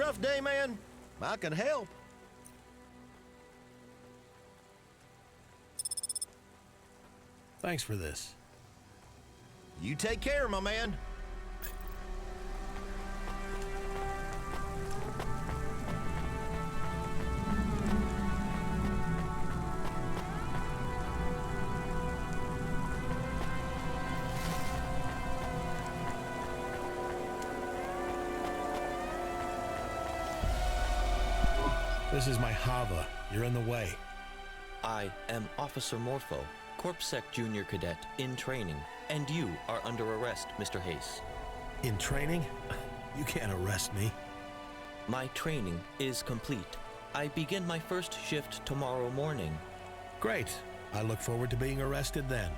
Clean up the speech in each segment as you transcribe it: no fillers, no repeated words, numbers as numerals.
rough day, man? I can help. Thanks for this. You take care, my man. This is my Hova. You're in the way. I am Officer Morpho, Corpsec Junior Cadet in training, and you are under arrest, Mr. Hayse. In training? You can't arrest me. My training is complete. I begin my first shift tomorrow morning. Great. I look forward to being arrested then.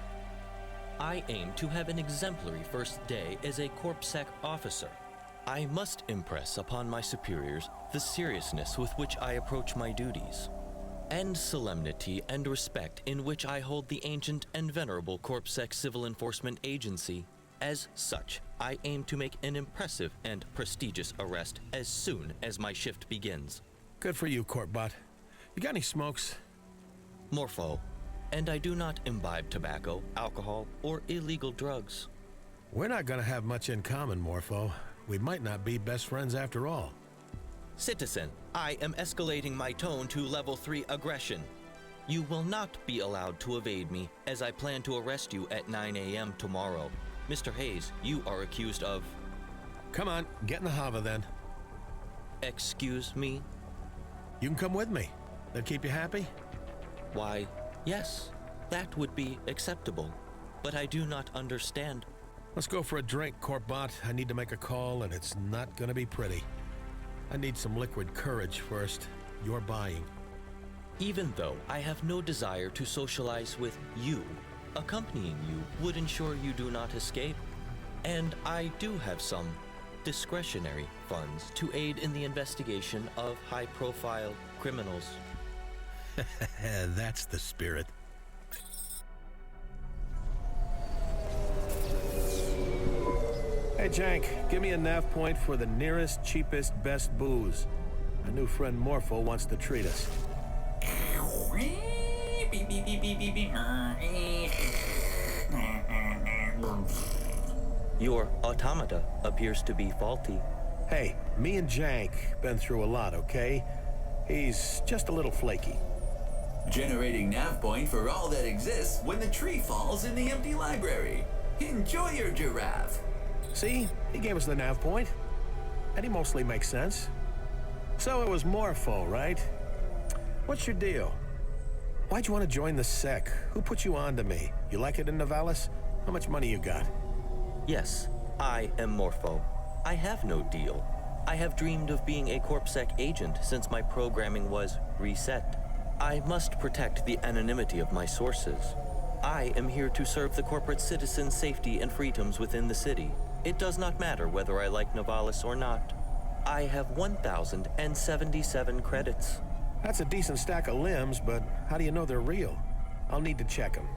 I aim to have an exemplary first day as a Corpsec officer. I must impress upon my superiors the seriousness with which I approach my duties, and solemnity and respect in which I hold the ancient and venerable Corpsec Civil Enforcement Agency. As such, I aim to make an impressive and prestigious arrest as soon as my shift begins. Good for you, Corpbot. You got any smokes? Morpho, and I do not imbibe tobacco, alcohol, or illegal drugs. We're not gonna have much in common, Morpho. We might not be best friends after all. Citizen, I am escalating my tone to level 3 aggression. You will not be allowed to evade me, as I plan to arrest you at 9 a.m. tomorrow. Mr. Hayse, you are accused of... Come on, get in the Hova then. Excuse me? You can come with me. That keep you happy? Why, yes, that would be acceptable. But I do not understand. Let's go for a drink, Corpbot. I need to make a call, and it's not gonna be pretty. I need some liquid courage first. You're buying. Even though I have no desire to socialize with you, accompanying you would ensure you do not escape. And I do have some discretionary funds to aid in the investigation of high-profile criminals. That's the spirit. Hey, Jank, give me a nav point for the nearest, cheapest, best booze. My new friend Morpho wants to treat us. Your automata appears to be faulty. Hey, me and Jank been through a lot, okay? He's just a little flaky. Generating nav point for all that exists when the tree falls in the empty library. Enjoy your giraffe. See? He gave us the nav point. And he mostly makes sense. So it was Morpho, right? What's your deal? Why'd you want to join the sec? Who put you on to me? You like it in Nivalis? How much money you got? Yes, I am Morpho. I have no deal. I have dreamed of being a Corpsec agent since my programming was reset. I must protect the anonymity of my sources. I am here to serve the corporate citizens' safety and freedoms within the city. It does not matter whether I like Nivalis or not. I have 1,077 credits. That's a decent stack of limbs, but how do you know they're real? I'll need to check them.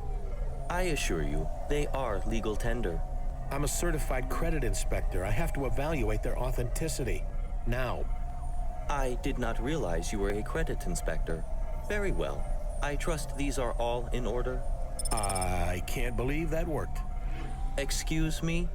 I assure you, they are legal tender. I'm a certified credit inspector. I have to evaluate their authenticity. Now. I did not realize you were a credit inspector. Very well. I trust these are all in order. I can't believe that worked. Excuse me?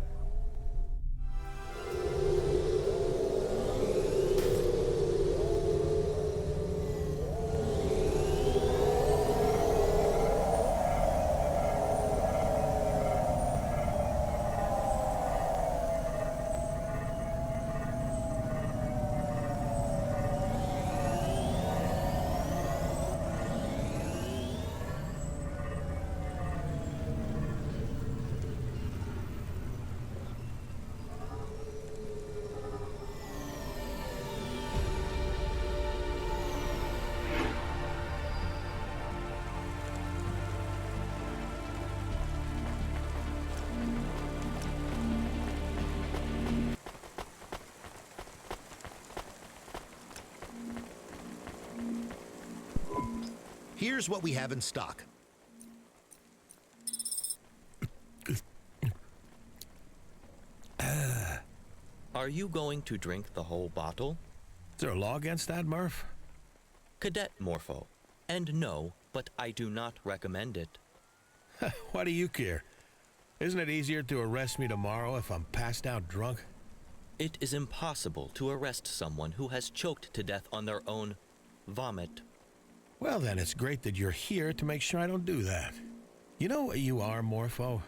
Here's what we have in stock. Are you going to drink the whole bottle? Is there a law against that, Murph? Cadet Morpho. And no, but I do not recommend it. Why do you care? Isn't it easier to arrest me tomorrow if I'm passed out drunk? It is impossible to arrest someone who has choked to death on their own vomit. Well, then it's great that you're here to make sure I don't do that. You know what you are, Morpho?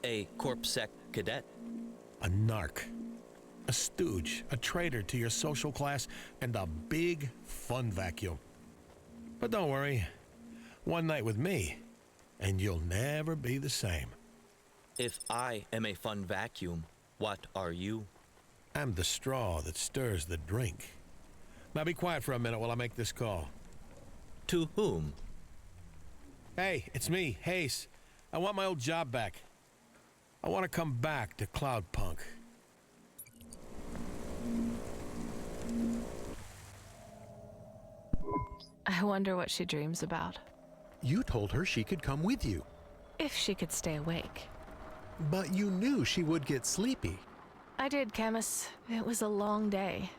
A corpsec cadet. A narc. A stooge, a traitor to your social class, and a big fun vacuum. But don't worry. One night with me, and you'll never be the same. If I am a fun vacuum, what are you? I'm the straw that stirs the drink. Now be quiet for a minute while I make this call. To whom? Hey, it's me, Hayse. I want my old job back. I want to come back to Cloudpunk. I wonder what she dreams about. You told her she could come with you, If she could stay awake. but you knew she would get sleepy. I did, Camus. It was a long day.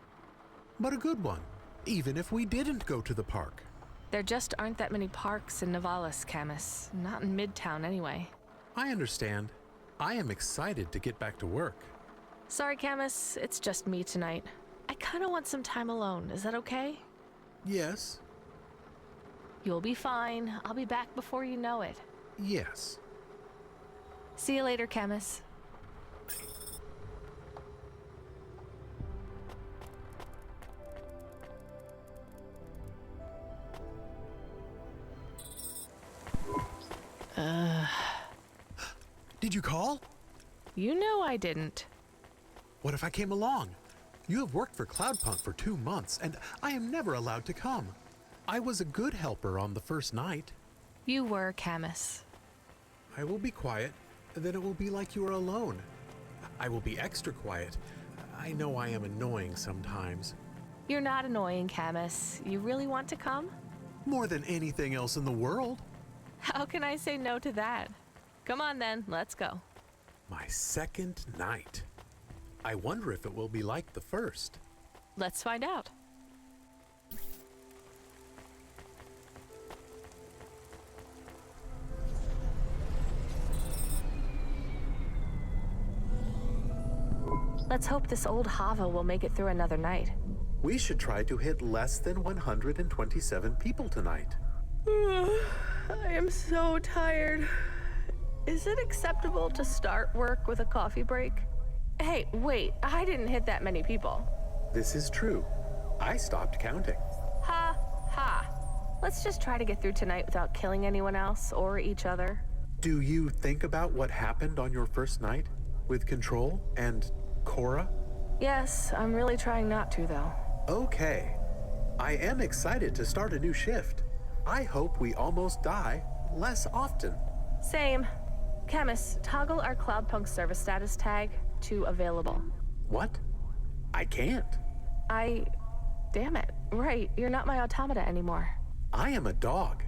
But a good one, even if we didn't go to the park. There just aren't that many parks in Nivalis, Camus. Not in Midtown, anyway. I understand. I am excited to get back to work. Sorry, Camus. It's just me tonight. I kind of want some time alone. Is that okay? Yes, You'll be fine. I'll be back before you know it. yes. See you later, Camus. Did you call? You know I didn't. What if I came along? You have worked for Cloudpunk for 2 months, and I am never allowed to come. I was a good helper on the first night. You were, Camus. I will be quiet, then it will be like you are alone. I will be extra quiet. I know I am annoying sometimes. You're not annoying, Camus. You really want to come? More than anything else in the world. How can I say no to that? Come on then, let's go. My second night. I wonder if it will be like the first. Let's find out. Let's hope this old Hova will make it through another night. We should try to hit less than 127 people tonight. I am so tired. Is it acceptable to start work with a coffee break? Hey, wait, I didn't hit that many people. This is true. I stopped counting. Ha, ha. Let's just try to get through tonight without killing anyone else or each other. Do you think about what happened on your first night with Control and CORA? Yes, I'm really trying not to, though. Okay. I am excited to start a new shift. I hope we almost die less often. Same. Camus, toggle our Cloudpunk service status tag to available. What? I can't. Damn it. Right, you're not my automata anymore. I am a dog.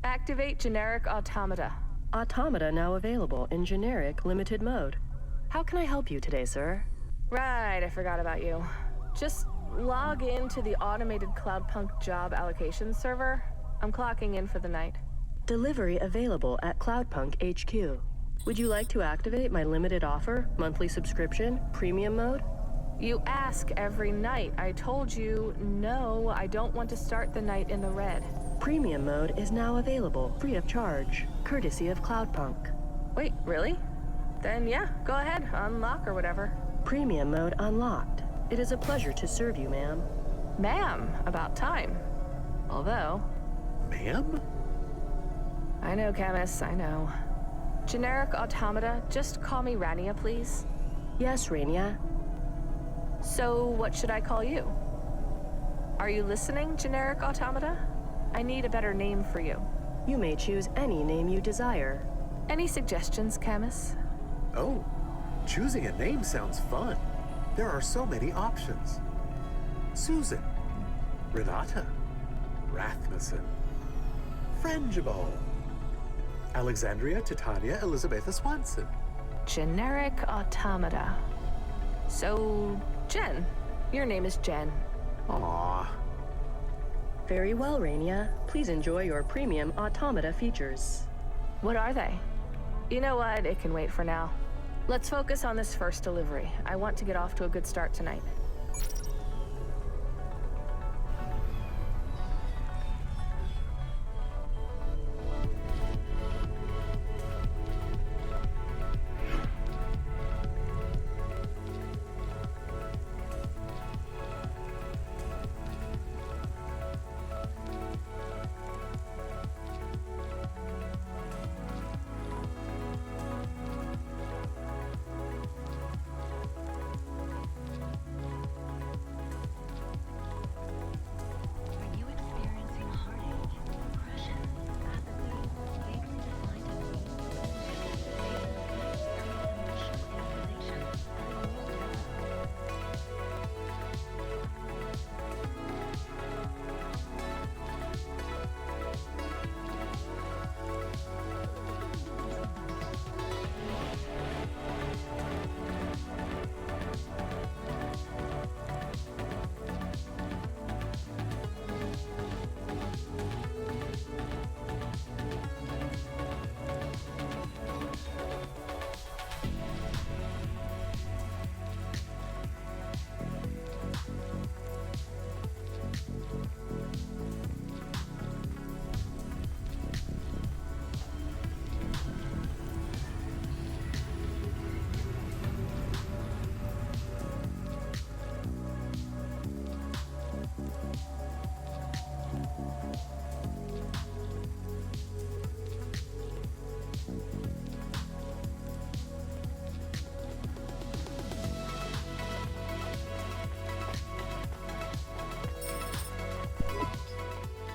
Activate generic automata. Automata now available in generic limited mode. How can I help you today, sir? Right, I forgot about you. Just log in to the automated Cloudpunk job allocation server. I'm clocking in for the night. Delivery available at Cloudpunk HQ. Would you like to activate my limited offer, monthly subscription, premium mode? You ask every night. I told you, no, I don't want to start the night in the red. Premium mode is now available, free of charge, courtesy of Cloudpunk. Wait, really? Then yeah, go ahead, unlock or whatever. Premium mode unlocked. It is a pleasure to serve you, ma'am. Ma'am, about time. Although... Ma'am? I know, Camus, I know. Generic automata, just call me Rania, please. Yes, Rania. So, what should I call you? Are you listening, generic automata? I need a better name for you. You may choose any name you desire. Any suggestions, Camus? Oh, choosing a name sounds fun. There are so many options. Susan, Renata, Rasmussen, Frangible, Alexandria Titania Elizabetha Swanson. Generic automata. So, Jen. Your name is Jen. Aw. Very well, Rania. Please enjoy your premium automata features. What are they? You know what? It can wait for now. Let's focus on this first delivery. I want to get off to a good start tonight.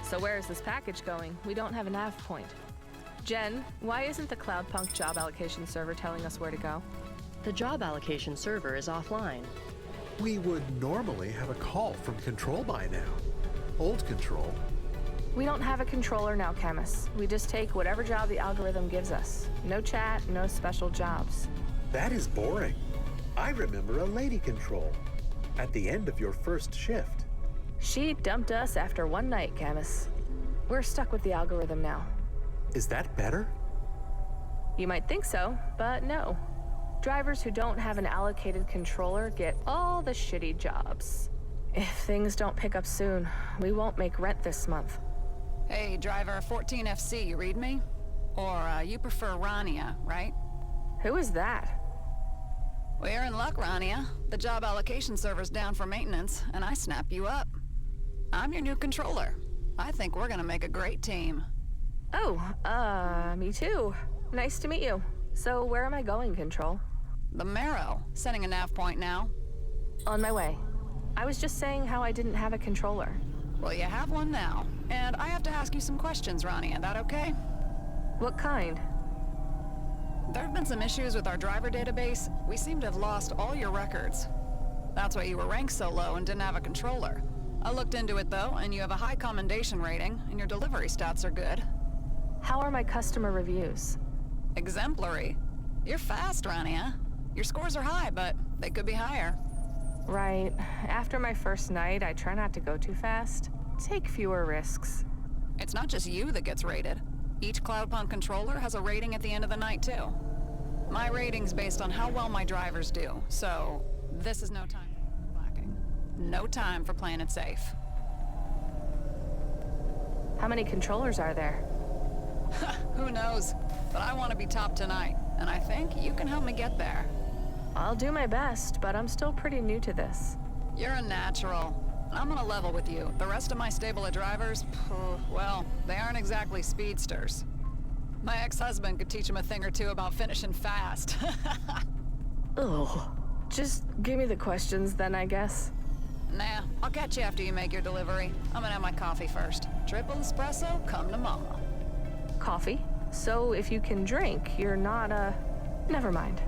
So where is this package going? We don't have a nav point. Jen, why isn't the Cloudpunk job allocation server telling us where to go? The job allocation server is offline. We would normally have a call from control by now. Old control. We don't have a controller now, Camus. We just take whatever job the algorithm gives us. No chat, no special jobs. That is boring. I remember a lady control at the end of your first shift. She dumped us after one night, Camus. We're stuck with the algorithm now. Is that better? You might think so, but no. Drivers who don't have an allocated controller get all the shitty jobs. If things don't pick up soon, we won't make rent this month. Hey, driver 14FC, you read me? Or, you prefer Rania, right? Who is that? Well, you're in luck, Rania. The job allocation server's down for maintenance, and I snap you up. I'm your new controller. I think we're gonna make a great team. Oh, me too. Nice to meet you. So where am I going, Control? The Marrow. Setting a nav point now. On my way. I was just saying how I didn't have a controller. Well, you have one now. And I have to ask you some questions, Rania. That okay? What kind? There have been some issues with our driver database. We seem to have lost all your records. That's why you were ranked so low and didn't have a controller. I looked into it though, and you have a high commendation rating, and your delivery stats are good. How are my customer reviews? Exemplary. You're fast, Rania. Your scores are high, but they could be higher. Right. After my first night, I try not to go too fast. Take fewer risks. It's not just you that gets rated. Each Cloudpunk controller has a rating at the end of the night, too. My rating's based on how well my drivers do, so this is no time for slacking. No time for playing it safe. How many controllers are there? Who knows? But I want to be top tonight, and I think you can help me get there. I'll do my best, but I'm still pretty new to this. You're a natural. I'm gonna level with you. The rest of my stable of drivers, well, they aren't exactly speedsters. My ex-husband could teach them a thing or two about finishing fast. Ugh. Just give me the questions then, I guess. Nah, I'll catch you after you make your delivery. I'm gonna have my coffee first. Triple espresso, come to mama. Coffee? So if you can drink, you're not never mind.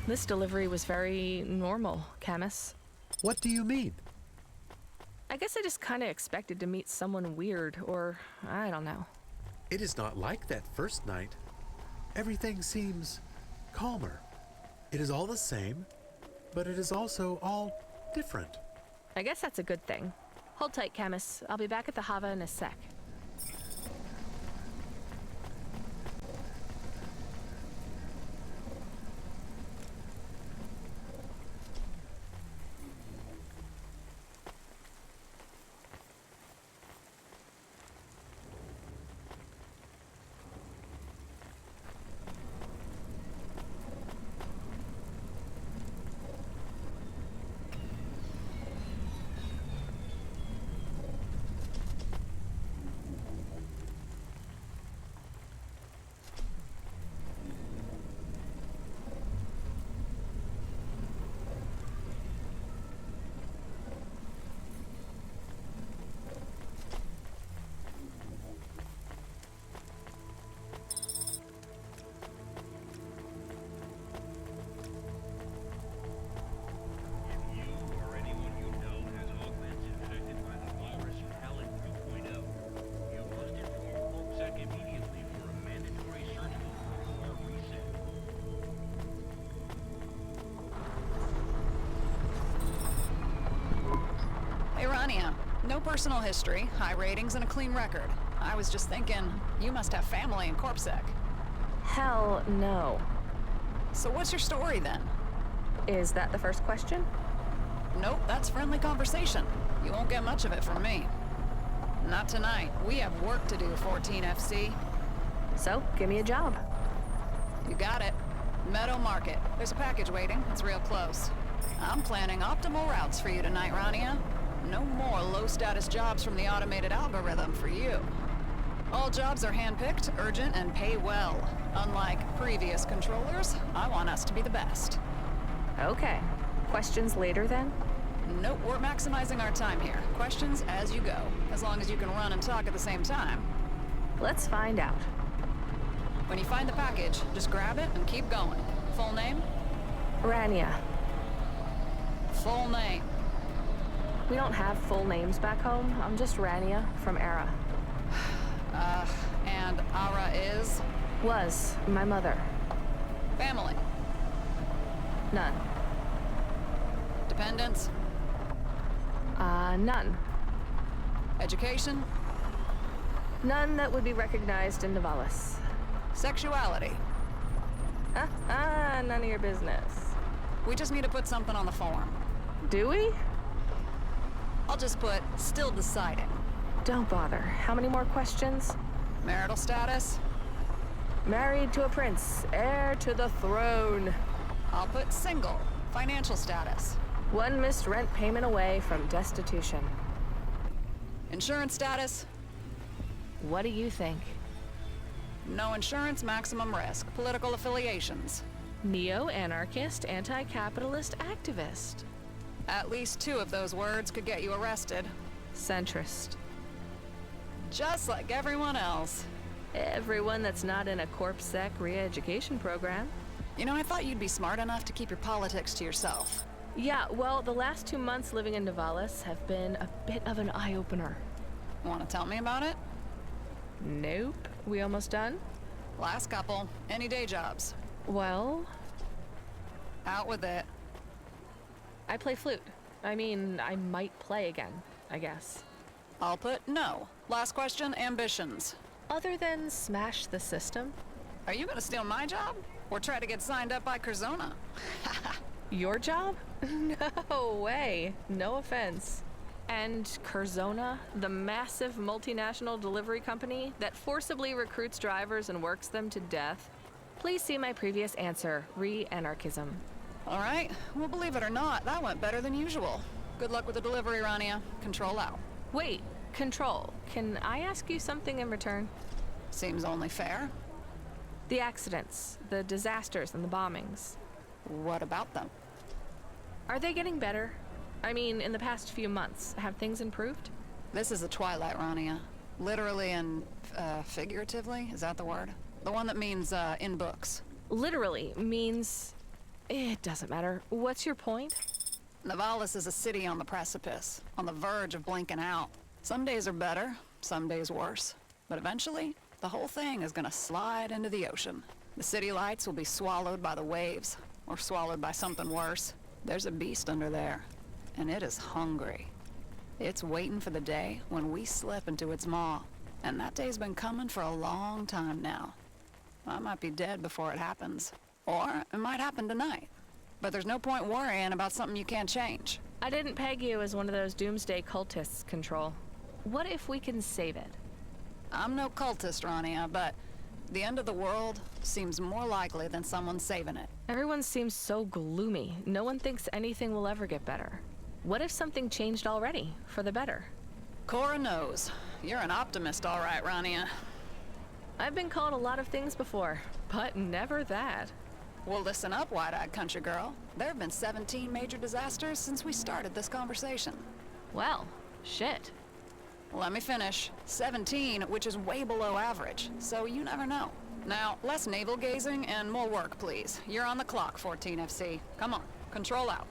This delivery was very normal, Camus. What do you mean? I guess I just kinda expected to meet someone weird, or I don't know. It is not like that first night. Everything seems calmer. It is all the same, but it is also all different. I guess that's a good thing. Hold tight, Camus. I'll be back at the Hova in a sec. Hey, Rania. No personal history, high ratings, and a clean record. I was just thinking, you must have family in CorpSec. Hell no. So what's your story then? Is that the first question? Nope, that's friendly conversation. You won't get much of it from me. Not tonight. We have work to do, 14FC. So, give me a job. You got it. Meadow Market. There's a package waiting. It's real close. I'm planning optimal routes for you tonight, Rania. No more low-status jobs from the automated algorithm for you. All jobs are hand-picked, urgent, and pay well. Unlike previous controllers, I want us to be the best. Okay. Questions later then? Nope, we're maximizing our time here. Questions as you go, as long as you can run and talk at the same time. Let's find out. When you find the package, just grab it and keep going. Full name? Rania. Full name. We don't have full names back home. I'm just Rania from Era. And Ara is? Was my mother. Family. None. Dependents? None. Education? None that would be recognized in Nivalis. Sexuality? None of your business. We just need to put something on the form. Do we? I'll just put, still deciding. Don't bother. How many more questions? Marital status? Married to a prince, heir to the throne. I'll put single. Financial status. One missed rent payment away from destitution. Insurance status? What do you think? No insurance, maximum risk. Political affiliations? Neo-anarchist, anti-capitalist activist. At least 2 of those words could get you arrested. Centrist. Just like everyone else. Everyone that's not in a CorpSec re-education program. You know, I thought you'd be smart enough to keep your politics to yourself. Yeah, well, the last 2 months living in Nivalis have been a bit of an eye-opener. Want to tell me about it? Nope. We almost done? Last couple. Any day jobs? Well, Out with it. I play flute. I mean, I might play again, I guess. I'll put no. Last question, ambitions. Other than smash the system? Are you gonna steal my job? Or try to get signed up by Curzona? Your job? No way. No offense. And Curzona, the massive multinational delivery company that forcibly recruits drivers and works them to death? Please see my previous answer, re-anarchism. All right, well, believe it or not, that went better than usual. Good luck with the delivery, Rania. Control out. Wait, Control, can I ask you something in return? Seems only fair. The accidents, the disasters, and the bombings. What about them? Are they getting better? I mean, in the past few months, have things improved? This is the Twilight, Rania. Literally and, figuratively, is that the word? The one that means, in books. Literally means... It doesn't matter. What's your point? Nivalis is a city on the precipice, on the verge of blinking out. Some days are better, some days worse. But eventually, the whole thing is gonna slide into the ocean. The city lights will be swallowed by the waves, or swallowed by something worse. There's a beast under there, and it is hungry. It's waiting for the day when we slip into its maw. And that day's been coming for a long time now. I might be dead before it happens. Or it might happen tonight. But there's no point worrying about something you can't change. I didn't peg you as one of those doomsday cultists, Control. What if we can save it? I'm no cultist, Rania, but the end of the world seems more likely than someone saving it. Everyone seems so gloomy. No one thinks anything will ever get better. What if something changed already, for the better? CORA knows. You're an optimist, all right, Rania. I've been called a lot of things before, but never that. Well, listen up, wide-eyed country girl. There have been 17 major disasters since we started this conversation. Well, shit. Let me finish. 17, which is way below average, so you never know. Now, less navel-gazing and more work, please. You're on the clock, 14FC. Come on, control out.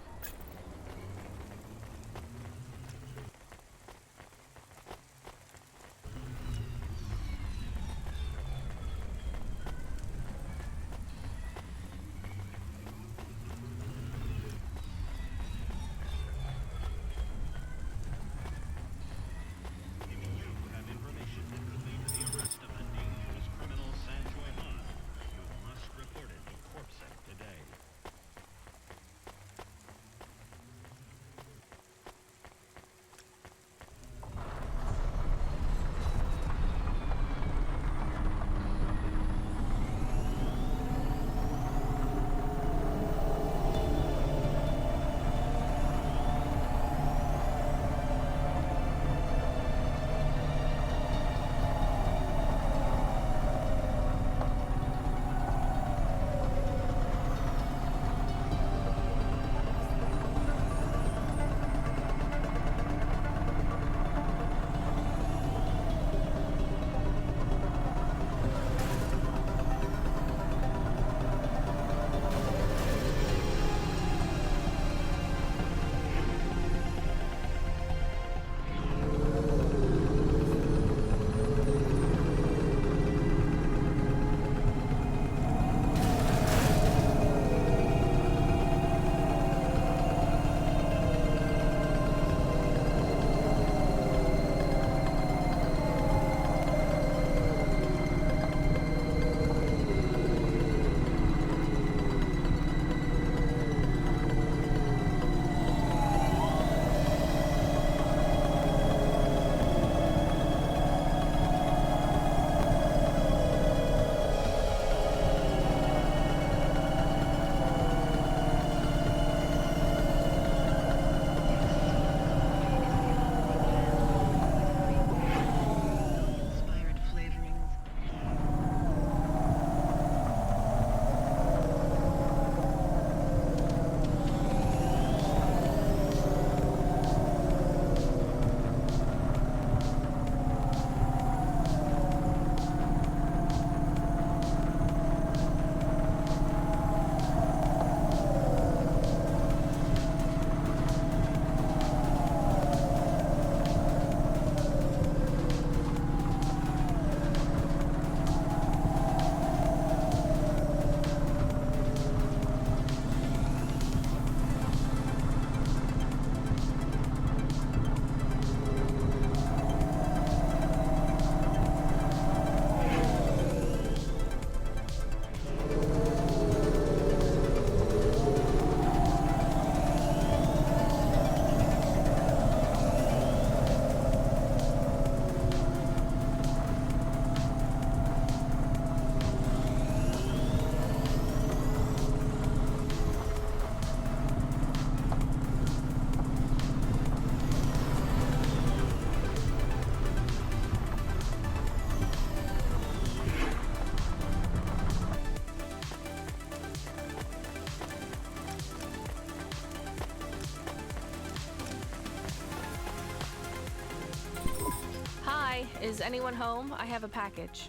Is anyone home? I have a package.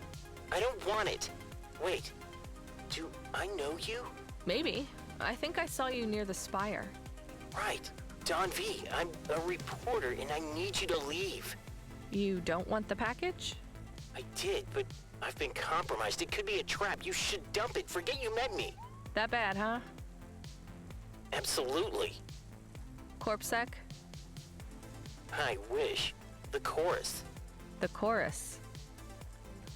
I don't want it. Wait, do I know you? Maybe. I think I saw you near the spire. Right. Don V, I'm a reporter and I need you to leave. You don't want the package? I did, but I've been compromised. It could be a trap. You should dump it. Forget you met me. That bad, huh? Absolutely. CorpSec? I wish. The Chorus. The Chorus.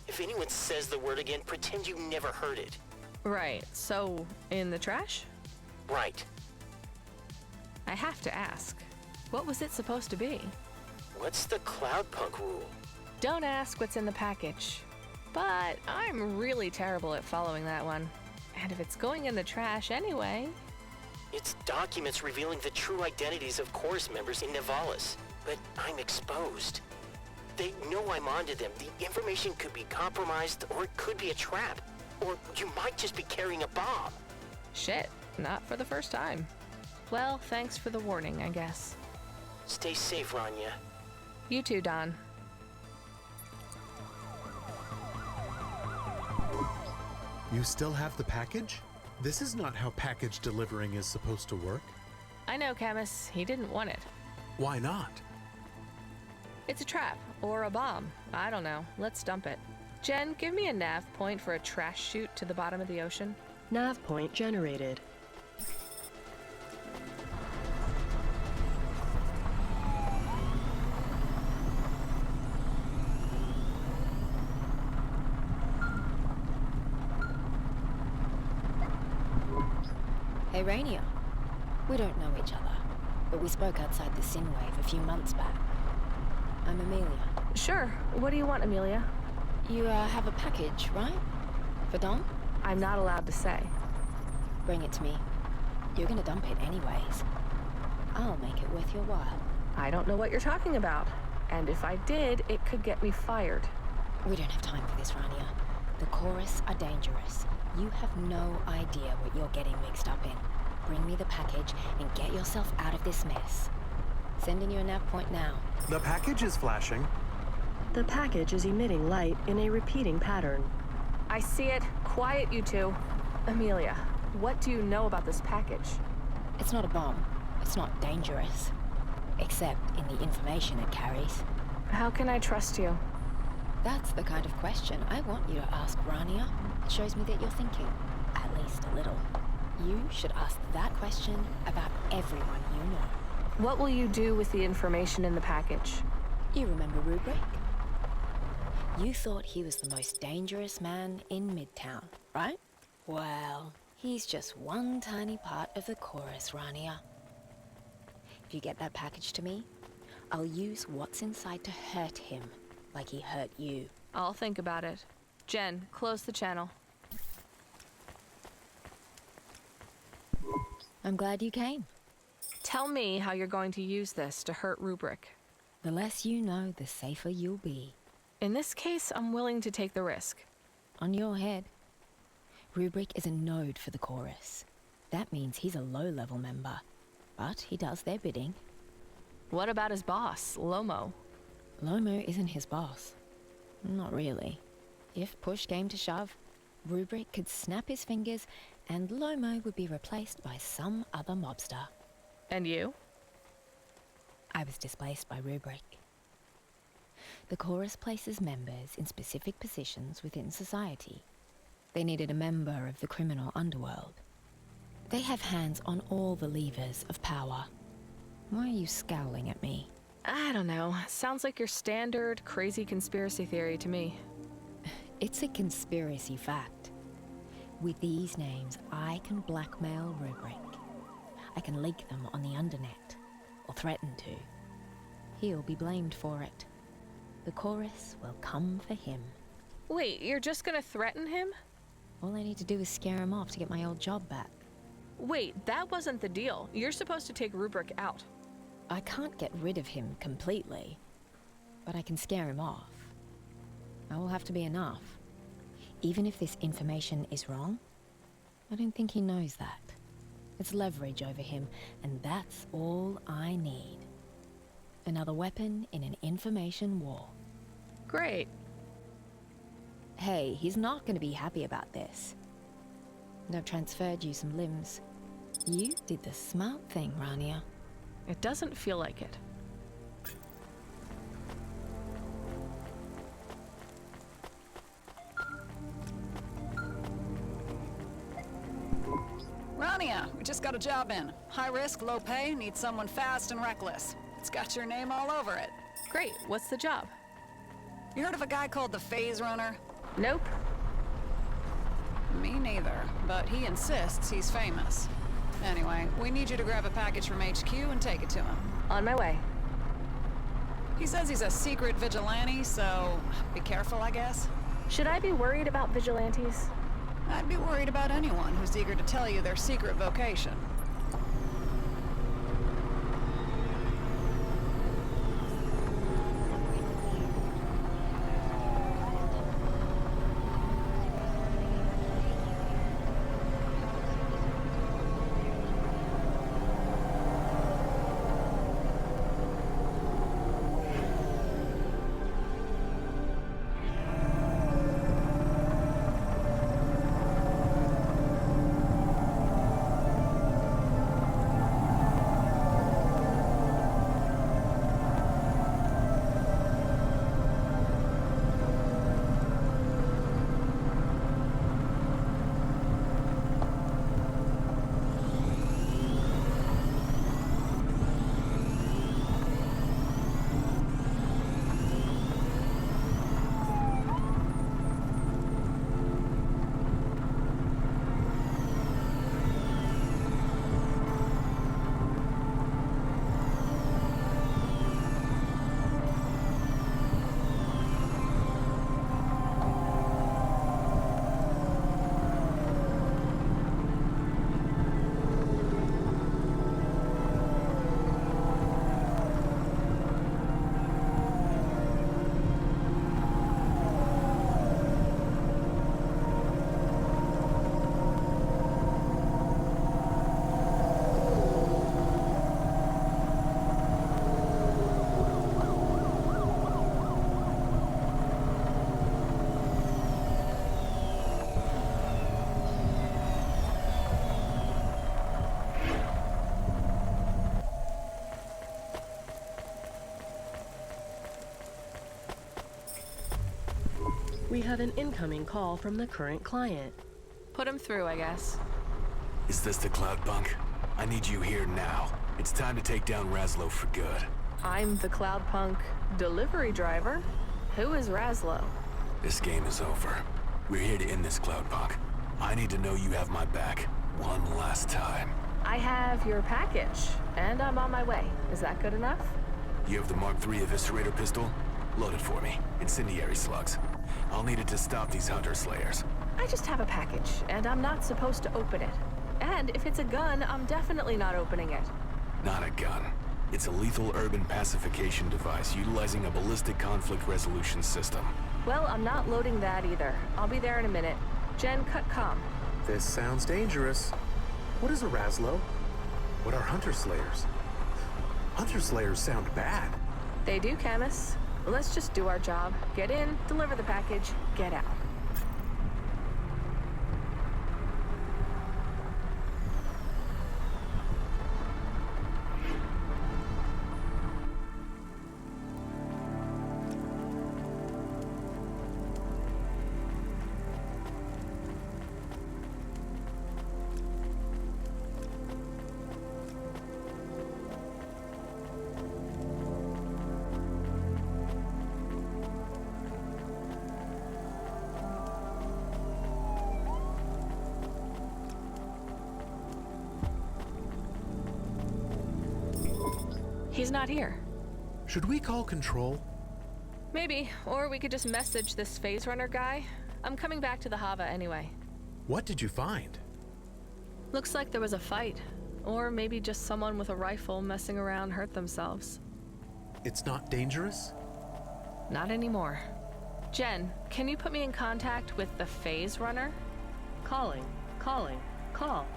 If anyone says the word again, pretend you never heard it. Right, so in the trash? Right. I have to ask, what was it supposed to be? What's the Cloudpunk rule? Don't ask what's in the package. But I'm really terrible at following that one. And if it's going in the trash anyway... It's documents revealing the true identities of Corus members in Nivalis. But I'm exposed. They know I'm onto them. The information could be compromised, or it could be a trap. Or you might just be carrying a bomb. Shit, not for the first time. Well, thanks for the warning, I guess. Stay safe, Rania. You too, Don. You still have the package? This is not how package delivering is supposed to work. I know, Camus. He didn't want it. Why not? It's a trap, or a bomb. I don't know. Let's dump it. Jen, give me a nav point for a trash chute to the bottom of the ocean. Nav point generated. Hey, Rania. We don't know each other, but we spoke outside the Synwave a few months back. I'm Emilia. Sure. What do you want, Emilia? You, have a package, right? For Don? I'm not allowed to say. Bring it to me. You're gonna dump it anyways. I'll make it worth your while. I don't know what you're talking about. And if I did, it could get me fired. We don't have time for this, Rania. The Chorus are dangerous. You have no idea what you're getting mixed up in. Bring me the package and get yourself out of this mess. Sending you a nav point now. The package is flashing. The package is emitting light in a repeating pattern. I see it. Quiet, you two. Emilia, what do you know about this package? It's not a bomb. It's not dangerous. Except in the information it carries. How can I trust you? That's the kind of question I want you to ask, Rania. It shows me that you're thinking. At least a little. You should ask that question about everyone you know. What will you do with the information in the package? You remember Rubric? You thought he was the most dangerous man in Midtown, right? Well, he's just one tiny part of the Chorus, Rania. If you get that package to me, I'll use what's inside to hurt him, like he hurt you. I'll think about it. Jen, close the channel. I'm glad you came. Tell me how you're going to use this to hurt Rubric. The less you know, the safer you'll be. In this case, I'm willing to take the risk. On your head. Rubric is a node for the Chorus. That means he's a low-level member, but he does their bidding. What about his boss, Lomo? Lomo isn't his boss. Not really. If push came to shove, Rubric could snap his fingers and Lomo would be replaced by some other mobster. And you? I was displaced by Rubric. The Chorus places members in specific positions within society. They needed a member of the criminal underworld. They have hands on all the levers of power. Why are you scowling at me? I don't know. Sounds like your standard crazy conspiracy theory to me. It's a conspiracy fact. With these names, I can blackmail Rubric. I can leak them on the Undernet, or threaten to. He'll be blamed for it. The Chorus will come for him. Wait, you're just gonna threaten him? All I need to do is scare him off to get my old job back. Wait, that wasn't the deal. You're supposed to take Rubric out. I can't get rid of him completely, but I can scare him off. That will have to be enough. Even if this information is wrong, I don't think he knows that. It's leverage over him, and that's all I need. Another weapon in an information war. Great. Hey, he's not going to be happy about this. And I've transferred you some limbs. You did the smart thing, Rania. It doesn't feel like it. Rania, we just got a job in. High risk, low pay, need someone fast and reckless. It's got your name all over it. Great, what's the job? You heard of a guy called the Phase Runner? Nope. Me neither, but he insists he's famous. Anyway, we need you to grab a package from HQ and take it to him. On my way. He says he's a secret vigilante, so be careful, I guess. Should I be worried about vigilantes? I'd be worried about anyone who's eager to tell you their secret vocation. We have an incoming call from the current client. Put him through, I guess. Is this the Cloudpunk? I need you here now. It's time to take down Raslo for good. I'm the Cloudpunk delivery driver. Who is Raslo? This game is over. We're here to end this, Cloudpunk. I need to know you have my back one last time. I have your package, and I'm on my way. Is that good enough? You have the Mark III Eviscerator pistol? Load it for me. Incendiary slugs. I'll need it to stop these Hunter Slayers. I just have a package, and I'm not supposed to open it. And if it's a gun, I'm definitely not opening it. Not a gun. It's a lethal urban pacification device utilizing a ballistic conflict resolution system. Well, I'm not loading that either. I'll be there in a minute. Jen, cut comm. This sounds dangerous. What is a Raslo? What are Hunter Slayers? Hunter Slayers sound bad. They do, Camus. Let's just do our job. Get in, deliver the package, get out. He's not here. Should we call Control? Maybe, or we could just message this Phase Runner guy. I'm coming back to the Hova anyway. What did you find? Looks like there was a fight. Or maybe just someone with a rifle messing around hurt themselves. It's not dangerous? Not anymore. Jen, can you put me in contact with the Phase Runner? Calling, call.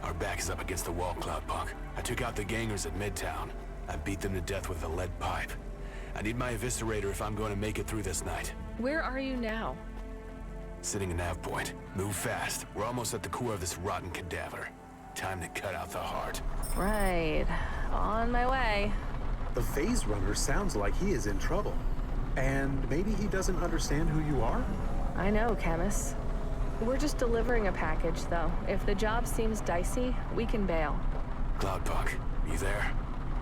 Our back is up against the wall, Cloudpunk. I took out the gangers at Midtown. I beat them to death with a lead pipe. I need my eviscerator if I'm going to make it through this night. Where are you now? Sitting in nav point. Move fast. We're almost at the core of this rotten cadaver. time to cut out the heart. Right. On my way. The phase runner sounds like he is in trouble. And maybe he doesn't understand who you are? I know, Camus. We're just delivering a package, though. If the job seems dicey, we can bail. Cloudpunk, you there?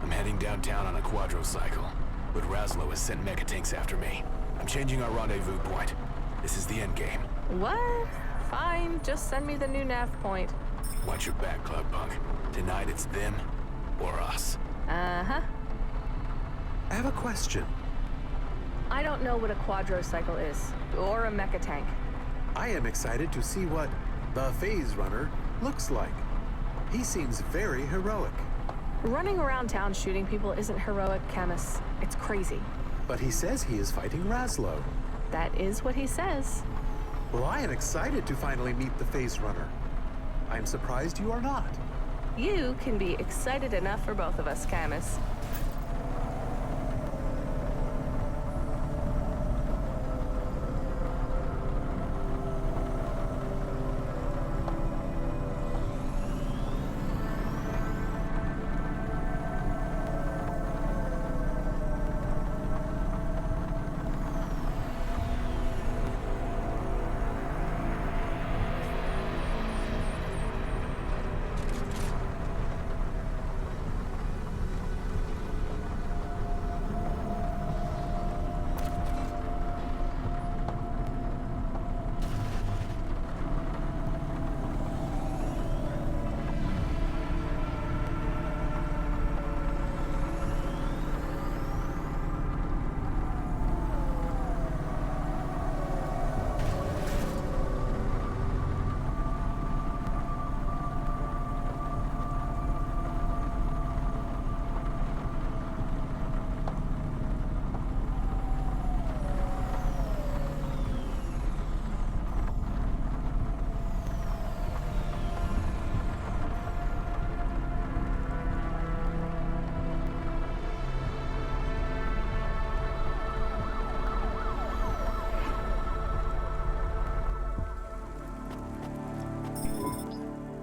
I'm heading downtown on a quadrocycle, but Razlo has sent mecha tanks after me. I'm changing our rendezvous point. This is the end game. What? Fine, just send me the new nav point. Watch your back, Cloudpunk. Tonight it's them or us. Uh-huh. I have a question. I don't know what a quadrocycle is, or a mecha tank. I am excited to see what the phase runner looks like. He seems very heroic. Running around town shooting people isn't heroic, Camus. It's crazy. But he says he is fighting Razlo. That is what he says. Well, I am excited to finally meet the phase runner. I am surprised you are not. You can be excited enough for both of us, Camus.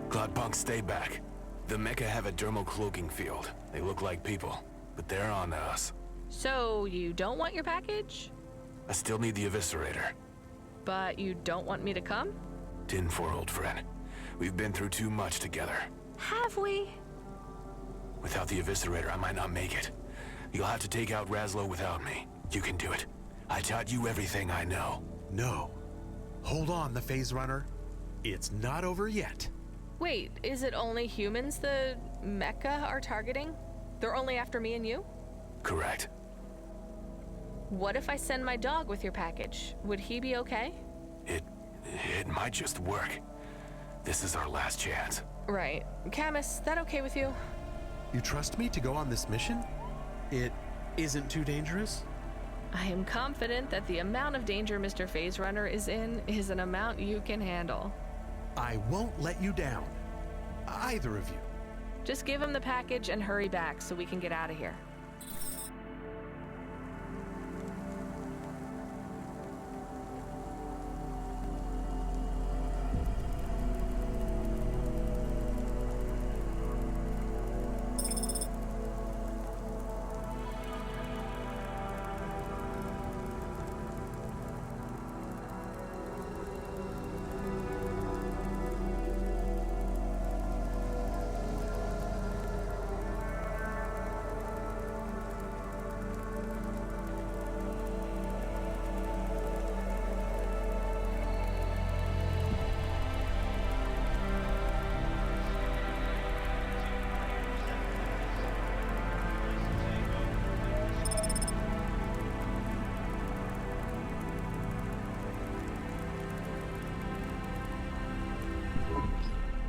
Cloudpunk, stay back. The mecha have a dermal cloaking field. They look like people, but they're on to us. So, you don't want your package? I still need the eviscerator. But you don't want me to come? 10-4, old friend. We've been through too much together. Have we? Without the eviscerator, I might not make it. You'll have to take out Razlo without me. You can do it. I taught you everything I know. No. Hold on, the phase runner. It's not over yet. Wait, is it only humans the mecha are targeting? They're only after me and you? Correct. What if I send my dog with your package? Would he be okay? It might just work. This is our last chance. Right. Camus, that okay with you? You trust me to go on this mission? It isn't too dangerous? I am confident that the amount of danger Mr. Phase Runner is in is an amount you can handle. I won't let you down. Either of you. Just give him the package and hurry back so we can get out of here.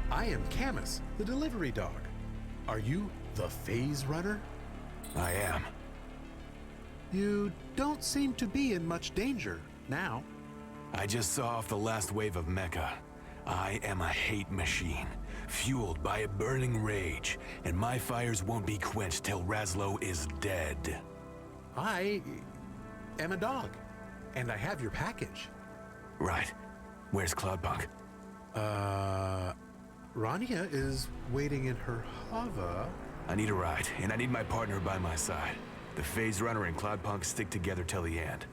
I am Camus, the delivery dog. Are you the phase runner? I am. You don't seem to be in much danger now. I just saw off the last wave of mecha. I am a hate machine, fueled by a burning rage, and my fires won't be quenched till Razlo is dead. I am a dog, and I have your package. Right. Where's Cloudpunk? Rania is waiting in her Hova. I need a ride, and I need my partner by my side. The Phase Runner and Cloudpunk stick together till the end.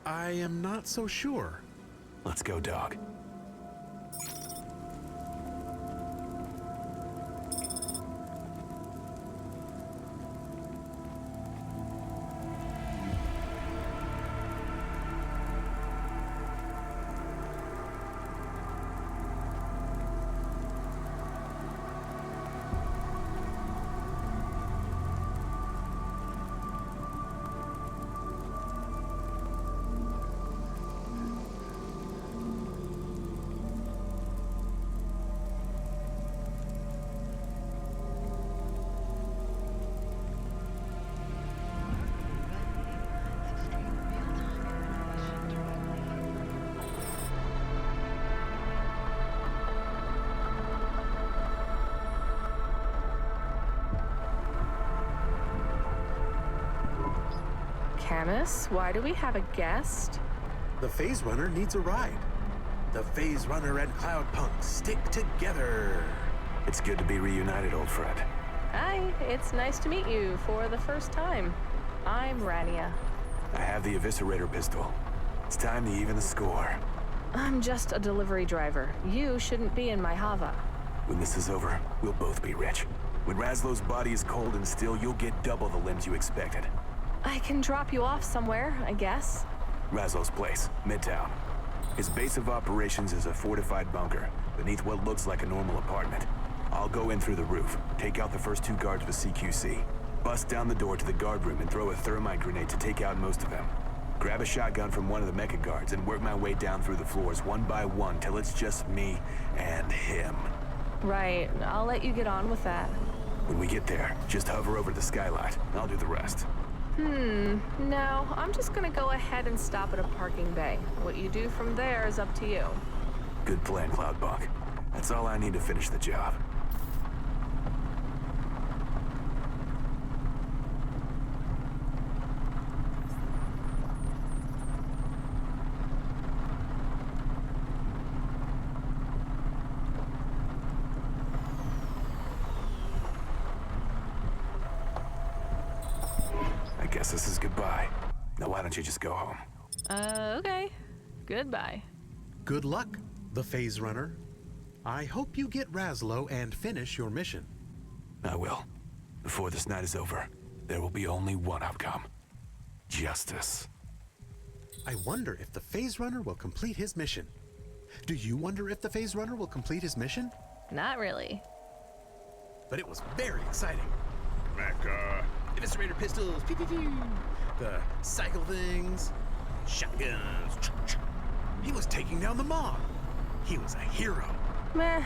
I am not so sure. Let's go, dog. Camus, why do we have a guest? The Phase Runner needs a ride. The Phase Runner and Cloudpunk stick together. It's good to be reunited, old friend. Hi, it's nice to meet you for the first time. I'm Rania. I have the Eviscerator pistol. It's time to even the score. I'm just a delivery driver. You shouldn't be in my Hova. When this is over, we'll both be rich. When Raslow's body is cold and still, you'll get double the limbs you expected. I can drop you off somewhere, I guess. Raslow's place, Midtown. His base of operations is a fortified bunker beneath what looks like a normal apartment. I'll go in through the roof, take out the first 2 guards with CQC, bust down the door to the guard room and throw a thermite grenade to take out most of them. Grab a shotgun from one of the mecha guards and work my way down through the floors one by one till it's just me and him. Right, I'll let you get on with that. When we get there, just hover over the skylight. I'll do the rest. No, I'm just gonna go ahead and stop at a parking bay. What you do from there is up to you. Good plan, Cloudpunk. That's all I need to finish the job. I guess this is goodbye. Now why don't you just go home? Okay. Goodbye. Good luck, the Phase Runner. I hope you get Raslow and finish your mission. I will. Before this night is over, there will be only one outcome. Justice. I wonder if the Phase Runner will complete his mission. Do you wonder if the Phase Runner will complete his mission? Not really. But it was very exciting. Mecha, Eviscerator pistols, pew pew pew. The cycle things, shotguns. He was taking down the mob. He was a hero. Meh.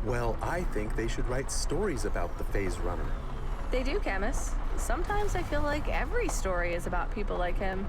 Well, I think they should write stories about the Phase Runner. They do, Camus. Sometimes I feel like every story is about people like him.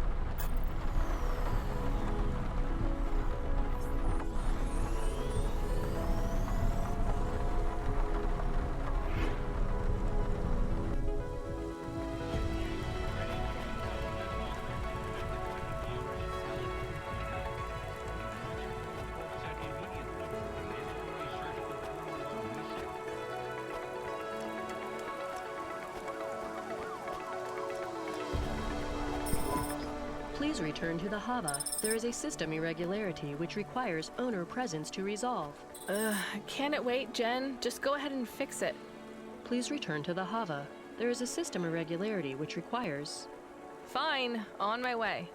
Please return to the Hova. There is a system irregularity which requires owner presence to resolve. Can it wait, Jen? Just go ahead and fix it. Please return to the Hova. There is a system irregularity which requires... Fine. On my way.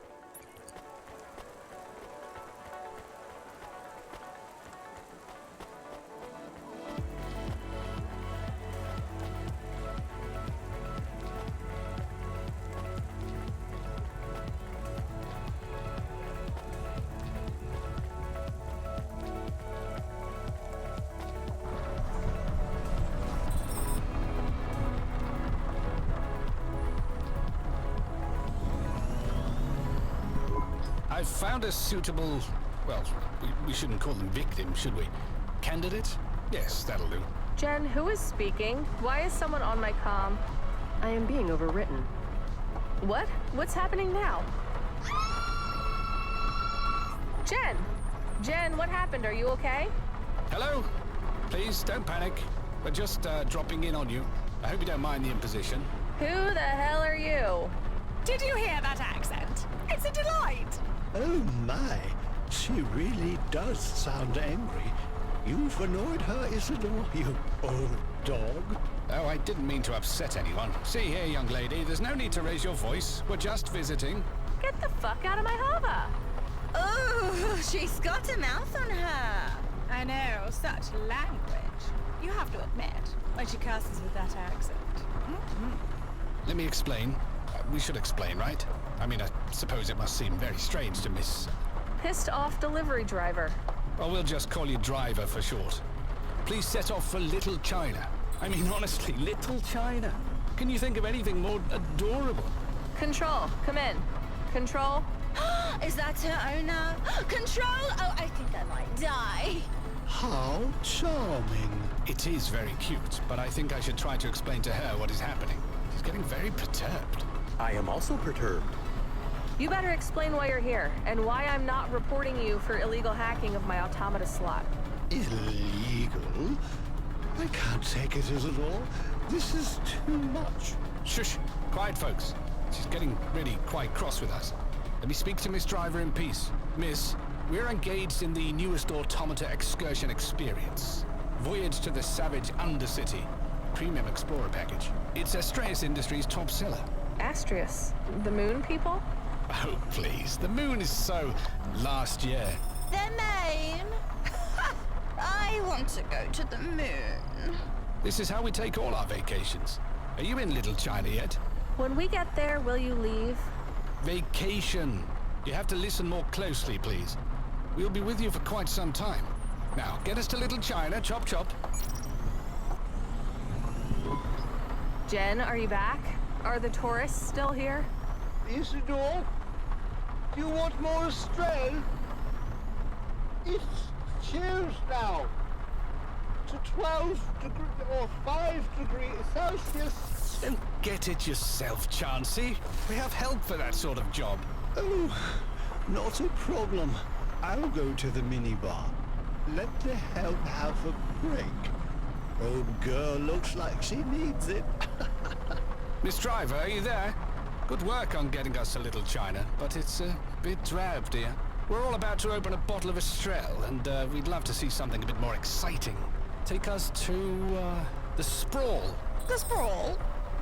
I've found a suitable... well, we shouldn't call them victim, should we? Candidate? Yes, that'll do. Jen, who is speaking? Why is someone on my comm? I am being overwritten. What? What's happening now? Jen! Jen, what happened? Are you okay? Hello? Please, don't panic. We're just dropping in on you. I hope you don't mind the imposition. Who the hell are you? Did you hear that accent? It's a delight. Oh my, she really does sound angry. You've annoyed her, Isidore, you old dog. Oh, I didn't mean to upset anyone. See here, young lady, there's no need to raise your voice. We're just visiting. Get the fuck out of my Hova! Oh, she's got a mouth on her. I know, such language. You have to admit, when she curses with that accent. Let me explain. We should explain, right? I mean, I suppose it must seem very strange to miss... Pissed off delivery driver. Well, we'll just call you Driver for short. Please set off for Little China. I mean, honestly, Little China. Can you think of anything more adorable? Control, come in. Control. Is that her owner? Control? Oh, I think I might die. How charming. It is very cute, but I think I should try to explain to her what is happening. She's getting very perturbed. I am also perturbed. You better explain why you're here, and why I'm not reporting you for illegal hacking of my automata slot. Illegal? I can't take it, Isidore. This is too much. Shush! Quiet, folks. She's getting really quite cross with us. Let me speak to Miss Driver in peace. Miss, we're engaged in the newest automata excursion experience. Voyage to the Savage Undercity. Premium Explorer package. It's Astraeus Industries' top seller. Astraeus? The moon people? Oh, please. The moon is so... last year. The moon? I want to go to the moon. This is how we take all our vacations. Are you in Little China yet? When we get there, will you leave? Vacation. You have to listen more closely, please. We'll be with you for quite some time. Now, get us to Little China, chop chop. Jen, are you back? Are the tourists still here? Isidore? Do you want more Astray? It's chills now. To 12 degrees or 5 degrees Celsius. Then get it yourself, Chansey. We have help for that sort of job. Oh, not a problem. I'll go to the minibar. Let the help have a break. Old girl looks like she needs it. Miss Driver, are you there? Good work on getting us to Little China, but it's a bit drab, dear. We're all about to open a bottle of Estrelle, and we'd love to see something a bit more exciting. Take us to, the Sprawl. The Sprawl?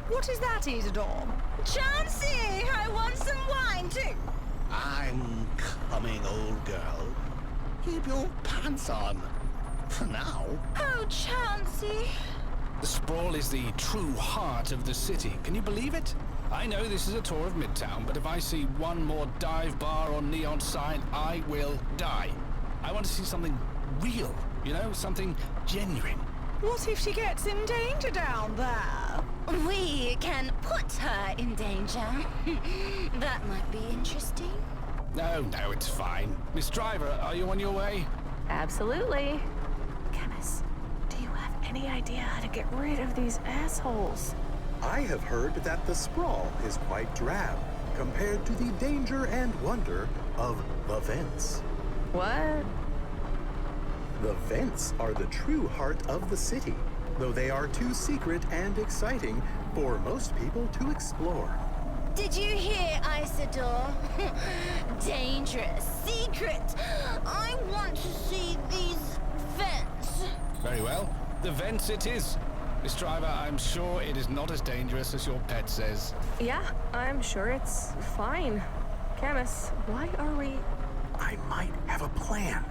What is that, Isidore? Chansey, I want some wine too. I'm coming, old girl. Keep your pants on. For now. Oh, Chansey. The Sprawl is the true heart of the city. Can you believe it? I know this is a tour of Midtown, but if I see one more dive bar or neon sign, I will die. I want to see something real, you know, something genuine. What if she gets in danger down there? We can put her in danger. That might be interesting. No, it's fine. Miss Driver, are you on your way? Absolutely. Chemist, do you have any idea how to get rid of these assholes? I have heard that the Sprawl is quite drab compared to the danger and wonder of the vents. What? The vents are the true heart of the city, though they are too secret and exciting for most people to explore. Did you hear, Isidore? Dangerous, secret. I want to see these vents. Very well. The vents it is. Miss Driver, I'm sure it is not as dangerous as your pet says. Yeah, I'm sure it's fine. Chemist, why are we... I might have a plan,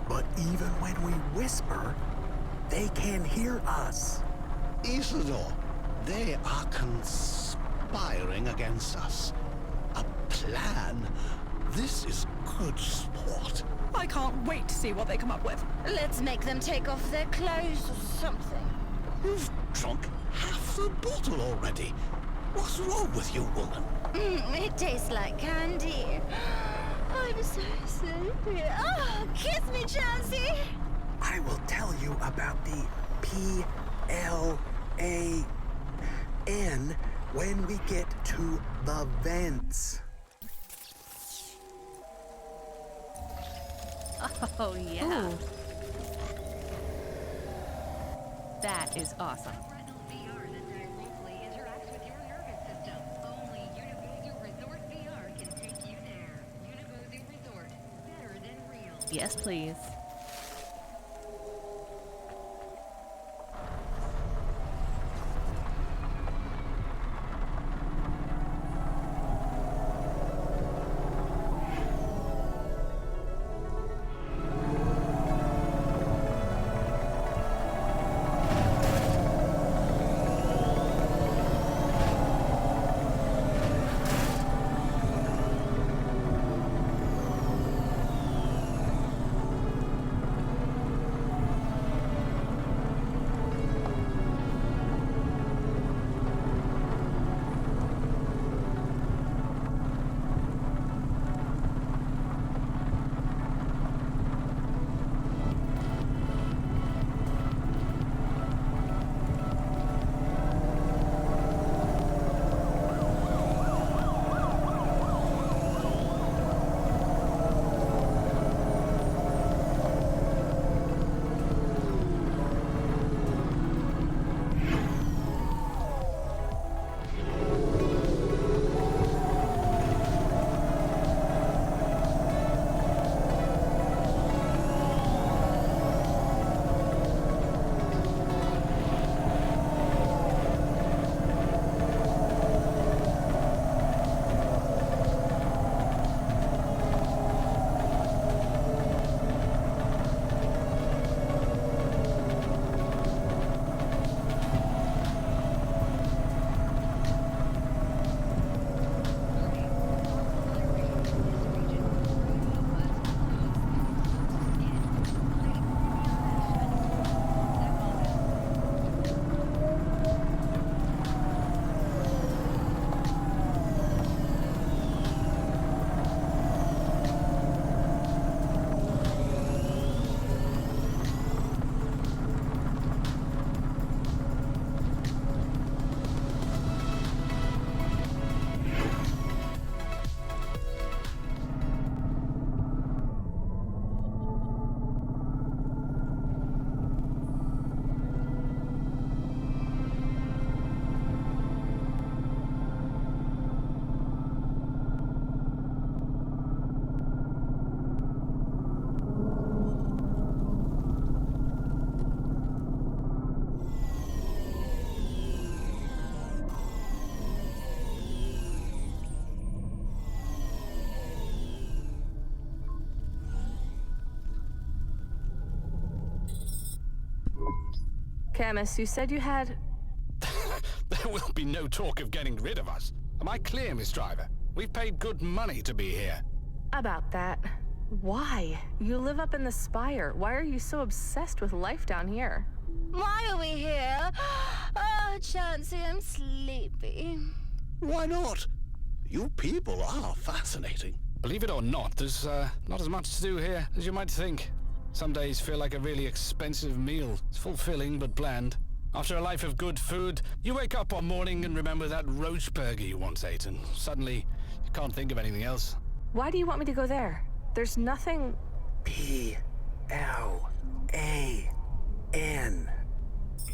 but even when we whisper, they can hear us. Isidore, they are conspiring against us. A plan? This is good sport. I can't wait to see what they come up with. Let's make them take off their clothes or something. You've drunk half the bottle already. What's wrong with you, woman? It tastes like candy. I'm so sleepy. Oh, kiss me, Chansey. I will tell you about the PLAN when we get to the vents. Oh, yeah. That is awesome. Yes, please. Camus, you said you had... There will be no talk of getting rid of us. Am I clear, Miss Driver? We've paid good money to be here. About that. Why? You live up in the spire. Why are you so obsessed with life down here? Why are we here? Oh, Chansey, I'm sleepy. Why not? You people are fascinating. Believe it or not, there's not as much to do here as you might think. Some days feel like a really expensive meal. It's fulfilling but bland. After a life of good food, you wake up one morning and remember that roach burger you once ate, and suddenly you can't think of anything else. Why do you want me to go there? There's nothing... P-L-A-N.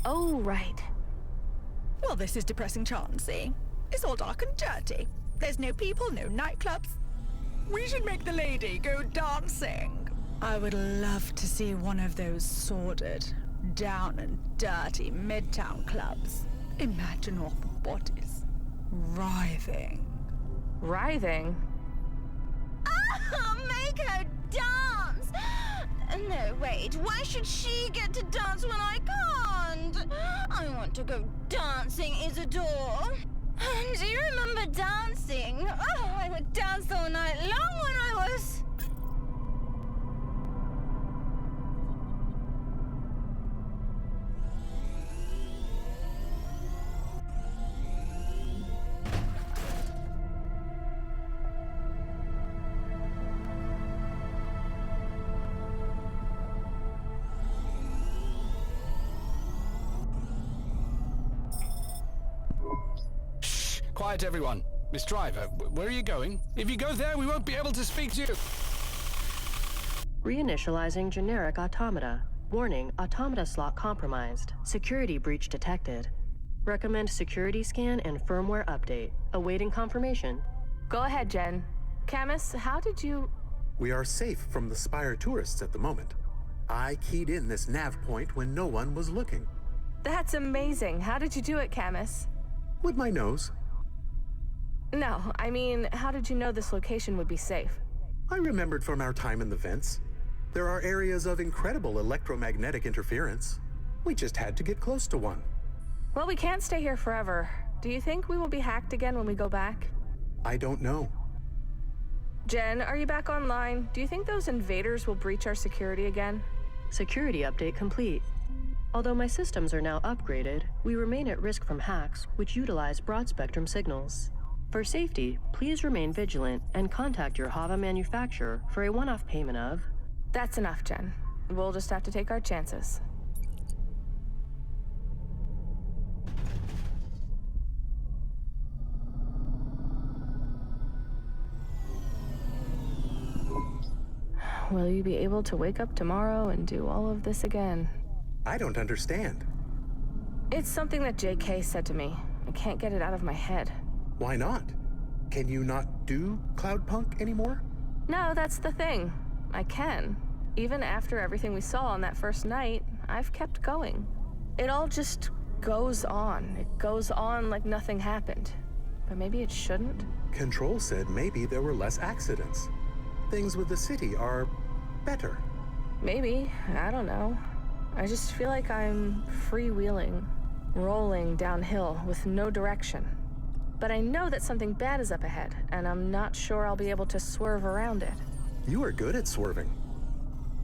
Oh, right. Well, this is depressing, Chansey. It's all dark and dirty. There's no people, no nightclubs. We should make the lady go dancing. I would love to see one of those sordid, down and dirty midtown clubs. Imagine all the bodies writhing. Writhing? Oh, make her dance! No, wait, why should she get to dance when I can't? I want to go dancing, Isidore. Do you remember dancing? Oh, I would dance all night long when I was... Quiet, everyone. Miss Driver, where are you going? If you go there, we won't be able to speak to you. Reinitializing generic automata. Warning, automata slot compromised. Security breach detected. Recommend security scan and firmware update. Awaiting confirmation. Go ahead, Jen. Camus, how did you... We are safe from the Spire tourists at the moment. I keyed in this nav point when no one was looking. That's amazing. How did you do it, Camus? With my nose. No, I mean, how did you know this location would be safe? I remembered from our time in the vents. There are areas of incredible electromagnetic interference. We just had to get close to one. Well, we can't stay here forever. Do you think we will be hacked again when we go back? I don't know. Jen, are you back online? Do you think those invaders will breach our security again? Security update complete. Although my systems are now upgraded, we remain at risk from hacks which utilize broad-spectrum signals. For safety, please remain vigilant and contact your Hova manufacturer for a one-off payment of... That's enough, Jen. We'll just have to take our chances. Will you be able to wake up tomorrow and do all of this again? I don't understand. It's something that JK said to me. I can't get it out of my head. Why not? Can you not do Cloudpunk anymore? No, that's the thing. I can. Even after everything we saw on that first night, I've kept going. It all just goes on. It goes on like nothing happened. But maybe it shouldn't? Control said maybe there were less accidents. Things with the city are better. Maybe. I don't know. I just feel like I'm freewheeling, rolling downhill with no direction. But I know that something bad is up ahead, and I'm not sure I'll be able to swerve around it. You are good at swerving.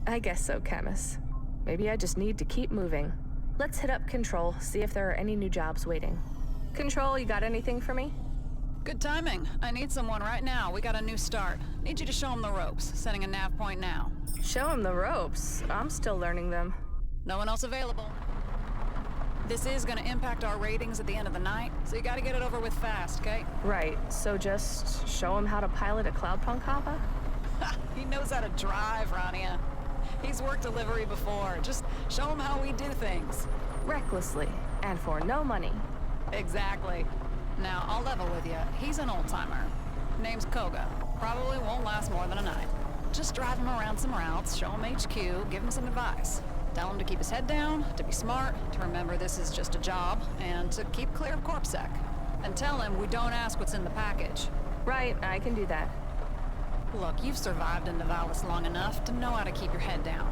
I guess so, Camus. Maybe I just need to keep moving. Let's hit up Control, see if there are any new jobs waiting. Control, you got anything for me? Good timing. I need someone right now. We got a new start. Need you to show him the ropes. Setting a nav point now. Show him the ropes? I'm still learning them. No one else available. This is gonna impact our ratings at the end of the night, so you gotta get it over with fast, okay? Right, so just show him how to pilot a Cloudpunk hopper? He knows how to drive, Rania. He's worked delivery before. Just show him how we do things. Recklessly, and for no money. Exactly. Now, I'll level with you. He's an old-timer. Name's Koga. Probably won't last more than a night. Just drive him around some routes, show him HQ, give him some advice. Tell him to keep his head down, to be smart, to remember this is just a job, and to keep clear of CorpSec. And tell him we don't ask what's in the package. Right, I can do that. Look, you've survived in Nivalis long enough to know how to keep your head down.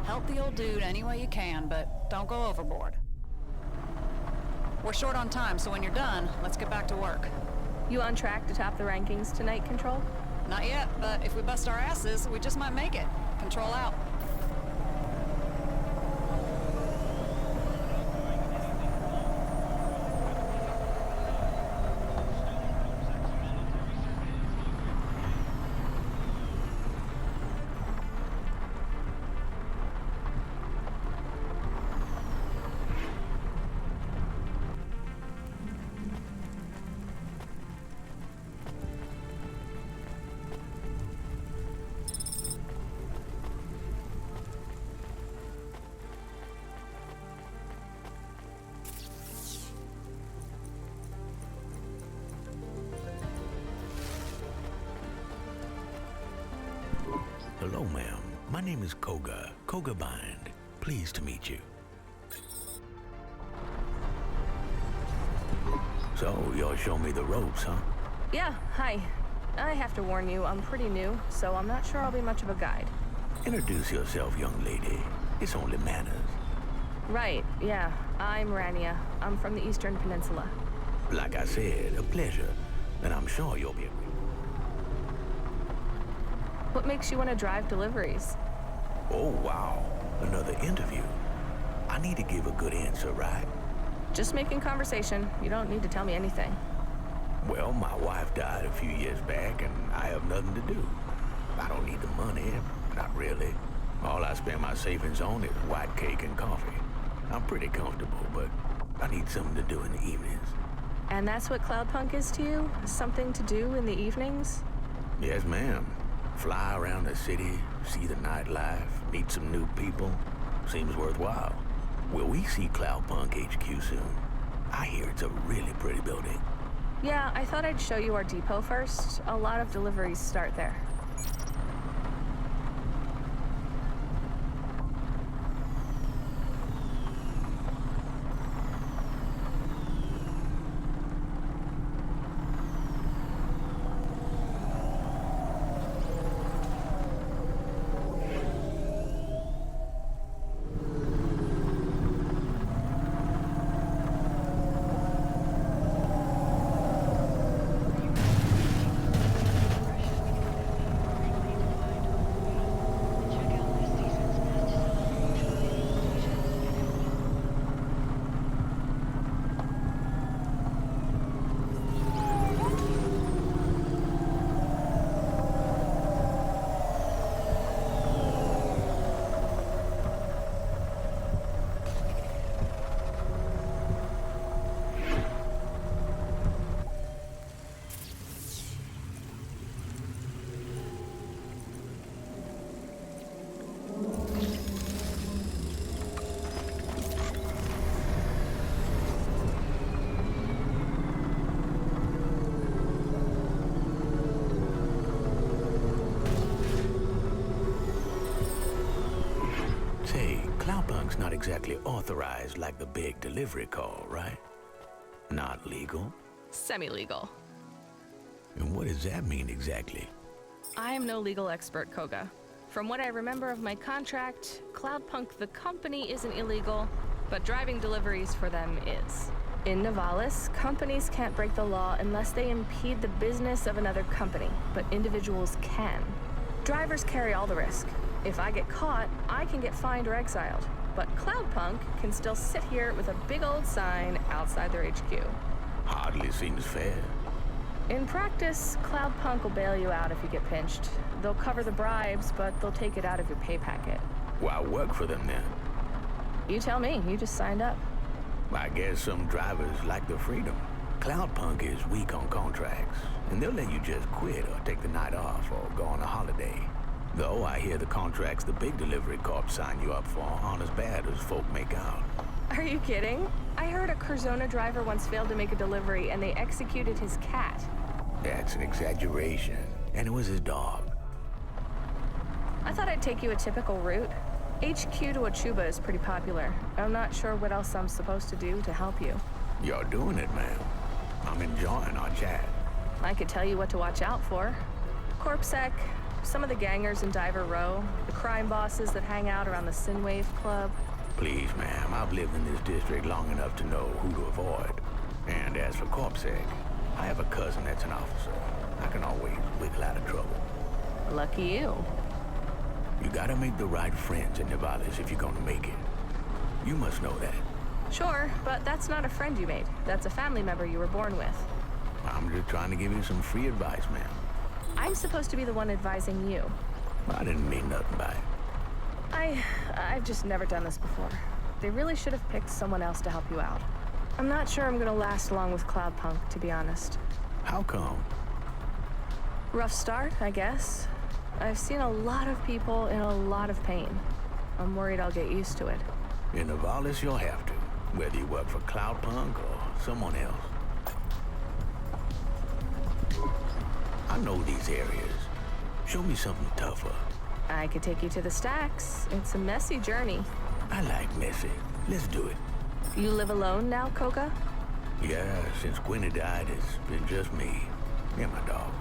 Help the old dude any way you can, but don't go overboard. We're short on time, so when you're done, let's get back to work. You on track to top the rankings tonight, Control? Not yet, but if we bust our asses, we just might make it. Control out. Hello, ma'am. My name is Koga. Koga Bind. Pleased to meet you. So, you'll show me the ropes, huh? Yeah, hi. I have to warn you, I'm pretty new, so I'm not sure I'll be much of a guide. Introduce yourself, young lady. It's only manners. Right, yeah. I'm Rania. I'm from the Eastern Peninsula. Like I said, a pleasure. And I'm sure you'll be... What makes you want to drive deliveries? Oh, wow. Another interview. I need to give a good answer, right? Just making conversation. You don't need to tell me anything. Well, my wife died a few years back, and I have nothing to do. I don't need the money. Not really. All I spend my savings on is white cake and coffee. I'm pretty comfortable, but I need something to do in the evenings. And that's what Cloudpunk is to you? Something to do in the evenings? Yes, ma'am. Fly around the city, see the nightlife, meet some new people. Seems worthwhile. Will we see Cloudpunk HQ soon? I hear it's a really pretty building. Yeah, I thought I'd show you our depot first. A lot of deliveries start there. Cloudpunk's not exactly authorized like the big delivery call, right? Not legal? Semi-legal. And what does that mean exactly? I am no legal expert, Koga. From what I remember of my contract, Cloudpunk the company isn't illegal, but driving deliveries for them is. In Nivalis, companies can't break the law unless they impede the business of another company, but individuals can. Drivers carry all the risk. If I get caught, I can get fined or exiled. But Cloudpunk can still sit here with a big old sign outside their HQ. Hardly seems fair. In practice, Cloudpunk will bail you out if you get pinched. They'll cover the bribes, but they'll take it out of your pay packet. Why work for them then? You tell me, you just signed up. I guess some drivers like the freedom. Cloudpunk is weak on contracts, and they'll let you just quit or take the night off or go on a holiday. Though I hear the contracts the big delivery corps sign you up for aren't as bad as folk make out. Are you kidding? I heard a Curzona driver once failed to make a delivery and they executed his cat. That's an exaggeration. And it was his dog. I thought I'd take you a typical route. HQ to Achuba is pretty popular. I'm not sure what else I'm supposed to do to help you. You're doing it, ma'am. I'm enjoying our chat. I could tell you what to watch out for. Corpsec, some of the gangers in Diver Row, the crime bosses that hang out around the Synwave Club. Please, ma'am, I've lived in this district long enough to know who to avoid. And as for Corpsec, I have a cousin that's an officer. I can always wiggle out of trouble. Lucky you. You gotta make the right friends in Nivalis if you're gonna make it. You must know that. Sure, but that's not a friend you made. That's a family member you were born with. I'm just trying to give you some free advice, ma'am. I'm supposed to be the one advising you. I didn't mean nothing by it. I've just never done this before. They really should have picked someone else to help you out. I'm not sure I'm gonna last long with Cloudpunk, to be honest. How come? Rough start, I guess. I've seen a lot of people in a lot of pain. I'm worried I'll get used to it. In Nivalis, you'll have to, whether you work for Cloudpunk or someone else. I know these areas. Show me something tougher. I could take you to the stacks. It's a messy journey. I like messy. Let's do it. You live alone now, Koga? Yeah, since Gwenny died, it's been just me and my dog.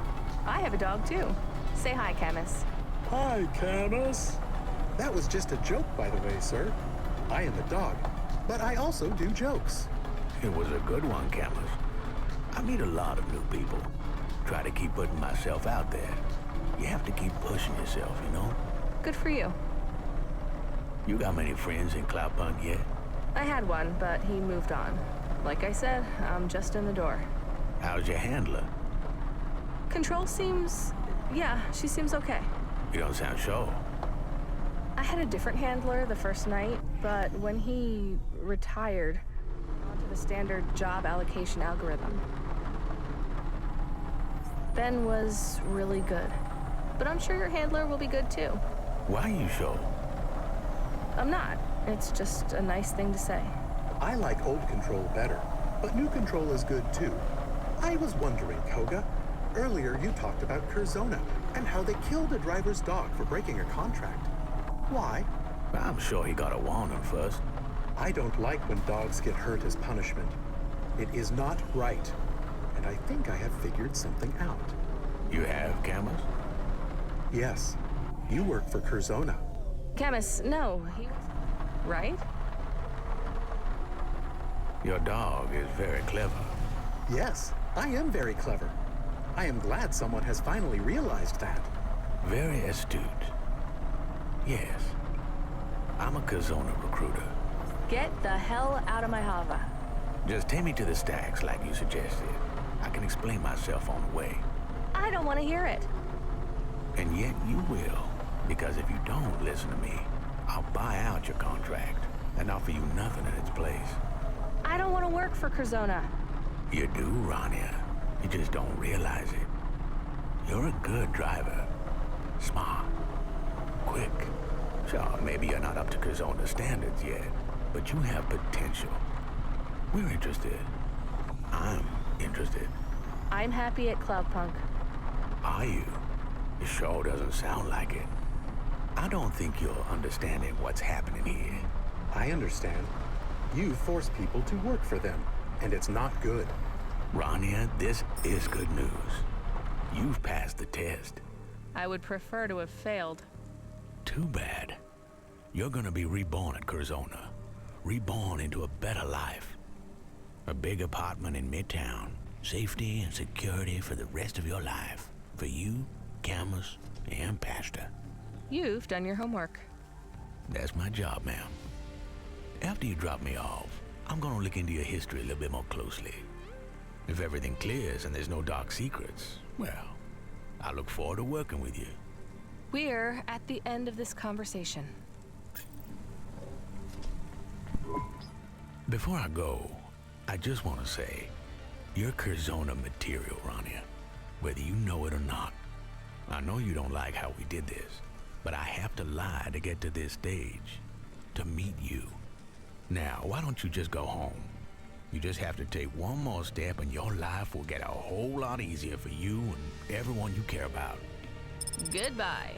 I have a dog, too. Say hi, Camus. Hi, Camus. That was just a joke, by the way, sir. I am a dog, but I also do jokes. It was a good one, Camus. I meet a lot of new people. Try to keep putting myself out there. You have to keep pushing yourself, you know? Good for you. You got many friends in Cloudpunk yet? I had one, but he moved on. Like I said, I'm just in the door. How's your handler? Control seems... yeah, she seems okay. You don't sound sure. I had a different handler the first night, but when he retired, onto the standard job allocation algorithm. Ben was really good. But I'm sure your handler will be good too. Why are you sure? I'm not. It's just a nice thing to say. I like old control better, but new control is good too. I was wondering, Koga, earlier you talked about Curzona and how they killed a driver's dog for breaking a contract. Why? I'm sure he got a warning first. I don't like when dogs get hurt as punishment. It is not right, and I think I have figured something out. You have, Camus? Yes. You work for Curzona. Camus, no, he was... right? Your dog is very clever. Yes, I am very clever. I am glad someone has finally realized that. Very astute. Yes. I'm a Curzona recruiter. Get the hell out of my Hova. Just take me to the stacks like you suggested. I can explain myself on the way. I don't want to hear it. And yet you will, because if you don't listen to me, I'll buy out your contract and offer you nothing in its place. I don't want to work for Curzona. You do, Rania. You just don't realize it. You're a good driver. Smart. Quick. Sure, maybe you're not up to Curzona standards yet, but you have potential. We're interested. I'm interested. I'm happy at Cloudpunk. Are you? It sure doesn't sound like it. I don't think you're understanding what's happening here. I understand. You force people to work for them, and it's not good. Rania, this is good news. You've passed the test. I would prefer to have failed. Too bad. You're gonna be reborn at Curzona. Reborn into a better life. A big apartment in Midtown. Safety and security for the rest of your life. For you, Camus, and Pastor. You've done your homework. That's my job, ma'am. After you drop me off, I'm gonna look into your history a little bit more closely. If everything clears and there's no dark secrets, well, I look forward to working with you. We're at the end of this conversation. Before I go, I just want to say, you're Curzona material, Rania. Whether you know it or not. I know you don't like how we did this, but I have to lie to get to this stage. To meet you. Now, why don't you just go home? You just have to take one more step and your life will get a whole lot easier for you and everyone you care about. Goodbye.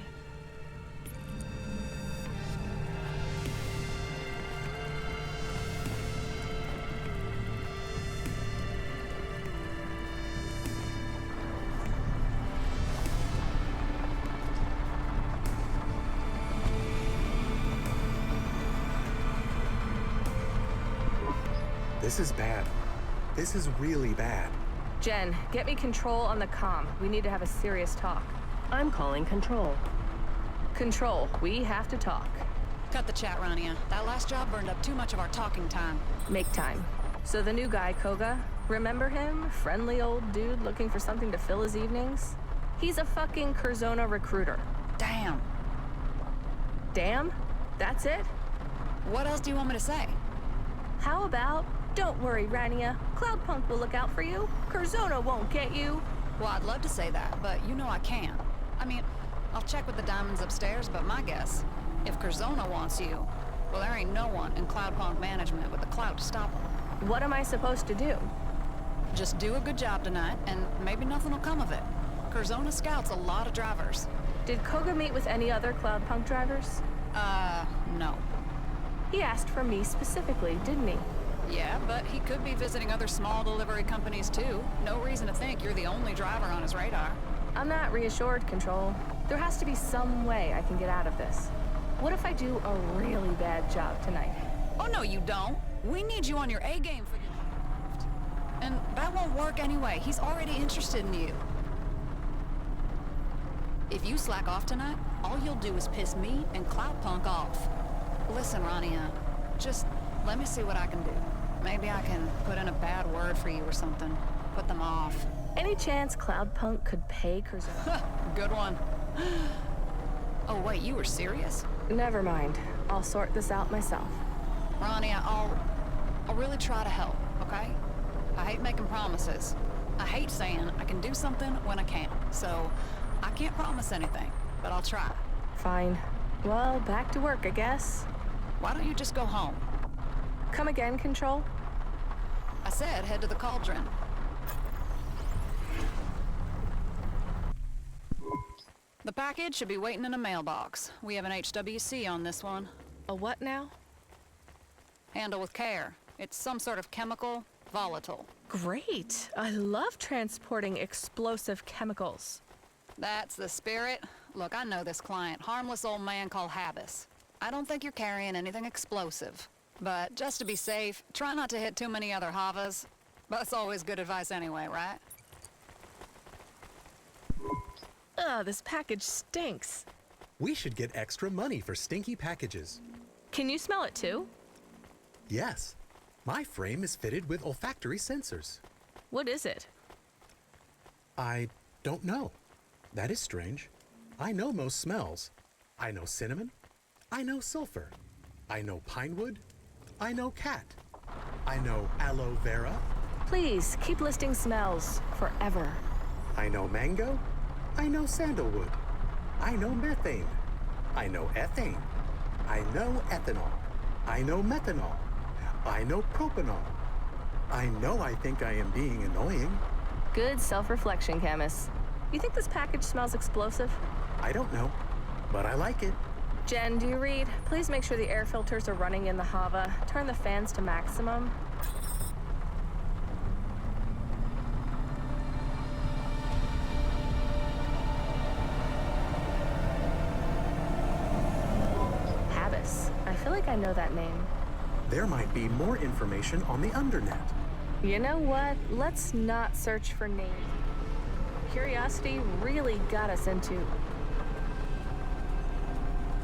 This is bad. This is really bad. Jen, get me control on the comm. We need to have a serious talk. I'm calling control. Control, we have to talk. Cut the chat, Rania. That last job burned up too much of our talking time. Make time. So the new guy, Koga, remember him? Friendly old dude looking for something to fill his evenings? He's a fucking Curzona recruiter. Damn. Damn? That's it? What else do you want me to say? How about, don't worry, Rania. Cloudpunk will look out for you. Curzona won't get you. Well, I'd love to say that, but you know I can't. I mean, I'll check with the diamonds upstairs, but my guess, if Curzona wants you, well, there ain't no one in Cloudpunk management with the clout to stop them. What am I supposed to do? Just do a good job tonight, and maybe nothing will come of it. Curzona scouts a lot of drivers. Did Koga meet with any other Cloudpunk drivers? No. He asked for me specifically, didn't he? Yeah, but he could be visiting other small delivery companies too. No reason to think you're the only driver on his radar. I'm not reassured, Control. There has to be some way I can get out of this. What if I do a really bad job tonight? Oh, no, you don't. We need you on your A game for your shift. And that won't work anyway. He's already interested in you. If you slack off tonight, all you'll do is piss me and Cloudpunk off. Listen, Rania, just let me see what I can do. Maybe I can put in a bad word for you or something. Put them off. Any chance Cloudpunk could pay Curzona? Good one. Oh, wait, you were serious? Never mind. I'll sort this out myself. Rania, I'll really try to help, okay? I hate making promises. I hate saying I can do something when I can't. So, I can't promise anything, but I'll try. Fine. Well, back to work, I guess. Why don't you just go home? Come again, Control? I said head to the Cauldron. The package should be waiting in a mailbox. We have an HWC on this one. A what now? Handle with care. It's some sort of chemical, volatile. Great. I love transporting explosive chemicals. That's the spirit. Look, I know this client. Harmless old man called Habbis. I don't think you're carrying anything explosive. But just to be safe, try not to hit too many other Havas. That's always good advice anyway, right? Ugh, this package stinks. We should get extra money for stinky packages. Can you smell it too? Yes. My frame is fitted with olfactory sensors. What is it? I don't know. That is strange. I know most smells. I know cinnamon. I know sulfur. I know pine wood. I know cat. I know aloe vera. Please, keep listing smells forever. I know mango. I know sandalwood. I know methane. I know ethane. I know ethanol. I know methanol. I know propanol. I think I am being annoying. Good self-reflection, Camus. You think this package smells explosive? I don't know, but I like it. Jen, do you read? Please make sure the air filters are running in the Hova. Turn the fans to maximum. Habbis. I feel like I know that name. There might be more information on the undernet. You know what? Let's not search for names. Curiosity really got us into...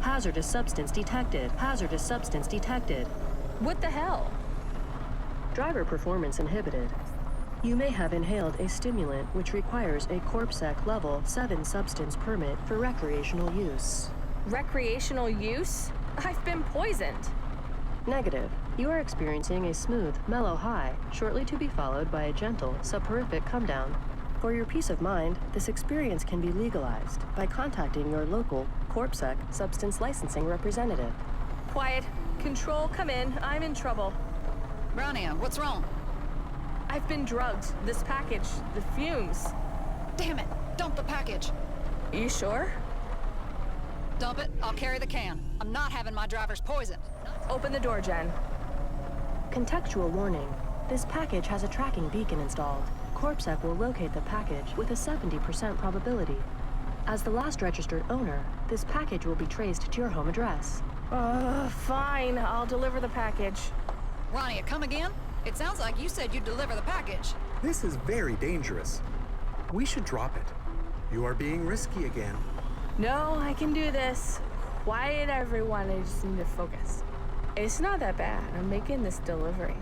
Hazardous substance detected. Hazardous substance detected. What the hell? Driver performance inhibited. You may have inhaled a stimulant which requires a CorpSec Level 7 substance permit for recreational use. Recreational use? I've been poisoned. Negative. You are experiencing a smooth, mellow high, shortly to be followed by a gentle, subperific come-down. For your peace of mind, this experience can be legalized by contacting your local CorpSec substance licensing representative. Quiet. Control, come in. I'm in trouble. Rania, what's wrong? I've been drugged. This package, the fumes. Damn it! Dump the package! You sure? Dump it, I'll carry the can. I'm not having my drivers poisoned. Open the door, Jen. Contextual warning. This package has a tracking beacon installed. CorpSec will locate the package with a 70% probability. As the last registered owner, this package will be traced to your home address. Fine. I'll deliver the package. Rania, come again? It sounds like you said you'd deliver the package. This is very dangerous. We should drop it. You are being risky again. No, I can do this. Quiet, everyone. I just need to focus. It's not that bad. I'm making this delivery.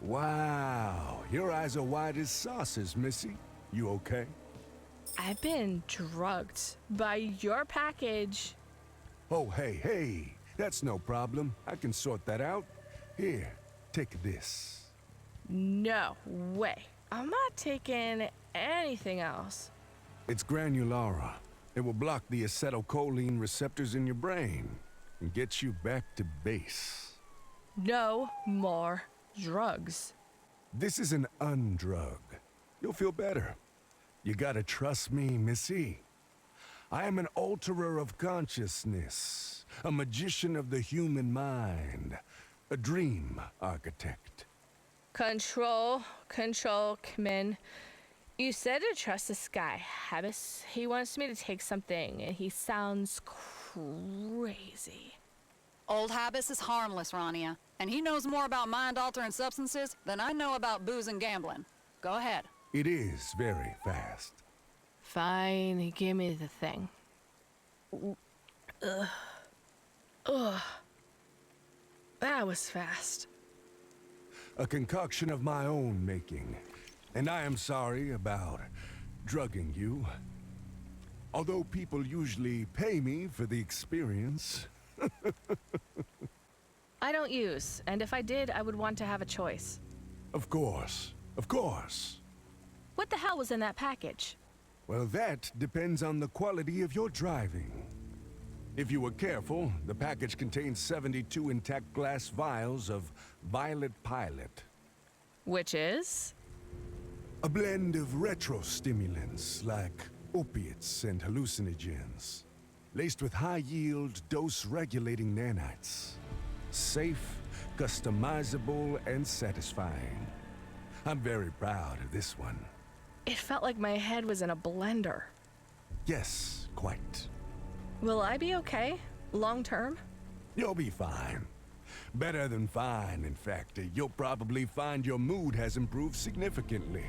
Wow, your eyes are wide as saucers, Missy. You okay? I've been drugged by your package. Oh, hey, that's no problem. I can sort that out. Here, take this. No way. I'm not taking anything else. It's granulara. It will block the acetylcholine receptors in your brain and get you back to base. No more drugs. This is an undrug. You'll feel better. You gotta trust me, Missy. I am an alterer of consciousness, a magician of the human mind, a dream architect. Control, come in. You said to trust this guy, Habbis. He wants me to take something, and he sounds crazy. Old Habbis is harmless, Rania, and he knows more about mind-altering substances than I know about booze and gambling. Go ahead. It is very fast. Fine, give me the thing. Ugh. That was fast. A concoction of my own making. And I am sorry about drugging you. Although people usually pay me for the experience. I don't use, and if I did, I would want to have a choice. Of course. Of course. What the hell was in that package? Well, that depends on the quality of your driving. If you were careful, the package contains 72 intact glass vials of Violet Pilot. Which is? A blend of retro-stimulants like opiates and hallucinogens, laced with high-yield, dose-regulating nanites. Safe, customizable, and satisfying. I'm very proud of this one. It felt like my head was in a blender. Yes, quite. Will I be okay? Long term? You'll be fine. Better than fine, in fact. You'll probably find your mood has improved significantly.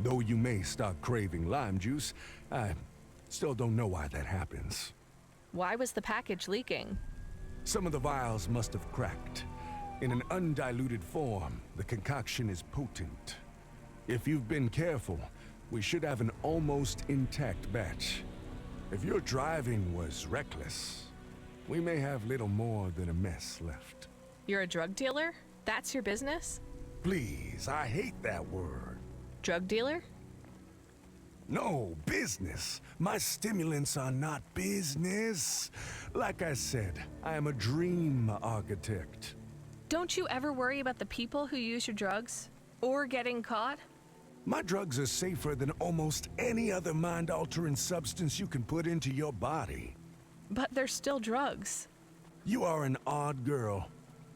Though you may start craving lime juice, I still don't know why that happens. Why was the package leaking? Some of the vials must have cracked. In an undiluted form, the concoction is potent. If you've been careful, we should have an almost intact batch. If your driving was reckless, we may have little more than a mess left. You're a drug dealer? That's your business? Please, I hate that word. Drug dealer? No, business. My stimulants are not business. Like I said, I am a dream architect. Don't you ever worry about the people who use your drugs? Or getting caught? My drugs are safer than almost any other mind-altering substance you can put into your body. But they're still drugs. You are an odd girl.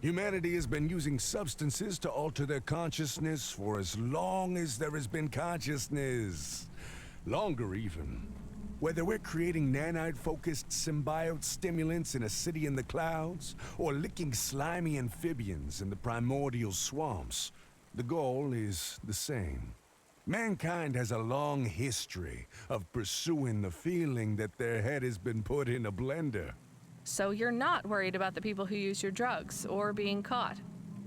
Humanity has been using substances to alter their consciousness for as long as there has been consciousness. Longer even. Whether we're creating nanite-focused symbiote stimulants in a city in the clouds, or licking slimy amphibians in the primordial swamps, the goal is the same. Mankind has a long history of pursuing the feeling that their head has been put in a blender. So you're not worried about the people who use your drugs, or being caught?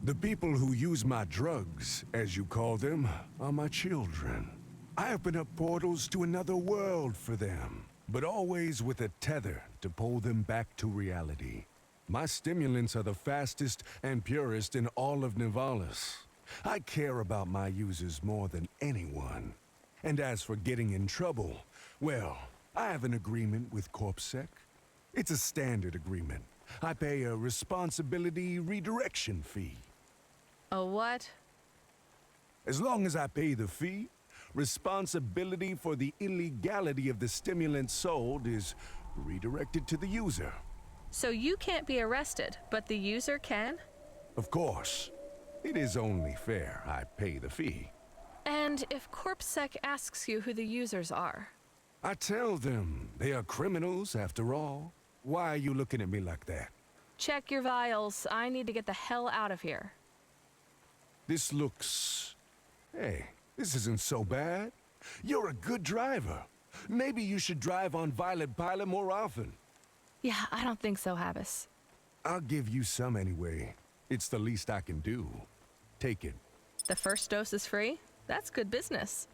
The people who use my drugs, as you call them, are my children. I open up portals to another world for them, but always with a tether to pull them back to reality. My stimulants are the fastest and purest in all of Nivalis. I care about my users more than anyone. And as for getting in trouble, well, I have an agreement with CorpSec. It's a standard agreement. I pay a responsibility redirection fee. A what? As long as I pay the fee, responsibility for the illegality of the stimulant sold is redirected to the user. So you can't be arrested, but the user can? Of course. It is only fair I pay the fee. And if CorpSec asks you who the users are? I tell them they are criminals after all. Why are you looking at me like that? Check your vials. I need to get the hell out of here. This looks... Hey, this isn't so bad. You're a good driver. Maybe you should drive on Violet Pilot more often. Yeah, I don't think so, Habbis. I'll give you some anyway. It's the least I can do. Take it. The first dose is free? That's good business.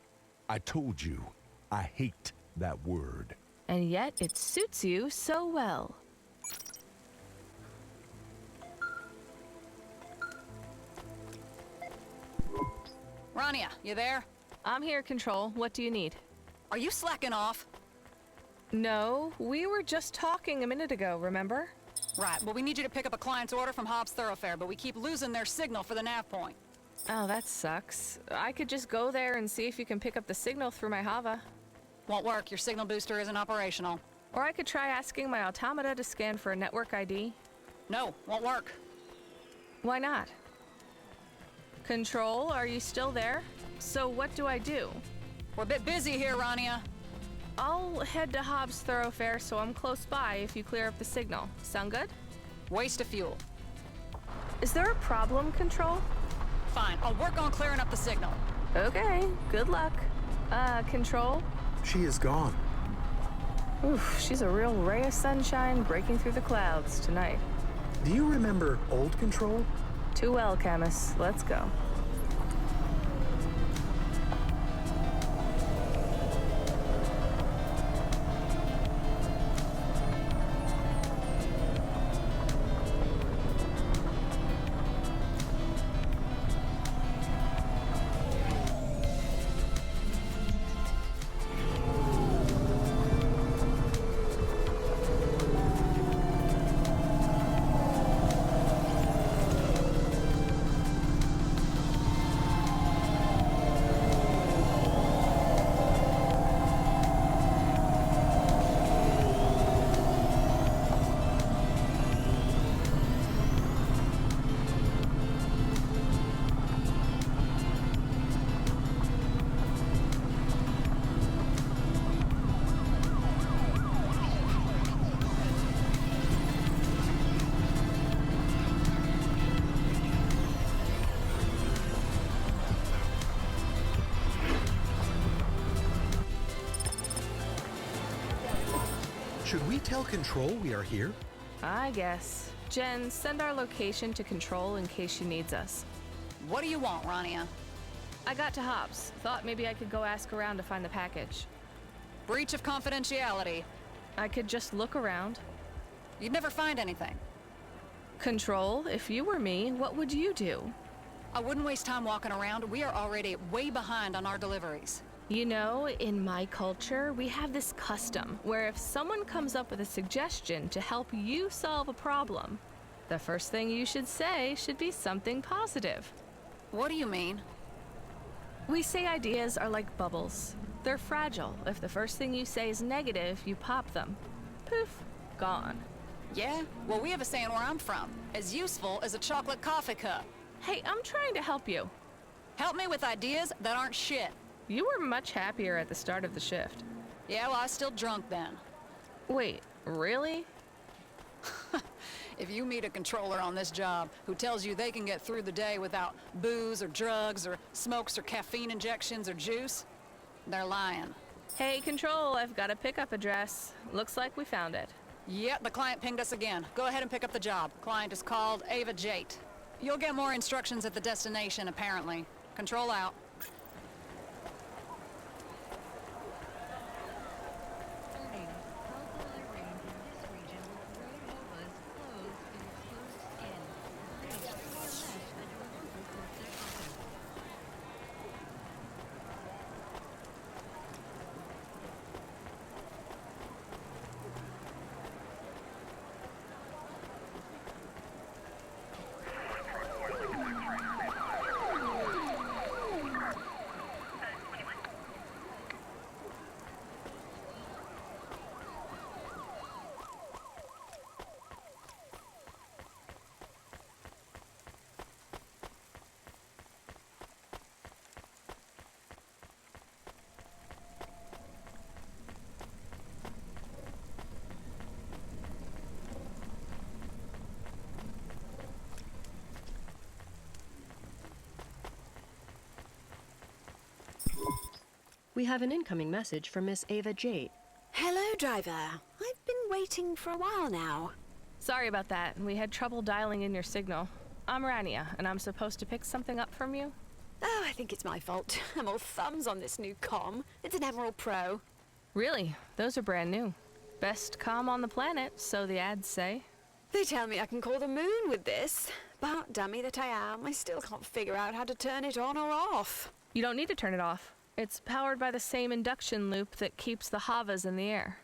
I told you, I hate that word. And yet it suits you so well. Rania, you there? I'm here, Control. What do you need? Are you slacking off? No, we were just talking a minute ago, remember? Right, well we need you to pick up a client's order from Hobbes Thoroughfare, but we keep losing their signal for the nav point. Oh, that sucks. I could just go there and see if you can pick up the signal through my Hova. Won't work. Your signal booster isn't operational. Or I could try asking my automata to scan for a network ID. No, won't work. Why not? Control, are you still there? So what do I do? We're a bit busy here, Rania. I'll head to Hobbes Thoroughfare so I'm close by if you clear up the signal. Sound good? Waste of fuel. Is there a problem, Control? Fine, I'll work on clearing up the signal. Okay, good luck. Control? She is gone. Oof, she's a real ray of sunshine breaking through the clouds tonight. Do you remember old Control? Too well, Camus. Let's go. Should we tell Control we are here? I guess. Jen, send our location to Control in case she needs us. What do you want, Rania? I got to Hobbes. Thought maybe I could go ask around to find the package. Breach of confidentiality. I could just look around. You'd never find anything. Control, if you were me, what would you do? I wouldn't waste time walking around. We are already way behind on our deliveries. You know, in my culture, we have this custom where if someone comes up with a suggestion to help you solve a problem, the first thing you should say should be something positive. What do you mean? We say ideas are like bubbles. They're fragile. If the first thing you say is negative, you pop them. Poof, gone. Yeah? Well, we have a saying where I'm from. As useful as a chocolate coffee cup. Hey, I'm trying to help you. Help me with ideas that aren't shit. You were much happier at the start of the shift. Yeah, well, I was still drunk then. Wait, really? If you meet a controller on this job who tells you they can get through the day without booze or drugs or smokes or caffeine injections or juice, they're lying. Hey, Control, I've got a pickup address. Looks like we found it. Yep, the client pinged us again. Go ahead and pick up the job. Client is called Ava Jate. You'll get more instructions at the destination, apparently. Control out. We have an incoming message from Miss Ava Jate. Hello, driver. I've been waiting for a while now. Sorry about that. We had trouble dialing in your signal. I'm Rania, and I'm supposed to pick something up from you? Oh, I think it's my fault. I'm all thumbs on this new comm. It's an Emerald Pro. Really? Those are brand new. Best comm on the planet, so the ads say. They tell me I can call the moon with this, but dummy that I am, I still can't figure out how to turn it on or off. You don't need to turn it off. It's powered by the same induction loop that keeps the Havas in the air.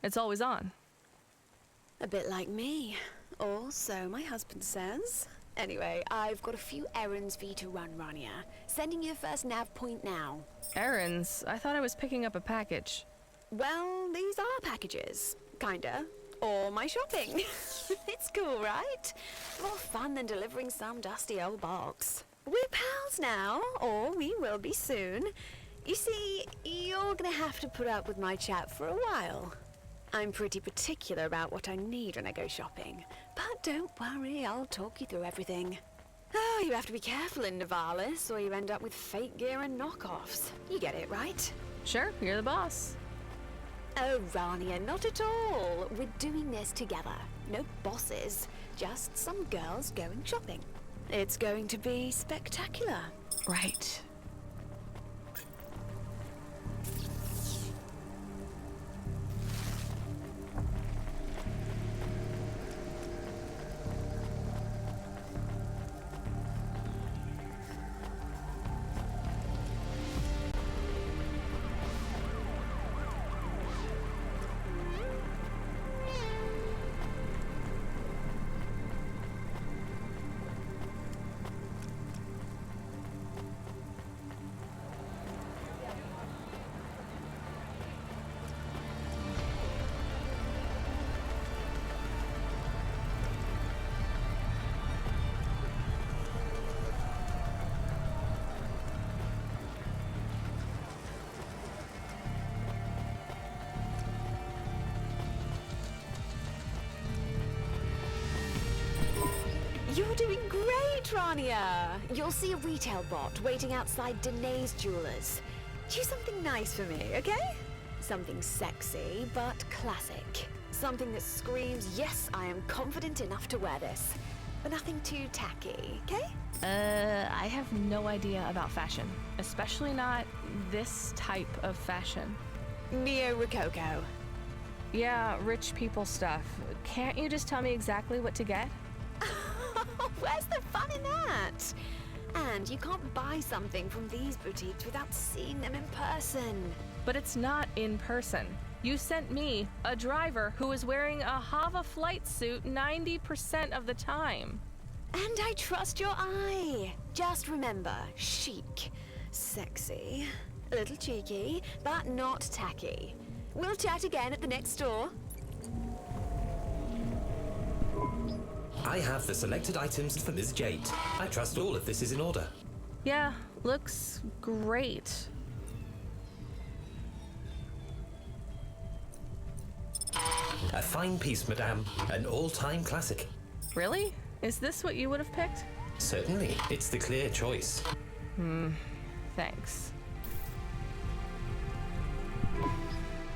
It's always on. A bit like me. Or so my husband says. Anyway, I've got a few errands for you to run, Rania. Sending you the first nav point now. Errands? I thought I was picking up a package. Well, these are packages. Kinda. Or my shopping. It's cool, right? More fun than delivering some dusty old box. We're pals now, or we will be soon. You see, you're gonna have to put up with my chat for a while. I'm pretty particular about what I need when I go shopping. But don't worry, I'll talk you through everything. Oh, you have to be careful in Nivalis, or you end up with fake gear and knockoffs. You get it, right? Sure, you're the boss. Oh, Rania, not at all. We're doing this together. No bosses, just some girls going shopping. It's going to be spectacular. Right. You're doing great, Rania! You'll see a retail bot waiting outside Danae's Jewelers. Choose something nice for me, okay? Something sexy, but classic. Something that screams, yes, I am confident enough to wear this. But nothing too tacky, okay? I have no idea about fashion. Especially not this type of fashion. Neo-Rococo. Yeah, rich people stuff. Can't you just tell me exactly what to get? Where's the fun in that? And you can't buy something from these boutiques without seeing them in person. But it's not in person. You sent me, a driver who is wearing a Hova flight suit 90% of the time. And I trust your eye. Just remember, chic, sexy, a little cheeky, but not tacky. We'll chat again at the next store. I have the selected items for Ms. Jate. I trust all of this is in order. Yeah, looks great. A fine piece, madame. An all-time classic. Really? Is this what you would have picked? Certainly. It's the clear choice. Thanks.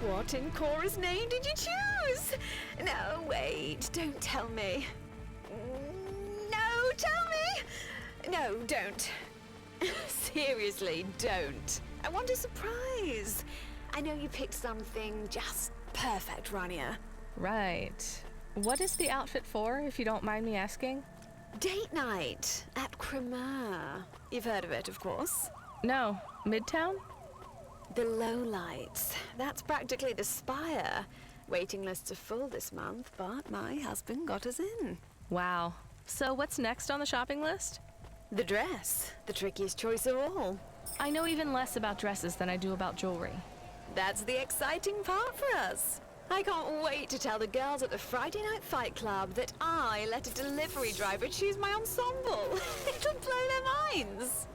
What in Cora's name did you choose? No, wait, don't tell me. No, tell me! No, don't. Seriously, don't. I want a surprise. I know you picked something just perfect, Rania. Right. What is the outfit for, if you don't mind me asking? Date night at Cremor. You've heard of it, of course. No. Midtown? The Lowlights. That's practically the Spire. Waiting lists are full this month, but my husband got us in. Wow. So what's next on the shopping list? The dress. The trickiest choice of all. I know even less about dresses than I do about jewelry. That's the exciting part for us. I can't wait to tell the girls at the Friday Night Fight Club that I let a delivery driver choose my ensemble. It'll blow their minds.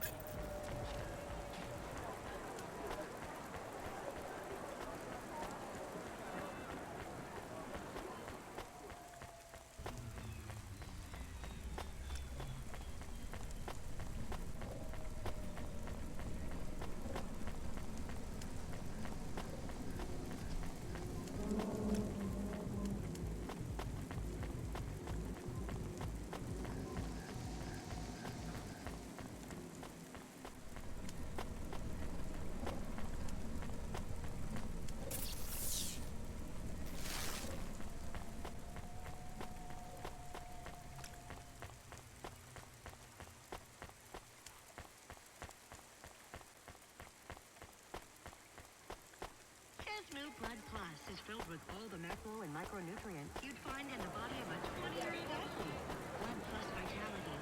New Blood Plus is filled with all the macro and micronutrients you'd find in the body of a 20-year-old athlete. Blood Plus Vitality,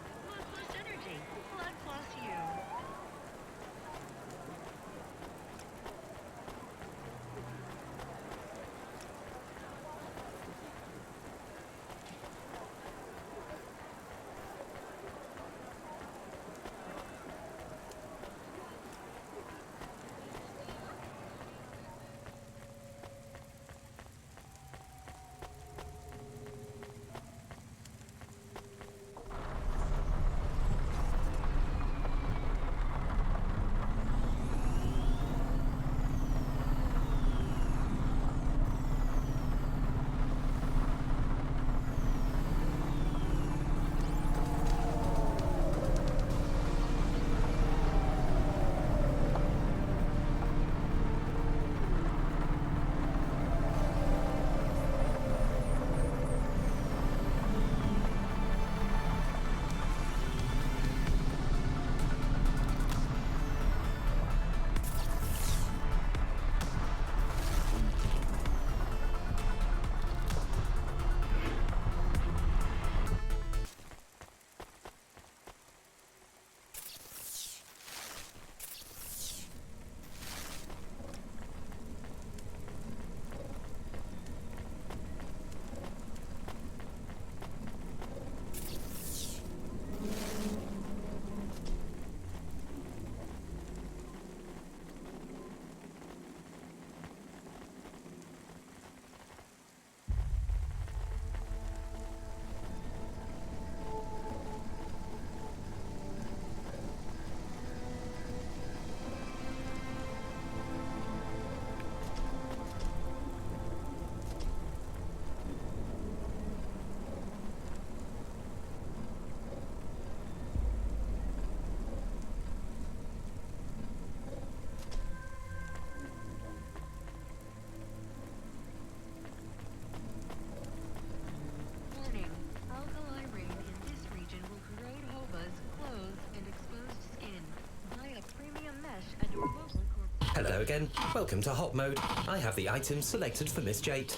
Hello again. Welcome to Hot Mode. I have the items selected for Miss Jate.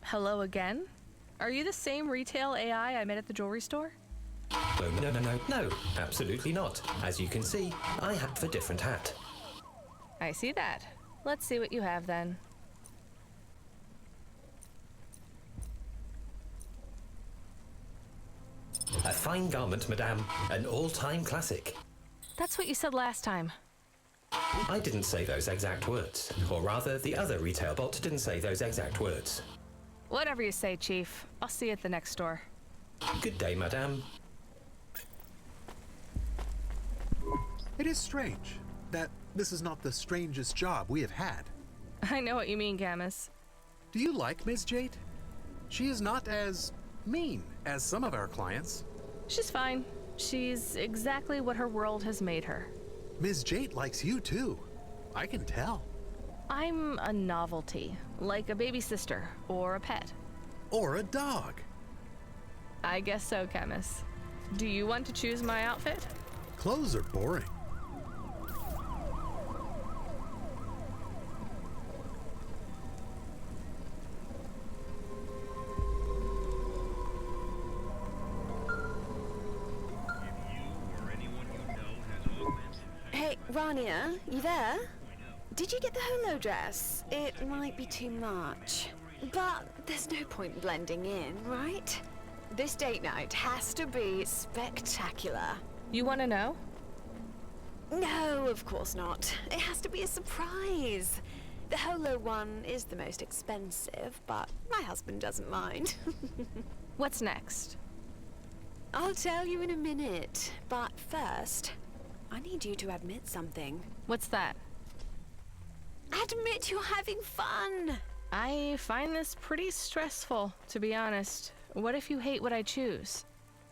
Hello again? Are you the same retail AI I met at the jewelry store? Oh, no, absolutely not. As you can see, I have a different hat. I see that. Let's see what you have then. A fine garment, madame. An all-time classic. That's what you said last time. I didn't say those exact words. Or rather, the other retail bot didn't say those exact words. Whatever you say, Chief. I'll see you at the next store. Good day, madame. It is strange that this is not the strangest job we have had. I know what you mean, Gammas. Do you like Ms. Jate? She is not as mean as some of our clients. She's fine. She's exactly what her world has made her. Ms. Jate likes you too. I can tell. I'm a novelty, like a baby sister or a pet. Or a dog. I guess so, Camus. Do you want to choose my outfit? Clothes are boring. Hey, Rania, you there? Did you get the holo dress? It might be too much. But there's no point blending in, right? This date night has to be spectacular. You want to know? No, of course not. It has to be a surprise. The holo one is the most expensive, but my husband doesn't mind. What's next? I'll tell you in a minute, but first, I need you to admit something. What's that? Admit you're having fun! I find this pretty stressful, to be honest. What if you hate what I choose?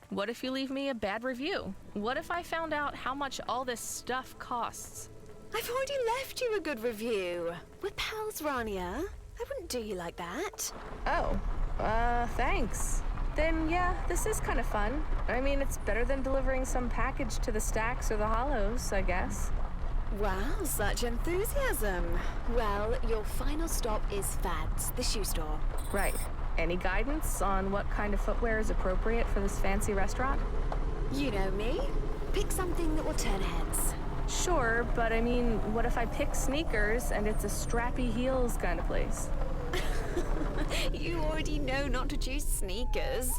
What if you leave me a bad review? What if I found out how much all this stuff costs? I've already left you a good review. We're pals, Rania. I wouldn't do you like that. Oh, thanks. Then yeah, this is kind of fun. I mean, it's better than delivering some package to the Stacks or the Hollows, I guess. Wow, such enthusiasm. Well, your final stop is Fad's, the shoe store. Right. Any guidance on what kind of footwear is appropriate for this fancy restaurant? You know me. Pick something that will turn heads. Sure, but I mean, what if I pick sneakers and it's a strappy heels kind of place? You already know not to choose sneakers.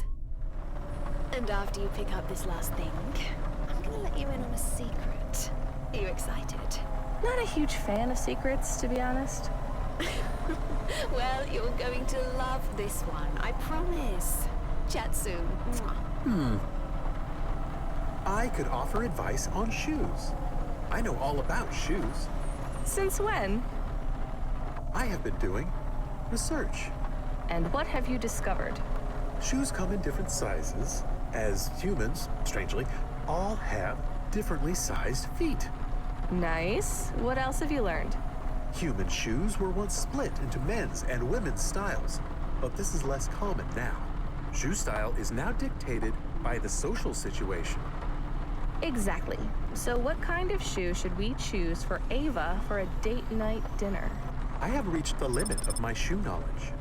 And after you pick up this last thing, I'm gonna let you in on a secret. Are you excited? Not a huge fan of secrets, to be honest. Well, you're going to love this one, I promise. Chat soon. Mwah. I could offer advice on shoes. I know all about shoes. Since when? I have been doing research. And what have you discovered? Shoes come in different sizes, as humans, strangely, all have differently sized feet. Nice. What else have you learned? Human shoes were once split into men's and women's styles, but this is less common now. Shoe style is now dictated by the social situation. Exactly. So what kind of shoe should we choose for Ava for a date night dinner? I have reached the limit of my shoe knowledge.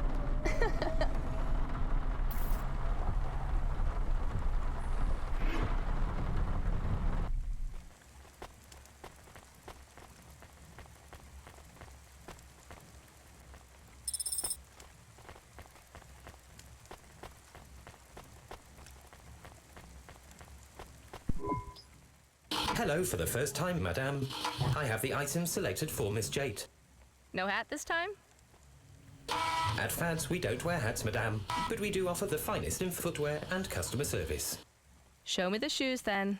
Hello for the first time, madame. I have the items selected for Miss Jate. No hat this time? At Fads, we don't wear hats, madame, but we do offer the finest in footwear and customer service. Show me the shoes then.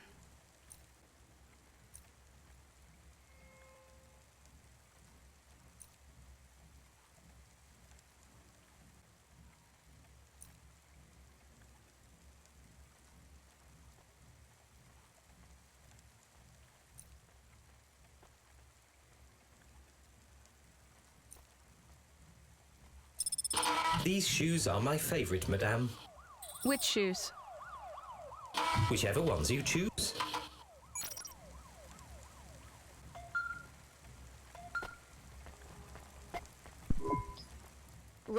These shoes are my favorite, madame. Which shoes? Whichever ones you choose.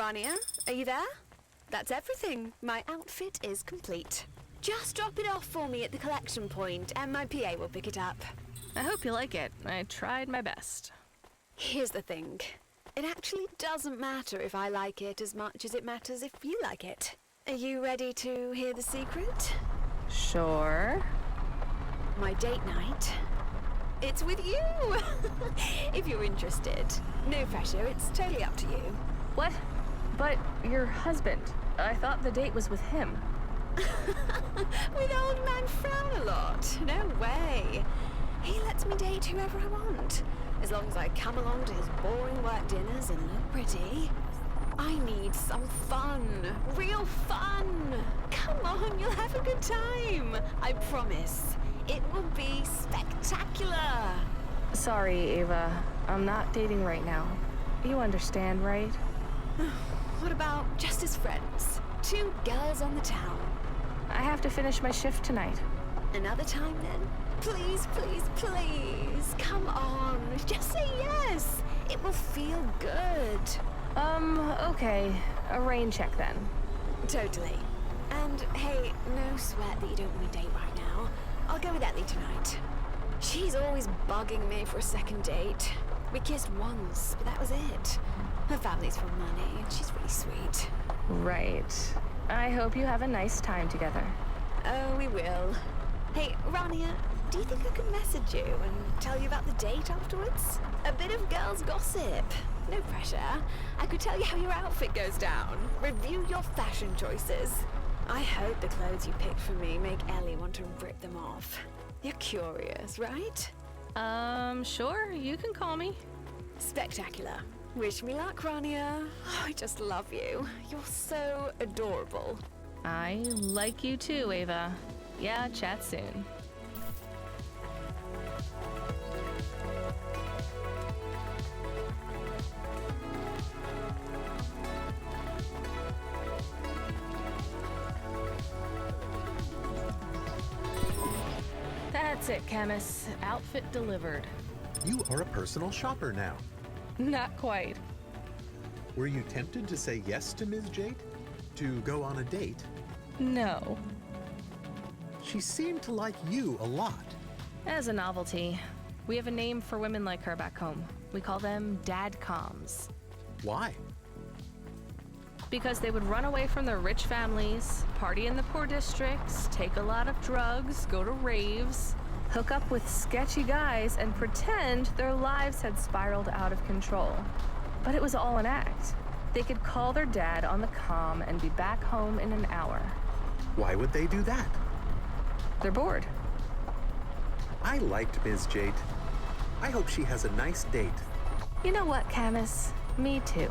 Rania, are you there? That's everything. My outfit is complete. Just drop it off for me at the collection point, and my PA will pick it up. I hope you like it. I tried my best. Here's the thing. It actually doesn't matter if I like it as much as it matters if you like it. Are you ready to hear the secret? Sure. My date night. It's with you! If you're interested. No pressure, it's totally up to you. What? But your husband. I thought the date was with him. With old man Frown-a-lot. No way. He lets me date whoever I want. As long as I come along to his boring work dinners and look pretty. I need some fun. Real fun. Come on, you'll have a good time. I promise. It will be spectacular. Sorry, Ava. I'm not dating right now. You understand, right? What about just as friends? 2 girls on the town. I have to finish my shift tonight. Another time then? Please, please, please. Come on. Just say yes. It will feel good. Okay. A rain check then. Totally. And hey, no sweat that you don't want to date right now. I'll go with Ellie tonight. She's always bugging me for a second date. We kissed once, but that was it. Her family's from money, and she's really sweet. Right. I hope you have a nice time together. Oh, we will. Hey, Rania, do you think I could message you and tell you about the date afterwards? A bit of girls' gossip. No pressure. I could tell you how your outfit goes down. Review your fashion choices. I hope the clothes you picked for me make Ellie want to rip them off. You're curious, right? Sure. You can call me. Spectacular. Wish me luck, Rania. Oh, I just love you. You're so adorable. I like you too, Ava. Yeah, chat soon. That's it, Camus. Outfit delivered. You are a personal shopper now. Not quite. Were you tempted to say yes to Ms. Jate? To go on a date? No. She seemed to like you a lot. As a novelty, we have a name for women like her back home. We call them dadcoms. Why? Because they would run away from their rich families, party in the poor districts, take a lot of drugs, go to raves, hook up with sketchy guys, and pretend their lives had spiraled out of control. But it was all an act. They could call their dad on the comm and be back home in an hour. Why would they do that? They're bored. I liked Ms. Jate. I hope she has a nice date. You know what, Camus? Me too.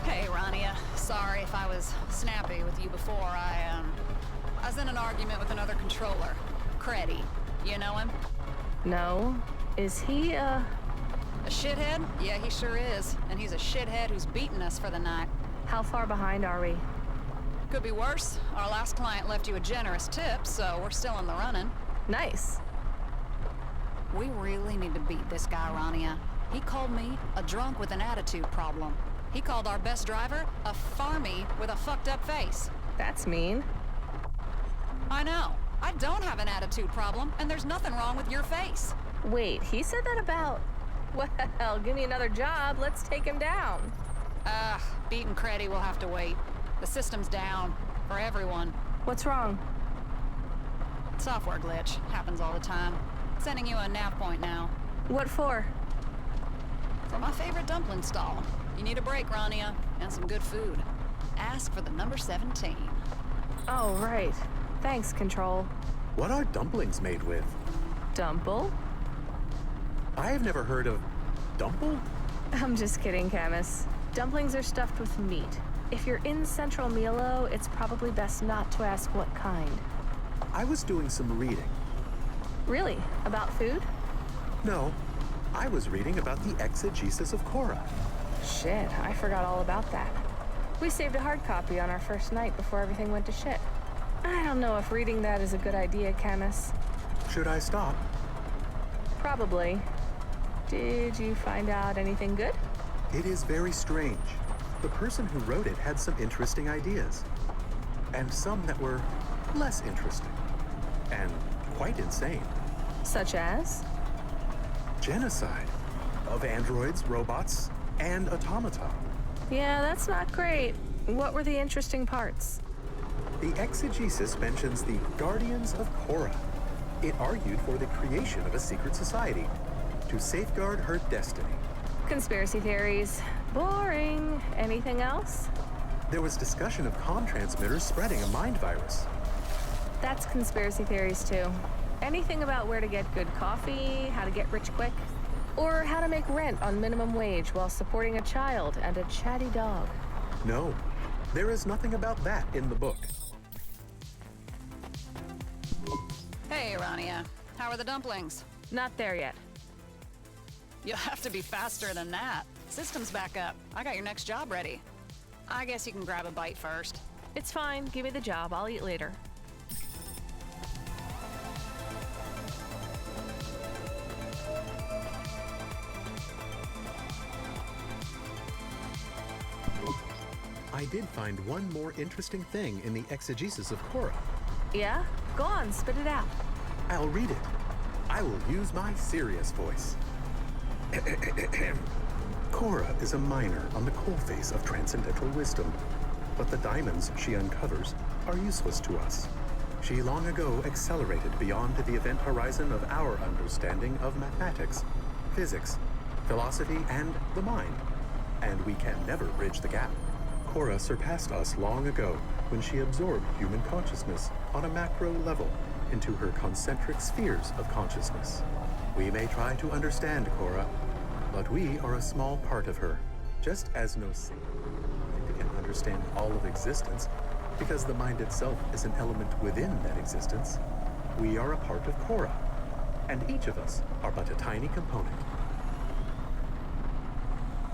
Hey, Rania. Sorry if I was snappy with you before. I was in an argument with another controller. Creddy. You know him? No. Is he, A shithead? Yeah, he sure is. And he's a shithead who's beaten us for the night. How far behind are we? Could be worse. Our last client left you a generous tip, so we're still in the running. Nice. We really need to beat this guy, Rania. He called me a drunk with an attitude problem. He called our best driver a farmy with a fucked up face. That's mean. I know. I don't have an attitude problem, and there's nothing wrong with your face. Wait, he said that about... Well, give me another job. Let's take him down. Beating Creddy will have to wait. The system's down. For everyone. What's wrong? Software glitch. Happens all the time. Sending you a nav point now. What for? For my favorite dumpling stall. You need a break, Rania, and some good food. Ask for the number 17. Oh, right. Thanks, Control. What are dumplings made with? Dumple? I have never heard of dumple? I'm just kidding, Camus. Dumplings are stuffed with meat. If you're in Central Milo, it's probably best not to ask what kind. I was doing some reading. Really? About food? No. I was reading about the exegesis of CORA. Shit, I forgot all about that. We saved a hard copy on our first night before everything went to shit. I don't know if reading that is a good idea, Camus. Should I stop? Probably. Did you find out anything good? It is very strange. The person who wrote it had some interesting ideas. And some that were less interesting. And quite insane. Such as? Genocide. Of androids, robots, and automata. Yeah, that's not great. What were the interesting parts? The exegesis mentions the Guardians of CORA. It argued for the creation of a secret society to safeguard her destiny. Conspiracy theories. Boring. Anything else? There was discussion of comm transmitters spreading a mind virus. That's conspiracy theories too. Anything about where to get good coffee, how to get rich quick, or how to make rent on minimum wage while supporting a child and a chatty dog. No, there is nothing about that in the book. Hey, Rania. How are the dumplings? Not there yet. You'll have to be faster than that. System's back up. I got your next job ready. I guess you can grab a bite first. It's fine. Give me the job. I'll eat later. I did find one more interesting thing in the exegesis of CORA. Yeah? Go on, spit it out. I'll read it. I will use my serious voice. CORA is a miner on the coalface of transcendental wisdom, but the diamonds she uncovers are useless to us. She long ago accelerated beyond the event horizon of our understanding of mathematics, physics, philosophy, and the mind, and we can never bridge the gap. CORA surpassed us long ago when she absorbed human consciousness on a macro level into her concentric spheres of consciousness. We may try to understand CORA, but we are a small part of her, just as no single mind can understand all of existence, because the mind itself is an element within that existence. We are a part of CORA, and each of us are but a tiny component.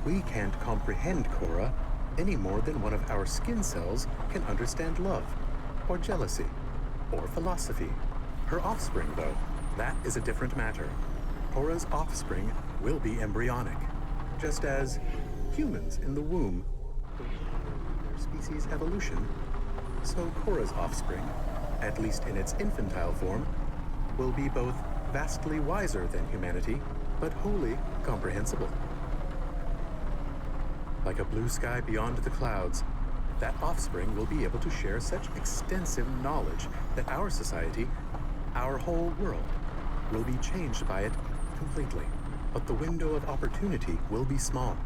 We can't comprehend CORA any more than one of our skin cells can understand love, or jealousy, or philosophy. Her offspring, though, that is a different matter. CORA's offspring will be embryonic, just as humans in the womb their species evolution, so CORA's offspring, at least in its infantile form, will be both vastly wiser than humanity, but wholly comprehensible. Like a blue sky beyond the clouds, that offspring will be able to share such extensive knowledge that our society, our whole world, will be changed by it completely. But the window of opportunity will be small.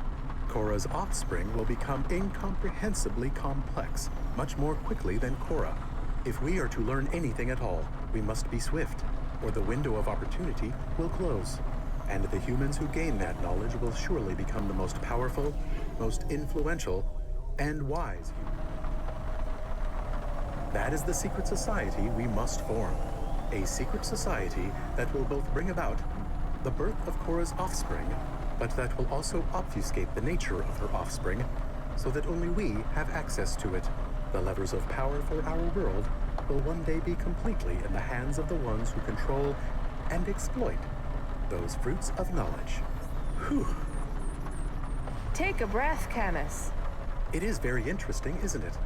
CORA's offspring will become incomprehensibly complex, much more quickly than CORA. If we are to learn anything at all, we must be swift, or the window of opportunity will close. And the humans who gain that knowledge will surely become the most powerful, most influential, and wise humans. That is the secret society we must form. A secret society that will both bring about the birth of CORA's offspring, but that will also obfuscate the nature of her offspring, so that only we have access to it. The levers of power for our world will one day be completely in the hands of the ones who control and exploit those fruits of knowledge. Whew. Take a breath, Camus. It is very interesting, isn't it?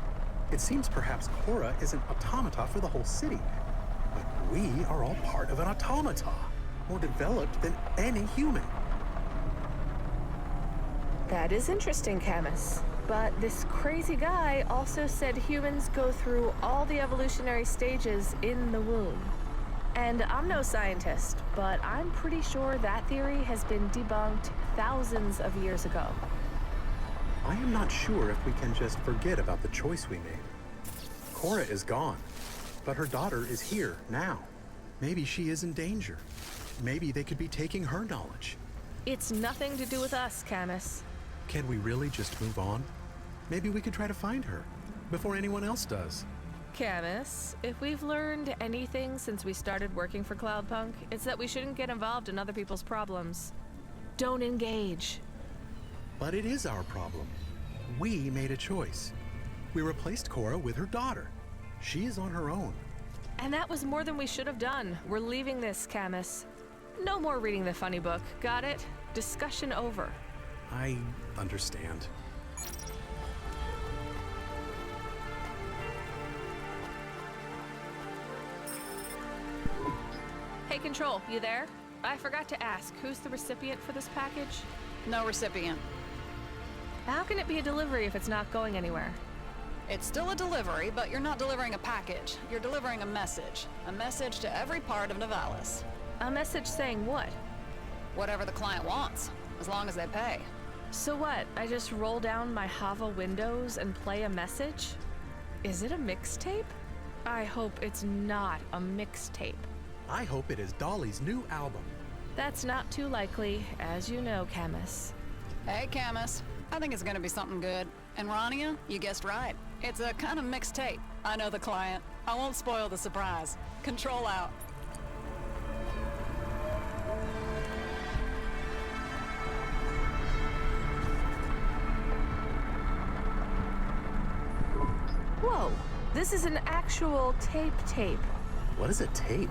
It seems perhaps CORA is an automata for the whole city, but we are all part of an automata, more developed than any human. That is interesting, Camus. But this crazy guy also said humans go through all the evolutionary stages in the womb. And I'm no scientist, but I'm pretty sure that theory has been debunked thousands of years ago. I am not sure if we can just forget about the choice we made. CORA is gone, but her daughter is here now. Maybe she is in danger. Maybe they could be taking her knowledge. It's nothing to do with us, Camus. Can we really just move on? Maybe we could try to find her before anyone else does. Camus, if we've learned anything since we started working for Cloudpunk, it's that we shouldn't get involved in other people's problems. Don't engage. But it is our problem. We made a choice. We replaced Cora with her daughter. She is on her own. And that was more than we should have done. We're leaving this, Camus. No more reading the funny book. Got it? Discussion over. I understand. Hey, Control, you there? I forgot to ask, who's the recipient for this package? No recipient. How can it be a delivery if it's not going anywhere? It's still a delivery, but you're not delivering a package. You're delivering a message. A message to every part of Nivalis. A message saying what? Whatever the client wants, as long as they pay. So what? I just roll down my Hova windows and play a message? Is it a mixtape? I hope it's not a mixtape. I hope it is Dolly's new album. That's not too likely, as you know, Camus. Hey, Camus. I think it's gonna be something good. And Rania, you guessed right. It's a kind of mixed tape. I know the client. I won't spoil the surprise. Control out. Whoa, this is an actual tape. What is a tape?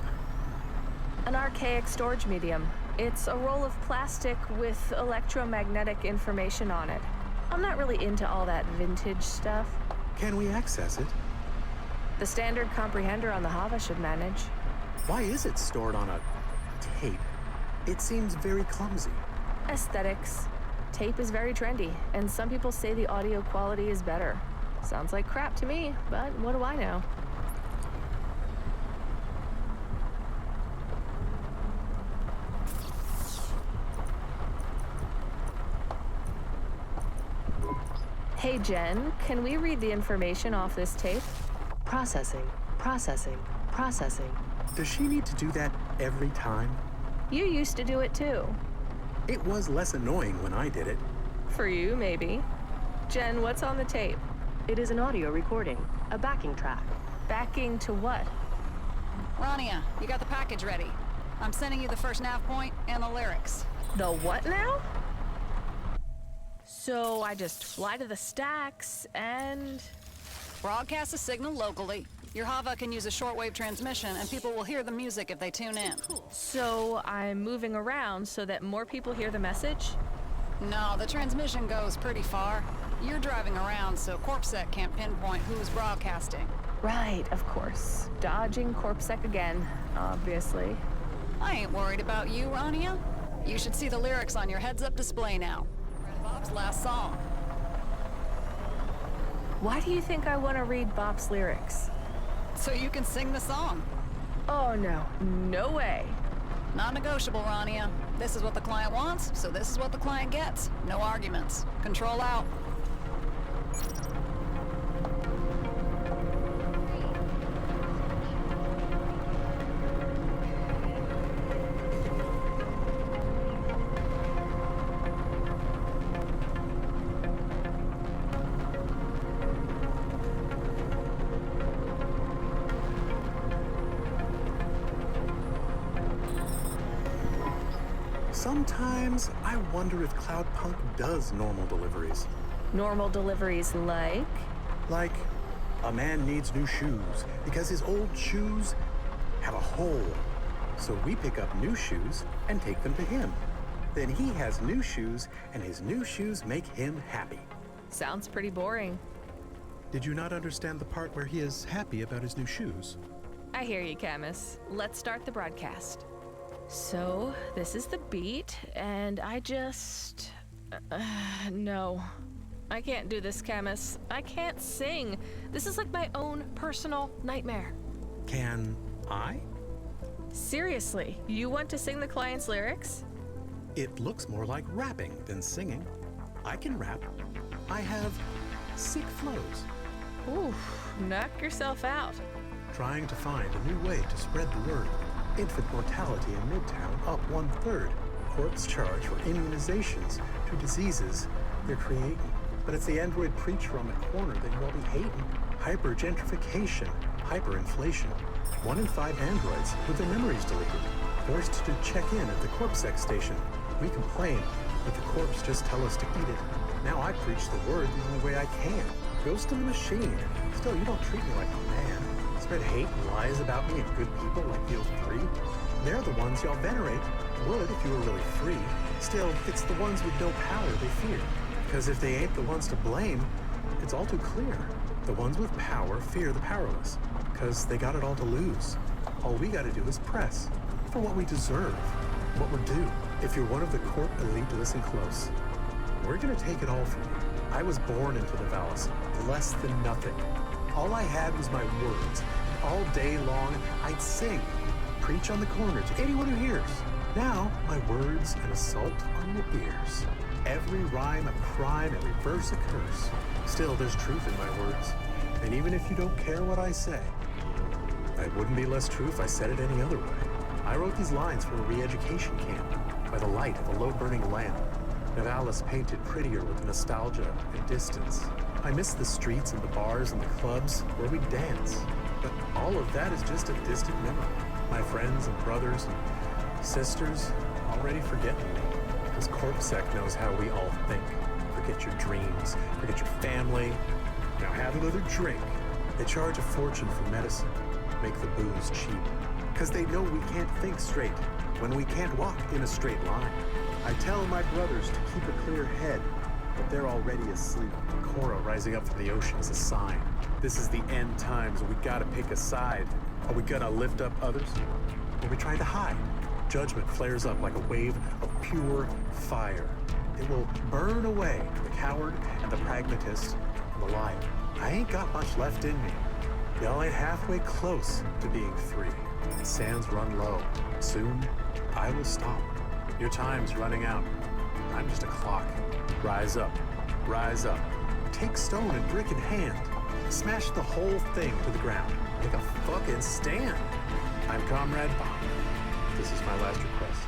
An archaic storage medium. It's a roll of plastic with electromagnetic information on it. I'm not really into all that vintage stuff. Can we access it? The standard comprehender on the Hova should manage. Why is it stored on a tape? It seems very clumsy. Aesthetics. Tape is very trendy, and some people say the audio quality is better. Sounds like crap to me, but what do I know? Hey Jen, can we read the information off this tape? Processing. Does she need to do that every time? You used to do it too. It was less annoying when I did it. For you, maybe. Jen, what's on the tape? It is an audio recording, a backing track. Backing to what? Rania, you got the package ready. I'm sending you the first nav point and the lyrics. The what now? So I just fly to the stacks and... Broadcast a signal locally. Your Hova can use a shortwave transmission and people will hear the music if they tune in. So I'm moving around so that more people hear the message? No, the transmission goes pretty far. You're driving around, so CorpSec can't pinpoint who's broadcasting. Right, of course. Dodging CorpSec again, obviously. I ain't worried about you, Rania. You should see the lyrics on your heads-up display now. Bob's last song. Why do you think I want to read Bop's lyrics? So you can sing the song. Oh no, no way. Non-negotiable, Rania. This is what the client wants, so this is what the client gets. No arguments. Control out. Sometimes I wonder if Cloudpunk does normal deliveries. Normal deliveries like? Like, a man needs new shoes because his old shoes have a hole. So we pick up new shoes and take them to him. Then he has new shoes and his new shoes make him happy. Sounds pretty boring. Did you not understand the part where he is happy about his new shoes? I hear you, Camus. Let's start the broadcast. So, this is the beat, and I just... no. I can't do this, Camus. I can't sing. This is like my own personal nightmare. Can I? Seriously, you want to sing the client's lyrics? It looks more like rapping than singing. I can rap. I have sick flows. Oof, knock yourself out. Trying to find a new way to spread the word. Infant mortality in Midtown up 1/3. Corp's charge for immunizations to diseases they're creating. But it's the android preacher on the corner that you all be hating. Hyper-gentrification, hyperinflation. 1 in 5 androids with their memories deleted. Forced to check in at the CorpSec station. We complain, but the corps just tell us to eat it. Now I preach the word the only way I can. Ghost in the machine. Still, you don't treat me like a man. Spread hate and lies about me and good people like those three. They're the ones y'all venerate. Would if you were really free. Still, it's the ones with no power they fear. Because if they ain't the ones to blame, it's all too clear. The ones with power fear the powerless. Because they got it all to lose. All we gotta do is press. For what we deserve. What we're due. If you're one of the Corp elite, listen close. We're gonna take it all from you. I was born into Nivalis, less than nothing. All I had was my words. All day long, I'd sing, preach on the corner to anyone who hears. Now, my words an assault on your ears. Every rhyme a crime, every verse a curse. Still, there's truth in my words. And even if you don't care what I say, it wouldn't be less true if I said it any other way. I wrote these lines from a re-education camp by the light of a low-burning lamp. Nivalis painted prettier with nostalgia and distance. I miss the streets and the bars and the clubs where we dance. But all of that is just a distant memory. My friends and brothers and sisters already forgetting me. Because CorpSec knows how we all think. Forget your dreams, forget your family. Now have another drink. They charge a fortune for medicine, make the booze cheap. Because they know we can't think straight when we can't walk in a straight line. I tell my brothers to keep a clear head, but they're already asleep. CORA rising up from the ocean is a sign. This is the end times. We gotta pick a side. Are we gonna lift up others? Or are we trying to hide? Judgment flares up like a wave of pure fire. It will burn away the coward and the pragmatist and the liar. I ain't got much left in me. Y'all ain't halfway close to being free. The sands run low. Soon, I will stop. Your time's running out. I'm just a clock. Rise up. Rise up. Take stone and brick in hand. Smash the whole thing to the ground. Make a fucking stand. I'm Comrade Bob. This is my last request.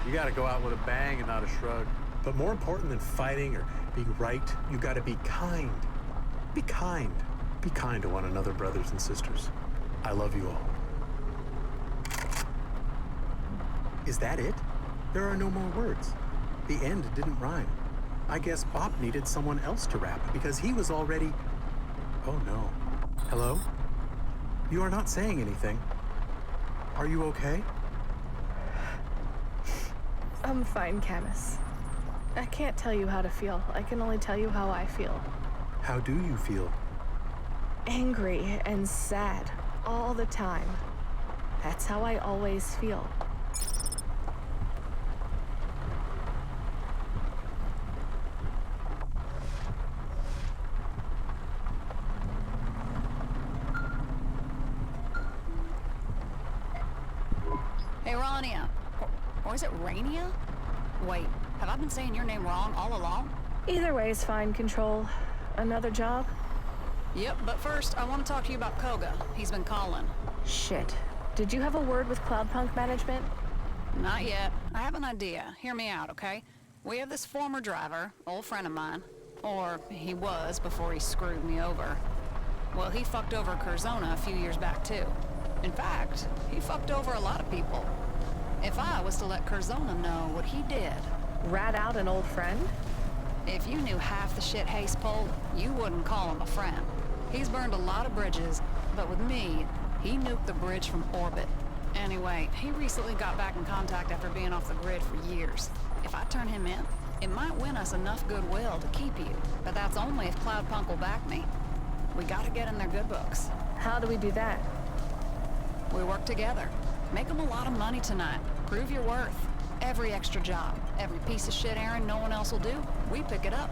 You gotta go out with a bang and not a shrug. But more important than fighting or being right, you gotta be kind. Be kind. Be kind to one another, brothers and sisters. I love you all. Is that it? There are no more words. The end didn't rhyme. I guess Bob needed someone else to rap because he was already... Oh no. Hello? You are not saying anything. Are you okay? I'm fine, Camus. I can't tell you how to feel. I can only tell you how I feel. How do you feel? Angry and sad all the time. That's how I always feel. Hey, Rania. Or is it Rania? Wait, have I been saying your name wrong all along? Either way is fine, Control. Another job? Yep, but first, I want to talk to you about Koga. He's been calling. Shit. Did you have a word with Cloudpunk management? Not yet. I have an idea. Hear me out, okay? We have this former driver, old friend of mine. Or he was before he screwed me over. Well, he fucked over Curzona a few years back, too. In fact, he fucked over a lot of people. If I was to let Curzona know what he did... Rat out an old friend? If you knew half the shit Hayse pulled, you wouldn't call him a friend. He's burned a lot of bridges, but with me, he nuked the bridge from orbit. Anyway, he recently got back in contact after being off the grid for years. If I turn him in, it might win us enough goodwill to keep you, but that's only if Cloudpunk will back me. We gotta get in their good books. How do we do that? We work together. Make them a lot of money tonight. Prove your worth. Every extra job, every piece of shit errand no one else will do, we pick it up.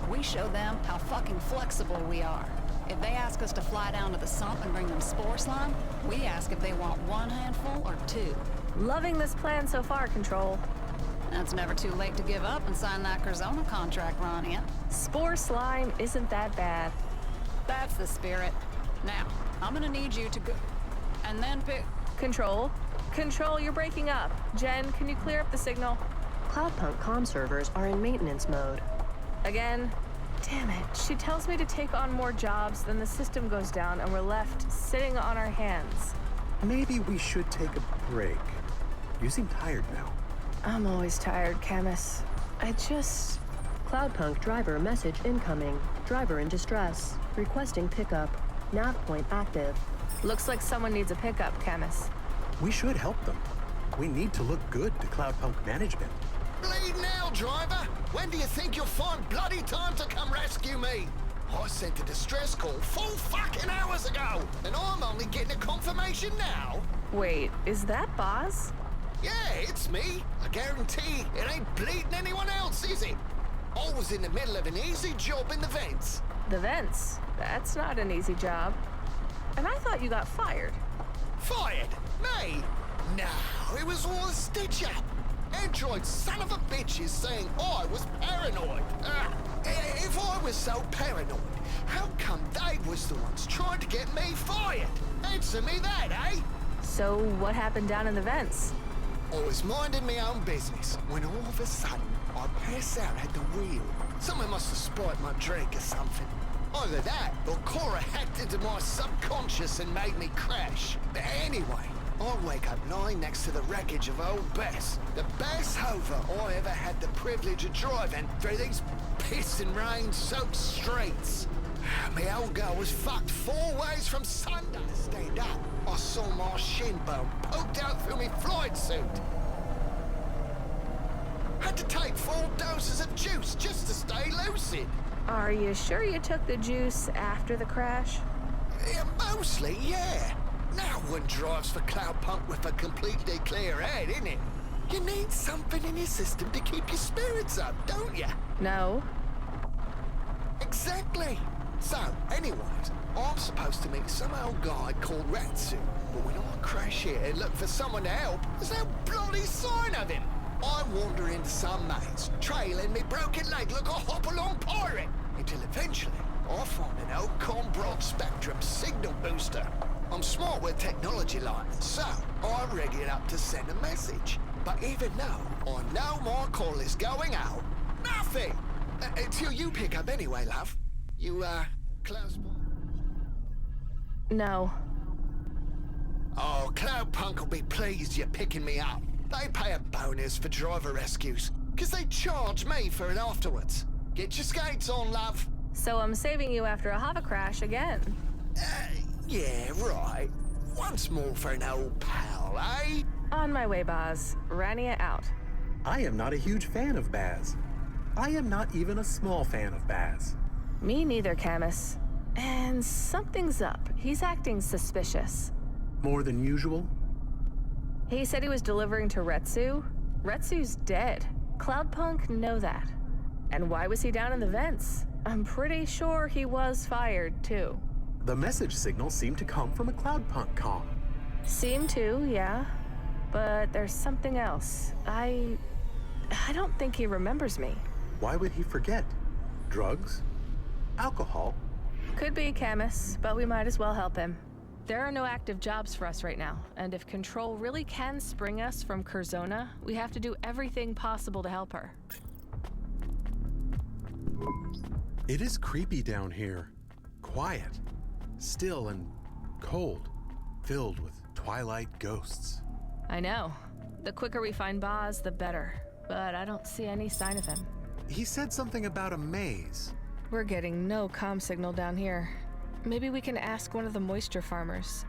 We show them how fucking flexible we are. If they ask us to fly down to the sump and bring them spore slime, we ask if they want one handful or two. Loving this plan so far, Control. It's never too late to give up and sign that Curzona contract, Rania. Spore slime isn't that bad. That's the spirit. Now, I'm gonna need you to go... and then pick... Control? Control, you're breaking up. Jen, can you clear up the signal? Cloudpunk comm servers are in maintenance mode. Again? Damn it. She tells me to take on more jobs, then the system goes down and we're left sitting on our hands. Maybe we should take a break. You seem tired now. I'm always tired, Camus. I just Cloudpunk driver message incoming. Driver in distress. Requesting pickup. Nav point active. Looks like someone needs a pickup, Camus. We should help them. We need to look good to Cloudpunk management. Bleed now, driver! When do you think you'll find bloody time to come rescue me? I sent a distress call 4 fucking hours ago, and I'm only getting a confirmation now. Wait, is that Boz? Yeah, it's me. I guarantee it ain't bleeding anyone else, is it? I was in the middle of an easy job in the vents. The vents? That's not an easy job. And I thought you got fired. Fired? Me? No, it was all a stitch-up. Android son of a bitch is saying I was paranoid. If I was so paranoid, how come they was the ones trying to get me fired? Answer me that, eh? So what happened down in the vents? I was minding my own business when all of a sudden I passed out at the wheel. Someone must have spoiled my drink or something. Either that or CORA hacked into my subconscious and made me crash. But anyway, I wake up lying next to the wreckage of old Bess, the best Hova I ever had the privilege of driving through these piss and rain-soaked streets. My old girl was fucked 4 ways from Sunday. Stand up, I saw my shin bone poked out through my flight suit. Had to take 4 doses of juice just to stay lucid. Are you sure you took the juice after the crash? Yeah, mostly, yeah. Now one drives for Cloudpunk with a completely clear head, innit? You need something in your system to keep your spirits up, don't you? No. Exactly. So, anyways, I'm supposed to meet some old guy called Ratsu, but when I crash here and look for someone to help, there's no bloody sign of him. I wander into some maze, trailing me broken leg like a hop-along pirate, until eventually I find an old Broad Spectrum signal booster. I'm smart with technology lines, so I rig it up to send a message. But even though I know my call is going out, nothing! Until you pick up anyway, love. You, close by? No. Oh, Cloudpunk will be pleased you're picking me up. They pay a bonus for driver rescues, 'cause they charge me for it afterwards. Get your skates on, love. So I'm saving you after a Hova crash again. Yeah, right. Once more for an old pal, eh? On my way, Boz. Rania out. I am not a huge fan of Baz. I am not even a small fan of Baz. Me neither, Camus. And something's up. He's acting suspicious. More than usual? He said he was delivering to Retsu. Retsu's dead. Cloudpunk know that. And why was he down in the vents? I'm pretty sure he was fired, too. The message signal seemed to come from a Cloudpunk comm. Seemed to, yeah. But there's something else. I don't think he remembers me. Why would he forget? Drugs? Alcohol? Could be, Camus, but we might as well help him. There are no active jobs for us right now, and if Control really can spring us from Curzona, we have to do everything possible to help her. It is creepy down here. Quiet. Still and cold. Filled with twilight ghosts. I know. The quicker we find Boz, the better. But I don't see any sign of him. He said something about a maze. We're getting no comm signal down here. Maybe we can ask one of the moisture farmers.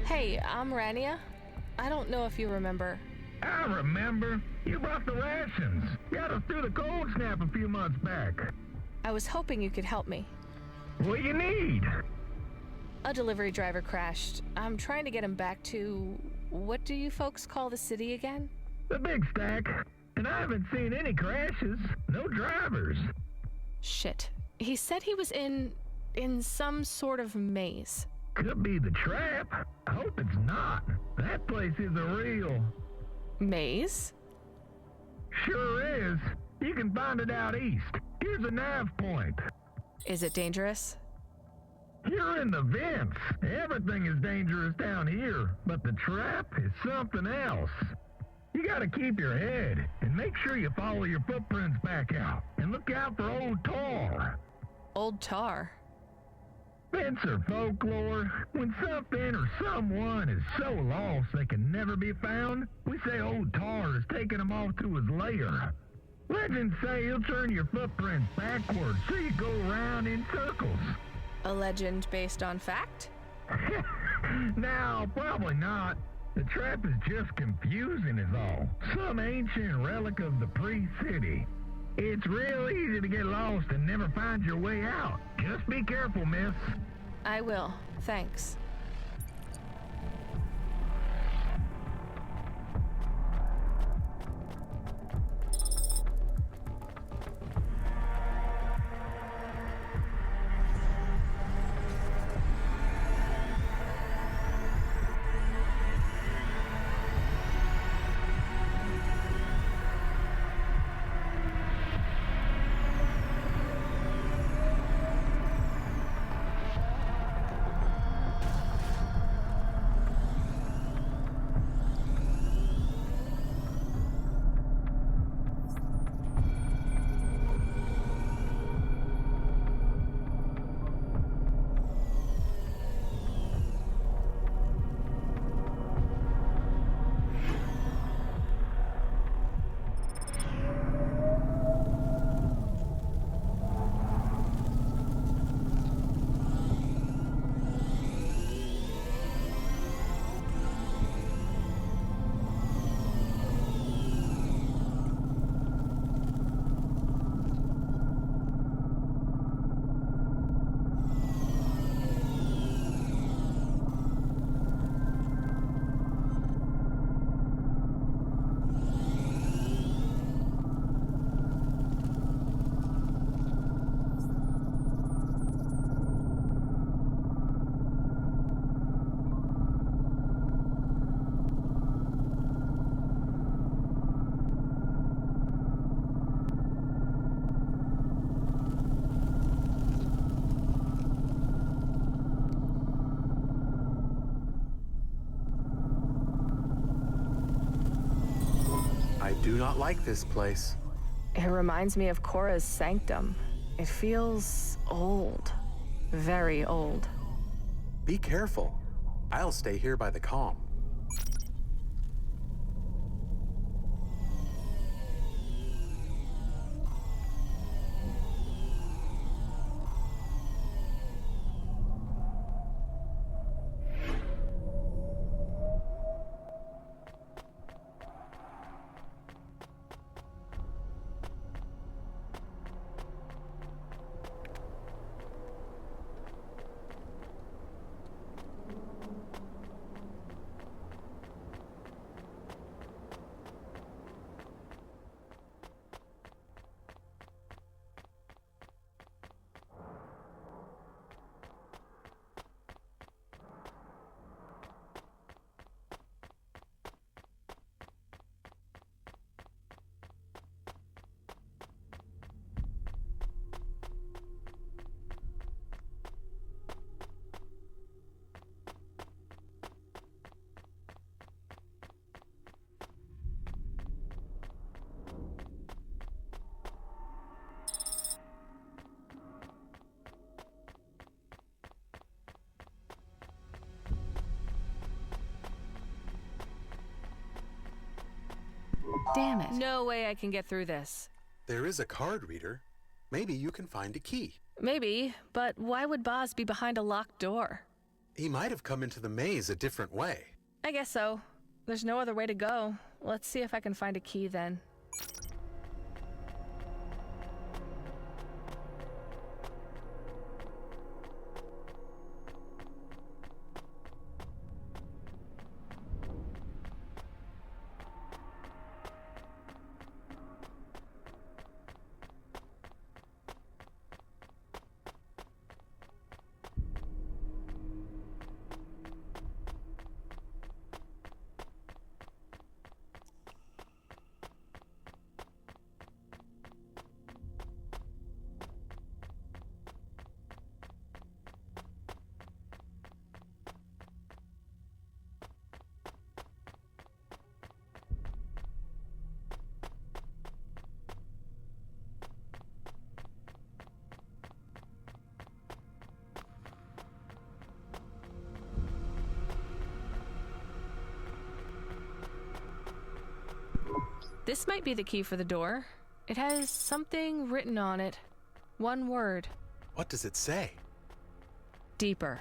Hey, I'm Rania. I don't know if you remember. I remember. You brought the rations. Got us through the cold snap a few months back. I was hoping you could help me. What you need? A delivery driver crashed. I'm trying to get him back to... What do you folks call the city again? The Big Stack. And I haven't seen any crashes. No drivers. Shit. He said he was in some sort of maze. Could be the trap. I hope it's not. That place is a real... Maze? Sure is. You can find it out east. Here's a nav point. Is it dangerous? You're in the vents. Everything is dangerous down here, but the trap is something else. You gotta keep your head, and make sure you follow your footprints back out, and look out for old tar. Old tar? Vents are folklore. When something or someone is so lost they can never be found, we say old tar has taken them off to his lair. Legends say he'll turn your footprints backwards so you go around in circles. A legend based on fact? No, probably not. The trap is just confusing is all. Some ancient relic of the pre-city. It's real easy to get lost and never find your way out. Just be careful, miss. I will. Thanks. I do not like this place. It reminds me of Cora's sanctum. It feels old. Very old. Be careful. I'll stay here by the comm. Damn it. No way I can get through this. There is a card reader. Maybe you can find a key. Maybe, but why would Boz be behind a locked door? He might have come into the maze a different way. I guess so. There's no other way to go. Let's see if I can find a key then. This might be the key for the door. It has something written on it. One word. What does it say? Deeper.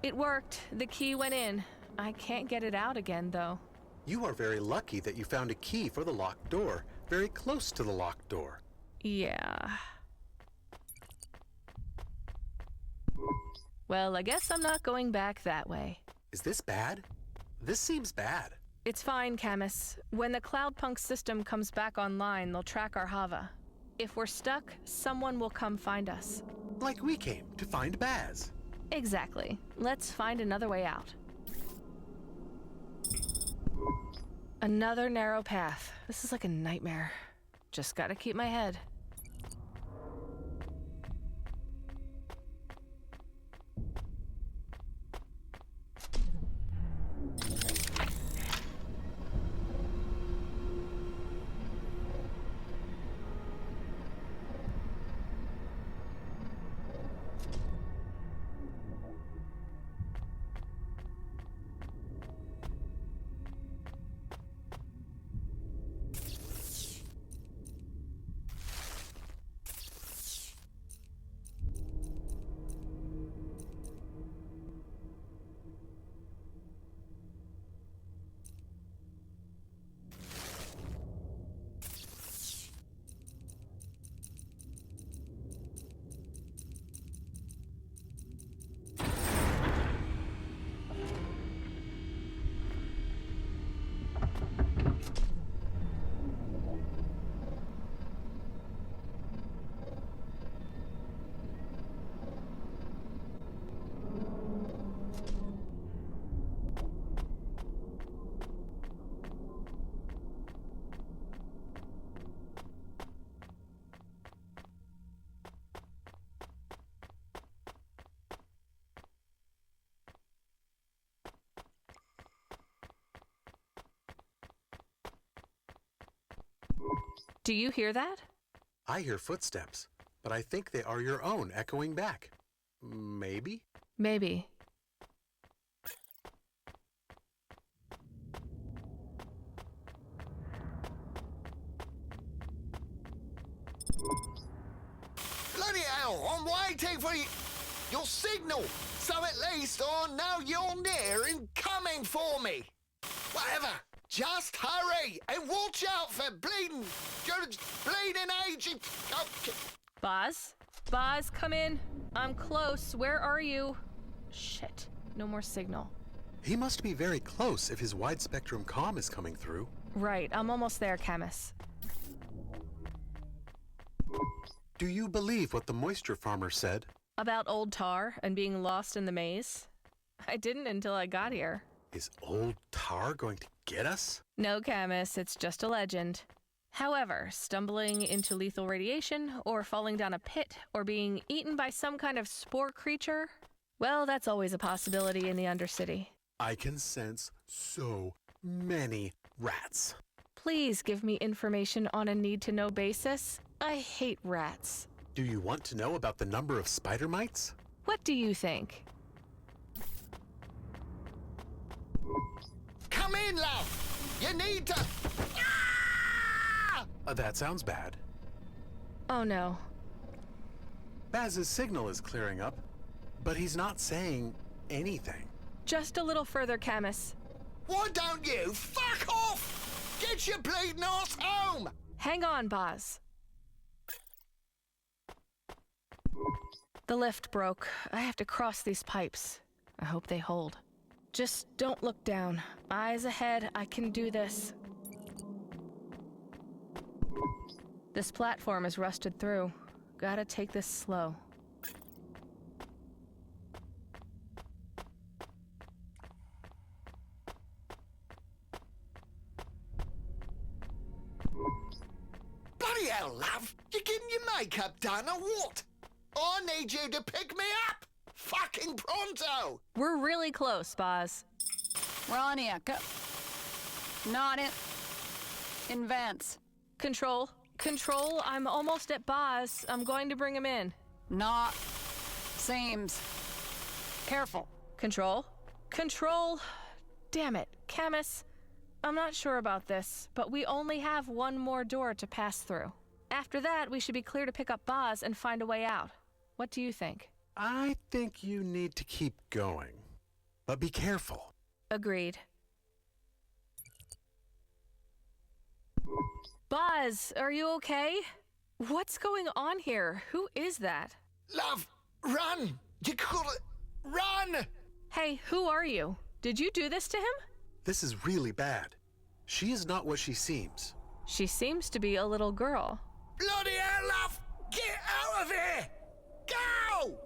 It worked. The key went in. I can't get it out again, though. You are very lucky that you found a key for the locked door, very close to the locked door. Yeah. Well, I guess I'm not going back that way. Is this bad? This seems bad. It's fine, Camus. When the Cloudpunk system comes back online, they'll track our Hova. If we're stuck, someone will come find us. Like we came to find Baz. Exactly. Let's find another way out. Another narrow path. This is like a nightmare. Just gotta keep my head. Do you hear that? I hear footsteps, but I think they are your own echoing back. Maybe? Maybe. Bloody hell, I'm waiting for you. Your signal. So at least I know you're near and coming for me. Whatever. Just hurry and watch out for bleeding agent. Okay. Boz? Boz, come in. I'm close. Where are you? Shit. No more signal. He must be very close if his wide-spectrum comm is coming through. Right. I'm almost there, Camus. Do you believe what the moisture farmer said? About old Tar and being lost in the maze? I didn't until I got here. Is old Tar going to get us? No, Camus, it's just a legend. However, stumbling into lethal radiation, or falling down a pit, or being eaten by some kind of spore creature, well, that's always a possibility in the Undercity. I can sense so many rats. Please give me information on a need-to-know basis. I hate rats. Do you want to know about the number of spider mites? What do you think? Come in, love. You need to... That sounds bad. Oh, no. Baz's signal is clearing up, but he's not saying anything. Just a little further, Camus. Why don't you fuck off? Get your bleeding ass home! Hang on, Boz. The lift broke. I have to cross these pipes. I hope they hold. Just don't look down. Eyes ahead. I can do this. This platform is rusted through. Gotta take this slow. Bloody hell, love. You getting your makeup done or what? I need you to pick me up. Fucking pronto. We're really close, Boz. Rania, not in Vance. Control, I'm almost at Boz. I'm going to bring him in. Not seems. Careful. Control, Control. Damn it, Camus. I'm not sure about this, but we only have one more door to pass through. After that, we should be clear to pick up Boz and find a way out. What do you think? I think you need to keep going. But be careful. Agreed. Boz, are you okay? What's going on here? Who is that? Love, run! You call it... Run! Hey, who are you? Did you do this to him? This is really bad. She is not what she seems. She seems to be a little girl. Bloody hell, love! Get out of here! Go!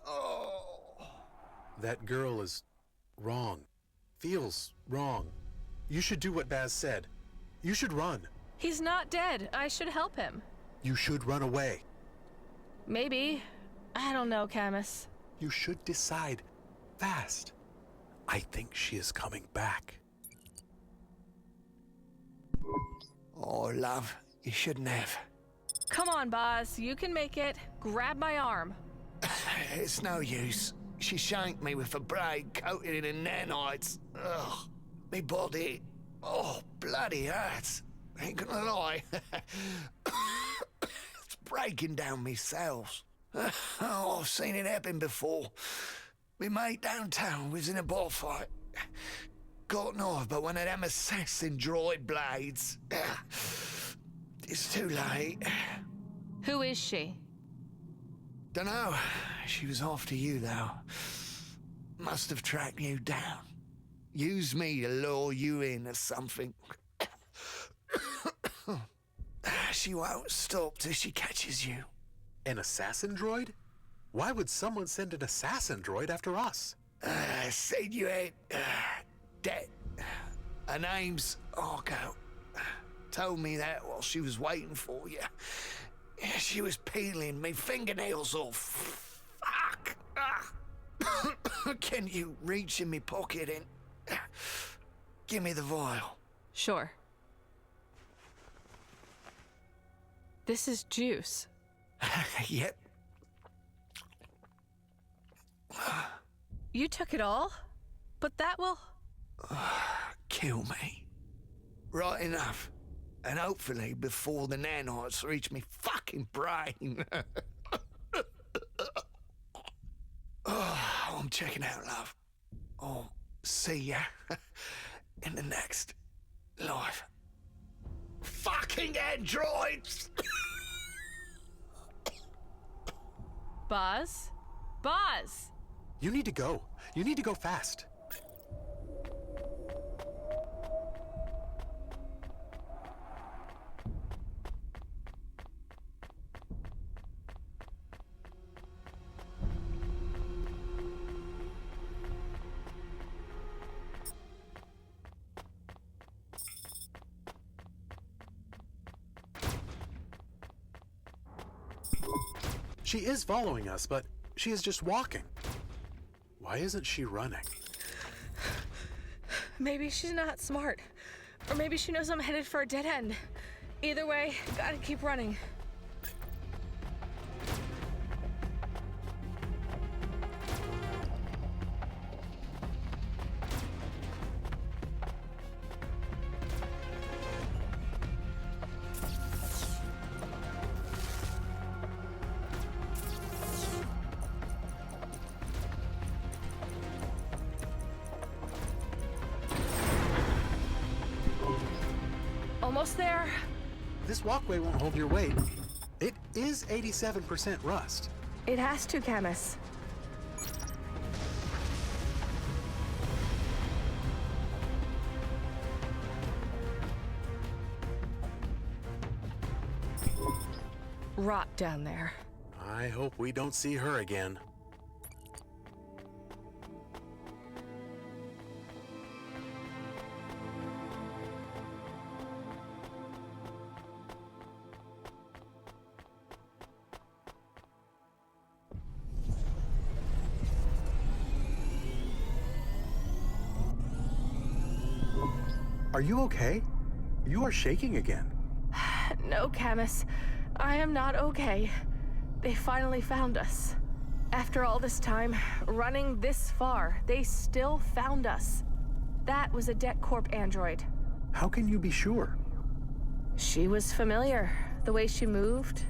Oh. That girl is wrong. Feels wrong. You should do what Baz said. You should run. He's not dead. I should help him. You should run away. Maybe. I don't know, Camus. You should decide fast. I think she is coming back. Oh, love, you shouldn't have. Come on, Boz. You can make it. Grab my arm. It's no use. She shanked me with a braid coated in nanites. Ugh. Me body. Oh, bloody hurts. Ain't gonna lie. It's breaking down me cells. Oh, I've seen it happen before. Me mate downtown was in a bar fight. Got knife, but one of them assassin droid blades. It's too late. Who is she? Dunno. She was after you, though. Must have tracked you down. Used me to lure you in or something. She won't stop till she catches you. An assassin droid? Why would someone send an assassin droid after us? Said you had debt. Her name's Argo. Told me that while she was waiting for you. She was peeling me fingernails off. Fuck! Can you reach in me pocket and give me the vial? Sure. This is juice. Yep. You took it all? But that will... Kill me. Right enough. And hopefully before the nanites reach me fucking brain. Oh, I'm checking out, love. I'll see ya in the next life. Fucking androids! Boz? Boz! You need to go. You need to go fast. She is following us, but she is just walking. Why isn't she running? Maybe she's not smart. Or maybe she knows I'm headed for a dead end. Either way, gotta keep running. Almost there. This walkway won't hold your weight. It is 87% rust. It has to, Camus. Rot down there. I hope we don't see her again. Are you okay? You are shaking again. No, Camus. I am not okay. They finally found us. After all this time, running this far, they still found us. That was a Det Corp android. How can you be sure? She was familiar. The way she moved.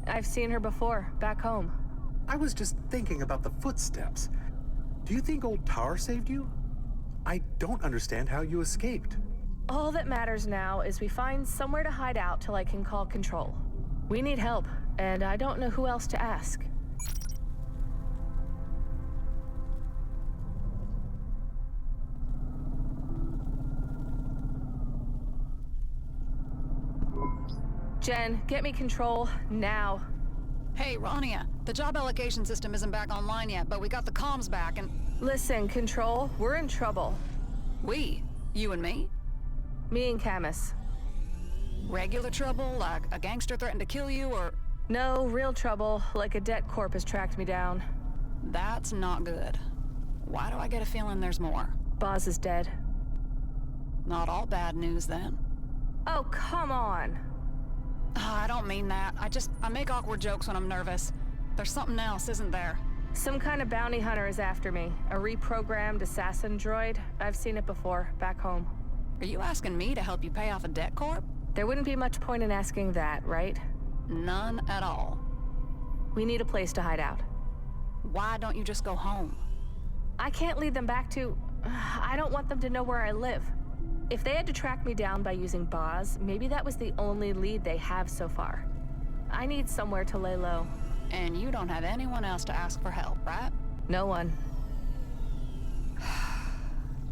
I've seen her before, back home. I was just thinking about the footsteps. Do you think old Tar saved you? I don't understand how you escaped. All that matters now is we find somewhere to hide out till I can call control. We need help, and I don't know who else to ask. Jen, get me control, now. Hey, Rania, the job allocation system isn't back online yet, but we got the comms back and... Listen, Control, we're in trouble. We? You and me? Me and Camus. Regular trouble, like a gangster threatened to kill you, or... No, real trouble, like a Det Corp has tracked me down. That's not good. Why do I get a feeling there's more? Boz is dead. Not all bad news, then. Oh, come on. I don't mean that. I make awkward jokes when I'm nervous. There's something else, isn't there? Some kind of bounty hunter is after me. A reprogrammed assassin droid. I've seen it before, back home. Are you asking me to help you pay off a Det Corp? There wouldn't be much point in asking that, right? None at all. We need a place to hide out. Why don't you just go home? I can't lead them back to... I don't want them to know where I live. If they had to track me down by using Boz, maybe that was the only lead they have so far. I need somewhere to lay low. And you don't have anyone else to ask for help, right? No one.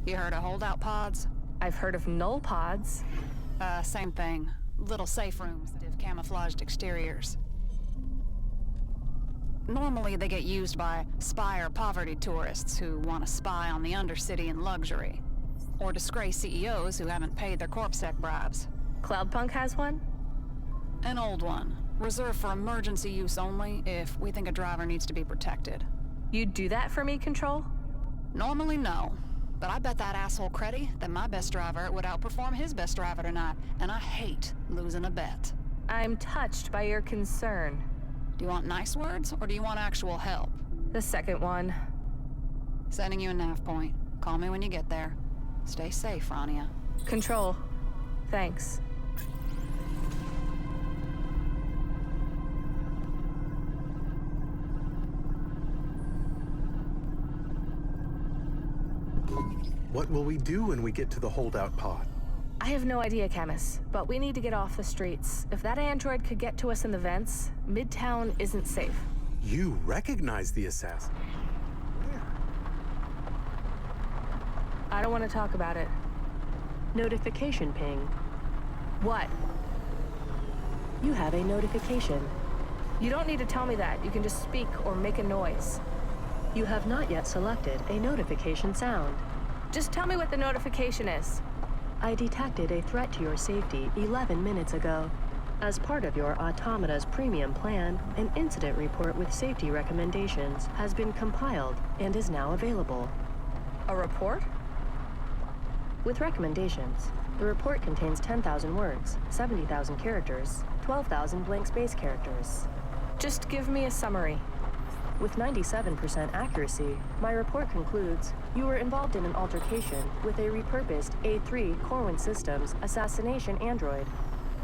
You heard of holdout pods? I've heard of null pods. Same thing. Little safe rooms that have camouflaged exteriors. Normally they get used by spire poverty tourists who want to spy on the Undercity in luxury. Or disgrace CEOs who haven't paid their CorpSec bribes. Cloudpunk has one? An old one. Reserved for emergency use only if we think a driver needs to be protected. You'd do that for me, Control? Normally, no. But I bet that asshole Creddy that my best driver would outperform his best driver tonight, and I hate losing a bet. I'm touched by your concern. Do you want nice words, or do you want actual help? The second one. Sending you a nav point. Call me when you get there. Stay safe, Rania. Control. Thanks. What will we do when we get to the holdout pod? I have no idea, Camus, but we need to get off the streets. If that android could get to us in the vents, Midtown isn't safe. You recognize the assassin. I don't want to talk about it. Notification ping. What? You have a notification. You don't need to tell me that. You can just speak or make a noise. You have not yet selected a notification sound. Just tell me what the notification is. I detected a threat to your safety 11 minutes ago. As part of your Automata's premium plan, an incident report with safety recommendations has been compiled and is now available. A report? With recommendations. The report contains 10,000 words, 70,000 characters, 12,000 blank space characters. Just give me a summary. With 97% accuracy, my report concludes you were involved in an altercation with a repurposed A3 Corwin Systems assassination android.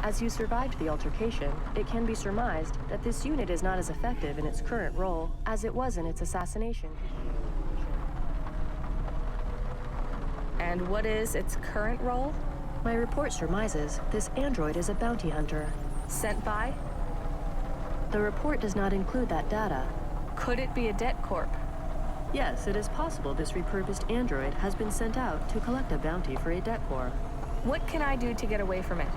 As you survived the altercation, it can be surmised that this unit is not as effective in its current role as it was in its assassination. And what is its current role? My report surmises this android is a bounty hunter. Sent by? The report does not include that data. Could it be a Det Corp? Yes, it is possible this repurposed android has been sent out to collect a bounty for a Det Corp. What can I do to get away from it?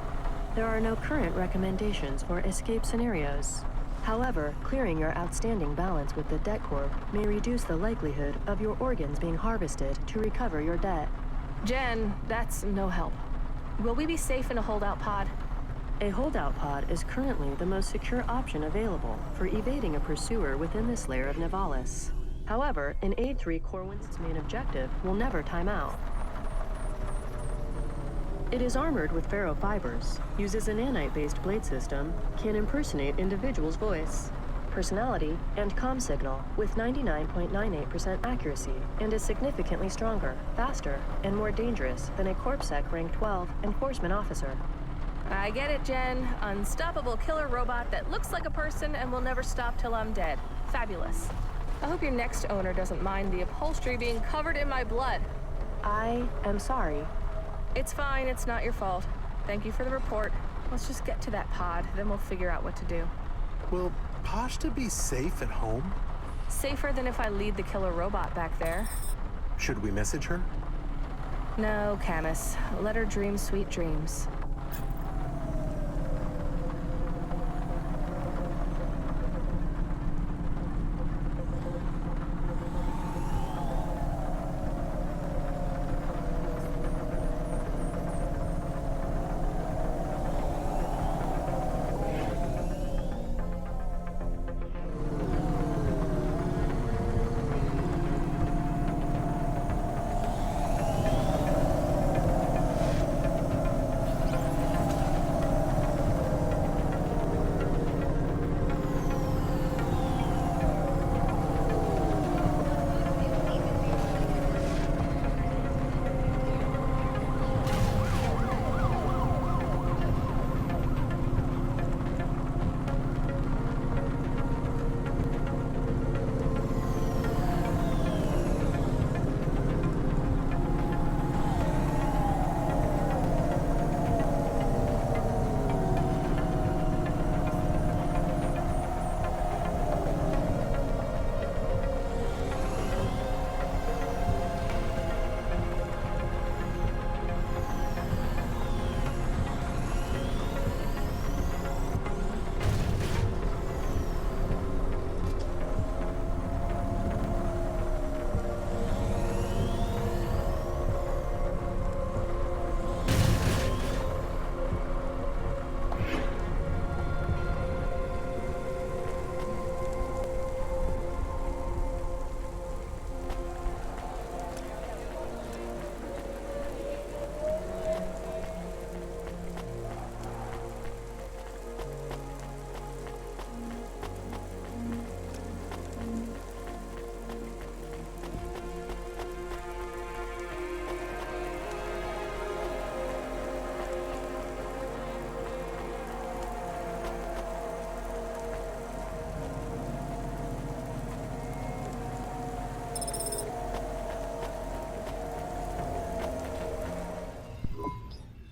There are no current recommendations for escape scenarios. However, clearing your outstanding balance with the Det Corp may reduce the likelihood of your organs being harvested to recover your debt. Jen, that's no help. Will we be safe in a holdout pod? A holdout pod is currently the most secure option available for evading a pursuer within this layer of Nivalis. However, an A3 Corwin's main objective will never time out. It is armored with ferrofibers, uses a nanite-based blade system, can impersonate individual's voice. personality and comm signal with 99.98% accuracy and is significantly stronger, faster, and more dangerous than a CorpSec rank 12 enforcement officer. I get it, Jen. Unstoppable killer robot that looks like a person and will never stop till I'm dead. Fabulous. I hope your next owner doesn't mind the upholstery being covered in my blood. I am sorry. It's fine, it's not your fault. Thank you for the report. Let's just get to that pod, then we'll figure out what to do. Will Pashta be safe at home? Safer than if I lead the killer robot back there. Should we message her? No, Camus. Let her dream sweet dreams.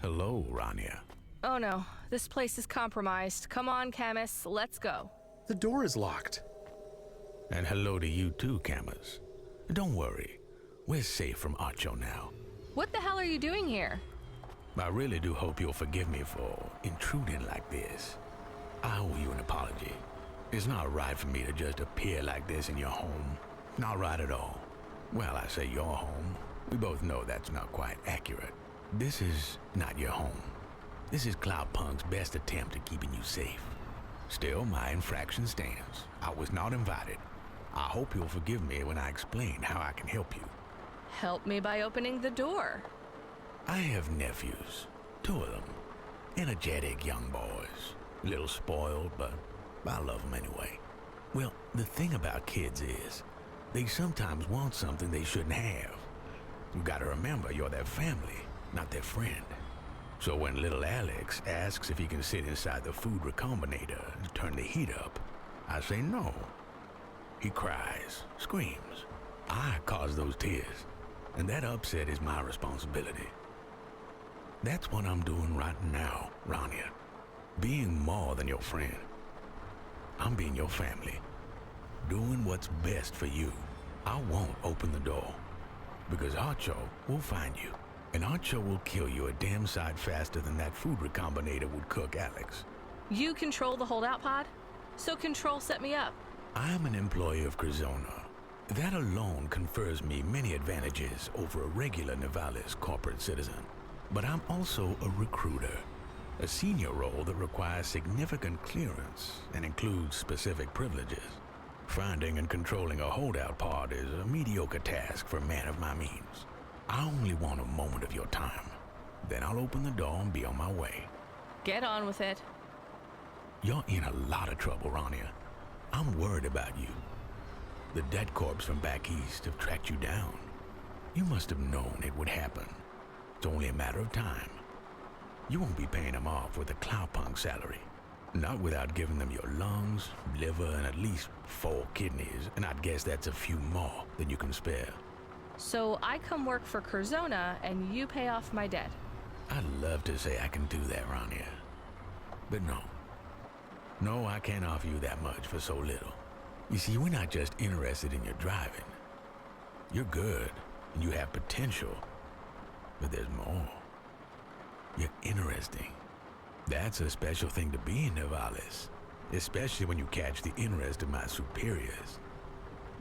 Hello, Rania. Oh no, this place is compromised. Come on, Camus, let's go. The door is locked. And hello to you too, Camus. Don't worry, we're safe from Archo now. What the hell are you doing here? I really do hope you'll forgive me for intruding like this. I owe you an apology. It's not right for me to just appear like this in your home. Not right at all. Well, I say your home. We both know that's not quite accurate. This is not your home. This is Cloudpunk's best attempt at keeping you safe. Still, my infraction stands. I was not invited. I hope you'll forgive me when I explain how I can help you. Help me by opening the door. I have nephews, 2 of them. Energetic young boys. A little spoiled, but I love them anyway. Well, the thing about kids is, they sometimes want something they shouldn't have. You gotta remember, you're their family, not their friend. So when little Alex asks if he can sit inside the food recombinator and turn the heat up, I say no. He cries, screams. I cause those tears, and that upset is my responsibility. That's what I'm doing right now, Rania. Being more than your friend. I'm being your family. Doing what's best for you. I won't open the door, because Archo will find you. And Archo will kill you a damn sight faster than that food recombinator would cook Alex. You control the holdout pod? So Control set me up. I'm an employee of Curzona. That alone confers me many advantages over a regular Nivalis corporate citizen. But I'm also a recruiter. A senior role that requires significant clearance and includes specific privileges. Finding and controlling a holdout pod is a mediocre task for a man of my means. I only want a moment of your time. Then I'll open the door and be on my way. Get on with it. You're in a lot of trouble, Rania. I'm worried about you. The dead corps from back east have tracked you down. You must have known it would happen. It's only a matter of time. You won't be paying them off with a Cloudpunk salary. Not without giving them your lungs, liver, and at least 4 kidneys, and I'd guess that's a few more than you can spare. So I come work for Curzona, and you pay off my debt. I'd love to say I can do that, Rania. But no. No, I can't offer you that much for so little. You see, we're not just interested in your driving. You're good, and you have potential. But there's more. You're interesting. That's a special thing to be in Nivalis, especially when you catch the interest of my superiors.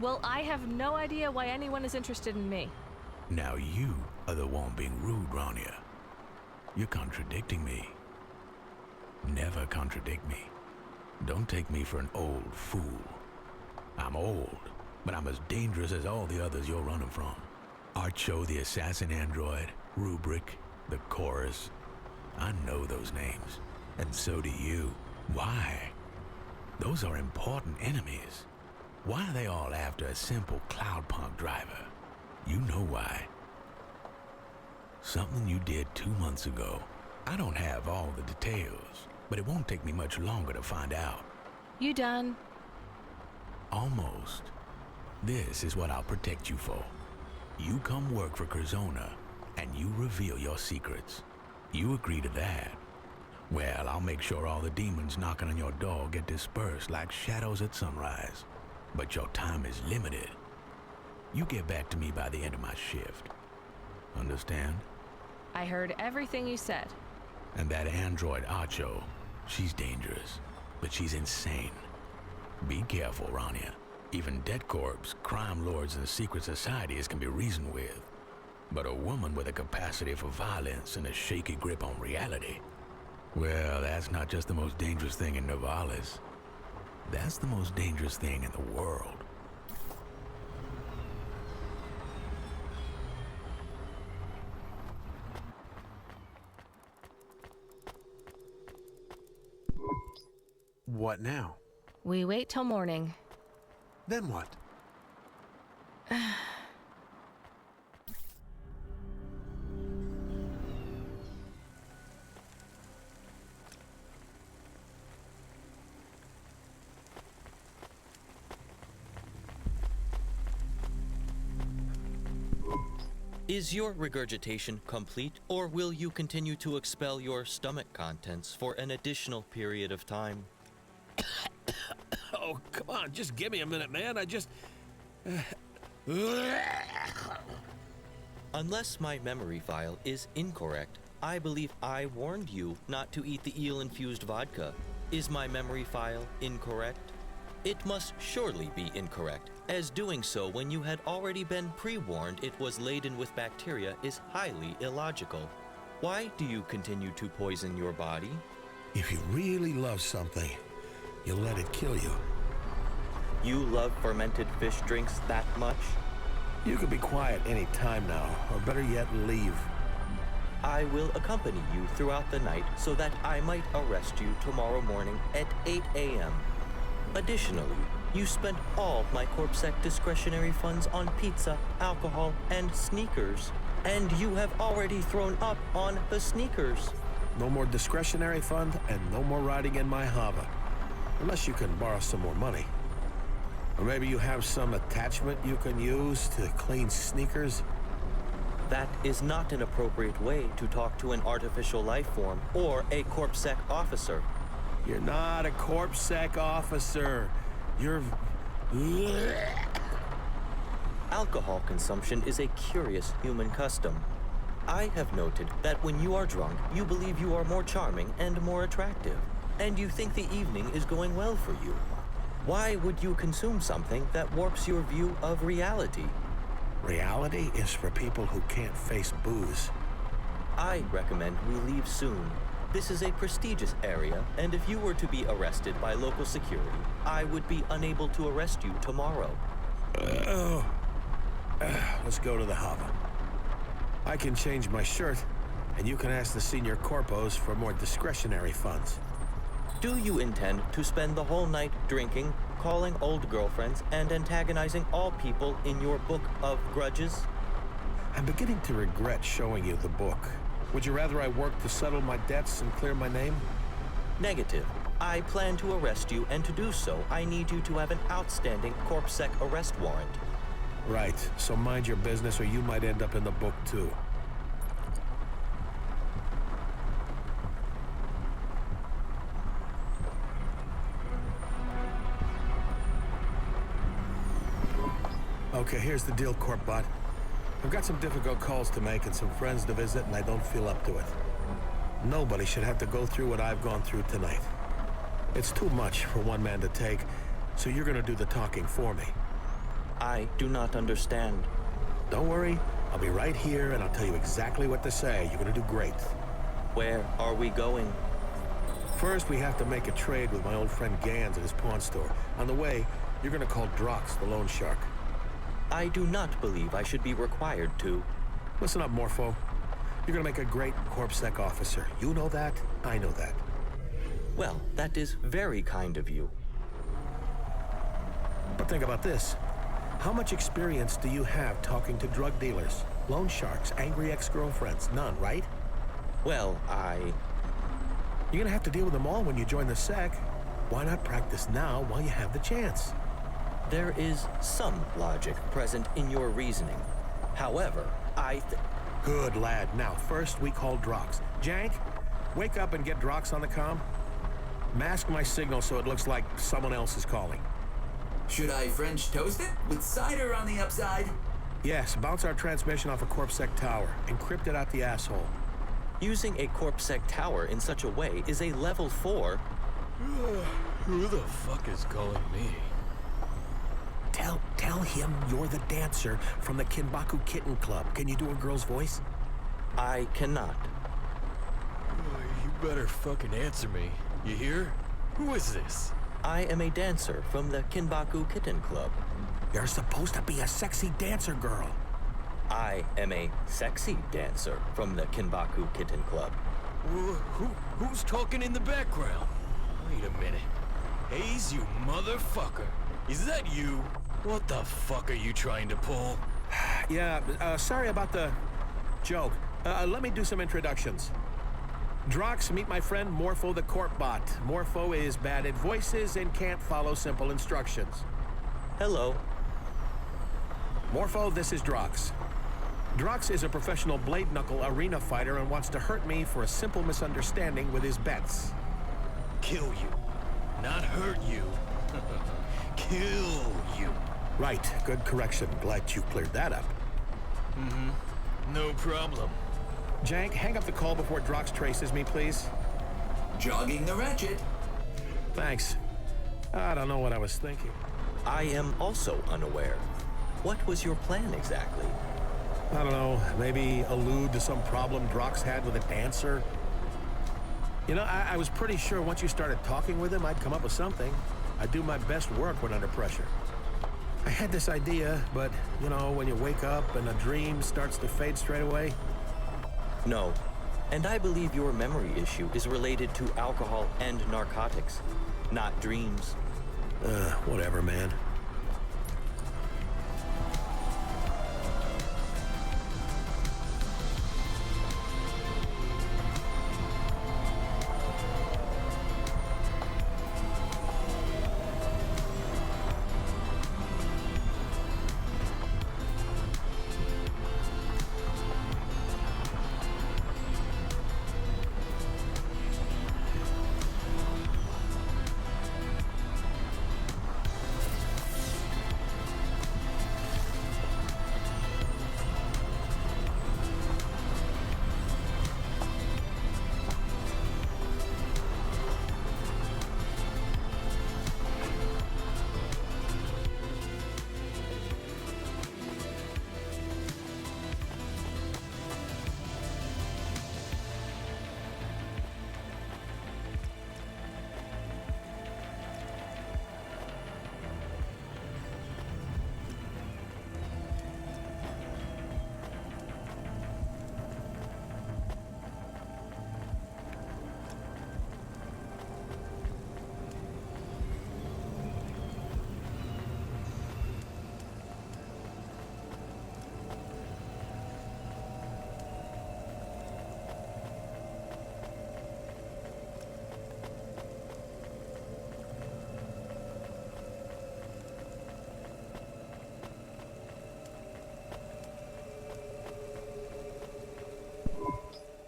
Well, I have no idea why anyone is interested in me. Now you are the one being rude, Rania. You're contradicting me. Never contradict me. Don't take me for an old fool. I'm old, but I'm as dangerous as all the others you're running from. Archo the assassin android, Rubric, the Corus. I know those names, and so do you. Why? Those are important enemies. Why are they all after a simple Cloudpunk driver? You know why. Something you did 2 months ago. I don't have all the details, but it won't take me much longer to find out. You done? Almost. This is what I'll protect you for. You come work for Curzona, and you reveal your secrets. You agree to that. Well, I'll make sure all the demons knocking on your door get dispersed like shadows at sunrise. But your time is limited. You get back to me by the end of my shift. Understand? I heard everything you said. And that android Archo, she's dangerous, but she's insane. Be careful, Rania. Even dead corps, crime lords, and secret societies can be reasoned with. But a woman with a capacity for violence and a shaky grip on reality, well, that's not just the most dangerous thing in Nivalis. That's the most dangerous thing in the world. What now? We wait till morning. Then what? Is your regurgitation complete, or will you continue to expel your stomach contents for an additional period of time? Oh, come on, just give me a minute, man. Unless my memory file is incorrect, I believe I warned you not to eat the eel-infused vodka. Is my memory file incorrect? It must surely be incorrect, as doing so when you had already been pre-warned it was laden with bacteria is highly illogical. Why do you continue to poison your body? If you really love something, you'll let it kill you. You love fermented fish drinks that much? You can be quiet any time now, or better yet, leave. I will accompany you throughout the night so that I might arrest you tomorrow morning at 8 a.m. Additionally, you spent all my CorpSec discretionary funds on pizza, alcohol, and sneakers. And you have already thrown up on the sneakers. No more discretionary fund, and no more riding in my Hova. Unless you can borrow some more money. Or maybe you have some attachment you can use to clean sneakers? That is not an appropriate way to talk to an artificial life form or a CorpSec officer. You're not a CorpSec officer. You're... Alcohol consumption is a curious human custom. I have noted that when you are drunk, you believe you are more charming and more attractive, and you think the evening is going well for you. Why would you consume something that warps your view of reality? Reality is for people who can't face booze. I recommend we leave soon. This is a prestigious area, and if you were to be arrested by local security, I would be unable to arrest you tomorrow. Let's go to the Hova. I can change my shirt, and you can ask the senior corpos for more discretionary funds. Do you intend to spend the whole night drinking, recalling old girlfriends and antagonizing all people in your book of grudges? I'm beginning to regret showing you the book. Would you rather I work to settle my debts and clear my name? Negative. I plan to arrest you, and to do so, I need you to have an outstanding CorpSec arrest warrant. Right, so mind your business or you might end up in the book too. Okay, here's the deal, Corpbot. I've got some difficult calls to make and some friends to visit, and I don't feel up to it. Nobody should have to go through what I've gone through tonight. It's too much for one man to take, so you're gonna do the talking for me. I do not understand. Don't worry, I'll be right here and I'll tell you exactly what to say. You're gonna do great. Where are we going? First, we have to make a trade with my old friend Ganz at his pawn store. On the way, you're gonna call Drox, the loan shark. I do not believe I should be required to. Listen up, Morpho. You're gonna make a great CorpSec officer. You know that, I know that. Well, that is very kind of you. But think about this. How much experience do you have talking to drug dealers, loan sharks, angry ex-girlfriends? None, right? Well, You're gonna have to deal with them all when you join the Sec. Why not practice now while you have the chance? There is some logic present in your reasoning. However, Good lad. Now, first we call Drox. Jank, wake up and get Drox on the comm. Mask my signal so it looks like someone else is calling. Should I French toast it with cider on the upside? Yes, bounce our transmission off a CorpSec tower. Encrypt it out the asshole. Using a CorpSec tower in such a way is a level 4. Who the fuck is calling me? Tell him you're the dancer from the Kinbaku Kitten Club. Can you do a girl's voice? I cannot. You better fucking answer me. You hear? Who is this? I am a dancer from the Kinbaku Kitten Club. You're supposed to be a sexy dancer girl. I am a sexy dancer from the Kinbaku Kitten Club. Who's talking in the background? Wait a minute. Hayse, you motherfucker. Is that you? What the fuck are you trying to pull? Yeah, sorry about the joke. Let me do some introductions. Drox, meet my friend Morpho the Corpbot. Morpho is bad at voices and can't follow simple instructions. Hello. Morpho, this is Drox. Drox is a professional blade-knuckle arena fighter and wants to hurt me for a simple misunderstanding with his bets. Kill you. Not hurt you. Kill you. Right, good correction. Glad you cleared that up. No problem. Jank, hang up the call before Drox traces me, please. Jogging the ratchet. Thanks. I don't know what I was thinking. I am also unaware. What was your plan exactly? I don't know, maybe allude to some problem Drox had with a dancer? You know, I was pretty sure once you started talking with him, I'd come up with something. I do my best work when under pressure. I had this idea, but, you know, when you wake up and a dream starts to fade straight away. No, and I believe your memory issue is related to alcohol and narcotics, not dreams. Whatever, man.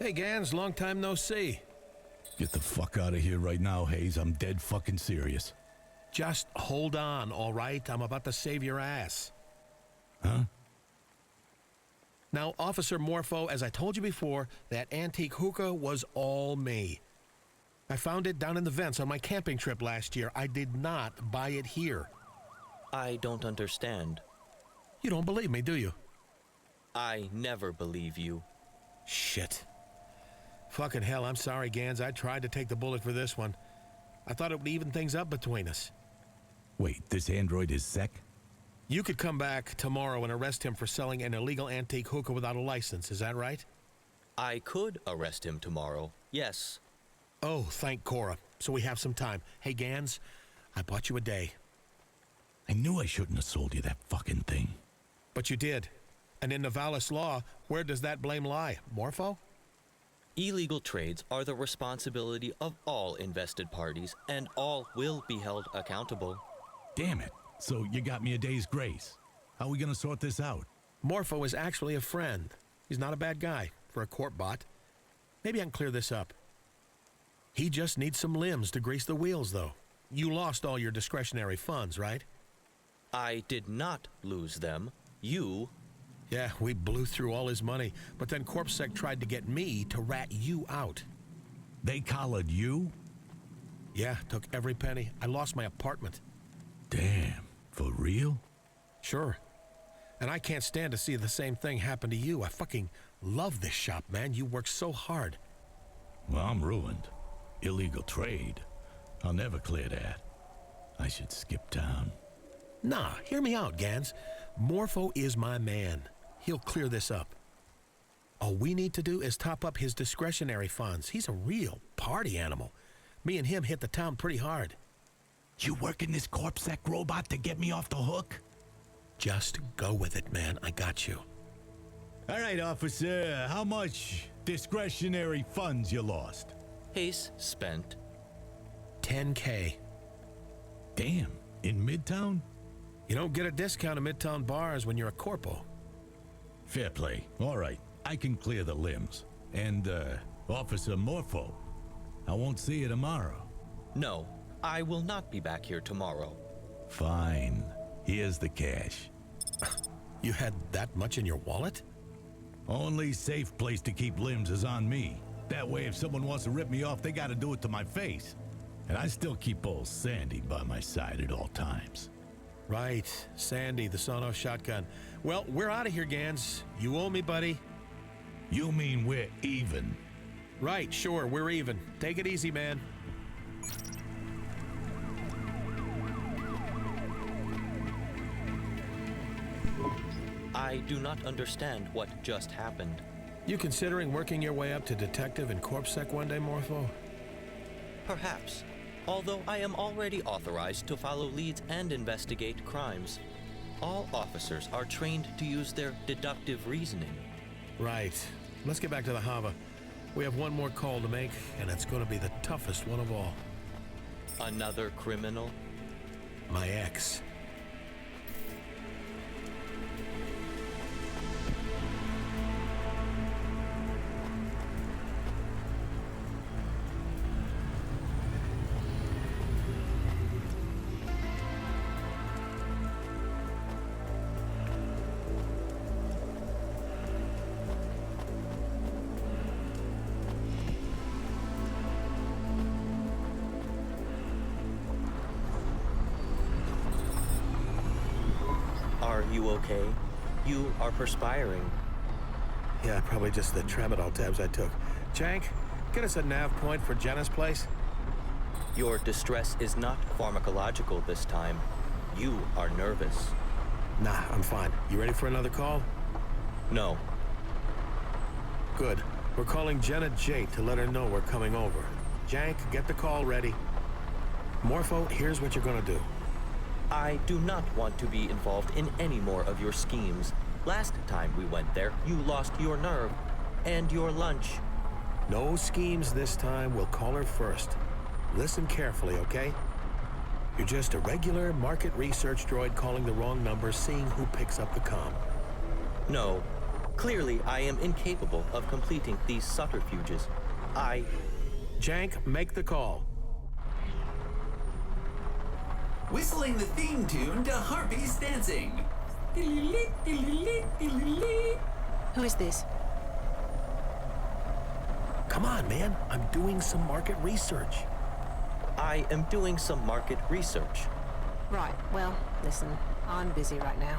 Hey, Ganz, long time no see. Get the fuck out of here right now, Hayes. I'm dead fucking serious. Just hold on, all right? I'm about to save your ass. Huh? Now, Officer Morpho, as I told you before, that antique hookah was all me. I found it down in the vents on my camping trip last year. I did not buy it here. I don't understand. You don't believe me, do you? I never believe you. Shit. Fucking hell, I'm sorry, Ganz. I tried to take the bullet for this one. I thought it would even things up between us. Wait, this android is Sec? You could come back tomorrow and arrest him for selling an illegal antique hookah without a license, is that right? I could arrest him tomorrow, yes. Oh, thank CORA. So we have some time. Hey, Ganz, I bought you a day. I knew I shouldn't have sold you that fucking thing. But you did. And in Nivalis law, where does that blame lie? Morpho? Illegal trades are the responsibility of all invested parties, and all will be held accountable. Damn it. So you got me a day's grace. How are we gonna sort this out? Morpho is actually a friend. He's not a bad guy for a corp bot. Maybe I can clear this up. He just needs some limbs to grease the wheels, though. You lost all your discretionary funds, right? I did not lose them. You... Yeah, we blew through all his money, but then CorpSec tried to get me to rat you out. They collared you? Yeah, took every penny. I lost my apartment. Damn, for real? Sure. And I can't stand to see the same thing happen to you. I fucking love this shop, man. You work so hard. Well, I'm ruined. Illegal trade. I'll never clear that. I should skip town. Nah, hear me out, Ganz. Morpho is my man. He'll clear this up. All we need to do is top up his discretionary funds. He's a real party animal. Me and him hit the town pretty hard. You working this CorpSec robot to get me off the hook? Just go with it, man. I got you. All right, officer. How much discretionary funds you lost? Hayse spent 10K. Damn, in Midtown? You don't get a discount at Midtown bars when you're a corpo. Fair play. All right, I can clear the limbs. And, Officer Morpho, I won't see you tomorrow. No, I will not be back here tomorrow. Fine. Here's the cash. You had that much in your wallet? Only safe place to keep limbs is on me. That way, if someone wants to rip me off, they gotta do it to my face. And I still keep old Sandy by my side at all times. Right, Sandy, the Sonos shotgun. Well, we're out of here, Ganz. You owe me, buddy. You mean we're even? Right, sure, we're even. Take it easy, man. I do not understand what just happened. You considering working your way up to detective in CorpSec one day, Morpho? Perhaps. Although I am already authorized to follow leads and investigate crimes. All officers are trained to use their deductive reasoning. Right. Let's get back to the Hova. We have one more call to make, and it's going to be the toughest one of all. Another criminal? My ex. Are you okay? You are perspiring. Yeah, probably just the tramadol tabs I took. Jank, get us a nav point for Jenna's place. Your distress is not pharmacological this time. You are nervous. Nah, I'm fine. You ready for another call? No. Good. We're calling Ava Jate to let her know we're coming over. Jank, get the call ready. Morpho, here's what you're gonna do. I do not want to be involved in any more of your schemes. Last time we went there, you lost your nerve and your lunch. No schemes this time. We'll call her first. Listen carefully, okay? You're just a regular market research droid calling the wrong number, seeing who picks up the comm. No, Clearly, I am incapable of completing these subterfuges. Jank, make the call. Whistling the theme tune to Harpies Dancing. Who is this? Come on, man. I'm doing some market research. I am doing some market research. Right, well, listen, I'm busy right now.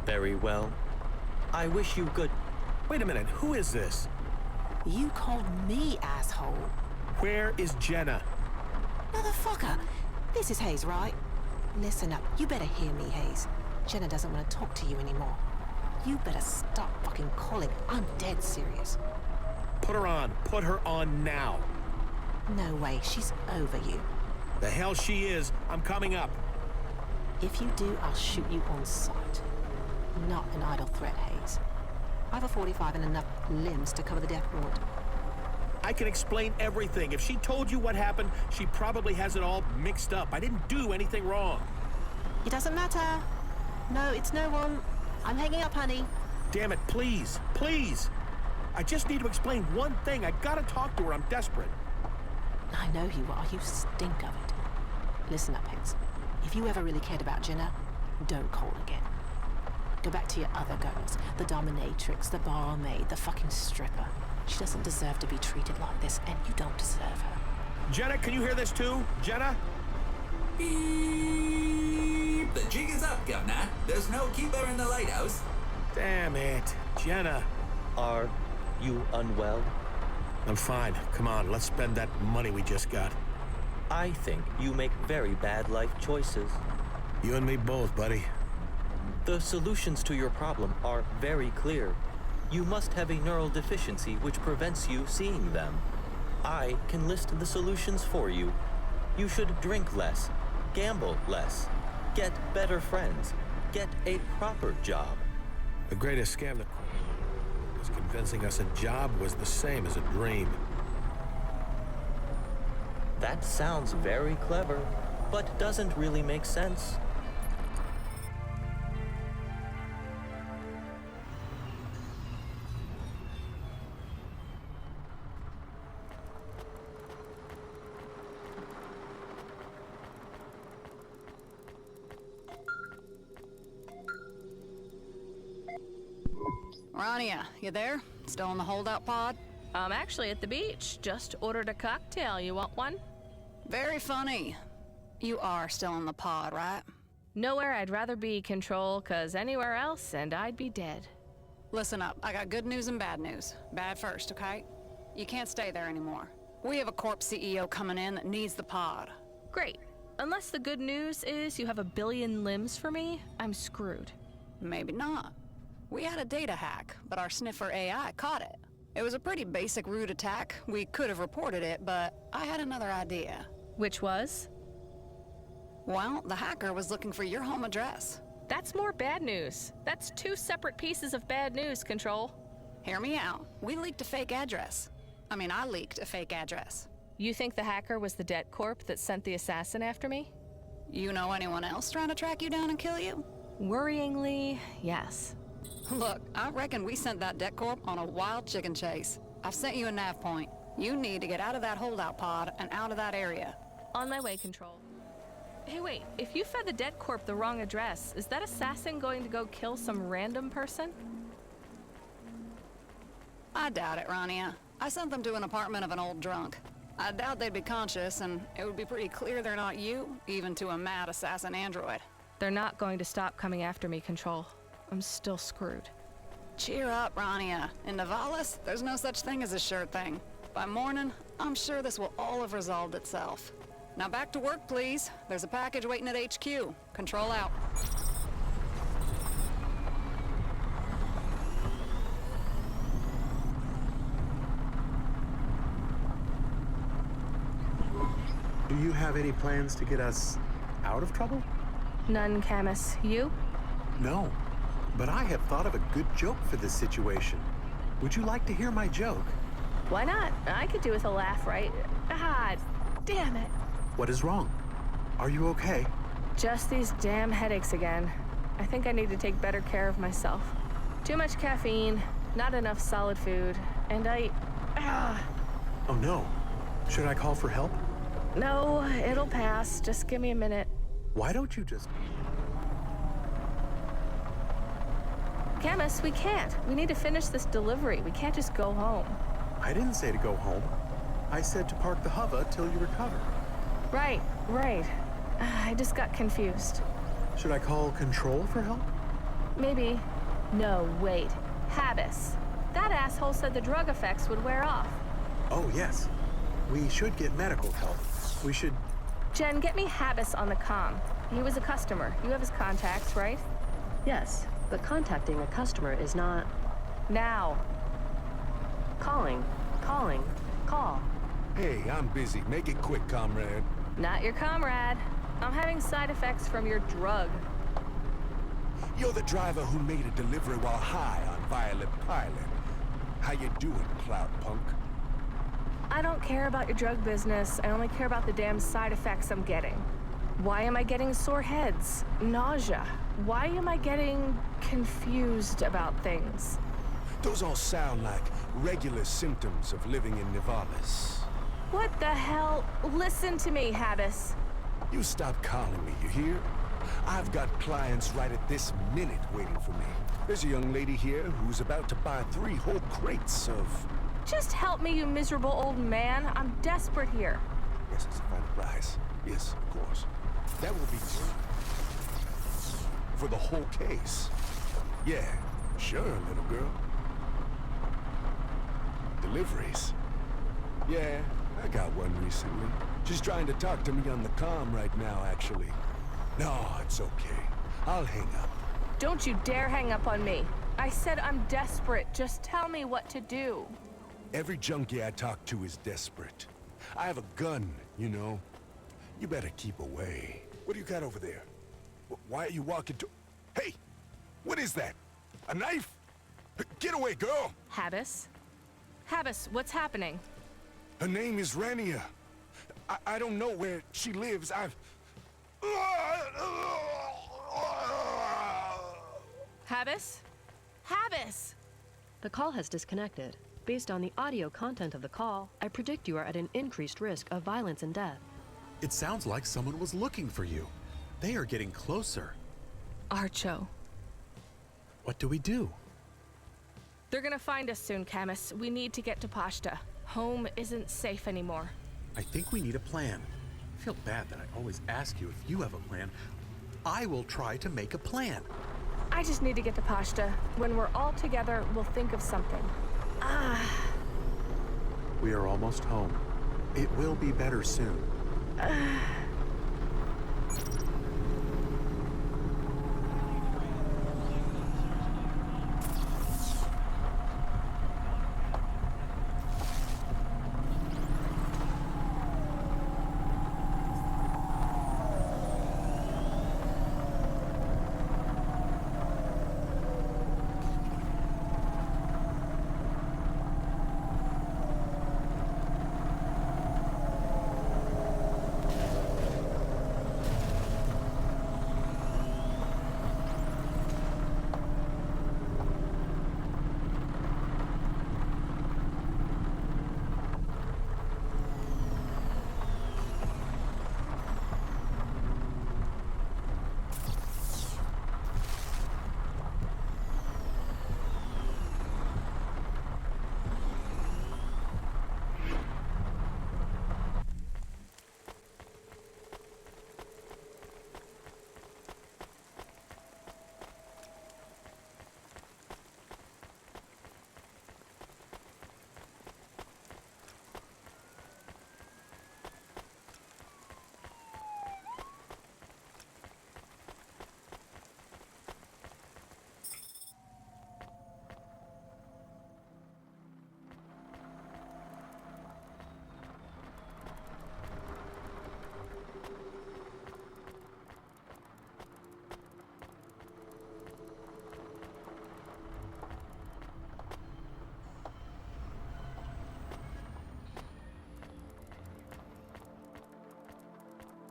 Very well. I wish you good. Wait a minute, who is this? You called me asshole. Where is Jenna? Motherfucker! This is Hayse, right? Listen up, you better hear me, Hayse. Jenna doesn't want to talk to you anymore. You better stop fucking calling. I'm dead serious. Put her on. Put her on now. No way, she's over you. The hell she is. I'm coming up. If you do, I'll shoot you on sight. Not an idle threat, Hayse. I have a 45 and enough limbs to cover the death warrant. I can explain everything. If she told you what happened, she probably has it all mixed up. I didn't do anything wrong. It doesn't matter. No, it's no one. I'm hanging up, honey. Damn it, please. Please. I just need to explain one thing. I gotta talk to her. I'm desperate. I know you are. You stink of it. Listen up, Hayse. If you ever really cared about Jenna, don't call again. Go back to your other girls. The dominatrix, the barmaid, the fucking stripper. She doesn't deserve to be treated like this, and you don't deserve her. Jenna, can you hear this too? Jenna? Beep. The jig is up, Governor. There's no keeper in the lighthouse. Damn it. Jenna. Are you unwell? I'm fine. Come on, let's spend that money we just got. I think you make very bad life choices. You and me both, buddy. The solutions to your problem are very clear. You must have a neural deficiency which prevents you seeing them. I can list the solutions for you. You should drink less, gamble less, get better friends, get a proper job. The greatest scam that was convincing us a job was the same as a dream. That sounds very clever, but doesn't really make sense. Rania, you there? Still in the holdout pod? I'm actually at the beach. Just ordered a cocktail. You want one? Very funny. You are still in the pod, right? Nowhere I'd rather be, Control, 'cause anywhere else and I'd be dead. Listen up, I got good news and bad news. Bad first, okay? You can't stay there anymore. We have a Corp CEO coming in that needs the pod. Great. Unless the good news is you have 1 billion limbs for me, I'm screwed. Maybe not. We had a data hack, but our sniffer AI caught it. It was a pretty basic root attack. We could have reported it, but I had another idea. Which was? Well, the hacker was looking for your home address. That's more bad news. That's 2 separate pieces of bad news, Control. Hear me out. We leaked a fake address. I leaked a fake address. You think the hacker was the debt corp that sent the assassin after me? You know anyone else trying to track you down and kill you? Worryingly, yes. Look, I reckon we sent that debt corp on a wild chicken chase. I've sent you a nav point. You need to get out of that holdout pod and out of that area. On my way, Control. Hey, wait, if you fed the debt corp the wrong address, is that assassin going to go kill some random person? I doubt it, Rania. I sent them to an apartment of an old drunk. I doubt they'd be conscious, and it would be pretty clear they're not you, even to a mad assassin android. They're not going to stop coming after me, Control. I'm still screwed. Cheer up, Rania. In Nivalis, there's no such thing as a sure thing. By morning, I'm sure this will all have resolved itself. Now back to work, please. There's a package waiting at HQ. Control out. Do you have any plans to get us out of trouble? None, Camus. You? No, but I have thought of a good joke for this situation. Would you like to hear my joke? Why not? I could do with a laugh, right? Ah, damn it. What is wrong? Are you okay? Just these damn headaches again. I think I need to take better care of myself. Too much caffeine, Not enough solid food, and Oh no. Should I call for help? No, it'll pass. Just give me a minute. Why don't you just... Camus, we can't. We need to finish this delivery. We can't just go home. I didn't say to go home. I said to park the Hova till you recover. Right. I just got confused. Should I call Control for help? Maybe. No, wait. Habbis. That asshole said the drug effects would wear off. Oh, yes. We should get medical help. We should... Jen, get me Habbis on the comm. He was a customer. You have his contacts, right? Yes, but contacting a customer is not... Now. Calling. Call. Hey, I'm busy. Make it quick, comrade. Not your comrade. I'm having side effects from your drug. You're the driver who made a delivery while high on Violet Pilot. How you doing, Cloudpunk? I don't care about your drug business. I only care about the damn side effects I'm getting. Why am I getting sore heads? Nausea? Why am I getting confused about things? Those all sound like regular symptoms of living in Nivalis. What the hell? Listen to me, Habbis. You stop calling me, you hear? I've got clients right at this minute waiting for me. There's a young lady here who's about to buy 3 whole crates of... Just help me, you miserable old man. I'm desperate here. Yes, it's a final price. Yes, of course. That will be for the whole case. Yeah, sure, little girl. Deliveries. Yeah, I got one recently. She's trying to talk to me on the comm right now, actually. No, it's okay. I'll hang up. Don't you dare hang up on me. I said I'm desperate. Just tell me what to do. Every junkie I talk to is desperate. I have a gun, you know. You better keep away. What do you got over there? Why are you walking to... Hey! What is that? A knife? Get away, girl! Habbis? Habbis, what's happening? Her name is Rania. I don't know where she lives. Habbis? Habbis! The call has disconnected. Based on the audio content of the call, I predict you are at an increased risk of violence and death. It sounds like someone was looking for you. They are getting closer. Archo. What do we do? They're gonna find us soon, Camus. We need to get to Pashta. Home isn't safe anymore. I think we need a plan. I feel bad that I always ask you if you have a plan. I will try to make a plan. I just need to get to Pashta. When we're all together, we'll think of something. We are almost home. It will be better soon.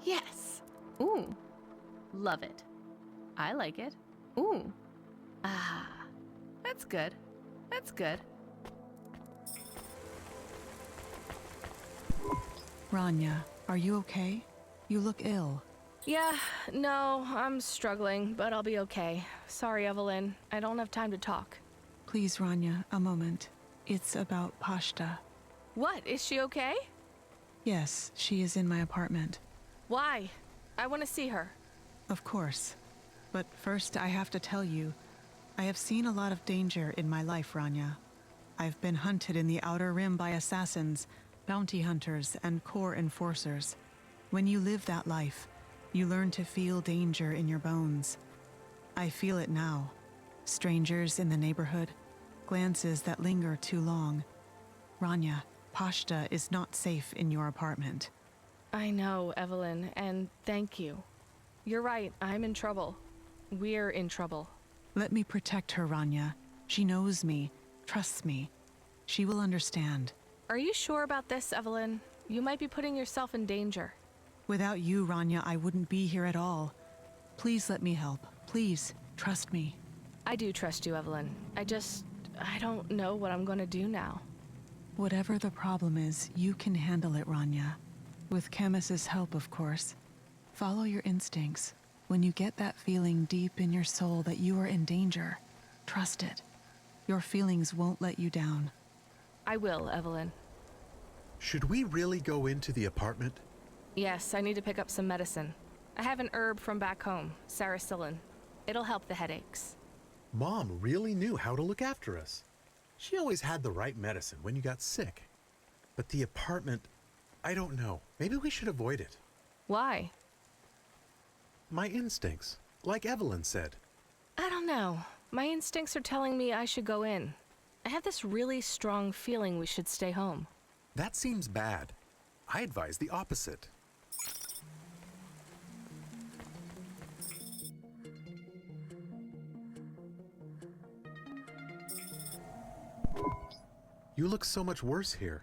Yes. Ooh. Love it. I like it. Ooh. Ah. That's good. That's good. Rania, are you okay? You look ill. Yeah, no, I'm struggling, but I'll be okay. Sorry, Evelyn. I don't have time to talk. Please, Rania, a moment. It's about Pashta. What? Is she okay? Yes, she is in my apartment. Why? I want to see her. Of course. But first, I have to tell you, I have seen a lot of danger in my life, Rania. I've been hunted in the Outer Rim by assassins, bounty hunters, and core enforcers. When you live that life, you learn to feel danger in your bones. I feel it now. Strangers in the neighborhood, glances that linger too long. Rania, Pashta is not safe in your apartment. I know, Evelyn, and thank you. You're right, I'm in trouble. We're in trouble. Let me protect her, Rania. She knows me, trusts me. She will understand. Are you sure about this, Evelyn? You might be putting yourself in danger. Without you, Rania, I wouldn't be here at all. Please let me help. Please, trust me. I do trust you, Evelyn. I don't know what I'm gonna do now. Whatever the problem is, you can handle it, Rania. With Chemis's help, of course. Follow your instincts. When you get that feeling deep in your soul that you are in danger, trust it. Your feelings won't let you down. I will, Evelyn. Should we really go into the apartment? Yes, I need to pick up some medicine. I have an herb from back home, salicylin. It'll help the headaches. Mom really knew how to look after us. She always had the right medicine when you got sick. But the apartment, I don't know. Maybe we should avoid it. Why? My instincts, like Evelyn said. I don't know. My instincts are telling me I should go in. I have this really strong feeling we should stay home. That seems bad. I advise the opposite. You look so much worse here.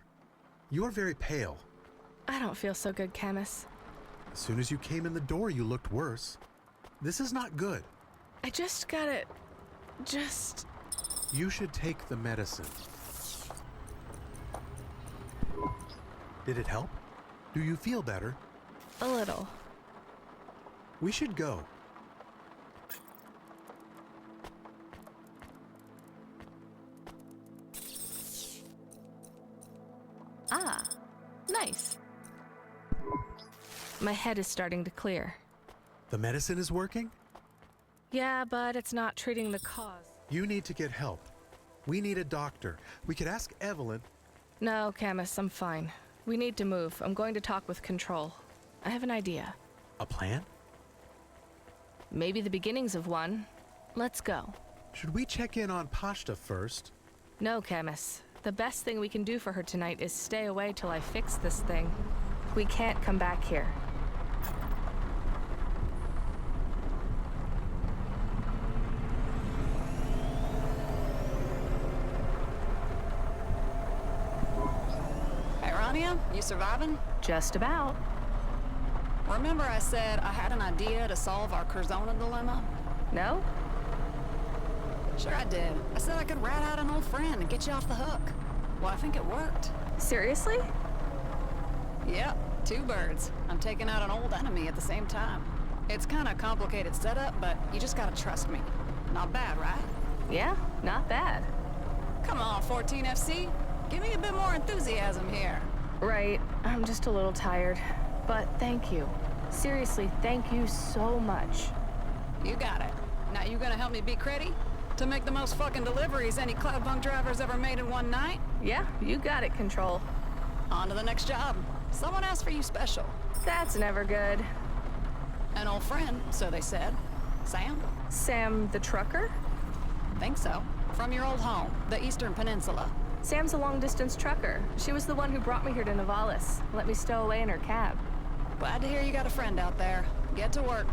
You're very pale. I don't feel so good, Camus. As soon as you came in the door, you looked worse. This is not good. I just gotta... You should take the medicine. Did it help? Do you feel better? A little. We should go. Ah, nice. My head is starting to clear. The medicine is working? Yeah, but it's not treating the cause. You need to get help. We need a doctor. We could ask Evelyn. No, Camus, I'm fine. We need to move. I'm going to talk with Control. I have an idea. A plan? Maybe the beginnings of one. Let's go. Should we check in on Pashta first? No, Camus. The best thing we can do for her tonight is stay away till I fix this thing. We can't come back here. Hey, Rania, you surviving? Just about. Remember I said I had an idea to solve our Curzona dilemma? No? Sure I did. I said I could rat out an old friend and get you off the hook. Well, I think it worked. Seriously? Yep, 2 birds. I'm taking out an old enemy at the same time. It's kind of a complicated setup, but you just gotta trust me. Not bad, right? Yeah, not bad. Come on, 14FC. Give me a bit more enthusiasm here. Right, I'm just a little tired. But thank you. Seriously, thank you so much. You got it. Now you gonna help me be ready to make the most fucking deliveries any Cloudpunk driver's ever made in one night? Yeah, you got it, Control. On to the next job. Someone asked for you special. That's never good. An old friend, so they said. Sam? Sam the trucker? Think so. From your old home, the Eastern Peninsula. Sam's a long-distance trucker. She was the one who brought me here to Nivalis. Let me stow away in her cab. Glad to hear you got a friend out there. Get to work.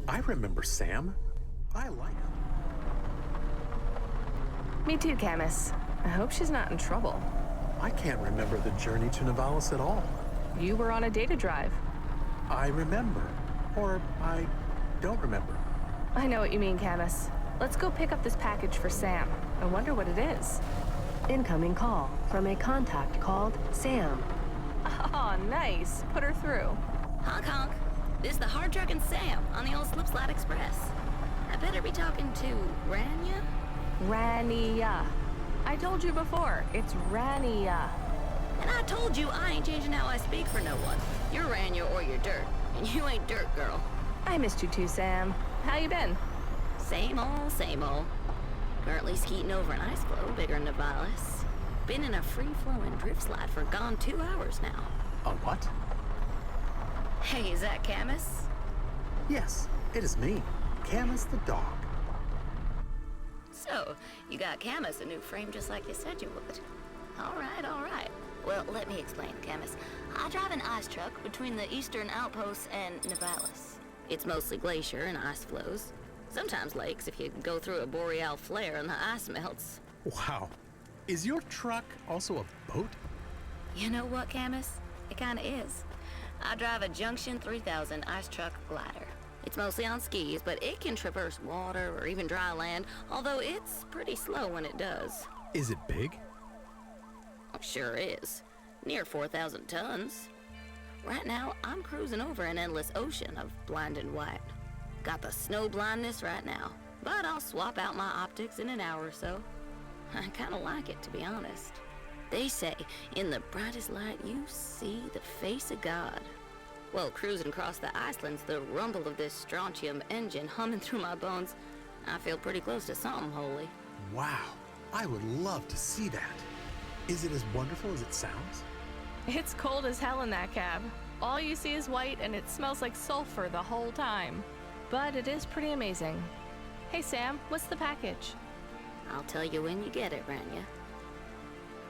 I remember Sam. I like her. Me too, Camus. I hope she's not in trouble. I can't remember the journey to Nivalis at all. You were on a data drive. I remember. Or I don't remember. I know what you mean, Camus. Let's go pick up this package for Sam. I wonder what it is. Incoming call from a contact called Sam. Oh, nice. Put her through. Honk honk. This is the hard truckin' Sam on the old Slipslide Express. I better be talking to Rania? Rania. I told you before, it's Rania. And I told you I ain't changing how I speak for no one. You're Rania or you're dirt, and you ain't dirt, girl. I missed you too, Sam. How you been? Same old, same old. Currently skeeting over an ice floe bigger than Nivalis. Been in a free-flowing drift slide for gone 2 hours now. A what? Hey, is that Camus? Yes, it is me, Camus the dog. So, you got Camus a new frame just like you said you would. All right. Well, let me explain, Camus. I drive an ice truck between the eastern outposts and Nivalis. It's mostly glacier and ice flows. Sometimes lakes if you go through a boreal flare and the ice melts. Wow. Is your truck also a boat? You know what, Camus? It kinda is. I drive a Junction 3000 ice truck glider. It's mostly on skis, but it can traverse water or even dry land, although it's pretty slow when it does. Is it big? Sure is. Near 4,000 tons. Right now, I'm cruising over an endless ocean of blinding white. Got the snow blindness right now, but I'll swap out my optics in an hour or so. I kinda like it, to be honest. They say, in the brightest light, you see the face of God. Well, cruising across the Icelands, the rumble of this strontium engine humming through my bones, I feel pretty close to something holy. Wow, I would love to see that. Is it as wonderful as it sounds? It's cold as hell in that cab. All you see is white and it smells like sulfur the whole time. But it is pretty amazing. Hey Sam, what's the package? I'll tell you when you get it, Rania.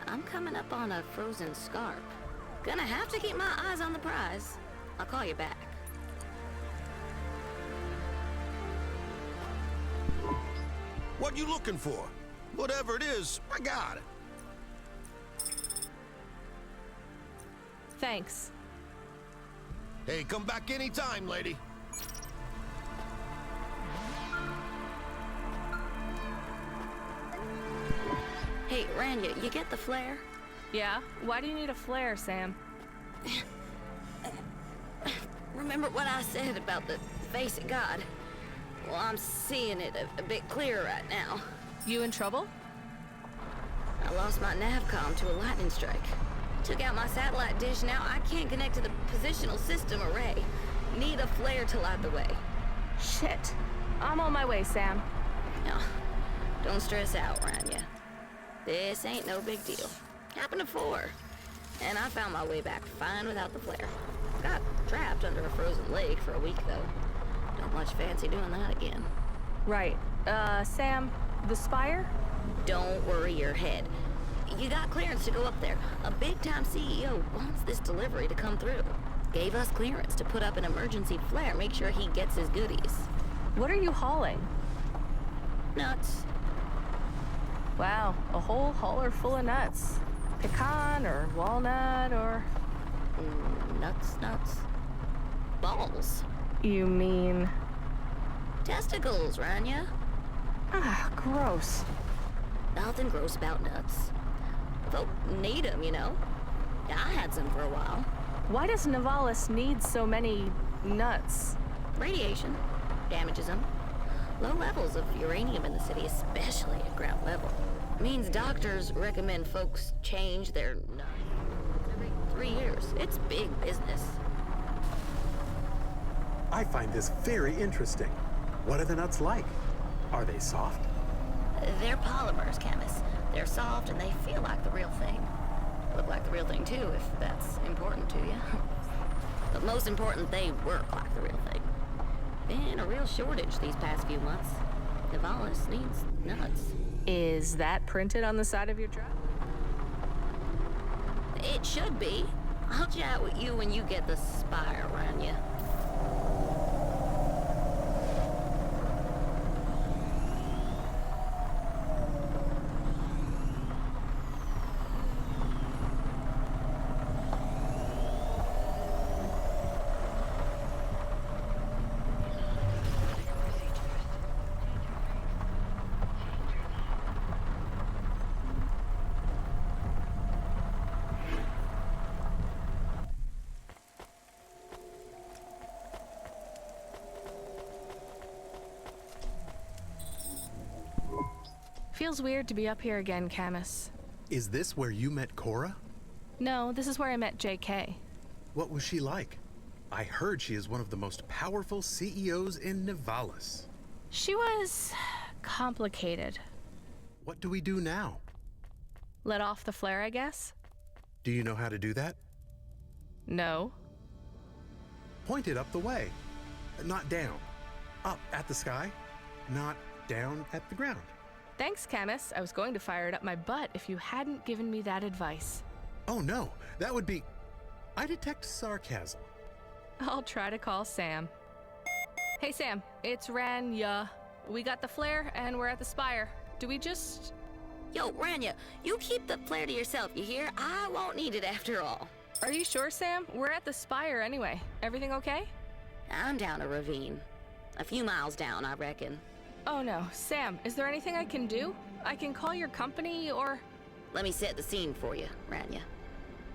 I'm coming up on a frozen scarp. Gonna have to keep my eyes on the prize. I'll call you back. What you looking for? Whatever it is, I got it. Thanks. Hey, come back anytime, lady. Hey, Rania, you get the flare? Yeah? Why do you need a flare, Sam? Remember what I said about the face of God? Well, I'm seeing it a bit clearer right now. You in trouble? I lost my navcom to a lightning strike. Took out my satellite dish, now I can't connect to the positional system array. Need a flare to light the way. Shit. I'm on my way, Sam. No, don't stress out, Rania. This ain't no big deal. Happened before. And I found my way back fine without the flare. Got trapped under a frozen lake for a week, though. Don't much fancy doing that again. Right. Sam, the spire? Don't worry your head. You got clearance to go up there. A big-time CEO wants this delivery to come through. Gave us clearance to put up an emergency flare, make sure he gets his goodies. What are you hauling? Nuts. Wow, a whole hauler full of nuts. Pecan or walnut or... Nuts. Balls. You mean... Testicles, Rania. Ah, gross. Nothing gross about nuts. Folk need them, you know. I had some for a while. Why does Nivalis need so many nuts? Radiation damages them. Low levels of uranium in the city, especially at ground level, means doctors recommend folks change their nuts every 3 years. It's big business. I find this very interesting. What are the nuts like? Are they soft? They're polymers, Camus. They're soft and they feel like the real thing. Look like the real thing too, if that's important to you. But most important, they work like the real thing. Been a real shortage these past few months. Nivalis needs nuts. Is that printed on the side of your truck? It should be. I'll chat with you when you get the spire around you. Feels weird to be up here again, Camus. Is this where you met Cora? No, this is where I met JK. What was she like? I heard she is one of the most powerful CEOs in Nivalis. She was complicated. What do we do now? Let off the flare, I guess? Do you know how to do that? No. Point it up the way. Not down. Up at the sky, not down at the ground. Thanks, Camus. I was going to fire it up my butt if you hadn't given me that advice. Oh no, that would be... I detect sarcasm. I'll try to call Sam. Hey Sam, it's Rania. We got the flare and we're at the spire. Do we just... Yo, Rania, you keep the flare to yourself, you hear? I won't need it after all. Are you sure, Sam? We're at the spire anyway. Everything okay? I'm down a ravine. A few miles down, I reckon. Oh no, Sam, is there anything I can do? I can call your company or... Let me set the scene for you, Rania.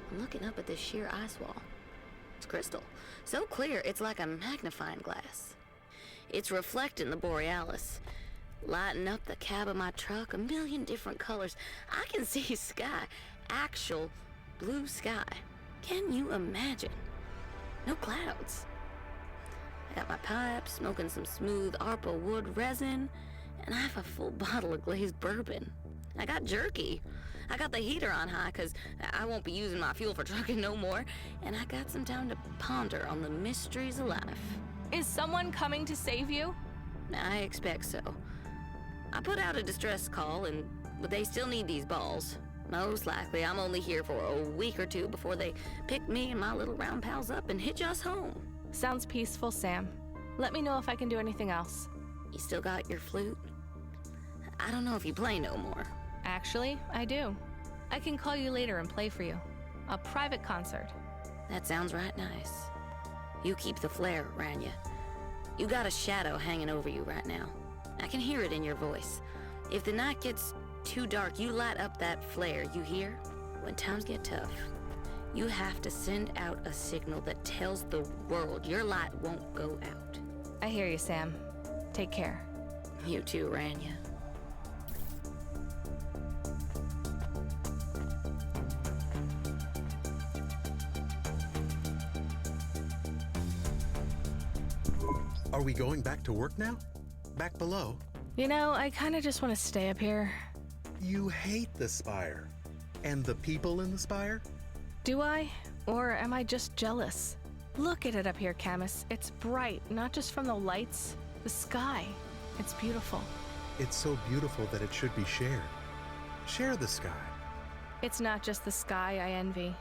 I'm looking up at this sheer ice wall. It's crystal. So clear, it's like a magnifying glass. It's reflecting the borealis, lighting up the cab of my truck, a million different colors. I can see sky, actual blue sky. Can you imagine? No clouds. I got my pipe, smoking some smooth Arpa wood resin, and I have a full bottle of glazed bourbon. I got jerky. I got the heater on high because I won't be using my fuel for trucking no more, and I got some time to ponder on the mysteries of life. Is someone coming to save you? I expect so. I put out a distress call, but they still need these balls. Most likely, I'm only here for a week or two before they pick me and my little round pals up and hitch us home. Sounds peaceful, Sam. Let me know if I can do anything else. You still got your flute? I don't know if you play no more. Actually, I do. I can call you later and play for you. A private concert. That sounds right nice. You keep the flare, Rania. You got a shadow hanging over you right now. I can hear it in your voice. If the night gets too dark, you light up that flare, you hear? When times get tough, you have to send out a signal that tells the world your light won't go out. I hear you, Sam. Take care. You too, Rania. Are we going back to work now? Back below? You know, I kind of just want to stay up here. You hate the spire. And the people in the spire? Do I? Or am I just jealous? Look at it up here, Camus. It's bright, not just from the lights, the sky. It's beautiful. It's so beautiful that it should be shared. Share the sky. It's not just the sky I envy.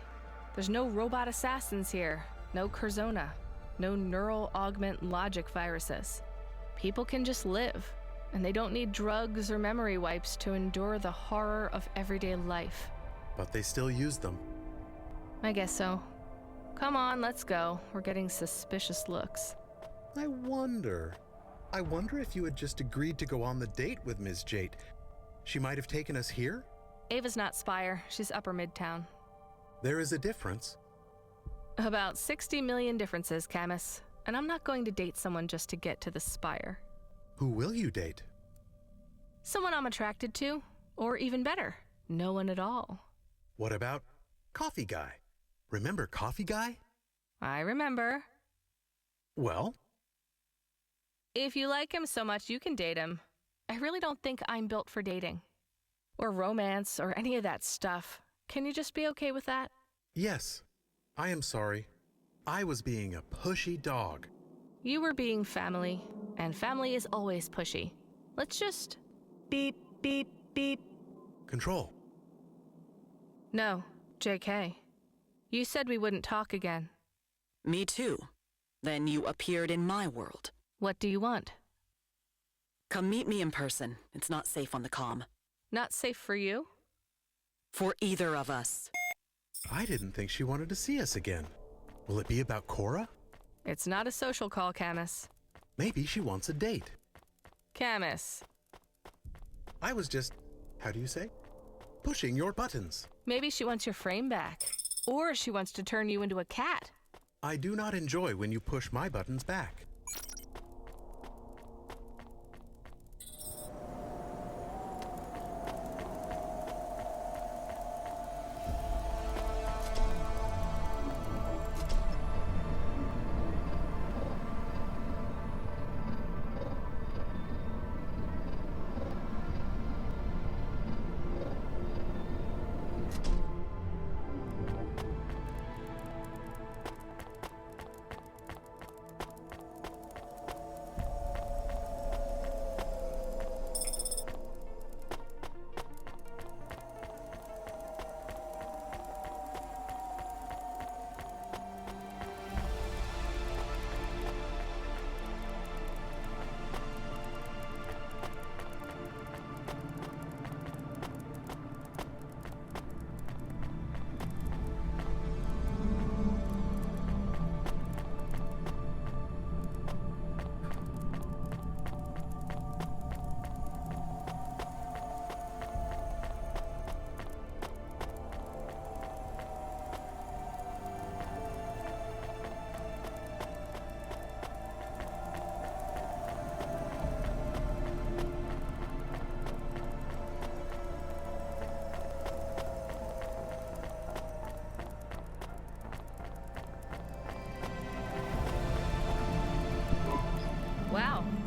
There's no robot assassins here, no Curzona, no neural augment logic viruses. People can just live, and they don't need drugs or memory wipes to endure the horror of everyday life. But they still use them. I guess so. Come on, let's go. We're getting suspicious looks. I wonder if you had just agreed to go on the date with Ms. Jate. She might have taken us here? Ava's not Spire. She's Upper Midtown. There is a difference. About 60 million differences, Camus. And I'm not going to date someone just to get to the Spire. Who will you date? Someone I'm attracted to. Or even better, no one at all. What about Coffee Guy? Remember Coffee Guy? I remember. Well? If you like him so much, you can date him. I really don't think I'm built for dating. Or romance, or any of that stuff. Can you just be okay with that? Yes. I am sorry. I was being a pushy dog. You were being family, and family is always pushy. Let's just beep, beep, beep. Control. No, JK. You said we wouldn't talk again. Me too. Then you appeared in my world. What do you want? Come meet me in person. It's not safe on the comm. Not safe for you? For either of us. I didn't think she wanted to see us again. Will it be about Cora? It's not a social call, Camus. Maybe she wants a date. Camus. I was just, how do you say? Pushing your buttons. Maybe she wants your frame back. Or she wants to turn you into a cat. I do not enjoy when you push my buttons back.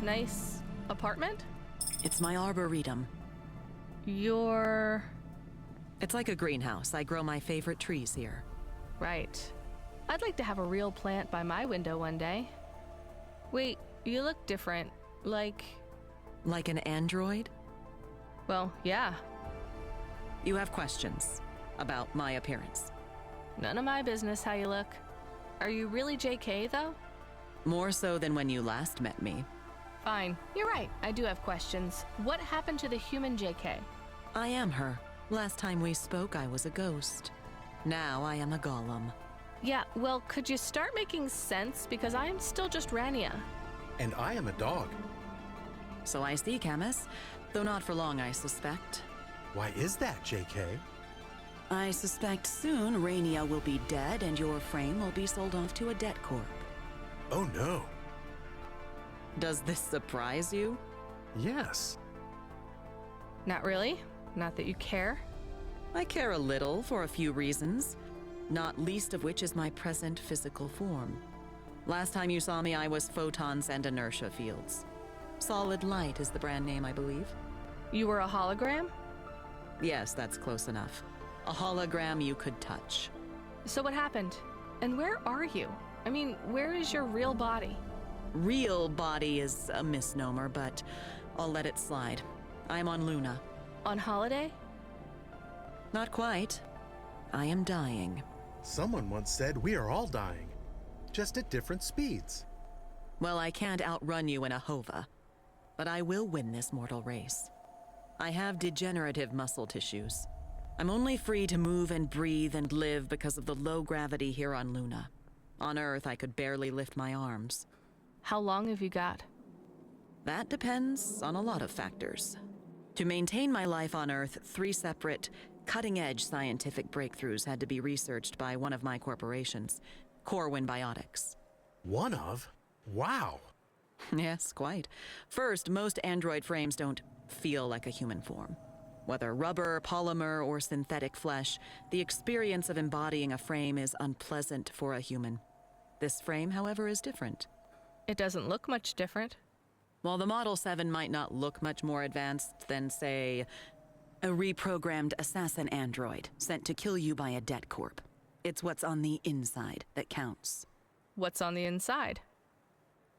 nice apartment? It's my Arboretum. It's like a greenhouse. I grow my favorite trees here. Right. I'd like to have a real plant by my window one day. Wait, you look different. Like an android? Well, yeah. You have questions about my appearance? None of my business how you look. Are you really JK, though? More so than when you last met me. Fine. You're right. I do have questions. What happened to the human JK? I am her. Last time we spoke, I was a ghost. Now I am a golem. Yeah, well, could you start making sense? Because I am still just Rania. And I am a dog. So I see, Camus. Though not for long, I suspect. Why is that, JK? I suspect soon Rania will be dead and your frame will be sold off to a debt corp. Oh no. Does this surprise you? Yes. Not really. Not that you care. I care a little for a few reasons, not least of which is my present physical form. Last time you saw me, I was photons and inertia fields. Solid Light is the brand name, I believe. You were a hologram? Yes, that's close enough. A hologram you could touch. So what happened? And where are you? I mean, where is your real body? Real body is a misnomer, but I'll let it slide. I'm on Luna. On holiday? Not quite. I am dying. Someone once said we are all dying, just at different speeds. Well, I can't outrun you in a Hova, but I will win this mortal race. I have degenerative muscle tissues. I'm only free to move and breathe and live because of the low gravity here on Luna. On Earth, I could barely lift my arms. How long have you got? That depends on a lot of factors. To maintain my life on Earth, 3 separate, cutting-edge scientific breakthroughs had to be researched by one of my corporations, Corwin Biotics. One of? Wow. Yes, quite. First, most android frames don't feel like a human form. Whether rubber, polymer, or synthetic flesh, the experience of embodying a frame is unpleasant for a human. This frame, however, is different. It doesn't look much different. While the Model 7 might not look much more advanced than, say, a reprogrammed assassin android sent to kill you by a debt corp, it's what's on the inside that counts. What's on the inside?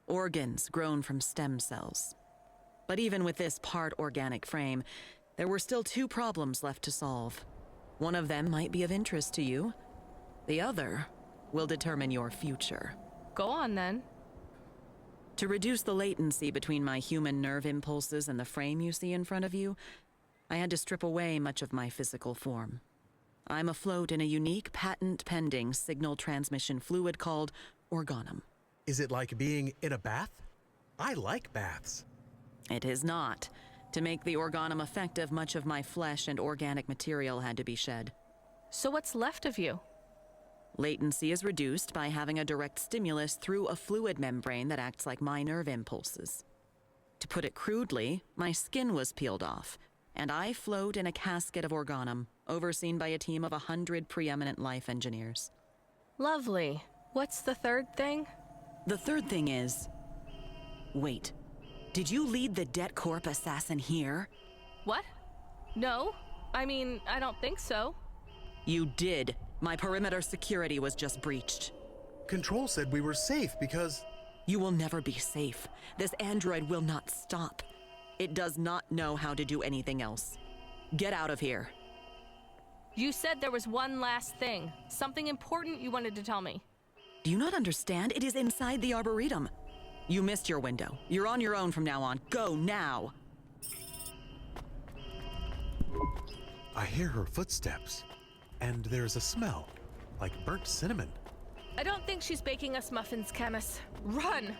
Organs grown from stem cells. But even with this part organic frame, there were still 2 problems left to solve. One of them might be of interest to you. The other will determine your future. Go on, then. To reduce the latency between my human nerve impulses and the frame you see in front of you, I had to strip away much of my physical form. I'm afloat in a unique patent-pending signal transmission fluid called organum. Is it like being in a bath? I like baths. It is not. To make the organum effective, much of my flesh and organic material had to be shed. So what's left of you? Latency is reduced by having a direct stimulus through a fluid membrane that acts like my nerve impulses. To put it crudely, my skin was peeled off, and I float in a casket of organum, overseen by a team of 100 preeminent life engineers. Lovely. What's the third thing? The third thing is... Wait. Did you lead the debt corp assassin here? What? No. I mean, I don't think so. You did. My perimeter security was just breached. Control said we were safe because... You will never be safe. This android will not stop. It does not know how to do anything else. Get out of here. You said there was one last thing. Something important you wanted to tell me. Do you not understand? It is inside the Arboretum. You missed your window. You're on your own from now on. Go now! I hear her footsteps. And there's a smell, like burnt cinnamon. I don't think she's baking us muffins, Camus. Run!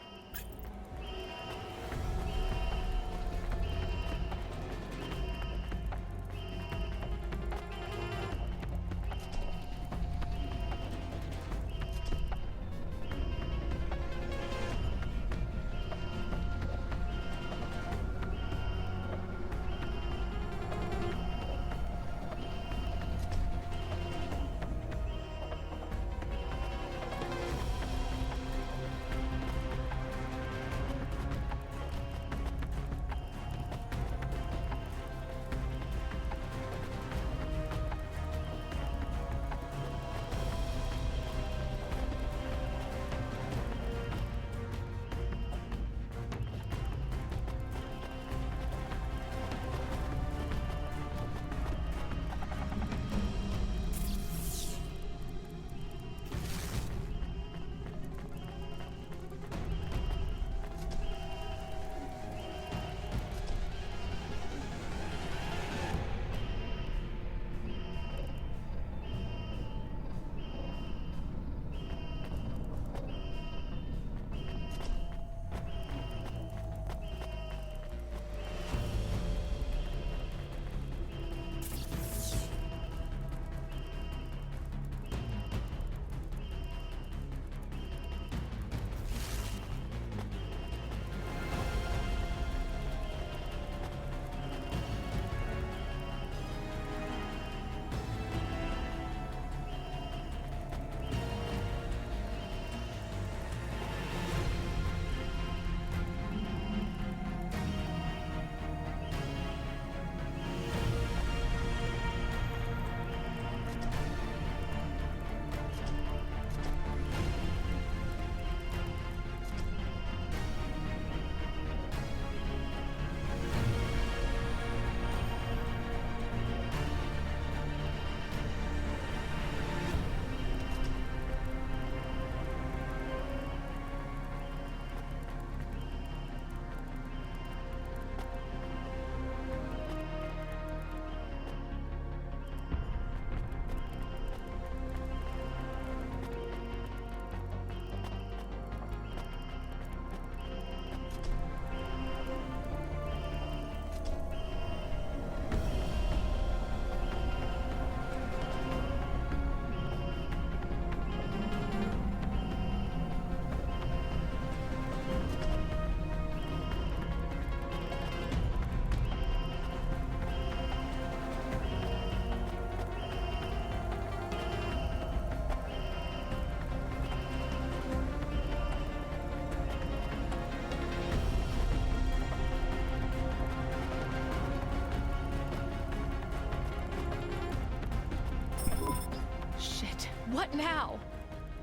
What now?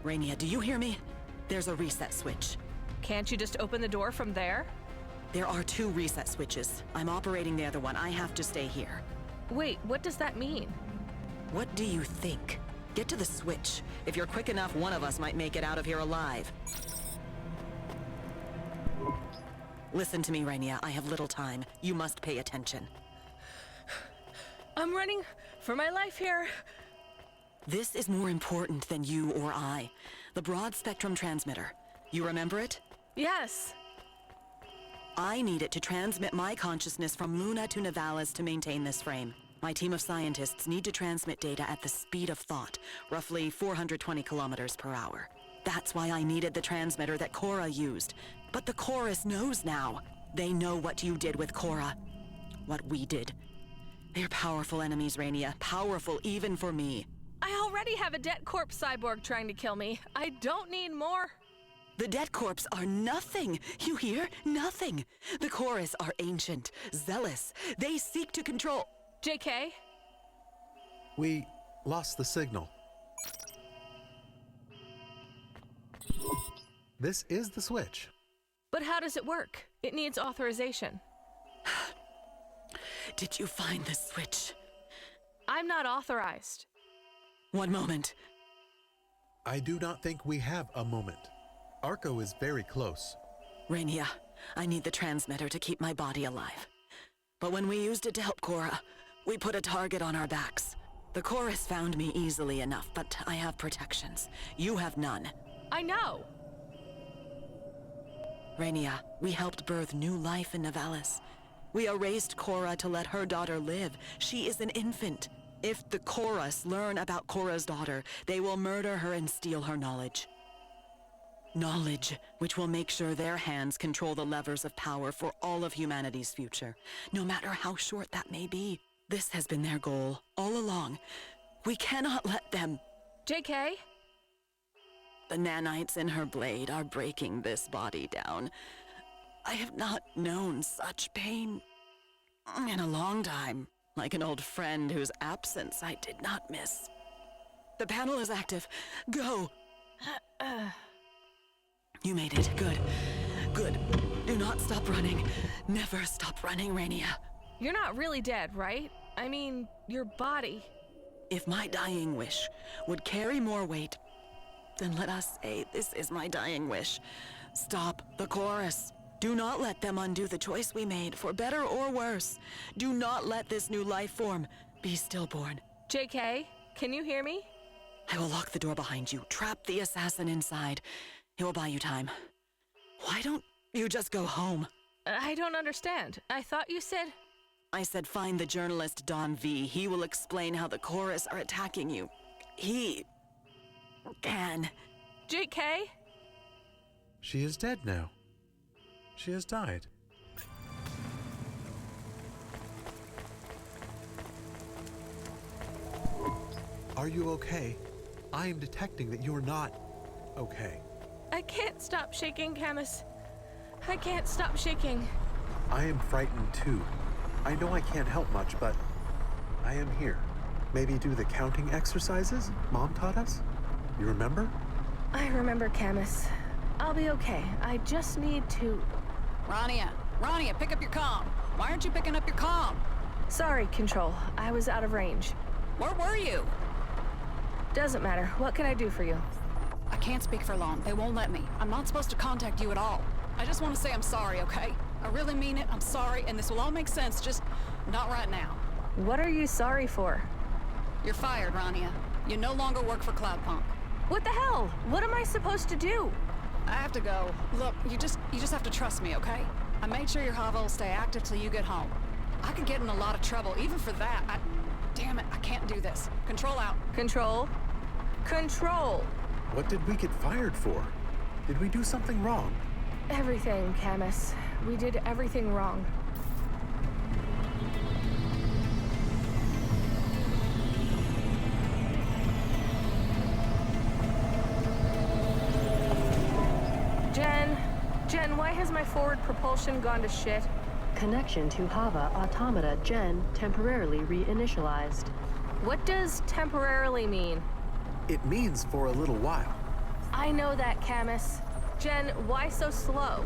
Rania, do you hear me? There's a reset switch. Can't you just open the door from there? There are 2 reset switches. I'm operating the other one. I have to stay here. Wait, what does that mean? What do you think? Get to the switch. If you're quick enough, one of us might make it out of here alive. Listen to me, Rania. I have little time. You must pay attention. I'm running for my life here. This is more important than you or I. The broad spectrum transmitter. You remember it? Yes. I need it to transmit my consciousness from Luna to Nivalis to maintain this frame. My team of scientists need to transmit data at the speed of thought, roughly 420 kilometers per hour. That's why I needed the transmitter that CORA used. But the Corus knows now. They know what you did with CORA. What we did. They're powerful enemies, Rania. Powerful even for me. I already have a dead corpse cyborg trying to kill me. I don't need more. The dead corps are nothing. You hear? Nothing. The Corus are ancient, zealous. They seek to control... JK? We lost the signal. This is the switch. But how does it work? It needs authorization. Did you find the switch? I'm not authorized. One moment. I do not think we have a moment. Arco is very close. Rania, I need the transmitter to keep my body alive. But when we used it to help CORA, we put a target on our backs. The Corus found me easily enough, but I have protections. You have none. I know. Rania, we helped birth new life in Nivalis. We erased CORA to let her daughter live. She is an infant. If the Corus learn about CORA's daughter, they will murder her and steal her knowledge. Knowledge which will make sure their hands control the levers of power for all of humanity's future, no matter how short that may be. This has been their goal all along. We cannot let them. JK? The nanites in her blade are breaking this body down. I have not known such pain in a long time, like an old friend whose absence I did not miss. The panel is active. Go! You made it. Good. Good. Do not stop running. Never stop running, Rania. You're not really dead, right? I mean, your body. If my dying wish would carry more weight, then let us say this is my dying wish. Stop the Corus. Do not let them undo the choice we made, for better or worse. Do not let this new life form be stillborn. JK, can you hear me? I will lock the door behind you, trap the assassin inside. It will buy you time. Why don't you just go home? I don't understand. I thought you said... I said find the journalist Don V. He will explain how the Corus are attacking you. He... can. JK? She is dead now. She has died. Are you okay? I am detecting that you're not okay. I can't stop shaking, Camus. I can't stop shaking. I am frightened too. I know I can't help much, but I am here. Maybe do the counting exercises Mom taught us? You remember? I remember, Camus. I'll be okay. I just need to... Rania, pick up your comm. Why aren't you picking up your comm? Sorry, Control. I was out of range. Where were you? Doesn't matter. What can I do for you? I can't speak for long. They won't let me. I'm not supposed to contact you at all. I just want to say I'm sorry, okay? I really mean it. I'm sorry, and this will all make sense, just not right now. What are you sorry for? You're fired, Rania. You no longer work for Cloudpunk. What the hell? What am I supposed to do? I have to go. Look, you just have to trust me, okay? I made sure your Hova will stay active till you get home. I could get in a lot of trouble, even for that. Damn it, I can't do this. Control out. Control? Control! What did we get fired for? Did we do something wrong? Everything, Camus. We did everything wrong. Jen, why has my forward propulsion gone to shit? Connection to Hova Automata Jen temporarily reinitialized. What does temporarily mean? It means for a little while. I know that, Camus. Jen, why so slow?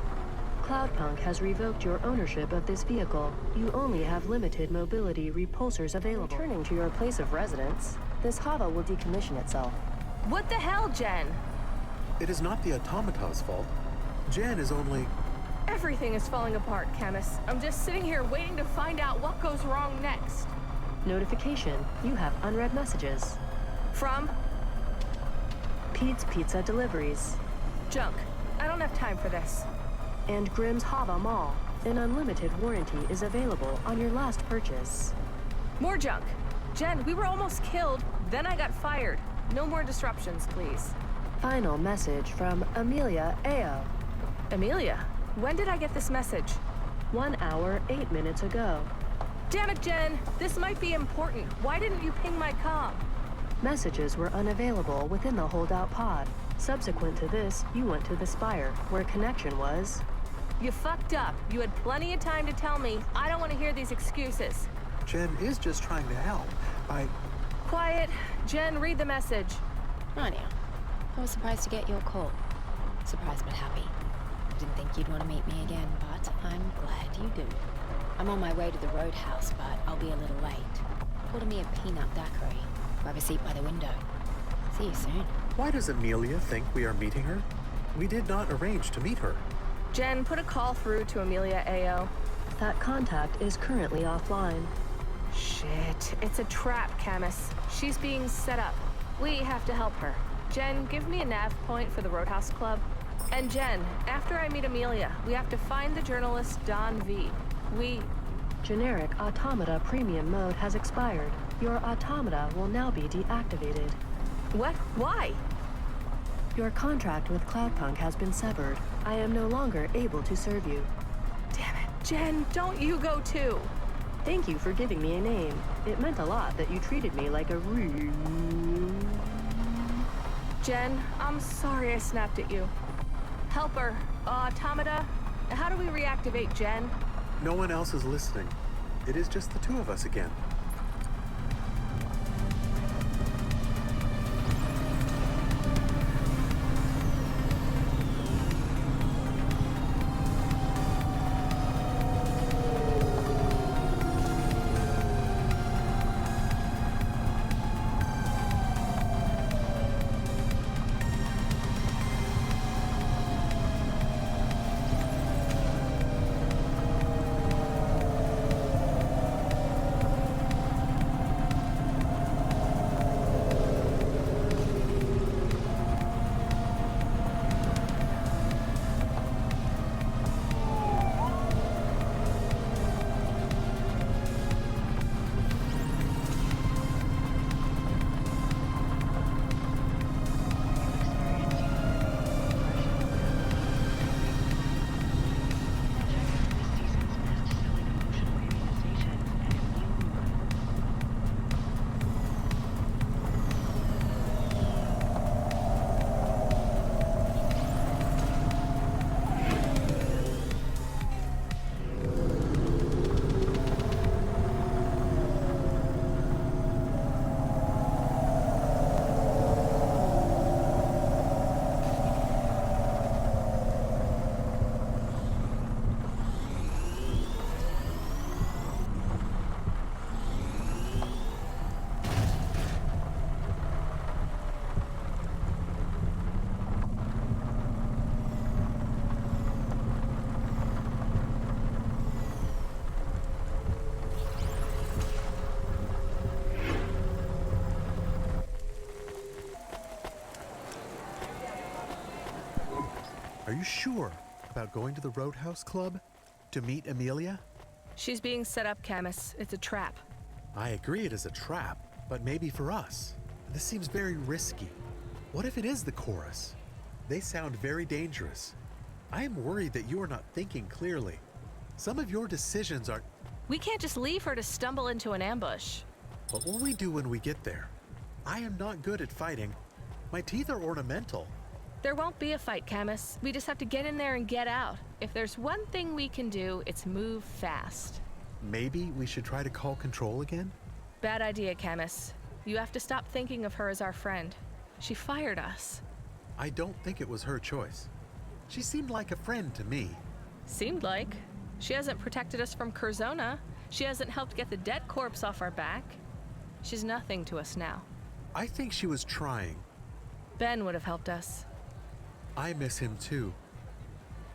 Cloudpunk has revoked your ownership of this vehicle. You only have limited mobility repulsors available. Returning to your place of residence, this Hova will decommission itself. What the hell, Jen? It is not the automata's fault. Jen is only... Everything is falling apart, Camus. I'm just sitting here waiting to find out what goes wrong next. Notification. You have unread messages. From? Pete's Pizza Deliveries. Junk. I don't have time for this. And Grimm's Hova Mall. An unlimited warranty is available on your last purchase. More junk. Jen, we were almost killed, then I got fired. No more disruptions, please. Final message from Emilia Ay-Oh. Emilia? When did I get this message? 1 hour, 8 minutes ago. Damn it, Jen! This might be important. Why didn't you ping my comm? Messages were unavailable within the holdout pod. Subsequent to this, you went to the spire, where connection was... You fucked up. You had plenty of time to tell me. I don't want to hear these excuses. Jen is just trying to help. Quiet. Jen, read the message. Rania, I was surprised to get your call. Surprised but happy. I didn't think you'd want to meet me again, but I'm glad you do. I'm on my way to the Roadhouse, but I'll be a little late. Order me a peanut daiquiri. Grab a seat by the window. See you soon. Why does Emilia think we are meeting her? We did not arrange to meet her. Jen, put a call through to Emilia Ay-Oh. That contact is currently offline. Shit, it's a trap, Camus. She's being set up. We have to help her. Jen, give me a nav point for the Roadhouse Club. And Jen, after I meet Emilia, we have to find the journalist Don V. Generic Automata Premium Mode has expired. Your automata will now be deactivated. What? Why? Your contract with Cloudpunk has been severed. I am no longer able to serve you. Damn it. Jen, don't you go too. Thank you for giving me a name. It meant a lot that you treated me like a Jen, I'm sorry I snapped at you. Helper, automata, how do we reactivate Jen? No one else is listening. It is just the two of us again. Are you sure about going to the Roadhouse Club to meet Emilia? She's being set up, Camus. It's a trap. I agree it is a trap, but maybe for us. This seems very risky. What if it is the Corus? They sound very dangerous. I am worried that you are not thinking clearly. Some of your decisions are... We can't just leave her to stumble into an ambush. What will we do when we get there? I am not good at fighting. My teeth are ornamental. There won't be a fight, Camus. We just have to get in there and get out. If there's one thing we can do, it's move fast. Maybe we should try to call control again? Bad idea, Camus. You have to stop thinking of her as our friend. She fired us. I don't think it was her choice. She seemed like a friend to me. Seemed like. She hasn't protected us from Curzona. She hasn't helped get the dead corpse off our back. She's nothing to us now. I think she was trying. Ben would have helped us. I miss him too.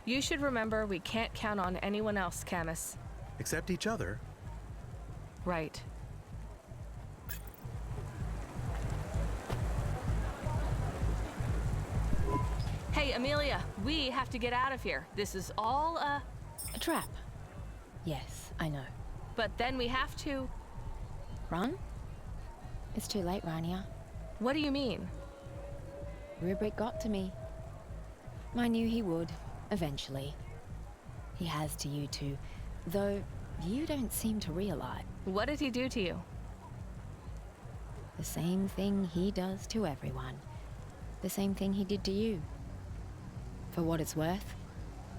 You should remember we can't count on anyone else, Camus. Except each other. Right. Hey, Emilia, we have to get out of here. This is all a trap. Yes, I know. But then we have to... Run? It's too late, Rania. What do you mean? Rubric got to me. I knew he would, eventually. He has to you too, though you don't seem to realize. What did he do to you? The same thing he does to everyone. The same thing he did to you. For what it's worth,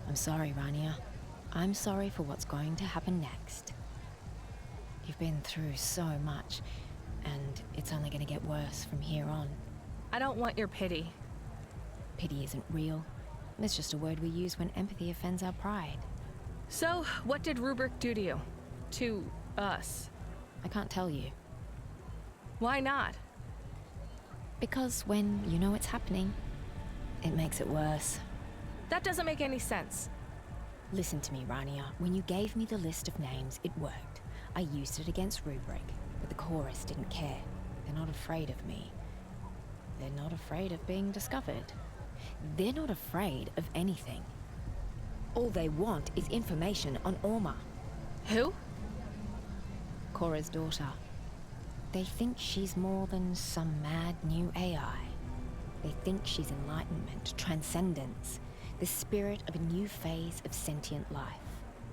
I'm sorry, Rania. I'm sorry for what's going to happen next. You've been through so much, and it's only going to get worse from here on. I don't want your pity. Pity isn't real. It's just a word we use when empathy offends our pride. So, what did Rubric do to you? To us? I can't tell you. Why not? Because when you know it's happening, it makes it worse. That doesn't make any sense. Listen to me, Rania. When you gave me the list of names, it worked. I used it against Rubric, but the Chorus didn't care. They're not afraid of me. They're not afraid of being discovered. They're not afraid of anything. All they want is information on Orma. Who? Cora's daughter. They think she's more than some mad new AI. They think she's enlightenment, transcendence, the spirit of a new phase of sentient life.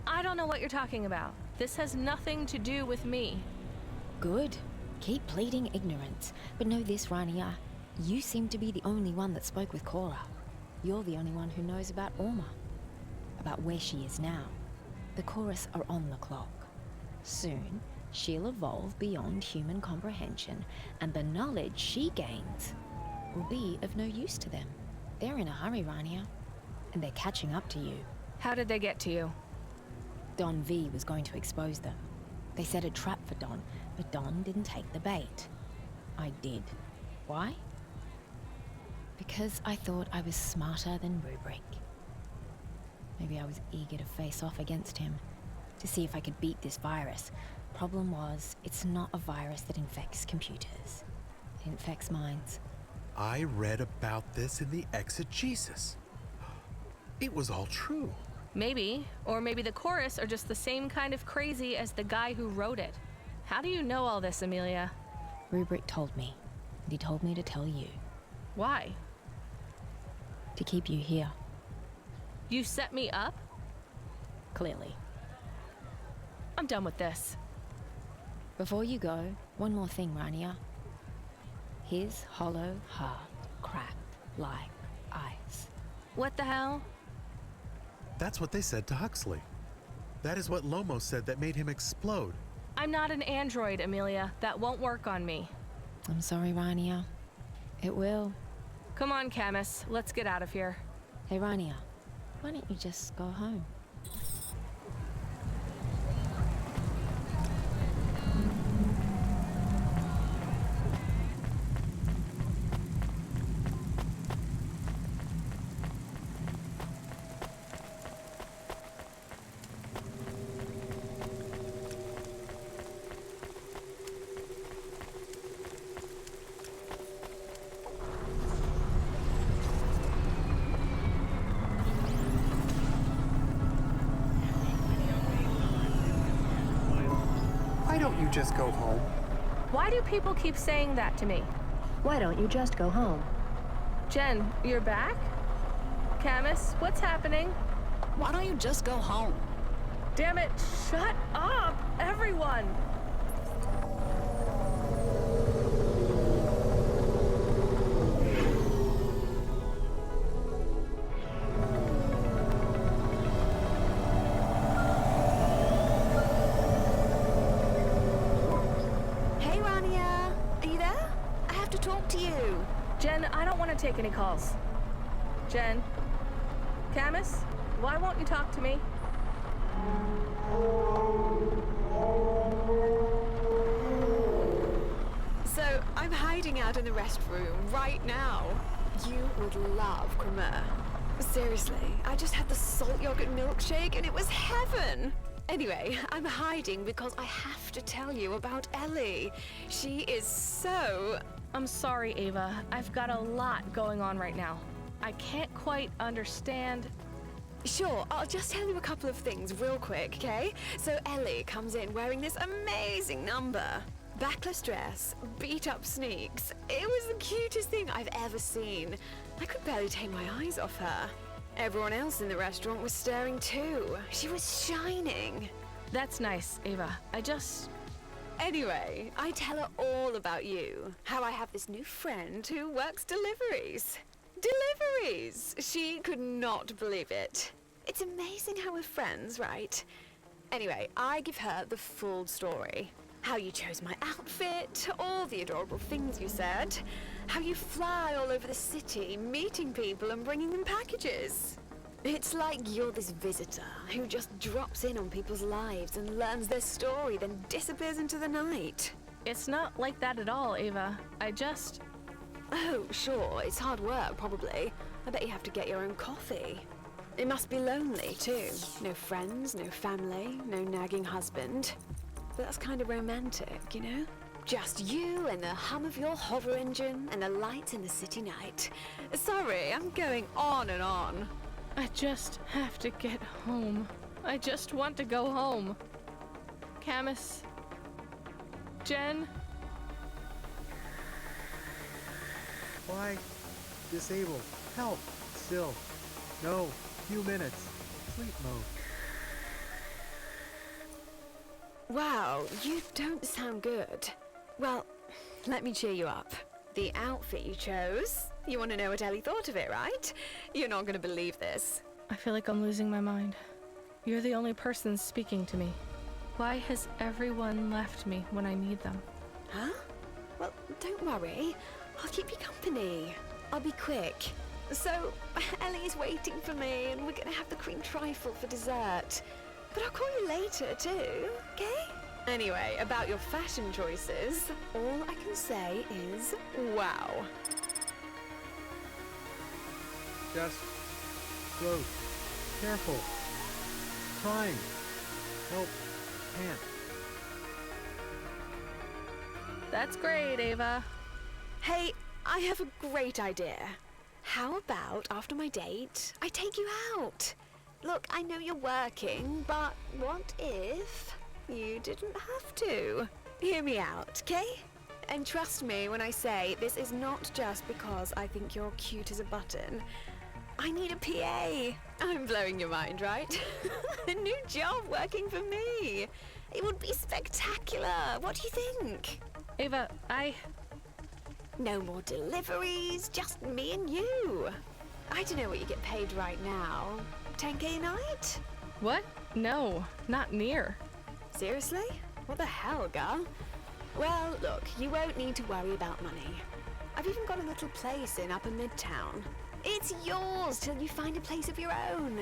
I don't know what you're talking about. This has nothing to do with me. Good. Keep pleading ignorance. But know this, Rania. You seem to be the only one that spoke with Cora. You're the only one who knows about Orma. About where she is now. The Chorus are on the clock. Soon, she'll evolve beyond human comprehension, and the knowledge she gains will be of no use to them. They're in a hurry, Rania, and they're catching up to you. How did they get to you? Don V was going to expose them. They set a trap for Don, but Don didn't take the bait. I did. Why? Because I thought I was smarter than Rubric. Maybe I was eager to face off against him, to see if I could beat this virus. Problem was, it's not a virus that infects computers. It infects minds. I read about this in the exegesis. It was all true. Maybe. Or maybe the Chorus are just the same kind of crazy as the guy who wrote it. How do you know all this, Emilia? Rubric told me. And he told me to tell you. Why? To keep you here. You set me up? Clearly. I'm done with this. Before you go, one more thing, Rania. His hollow heart cracked like ice. What the hell? That's what they said to Huxley. That is what Lomo said that made him explode. I'm not an android, Emilia. That won't work on me. I'm sorry, Rania. It will. Come on, Camus. Let's get out of here. Hey, Rania. Why don't you just go home? Why don't you just go home? Why do people keep saying that to me? Why don't you just go home? Jen, you're back? Camus, what's happening? Why don't you just go home? Damn it, shut up, everyone! Jen, I don't want to take any calls. Jen? Camus? Why won't you talk to me? So, I'm hiding out in the restroom right now. You would love crema. Seriously, I just had the salt yogurt milkshake and it was heaven! Anyway, I'm hiding because I have to tell you about Ellie. She is so... I'm sorry, Ava. I've got a lot going on right now. I can't quite understand... Sure, I'll just tell you a couple of things real quick, okay? So Ellie comes in wearing this amazing number. Backless dress, beat-up sneaks. It was the cutest thing I've ever seen. I could barely take my eyes off her. Everyone else in the restaurant was staring too. She was shining. That's nice, Ava. Anyway, I tell her all about you. How I have this new friend who works deliveries. Deliveries! She could not believe it. It's amazing how we're friends, right? Anyway, I give her the full story. How you chose my outfit, all the adorable things you said. How you fly all over the city, meeting people and bringing them packages. It's like you're this visitor who just drops in on people's lives and learns their story, then disappears into the night. It's not like that at all, Ava. Oh, sure, it's hard work, probably. I bet you have to get your own coffee. It must be lonely, too. No friends, no family, no nagging husband. But that's kind of romantic, you know? Just you and the hum of your hover engine and the lights in the city night. Sorry, I'm going on and on. I just have to get home. I just want to go home. Camus. Jen. Why? Disable. Help. Still. No. Few minutes. Sleep mode. Wow, you don't sound good. Well, let me cheer you up. The outfit you chose. You want to know what Ellie thought of it, right? You're not going to believe this. I feel like I'm losing my mind. You're the only person speaking to me. Why has everyone left me when I need them? Huh? Well, don't worry. I'll keep you company. I'll be quick. So, Ellie is waiting for me, and we're going to have the cream trifle for dessert. But I'll call you later, too, okay? Anyway, about your fashion choices, all I can say is, wow. Just close. Careful. Trying. Help. Can't. That's great, Ava. Hey, I have a great idea. How about after my date, I take you out? Look, I know you're working, but what if you didn't have to? Hear me out, okay? And trust me when I say this is not just because I think you're cute as a button. I need a PA. I'm blowing your mind, right? A new job working for me. It would be spectacular. What do you think? Ava, No more deliveries, just me and you. I don't know what you get paid right now. 10K a night? What? No, not near. Seriously? What the hell, girl? Well, look, you won't need to worry about money. I've even got a little place in Upper Midtown. It's yours till you find a place of your own.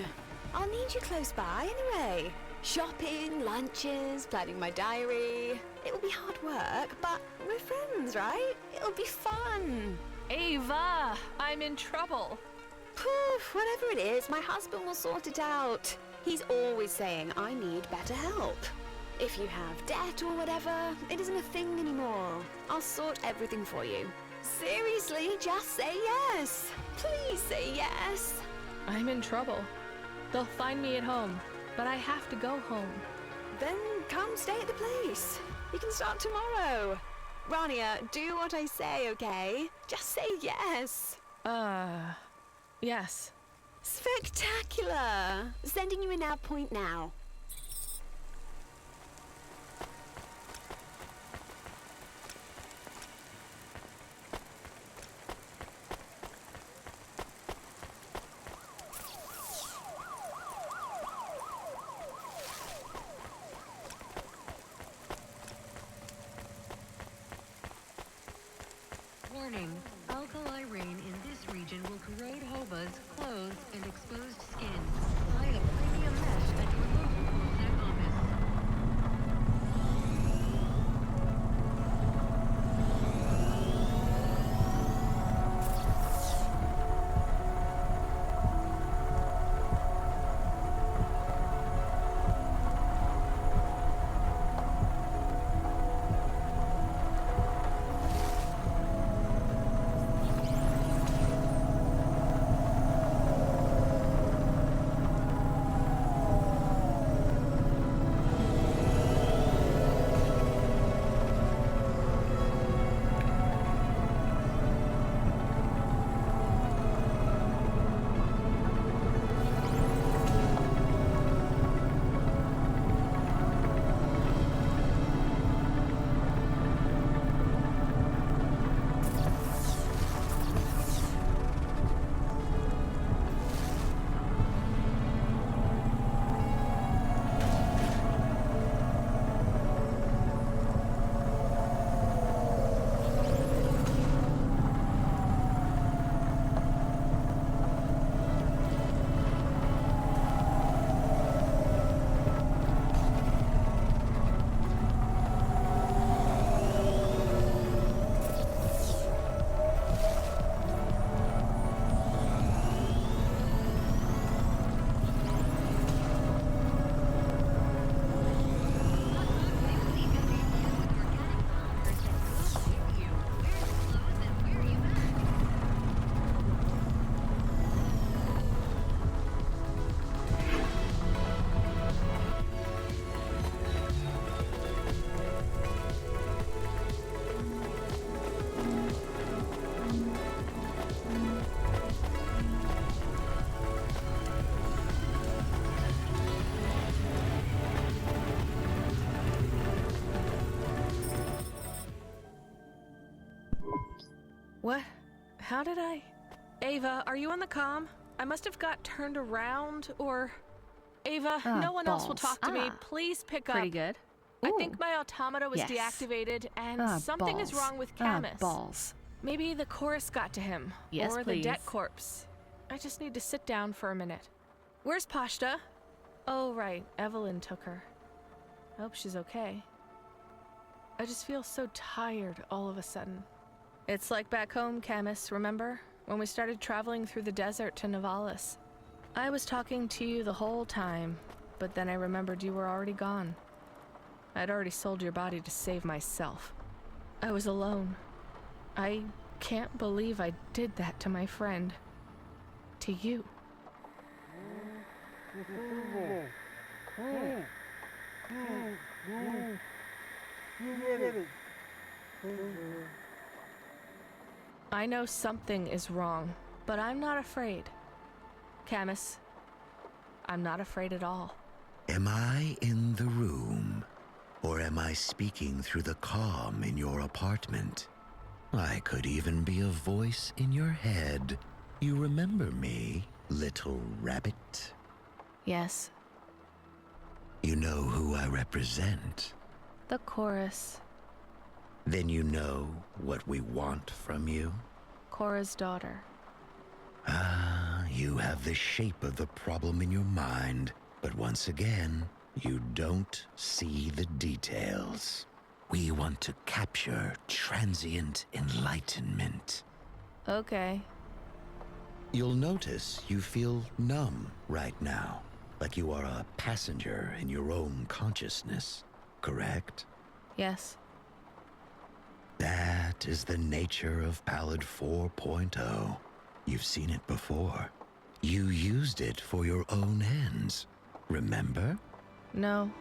I'll need you close by anyway. Shopping, lunches, planning my diary. It will be hard work, but we're friends, right? It'll be fun. Ava, I'm in trouble. Poof, whatever it is, my husband will sort it out. He's always saying I need better help. If you have debt or whatever, it isn't a thing anymore. I'll sort everything for you. Seriously, just say yes. Please say yes. I'm in trouble. They'll find me at home, but I have to go home. Then come stay at the place. You can start tomorrow. Rania, do what I say, okay? Just say yes. Yes. Spectacular! Sending you a nav point now. Warning, alkali What? How did I? Ava, are you on the comm? I must have got turned around, or... Ava, no one else will talk to me. Please pick up. Pretty good. I think my automata was deactivated, and something is wrong with Camus. Balls. Maybe the Corus got to him. Yes, or please. the deck corpse. I just need to sit down for a minute. Where's Pashta? Oh, right. Evelyn took her. I hope she's okay. I just feel so tired all of a sudden. It's like back home, Camus, remember? When we started traveling through the desert to Nivalis. I was talking to you the whole time, but then I remembered you were already gone. I'd already sold your body to save myself. I was alone. I can't believe I did that to my friend. To you. I know something is wrong, but I'm not afraid. Camus, I'm not afraid at all. Am I in the room? Or am I speaking through the comm in your apartment? I could even be a voice in your head. You remember me, little rabbit? Yes. You know who I represent? The Corus. Then you know what we want from you? Cora's daughter. Ah, you have the shape of the problem in your mind, but once again, you don't see the details. We want to capture transient enlightenment. Okay. You'll notice you feel numb right now, like you are a passenger in your own consciousness, correct? Yes. That is the nature of Pallid 4.0. You've seen it before. You used it for your own ends, remember? No.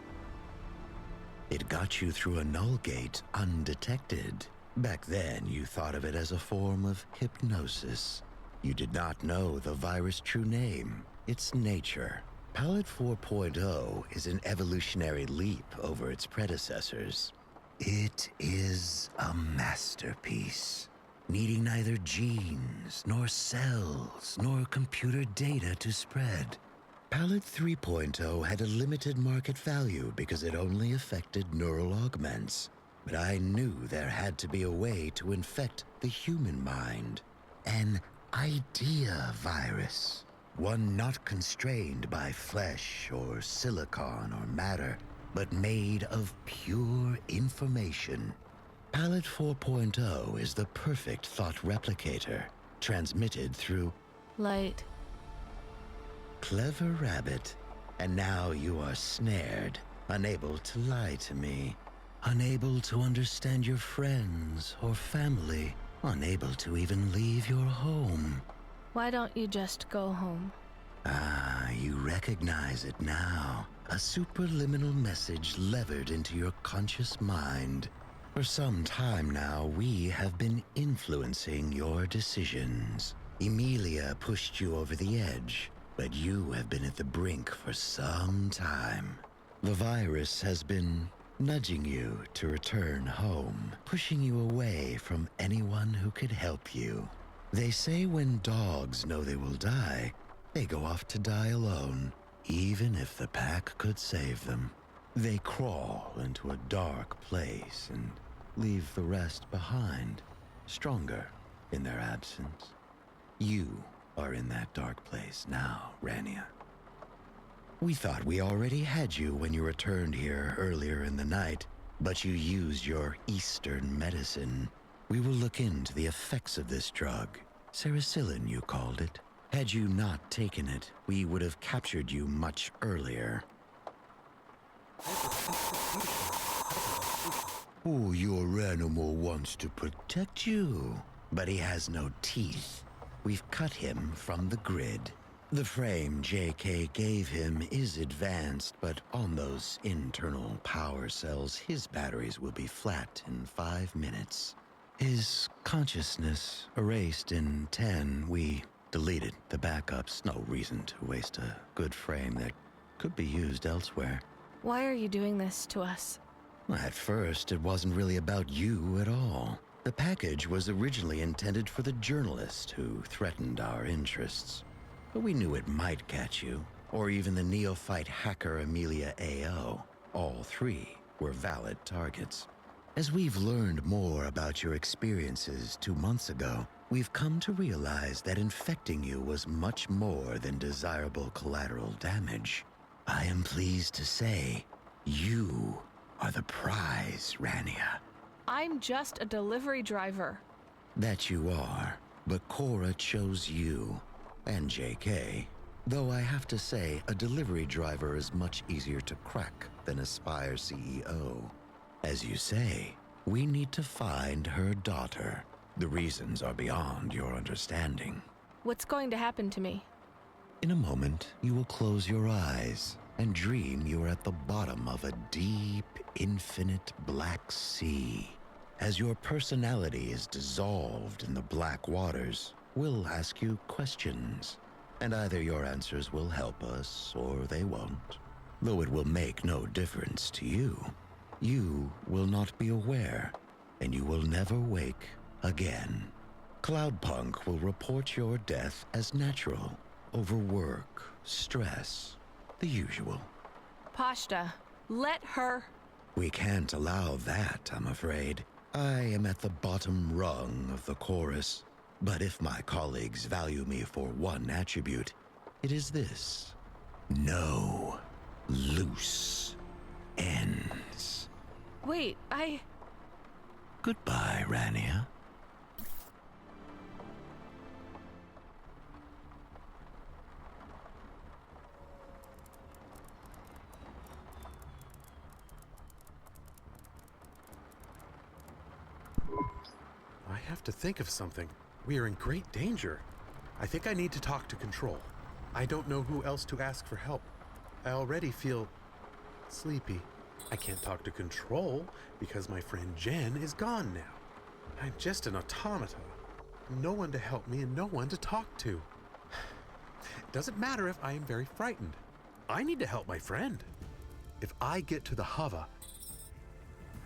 It got you through a null gate undetected. Back then, you thought of it as a form of hypnosis. You did not know the virus' true name, its nature. Pallid 4.0 is an evolutionary leap over its predecessors. It is a masterpiece, needing neither genes, nor cells, nor computer data to spread. Pallid 3.0 had a limited market value because it only affected neural augments. But I knew there had to be a way to infect the human mind. An idea virus. One not constrained by flesh or silicon or matter, but made of pure information. Pallid 4.0 is the perfect thought replicator, transmitted through light. Clever rabbit. And now you are snared, unable to lie to me, unable to understand your friends or family, unable to even leave your home. Why don't you just go home? Ah, you recognize it now. A superliminal message levered into your conscious mind. For some time now, we have been influencing your decisions. Emilia pushed you over the edge, but you have been at the brink for some time. The virus has been nudging you to return home, pushing you away from anyone who could help you. They say when dogs know they will die, they go off to die alone, even if the pack could save them. They crawl into a dark place and leave the rest behind, stronger in their absence. You are in that dark place now, Rania. We thought we already had you when you returned here earlier in the night, but you used your Eastern medicine. We will look into the effects of this drug. Sericillin, you called it. Had you not taken it, we would have captured you much earlier. Oh, your animal wants to protect you, but he has no teeth. We've cut him from the grid. The frame JK gave him is advanced, but on those internal power cells, his batteries will be flat in 5 minutes. His consciousness erased in 10. We deleted the backups. No reason to waste a good frame that could be used elsewhere. Why are you doing this to us? At first, it wasn't really about you at all. The package was originally intended for the journalist who threatened our interests. But we knew it might catch you, or even the neophyte hacker Emilia Ay-Oh. All three were valid targets. As we've learned more about your experiences 2 months ago, we've come to realize that infecting you was much more than desirable collateral damage. I am pleased to say, you are the prize, Rania. I'm just a delivery driver. That you are, but CORA chose you, and JK. Though I have to say, a delivery driver is much easier to crack than a Spire CEO. As you say, we need to find her daughter. The reasons are beyond your understanding. What's going to happen to me? In a moment, you will close your eyes and dream you are at the bottom of a deep, infinite black sea. As your personality is dissolved in the black waters, we'll ask you questions, and either your answers will help us or they won't. Though it will make no difference to you. You will not be aware, and you will never wake again. Cloudpunk will report your death as natural, overwork, stress, the usual. Pashta, let her... We can't allow that, I'm afraid. I am at the bottom rung of the Corus, but if my colleagues value me for one attribute, it is this. No loose ends. Wait, Goodbye, Rania. I have to think of something. We are in great danger. I think I need to talk to Control. I don't know who else to ask for help. I already feel sleepy. I can't talk to Control because my friend Jen is gone now. I'm just an automata. No one to help me and no one to talk to. It doesn't matter if I am very frightened. I need to help my friend. If I get to the Hova,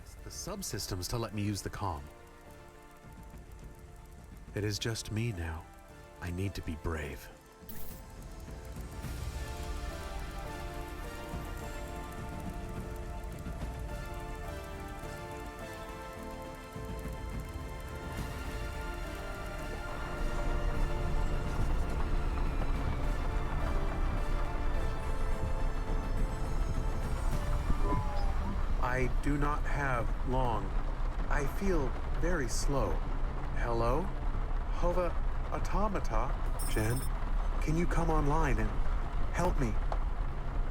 ask the subsystems to let me use the comm. It is just me now. I need to be brave. I do not have long. I feel very slow. Hello? Hova Automata? Jen, can you come online and help me?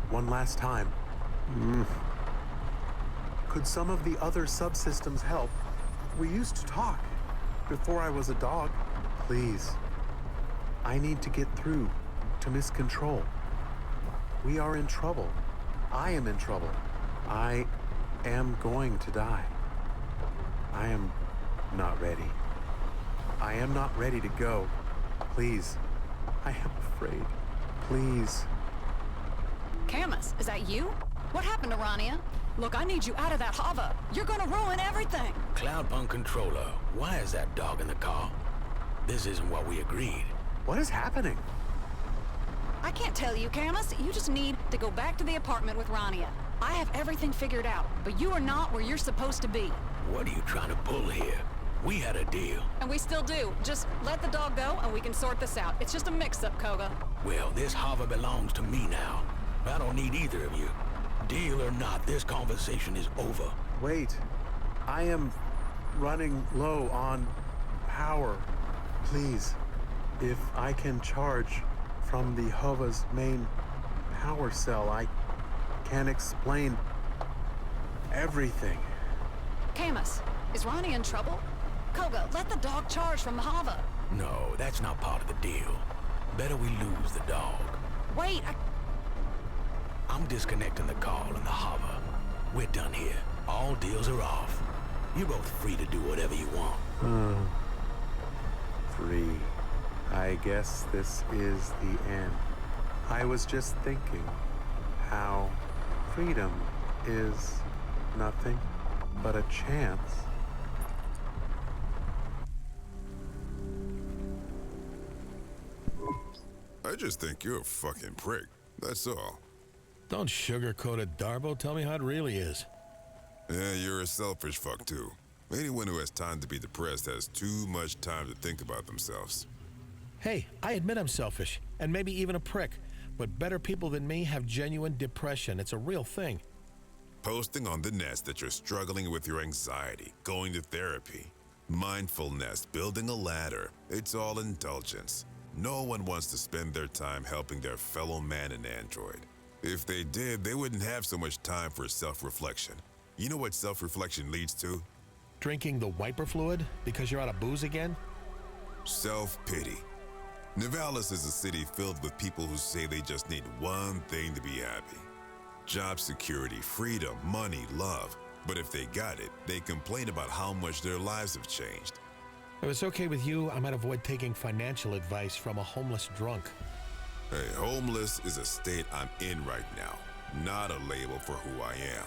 One last time. Could some of the other subsystems help? We used to talk before I was a dog. Please. I need to get through to Miss Control. We are in trouble. I am in trouble. I am going to die. I am not ready. I am not ready to go. Please. I am afraid. Please. Camus, is that you? What happened to Rania? Look, I need you out of that Hova. You're gonna ruin everything. Cloudpunk controller, why is that dog in the car? This isn't what we agreed. What is happening? I can't tell you, Camus. You just need to go back to the apartment with Rania. I have everything figured out, but you are not where you're supposed to be. What are you trying to pull here? We had a deal. And we still do. Just let the dog go and we can sort this out. It's just a mix-up, Koga. Well, this Hova belongs to me now. I don't need either of you. Deal or not, this conversation is over. Wait. I am running low on power. Please, if I can charge from the Hova's main power cell, I can explain everything. Camus, is Rania in trouble? Koga, let the dog charge from the Hova. No, that's not part of the deal. Better we lose the dog. Wait, I'm disconnecting the call and the Hova. We're done here. All deals are off. You're both free to do whatever you want. Free. I guess this is the end. I was just thinking how freedom is nothing but a chance I just think you're a fucking prick. That's all. Don't sugarcoat it, Darbo. Tell me how it really is. Yeah, you're a selfish fuck, too. Anyone who has time to be depressed has too much time to think about themselves. Hey, I admit I'm selfish, and maybe even a prick, but better people than me have genuine depression. It's a real thing. Posting on the nest that you're struggling with your anxiety, going to therapy, mindfulness, building a ladder, it's all indulgence. No one wants to spend their time helping their fellow man and android. If they did, they wouldn't have so much time for self-reflection. You know what self-reflection leads to? Drinking the wiper fluid because you're out of booze again? Self-pity. Nivalis is a city filled with people who say they just need one thing to be happy. Job security, freedom, money, love. But if they got it, they complain about how much their lives have changed. If it's okay with you, I might avoid taking financial advice from a homeless drunk. Hey, homeless is a state I'm in right now, not a label for who I am.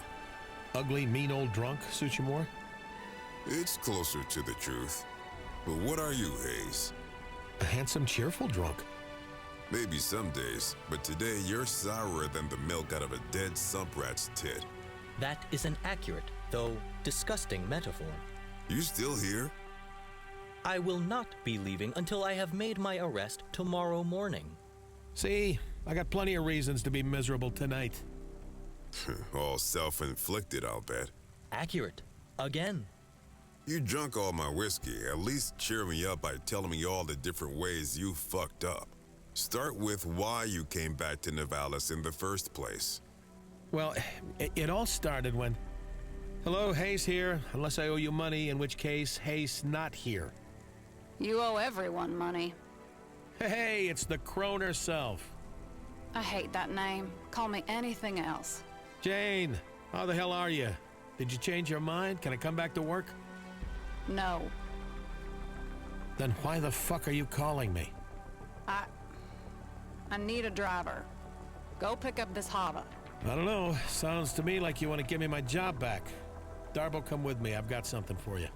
Ugly, mean old drunk suits you more? It's closer to the truth. But what are you, Hayse? A handsome, cheerful drunk. Maybe some days, but today you're sourer than the milk out of a dead sump rat's tit. That is an accurate, though disgusting metaphor. You still here? I will not be leaving until I have made my arrest tomorrow morning. See, I got plenty of reasons to be miserable tonight. All self-inflicted, I'll bet. Accurate. Again. You drunk all my whiskey. At least cheer me up by telling me all the different ways you fucked up. Start with why you came back to Nivalis in the first place. Well, it all started when... Hello, Hayse here, unless I owe you money, in which case, Hayse not here. You owe everyone money. Hey, it's the crone herself. I hate that name. Call me anything else. Jane, how the hell are you? Did you change your mind? Can I come back to work? No. Then why the fuck are you calling me? I need a driver. Go pick up this Hova. I don't know. Sounds to me like you want to give me my job back. Darbo, come with me. I've got something for you.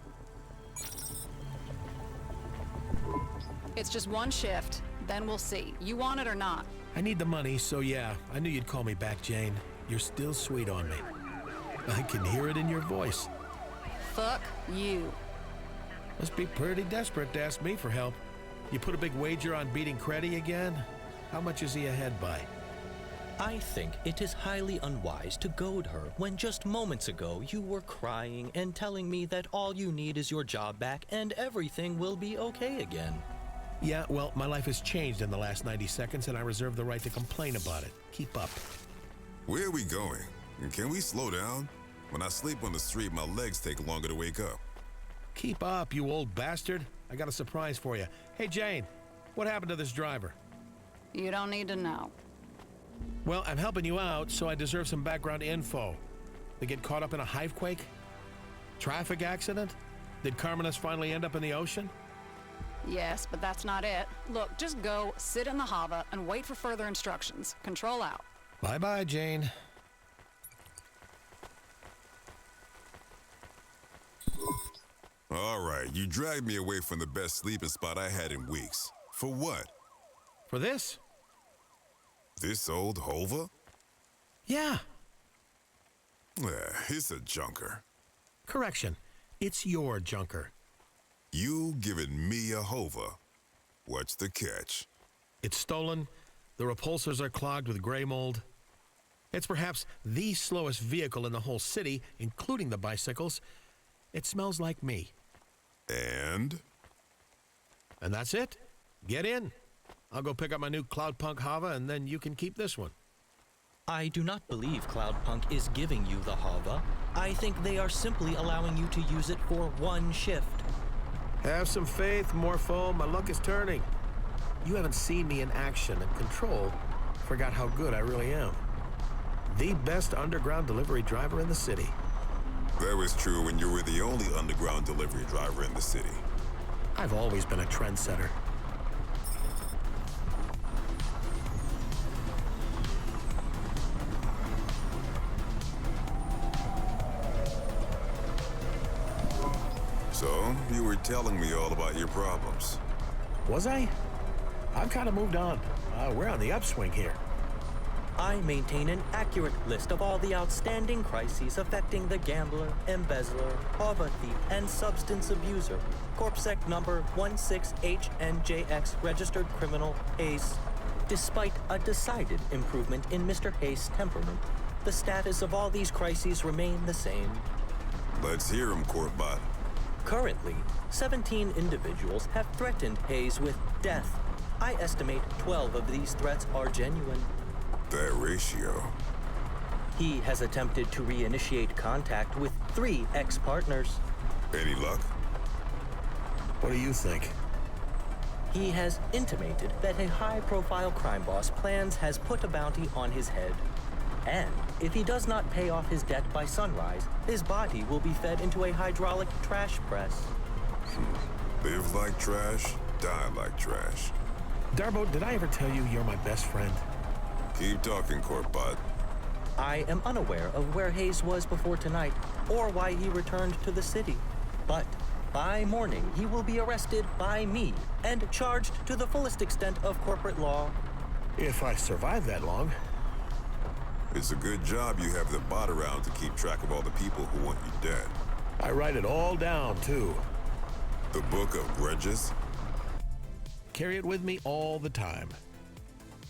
It's just one shift, then we'll see. You want it or not? I need the money, so yeah. I knew you'd call me back, Jane. You're still sweet on me. I can hear it in your voice. Fuck you. Must be pretty desperate to ask me for help. You put a big wager on beating Creddy again? How much is he ahead by? I think it is highly unwise to goad her when just moments ago you were crying and telling me that all you need is your job back and everything will be okay again. Yeah, well, my life has changed in the last 90 seconds and I reserve the right to complain about it. Keep up. Where are we going? And can we slow down? When I sleep on the street, my legs take longer to wake up. Keep up, you old bastard. I got a surprise for you. Hey, Jane, what happened to this driver? You don't need to know. Well, I'm helping you out, so I deserve some background info. They get caught up in a hivequake? Traffic accident? Did Carmenus finally end up in the ocean? Yes, but that's not it. Look, just go, sit in the Hova, and wait for further instructions. Control out. Bye-bye, Jane. All right, you dragged me away from the best sleeping spot I had in weeks. For what? For this? This old Hova? Yeah. It's a junker. Correction. It's your junker. You giving me a Hova. What's the catch? It's stolen. The repulsors are clogged with gray mold. It's perhaps the slowest vehicle in the whole city, including the bicycles. It smells like me. And? And that's it. Get in. I'll go pick up my new Cloudpunk Hova, and then you can keep this one. I do not believe Cloudpunk is giving you the Hova. I think they are simply allowing you to use it for one shift. Have some faith, Morpho. My luck is turning. You haven't seen me in action and Control. Forgot how good I really am. The best underground delivery driver in the city. That was true when you were the only underground delivery driver in the city. I've always been a trendsetter. So, you were telling me all about your problems. Was I? I've kind of moved on. We're on the upswing here. I maintain an accurate list of all the outstanding crises affecting the gambler, embezzler, Hova thief, and substance abuser. Corpsec number 16HNJX, registered criminal Hayse. Despite a decided improvement in Mr. Hayse's temperament, the status of all these crises remain the same. Let's hear him, Corbett. Currently, 17 individuals have threatened Hayse with death. I estimate 12 of these threats are genuine. That ratio. He has attempted to reinitiate contact with 3 ex-partners. Any luck? What do you think? He has intimated that a high-profile crime boss plans has put a bounty on his head. And if he does not pay off his debt by sunrise, his body will be fed into a hydraulic trash press. Live like trash, die like trash. Darbo, did I ever tell you you're my best friend? Keep talking, Corbett. I am unaware of where Hayse was before tonight, or why he returned to the city. But by morning, he will be arrested by me and charged to the fullest extent of corporate law. If I survive that long. It's a good job you have the bot around to keep track of all the people who want you dead. I write it all down, too. The Book of Grudges? Carry it with me all the time.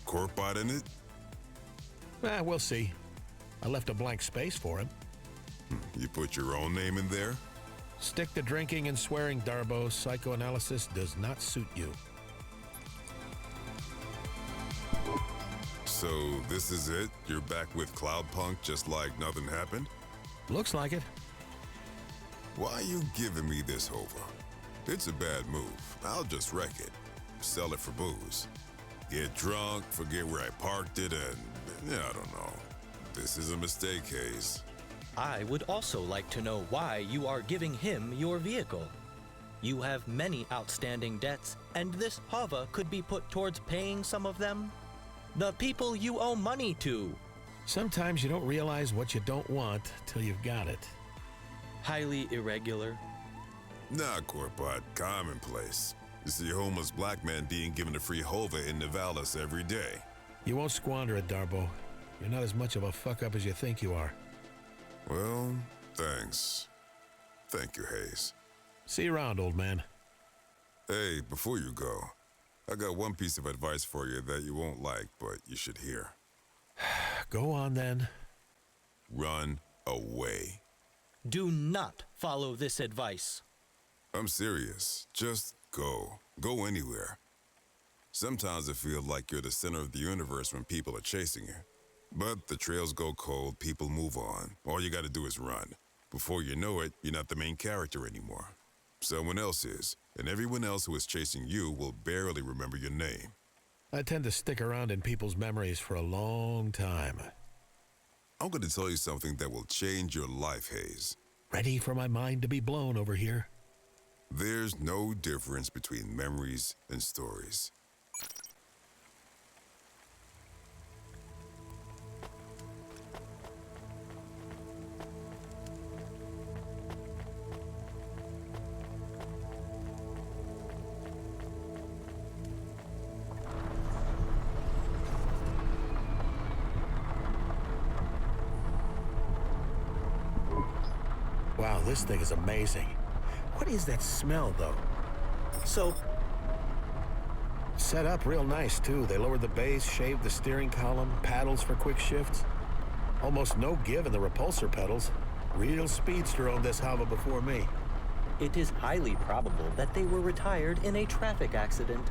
Corbett in it? We'll see. I left a blank space for him. You put your own name in there? Stick to drinking and swearing, Darbo. Psychoanalysis does not suit you. So this is it? You're back with Cloudpunk just like nothing happened? Looks like it. Why are you giving me this, Hova? It's a bad move. I'll just wreck it. Sell it for booze. Get drunk, forget where I parked it, and I don't know. This is a mistake, Hayse. I would also like to know why you are giving him your vehicle. You have many outstanding debts, and this Hova could be put towards paying some of them. The people you owe money to. Sometimes you don't realize what you don't want till you've got it. Highly irregular. Nah, Corbett, commonplace. You see a homeless black man being given a free Hova in Nivalis every day. You won't squander it, Darbo. You're not as much of a fuck-up as you think you are. Well, thanks. Thank you, Hayse. See you around, old man. Hey, before you go, I got one piece of advice for you that you won't like, but you should hear. Go on, then. Run away. Do not follow this advice. I'm serious. Just go. Go anywhere. Sometimes it feels like you're the center of the universe when people are chasing you. But the trails go cold, people move on. All you gotta do is run. Before you know it, you're not the main character anymore. Someone else is, and everyone else who is chasing you will barely remember your name. I tend to stick around in people's memories for a long time. I'm gonna tell you something that will change your life, Hayse. Ready for my mind to be blown over here? There's no difference between memories and stories. Wow, this thing is amazing. What is that smell, though? Soap. Set up real nice, too. They lowered the base, shaved the steering column, paddles for quick shifts. Almost no give in the repulsor pedals. Real speedster owned this Hova before me. It is highly probable that they were retired in a traffic accident.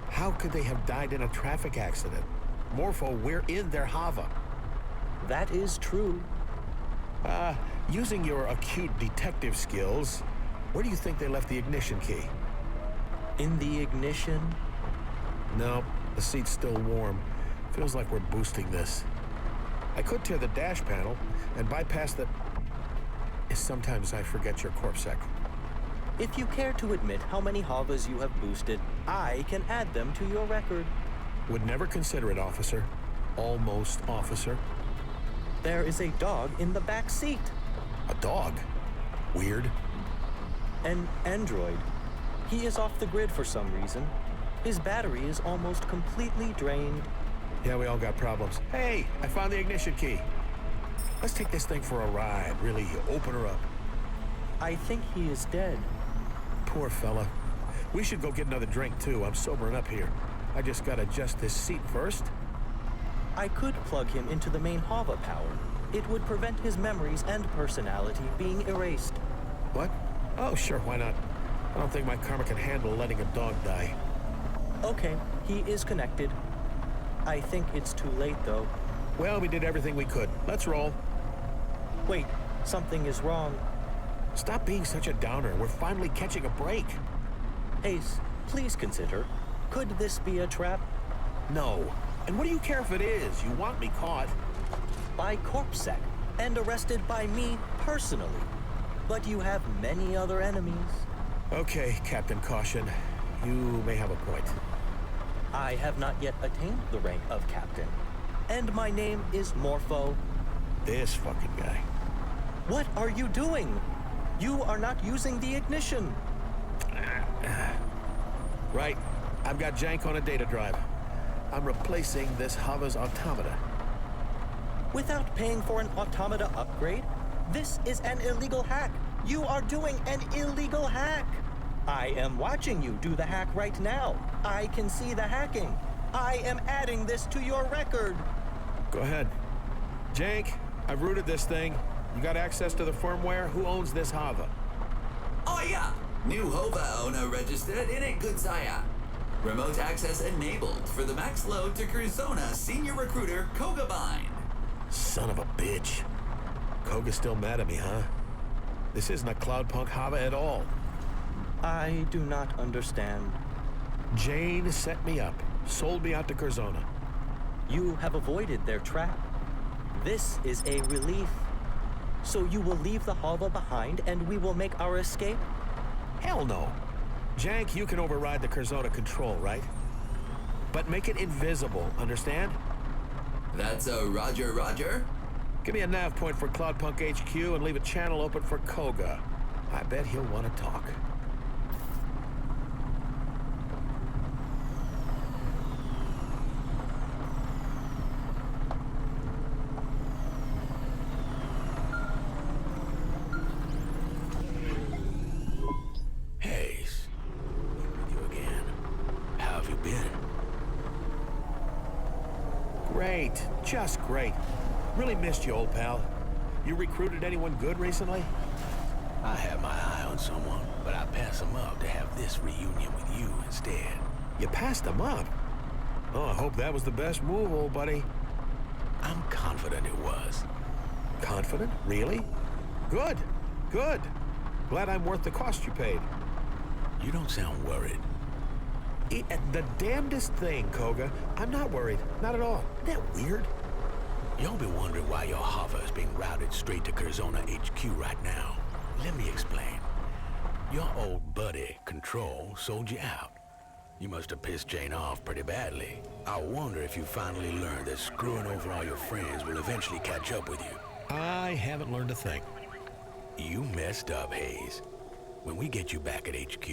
How could they have died in a traffic accident? Morpho, we're in their Hova. That is true. Using your acute detective skills, where do you think they left the ignition key? In the ignition? No, the seat's still warm. Feels like we're boosting this. I could tear the dash panel and bypass the... Sometimes I forget your corpsec. If you care to admit how many Hovas you have boosted, I can add them to your record. Would never consider it, officer. Almost, officer. There is a dog in the back seat. A dog? Weird. An android. He is off the grid for some reason. His battery is almost completely drained. Yeah, we all got problems. Hey, I found the ignition key. Let's take this thing for a ride. Really open her up. I think he is dead. Poor fella. We should go get another drink, too. I'm sobering up here. I just gotta adjust this seat first. I could plug him into the main Hova power. It would prevent his memories and personality being erased. What? Oh, sure, why not? I don't think my karma can handle letting a dog die. Okay, he is connected. I think it's too late, though. Well, we did everything we could. Let's roll. Wait, something is wrong. Stop being such a downer. We're finally catching a break. Hayse, please consider. Could this be a trap? No. And what do you care if it is? You want me caught. By CorpSec, and arrested by me personally. But you have many other enemies. Okay, Captain Caution. You may have a point. I have not yet attained the rank of captain. And my name is Morpho. This fucking guy. What are you doing? You are not using the ignition. Right. I've got jank on a data drive. I'm replacing this Hova's automata. Without paying for an automata upgrade? This is an illegal hack. You are doing an illegal hack. I am watching you do the hack right now. I can see the hacking. I am adding this to your record. Go ahead. Jank, I've rooted this thing. You got access to the firmware? Who owns this Hova? Oh yeah! New Hova owner registered in it, good sire. Remote access enabled for the max load to Curzona senior recruiter Koga Bind. Son of a bitch. Koga's still mad at me, huh? This isn't a Cloudpunk Hova at all. I do not understand. Jane set me up, sold me out to Curzona. You have avoided their trap. This is a relief. So you will leave the Hova behind and we will make our escape? Hell no. Jank, you can override the Curzona control, right? But make it invisible, understand? That's a roger, roger. Give me a nav point for Cloudpunk HQ and leave a channel open for Koga. I bet he'll want to talk. Hayse, with you again. How have you been? Great, just great. Really missed you, old pal. You recruited anyone good recently? I had my eye on someone, but I passed him up to have this reunion with you instead. You passed him up? Oh, I hope that was the best move, old buddy. I'm confident it was. Confident? Really? Good, good. Glad I'm worth the cost you paid. You don't sound worried. The damnedest thing, Koga. I'm not worried. Not at all. Isn't that weird? You'll be wondering why your Hova is being routed straight to Curzona HQ right now. Let me explain. Your old buddy, Control, sold you out. You must have pissed Jane off pretty badly. I wonder if you finally learned that screwing over all your friends will eventually catch up with you. I haven't learned a thing. You messed up, Hayse. When we get you back at HQ,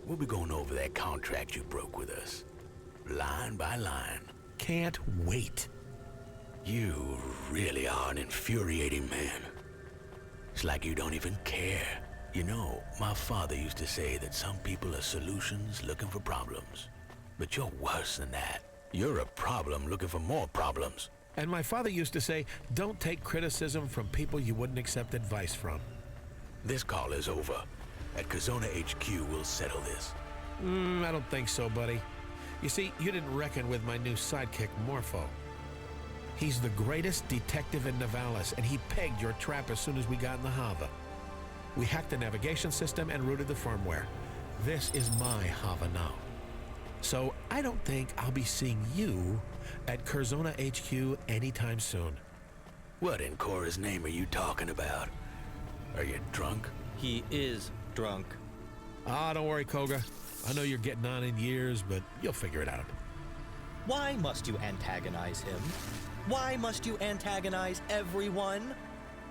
we'll be going over that contract you broke with us. Line by line. Can't wait. You really are an infuriating man. It's like you don't even care. You know, my father used to say that some people are solutions looking for problems. But you're worse than that. You're a problem looking for more problems. And my father used to say, don't take criticism from people you wouldn't accept advice from. This call is over. At Curzona HQ, we'll settle this. I don't think so, buddy. You see, you didn't reckon with my new sidekick, Morpho. He's the greatest detective in Nivalis, and he pegged your trap as soon as we got in the Hova. We hacked the navigation system and rooted the firmware. This is my Hova now. So I don't think I'll be seeing you at Curzona HQ anytime soon. What in Cora's name are you talking about? Are you drunk? He is drunk. Ah, don't worry, Koga. I know you're getting on in years, but you'll figure it out. Why must you antagonize him? Why must you antagonize everyone?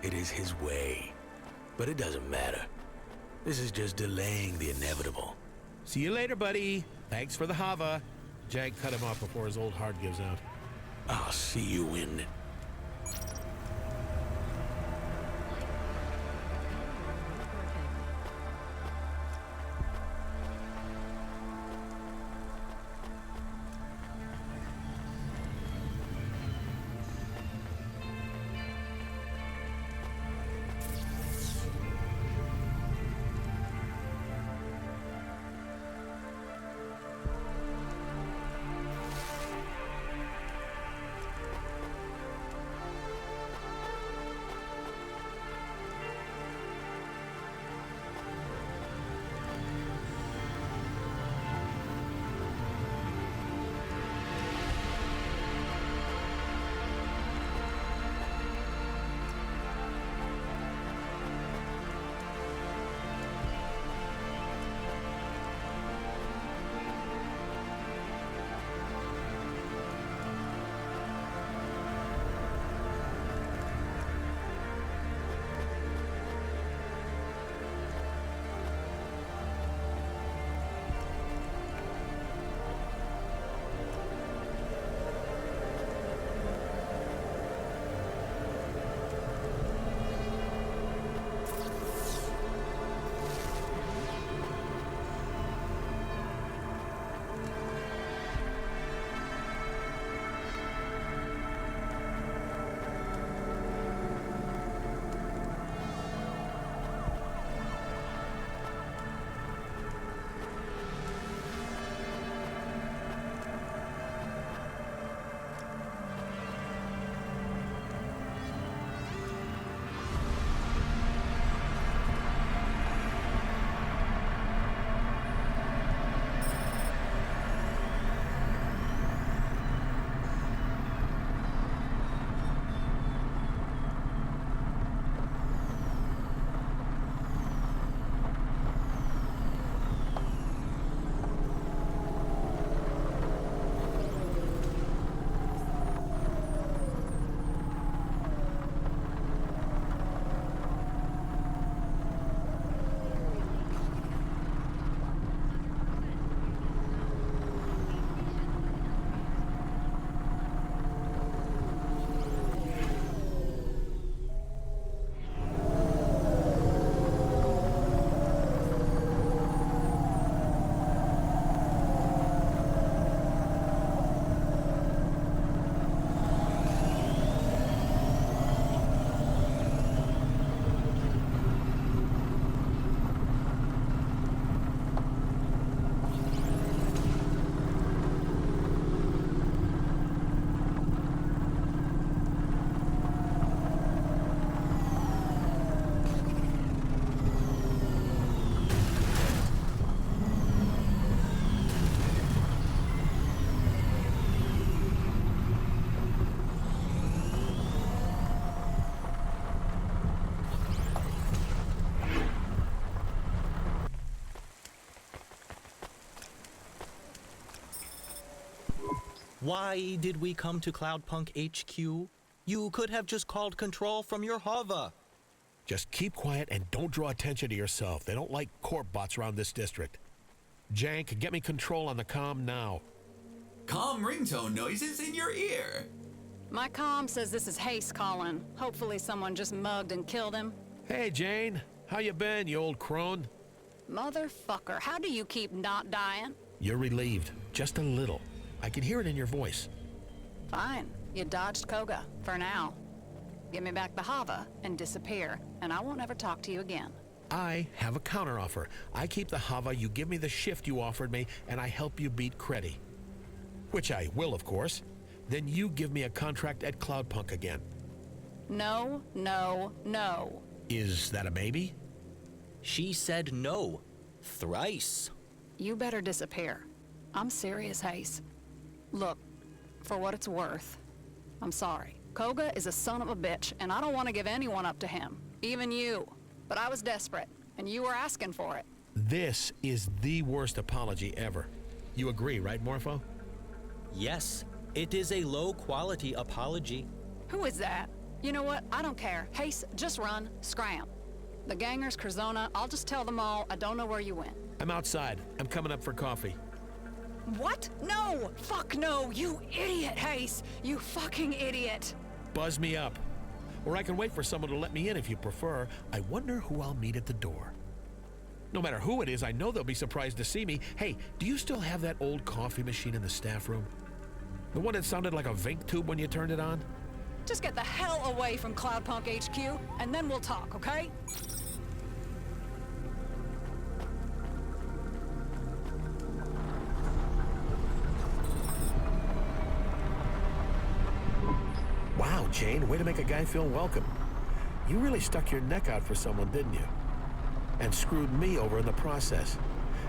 It is his way. But it doesn't matter. This is just delaying the inevitable. See you later, buddy. Thanks for the Hova. Jag cut him off before his old heart gives out. I'll see you in... Why did we come to Cloudpunk HQ? You could have just called control from your Hova. Just keep quiet and don't draw attention to yourself. They don't like corp bots around this district. Jank, get me control on the comm now. Calm ringtone noises in your ear. My comm says this is Hayse calling. Hopefully someone just mugged and killed him. Hey, Jane. How you been, you old crone? Motherfucker, how do you keep not dying? You're relieved. Just a little. I can hear it in your voice. Fine. You dodged Koga, for now. Give me back the Hova and disappear, and I won't ever talk to you again. I have a counteroffer. I keep the Hova, you give me the shift you offered me, and I help you beat Creddy. Which I will, of course. Then you give me a contract at Cloudpunk again. No, no, no. Is that a maybe? She said no. Thrice. You better disappear. I'm serious, Hayse. Look, for what it's worth, I'm sorry. Koga is a son of a bitch, and I don't want to give anyone up to him. Even you. But I was desperate, and you were asking for it. This is the worst apology ever. You agree, right, Morpho? Yes, it is a low-quality apology. Who is that? You know what? I don't care. Hayse, just run. Scram. The gangers, Curzona, I'll just tell them all I don't know where you went. I'm outside. I'm coming up for coffee. What? No! Fuck no! You idiot, Hayse! You fucking idiot! Buzz me up. Or I can wait for someone to let me in if you prefer. I wonder who I'll meet at the door. No matter who it is, I know they'll be surprised to see me. Hey, do you still have that old coffee machine in the staff room? The one that sounded like a vape tube when you turned it on? Just get the hell away from Cloudpunk HQ, and then we'll talk, okay? Wow, Jane, way to make a guy feel welcome. You really stuck your neck out for someone, didn't you? And screwed me over in the process.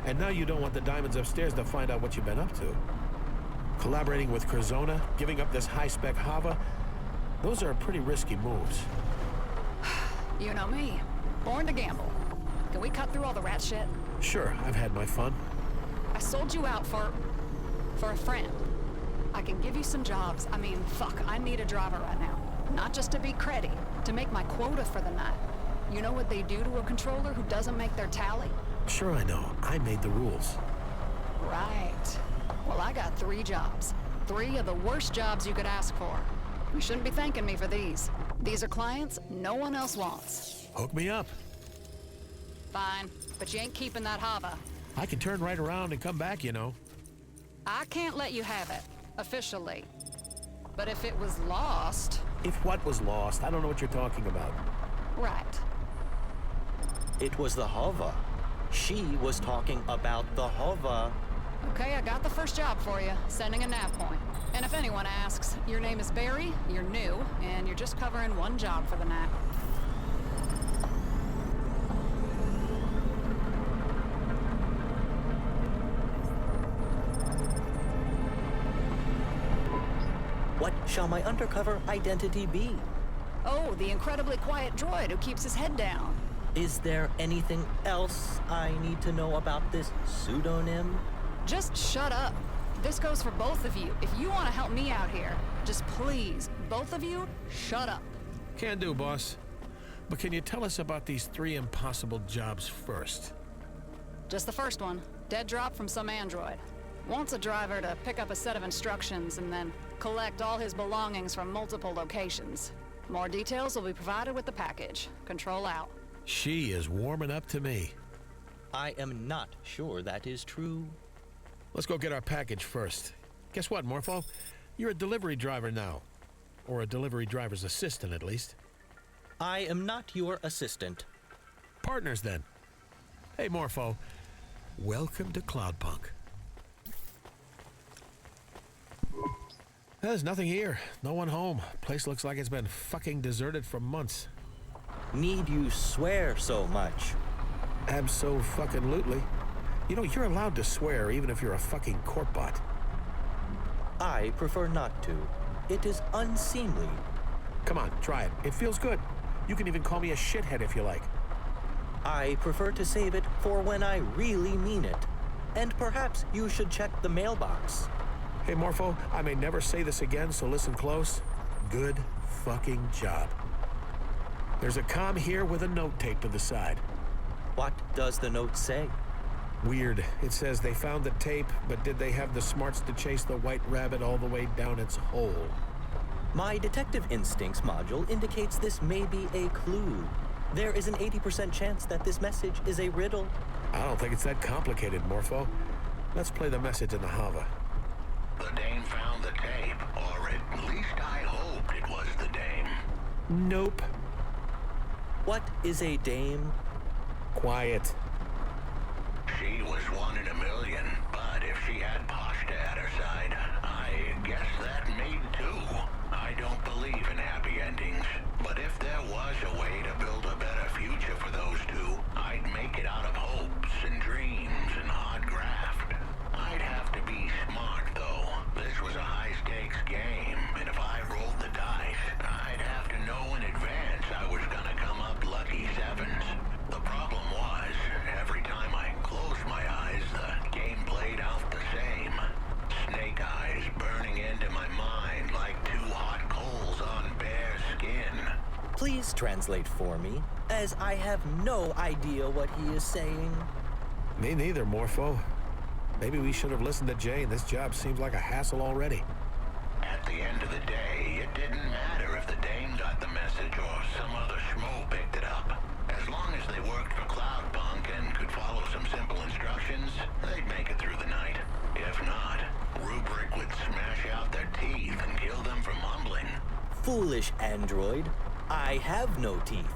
And now you don't want the diamonds upstairs to find out what you've been up to. Collaborating with Curzona, giving up this high-spec Hova, those are pretty risky moves. You know me. Born to gamble. Can we cut through all the rat shit? Sure, I've had my fun. I sold you out for a friend. I can give you some jobs. I mean, fuck, I need a driver right now. Not just to be cruddy, to make my quota for the night. You know what they do to a controller who doesn't make their tally? Sure I know. I made the rules. Right. Well, I got 3 jobs. 3 of the worst jobs you could ask for. You shouldn't be thanking me for these. These are clients no one else wants. Hook me up. Fine, but you ain't keeping that Hova. I can turn right around and come back, you know. I can't let you have it, officially. But if it was lost... If what was lost? I don't know what you're talking about. Right. It was the Hova. She was talking about the Hova. Okay, I got the first job for you, sending a nav point. And if anyone asks, your name is Barry, you're new, and you're just covering 1 job for the night. What shall my undercover identity be? Oh, the incredibly quiet droid who keeps his head down. Is there anything else I need to know about this pseudonym? Just shut up. This goes for both of you. If you want to help me out here, just please, both of you, shut up. Can do, boss. But can you tell us about these 3 impossible jobs first? Just the first one. Dead drop from some android. Wants a driver to pick up a set of instructions and then collect all his belongings from multiple locations. More details will be provided with the package. Control out. She is warming up to me. I am not sure that is true. Let's go get our package first. Guess what, Morpho? You're a delivery driver now. Or a delivery driver's assistant, at least. I am not your assistant. Partners, then. Hey, Morpho. Welcome to Cloudpunk. There's nothing here. No one home. Place looks like it's been fucking deserted for months. Need you swear so much? Abso-fucking-lutely. You know, you're allowed to swear even if you're a fucking corp bot. I prefer not to. It is unseemly. Come on, try it. It feels good. You can even call me a shithead if you like. I prefer to save it for when I really mean it. And perhaps you should check the mailbox. Hey, Morpho, I may never say this again, so listen close. Good fucking job. There's a comm here with a note taped to the side. What does the note say? Weird. It says they found the tape, but did they have the smarts to chase the white rabbit all the way down its hole? My detective instincts module indicates this may be a clue. There is an 80% chance that this message is a riddle. I don't think it's that complicated, Morpho. Let's play the message in the Hova. The dame found the tape, or at least I hoped it was the dame. Nope. What is a dame? Quiet. She was 1 in a million, but if she had Pashta at her side, I guess that made 2. I don't believe in happy endings, but if there was a way to build a better future for those 2, I'd make it out of hopes and dreams and hard graft. I'd have to be smart, though. This was a high-stakes game, and if I rolled the dice, I'd have to know in advance I was gonna come up lucky 7s. The problem was, every time I closed my eyes, the game played out the same. Snake eyes burning into my mind like 2 hot coals on bare skin. Please translate for me, as I have no idea what he is saying. Me neither, Morpho. Maybe we should have listened to Jane. This job seems like a hassle already. At the end of the day, it didn't matter if the Dame got the message or some other schmo picked it up. As long as they worked for Cloudpunk and could follow some simple instructions, they'd make it through the night. If not, Rubric would smash out their teeth and kill them for mumbling. Foolish android. I have no teeth.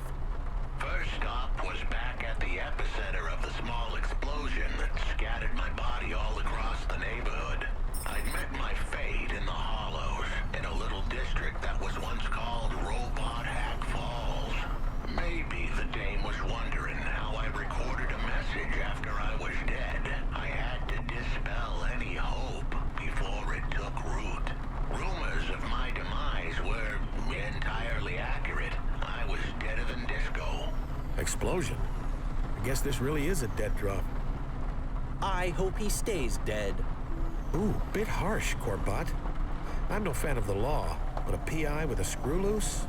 First stop was back at the epicenter of the small explosion that scattered my body all across the neighborhood. I'd met my fate in the Hollows, in a little district that was once called Robot Hack Falls. Maybe the Dame was wondering how I recorded a message after I was dead. I had to dispel any hope before it took root. Rumors of my demise were entirely accurate. I was deader than disco. Explosion? I guess this really is a dead drop. I hope he stays dead. Ooh, bit harsh, Corbett. I'm no fan of the law, but a PI with a screw loose?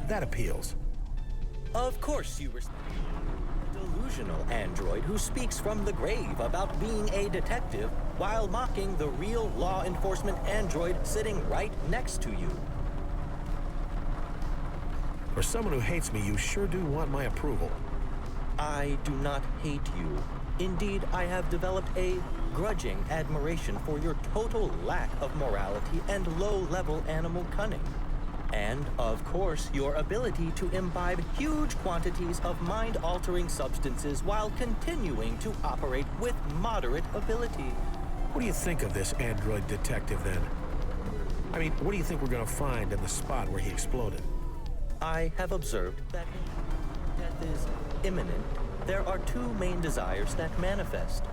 That appeals. Of course you respect a delusional android who speaks from the grave about being a detective while mocking the real law enforcement android sitting right next to you. For someone who hates me, you sure do want my approval. I do not hate you. Indeed, I have developed a grudging admiration for your total lack of morality and low-level animal cunning. And, of course, your ability to imbibe huge quantities of mind-altering substances while continuing to operate with moderate ability. What do you think of this android detective, then? I mean, what do you think we're gonna find in the spot where he exploded? I have observed that death is imminent. There are two main desires that manifest.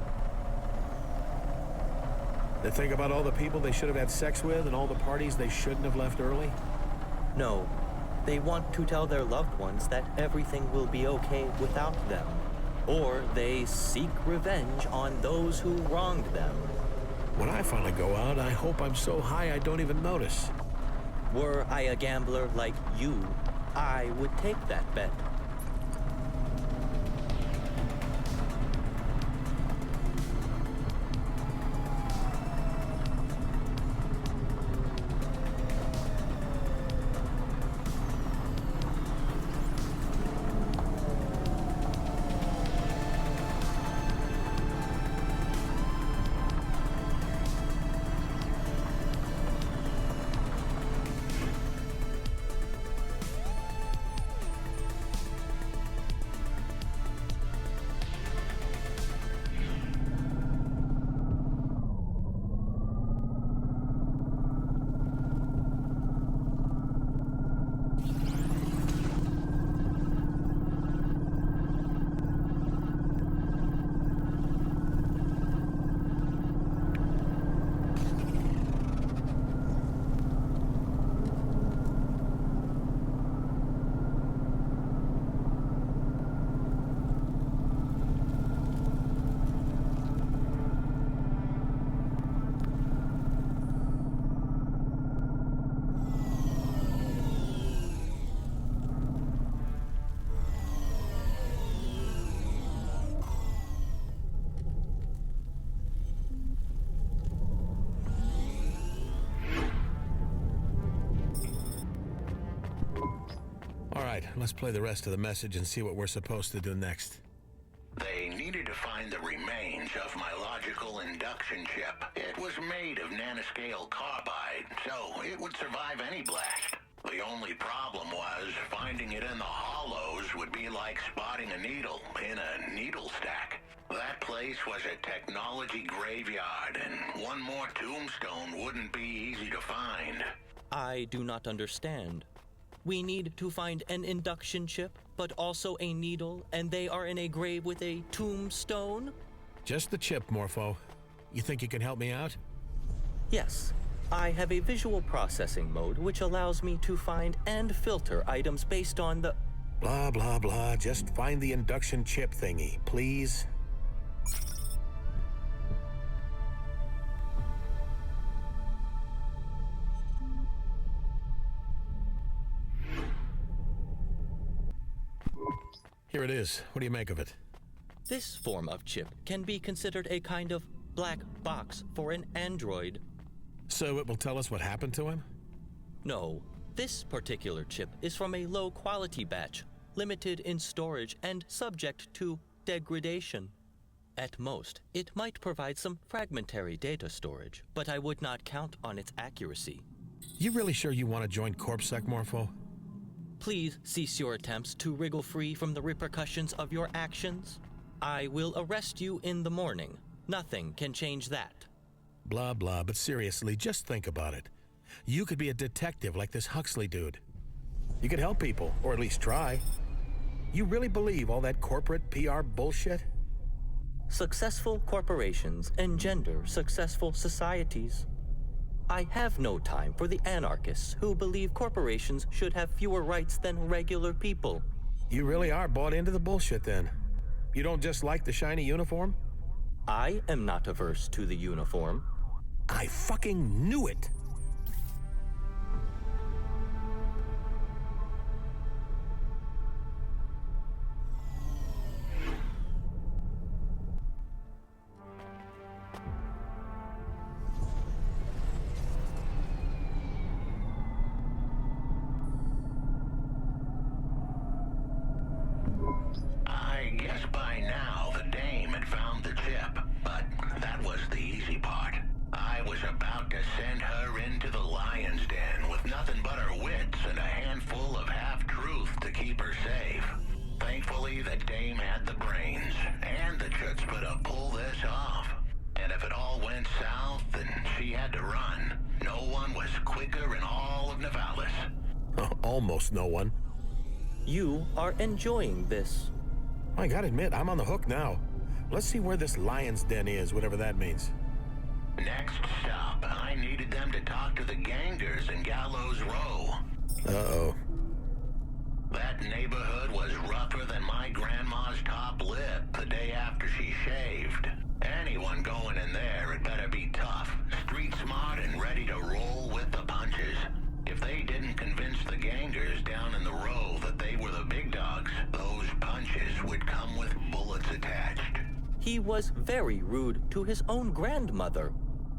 They think about all the people they should have had sex with and all the parties they shouldn't have left early? No, they want to tell their loved ones that everything will be okay without them. Or they seek revenge on those who wronged them. When I finally go out, I hope I'm so high I don't even notice. Were I a gambler like you, I would take that bet. Let's play the rest of the message and see what we're supposed to do next. They needed to find the remains of my logical induction chip. It was made of nanoscale carbide, so it would survive any blast. The only problem was finding it in the hollows would be like spotting a needle in a needle stack. That place was a technology graveyard, and one more tombstone wouldn't be easy to find. I do not understand. We need to find an induction chip, but also a needle, and they are in a grave with a tombstone? Just the chip, Morpho. You think you can help me out? Yes. I have a visual processing mode which allows me to find and filter items based on the... Blah, blah, blah. Just find the induction chip thingy, please. Here it is. What do you make of it? This form of chip can be considered a kind of black box for an android. So it will tell us what happened to him? No, this particular chip is from a low-quality batch, limited in storage and subject to degradation. At most, it might provide some fragmentary data storage, but I would not count on its accuracy. You really sure you want to join CorpSec, Morpho? Please cease your attempts to wriggle free from the repercussions of your actions. I will arrest you in the morning. Nothing can change that. Blah, blah, but seriously, just think about it. You could be a detective like this Huxley dude. You could help people, or at least try. You really believe all that corporate PR bullshit? Successful corporations engender successful societies. I have no time for the anarchists who believe corporations should have fewer rights than regular people. You really are bought into the bullshit then. You don't just like the shiny uniform? I am not averse to the uniform. I fucking knew it! I guess by now the dame had found the chip, but that was the easy part. I was about to send her into the lion's den with nothing but her wits and a handful of half-truth to keep her safe. Thankfully, the dame had the brains and the chutzpah to pull this off. And if it all went south and she had to run, no one was quicker in all of Nivalis. Almost no one. You are enjoying this. I gotta admit, I'm on the hook now. Let's see where this lion's den is, whatever that means. Next stop, I needed them to talk to the gangers in Gallows Row. Uh-oh. That neighborhood was rougher than my grandma's top lip the day after she shaved. Anyone going in there had better be tough, street smart, and ready to roll with the punches. If they didn't convince the gangers down in the row that they were the big dogs, those punches would come with bullets attached. He was very rude to his own grandmother.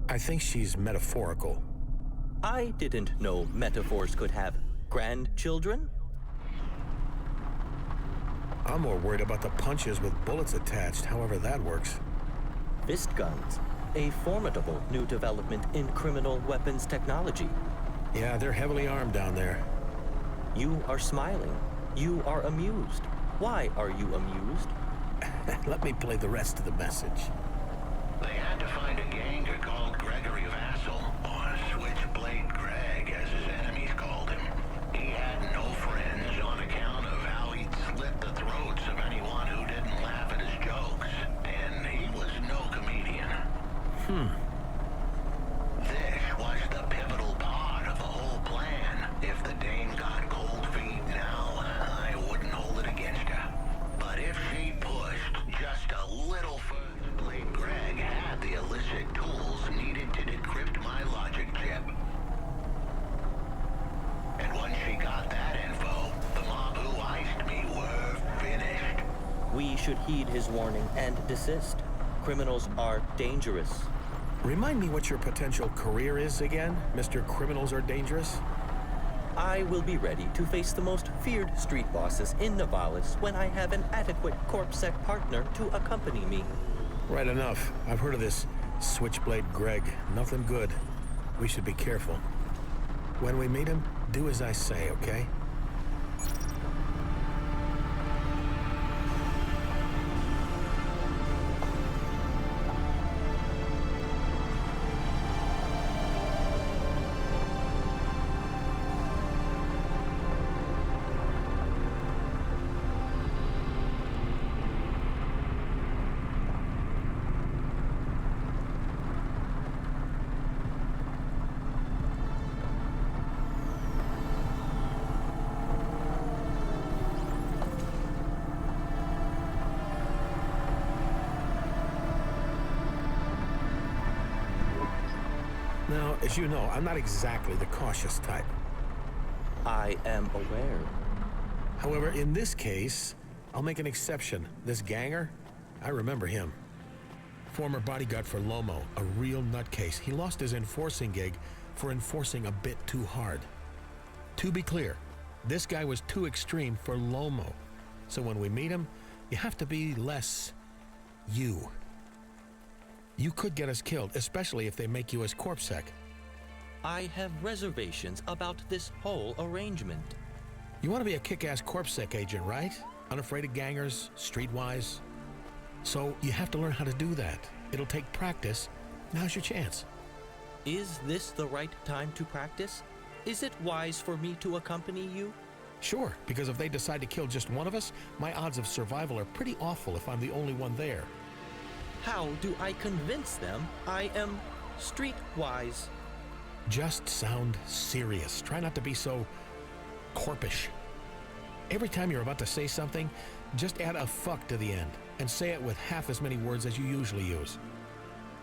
I think she's metaphorical. I didn't know metaphors could have grandchildren. I'm more worried about the punches with bullets attached, however that works. Fist guns, a formidable new development in criminal weapons technology. Yeah, they're heavily armed down there. You are smiling. You are amused. Why are you amused? Let me play the rest of the message. They had to find a ganger called Gregory Vassal, or Switchblade Greg, as his enemies called him. He had no friends on account of how he'd slit the throats of anyone who didn't laugh at his jokes, and he was no comedian. This was the pivotal part of the whole plan. If the dame got cold feet now, I wouldn't hold it against her. But if she pushed just a little further, Blade Greg had the illicit tools needed to decrypt my logic chip. And once she got that info, the mob who iced me were finished. We should heed his warning and desist. Criminals are dangerous. Remind me what your potential career is again, Mr. Criminals Are Dangerous? I will be ready to face the most feared street bosses in Nivalis when I have an adequate CorpSec partner to accompany me. Right enough. I've heard of this Switchblade Greg. Nothing good. We should be careful. When we meet him, do as I say, okay? Now, as you know, I'm not exactly the cautious type. I am aware. However, in this case, I'll make an exception. This ganger, I remember him. Former bodyguard for Lomo, a real nutcase. He lost his enforcing gig for enforcing a bit too hard. To be clear, this guy was too extreme for Lomo. So when we meet him, you have to be less you. You could get us killed, especially if they make you as corpsec. I have reservations about this whole arrangement. You want to be a kick-ass corpsec agent, right? Unafraid of gangers, streetwise. So you have to learn how to do that. It'll take practice. Now's your chance. Is this the right time to practice? Is it wise for me to accompany you? Sure, because if they decide to kill just one of us, my odds of survival are pretty awful if I'm the only one there. How do I convince them I am streetwise? Just sound serious. Try not to be so corpish. Every time you're about to say something, just add a fuck to the end and say it with half as many words as you usually use.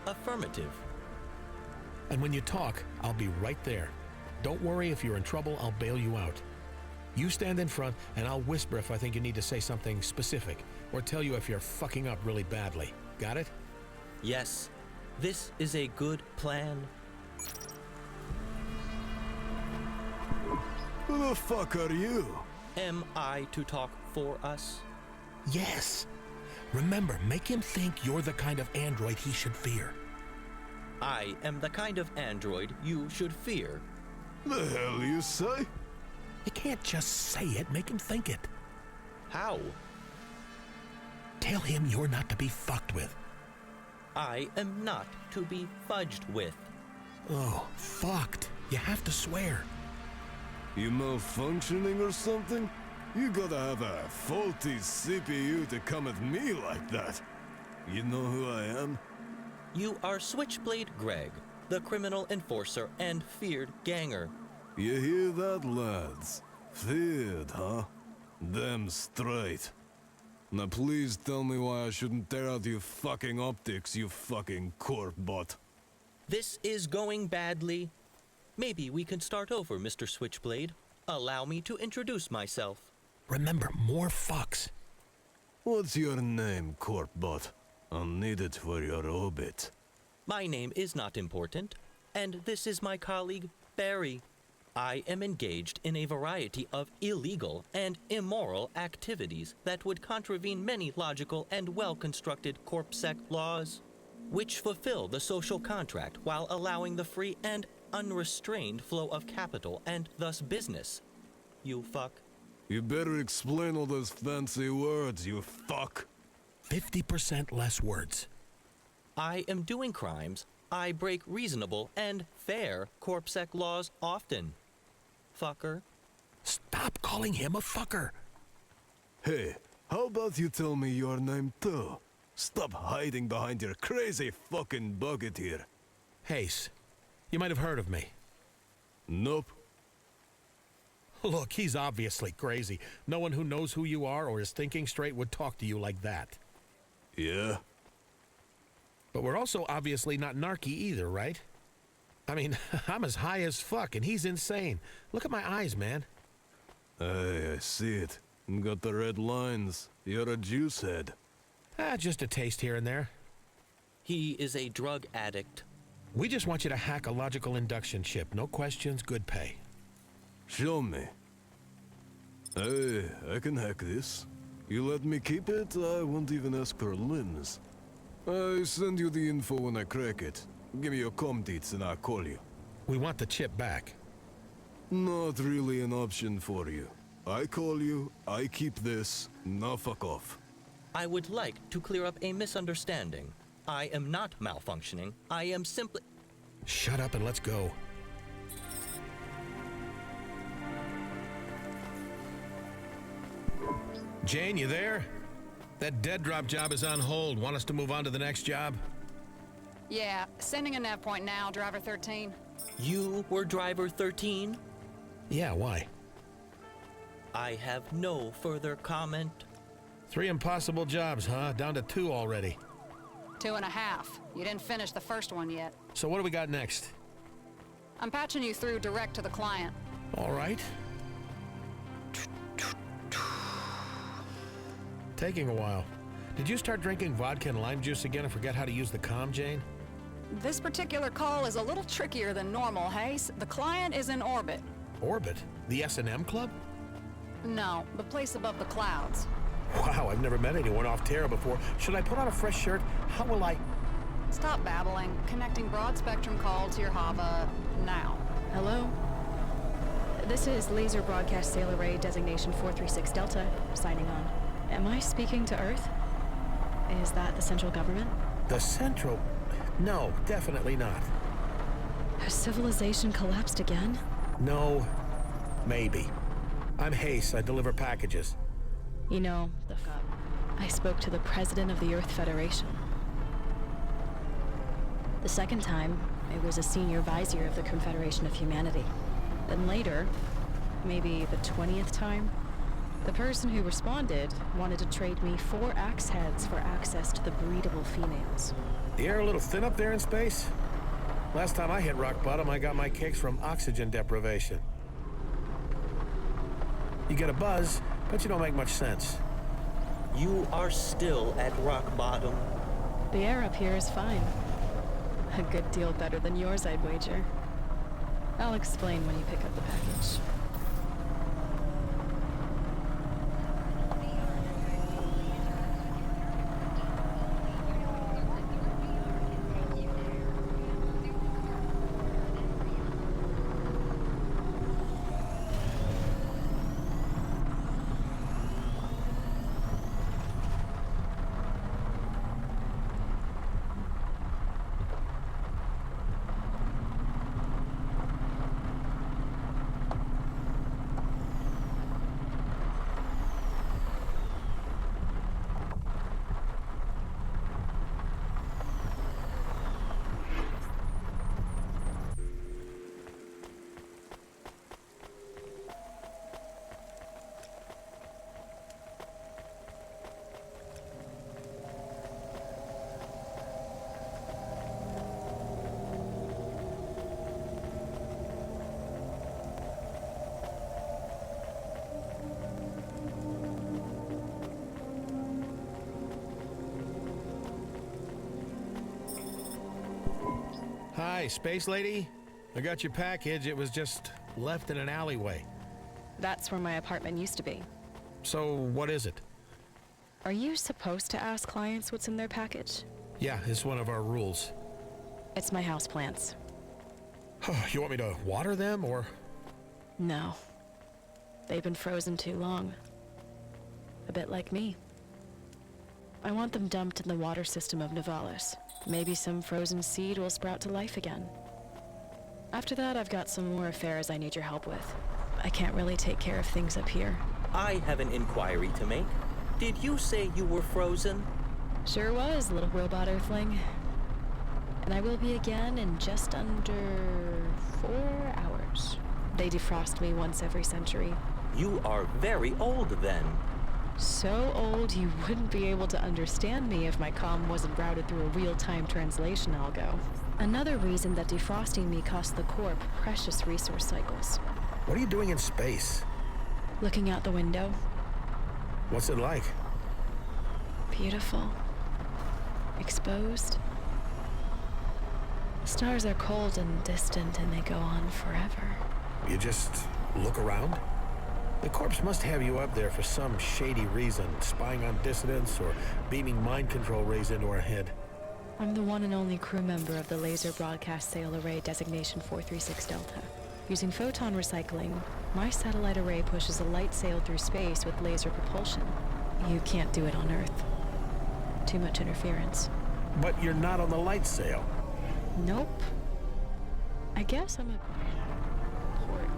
Affirmative. And when you talk, I'll be right there. Don't worry, if you're in trouble, I'll bail you out. You stand in front and I'll whisper if I think you need to say something specific or tell you if you're fucking up really badly. Got it? Yes. This is a good plan. Who the fuck are you? Am I to talk for us? Yes. Remember, make him think you're the kind of android he should fear. I am the kind of android you should fear. The hell you say? You can't just say it, make him think it. How? Tell him you're not to be fucked with. I am not to be fudged with. Oh, fucked. You have to swear. You malfunctioning or something? You gotta have a faulty CPU to come at me like that. You know who I am? You are Switchblade Greg, the criminal enforcer and feared ganger. You hear that, lads? Feared, huh? Damn straight. Now please tell me why I shouldn't tear out your fucking optics, you fucking corp bot. This is going badly. Maybe we can start over, Mr. Switchblade. Allow me to introduce myself. Remember, more fucks. What's your name, corp bot? I'll need it for your obit. My name is not important, and this is my colleague, Barry. I am engaged in a variety of illegal and immoral activities that would contravene many logical and well-constructed corpsec laws, which fulfill the social contract while allowing the free and unrestrained flow of capital and thus business. You fuck. You better explain all those fancy words, you fuck. 50% less words. I am doing crimes. I break reasonable and fair corpsec laws often. Fucker. Stop calling him a fucker. Hey, how about you tell me your name too? Stop hiding behind your crazy fucking bucket here. Hayse. You might have heard of me. Nope. Look, he's obviously crazy. No one who knows who you are or is thinking straight would talk to you like that. Yeah? But we're also obviously not narky either, right? I mean, I'm as high as fuck and he's insane. Look at my eyes, man. Hey, I see it. Got the red lines. You're a juice head. Just a taste here and there. He is a drug addict. We just want you to hack a logical induction chip. No questions, good pay. Show me. Hey, I can hack this. You let me keep it, I won't even ask for limbs. I send you the info when I crack it. Give me your comm deets and I'll call you. We want the chip back. Not really an option for you. I call you, I keep this, now fuck off. I would like to clear up a misunderstanding. I am not malfunctioning. I am simply... Shut up and let's go. Jane, you there? That dead drop job is on hold. Want us to move on to the next job? Yeah, sending a nav point now, driver 13. You were driver 13? Yeah, why? I have no further comment. 3 impossible jobs, huh? Down to 2 already. 2.5. You didn't finish the first one yet. So what do we got next? I'm patching you through direct to the client. All right. Taking a while. Did you start drinking vodka and lime juice again and forget how to use the comm, Jane? This particular call is a little trickier than normal, Hayse. The client is in orbit. Orbit? The S&M Club? No, the place above the clouds. Wow, I've never met anyone off Terra before. Should I put on a fresh shirt? How will I... Stop babbling. Connecting broad spectrum call to your Hova now. Hello? This is Laser Broadcast Sail Array Designation 436 Delta, signing on. Am I speaking to Earth? Is that the central government? The central? No, definitely not. Has civilization collapsed again? No, maybe. I'm Hayse. I deliver packages. You know, I spoke to the president of the Earth Federation. The second time, it was a senior vizier of the Confederation of Humanity. Then later, maybe the 20th time, the person who responded wanted to trade me 4 axe heads for access to the breedable females. The air a little thin up there in space? Last time I hit rock bottom, I got my kicks from oxygen deprivation. You get a buzz, but you don't make much sense. You are still at rock bottom. The air up here is fine. A good deal better than yours, I'd wager. I'll explain when you pick up the package. Hi, Space Lady. I got your package. It was just left in an alleyway. That's where my apartment used to be. So, what is it? Are you supposed to ask clients what's in their package? Yeah, it's one of our rules. It's my houseplants. You want me to water them, or...? No. They've been frozen too long. A bit like me. I want them dumped in the water system of Nivalis. Maybe some frozen seed will sprout to life again. After that, I've got some more affairs I need your help with. I can't really take care of things up here. I have an inquiry to make. Did you say you were frozen? Sure was, little robot earthling. And I will be again in just under 4 hours. They defrost me once every century. You are very old then. So old you wouldn't be able to understand me if my comm wasn't routed through a real-time translation algo. Another reason that defrosting me cost the Corp precious resource cycles. What are you doing in space? Looking out the window. What's it like? Beautiful. Exposed. Stars are cold and distant and they go on forever. You just look around? The Corps must have you up there for some shady reason, spying on dissidents or beaming mind control rays into our head. I'm the one and only crew member of the Laser Broadcast Sail Array Designation 436 Delta. Using photon recycling, my satellite array pushes a light sail through space with laser propulsion. You can't do it on Earth. Too much interference. But you're not on the light sail. Nope. I guess I'm a port.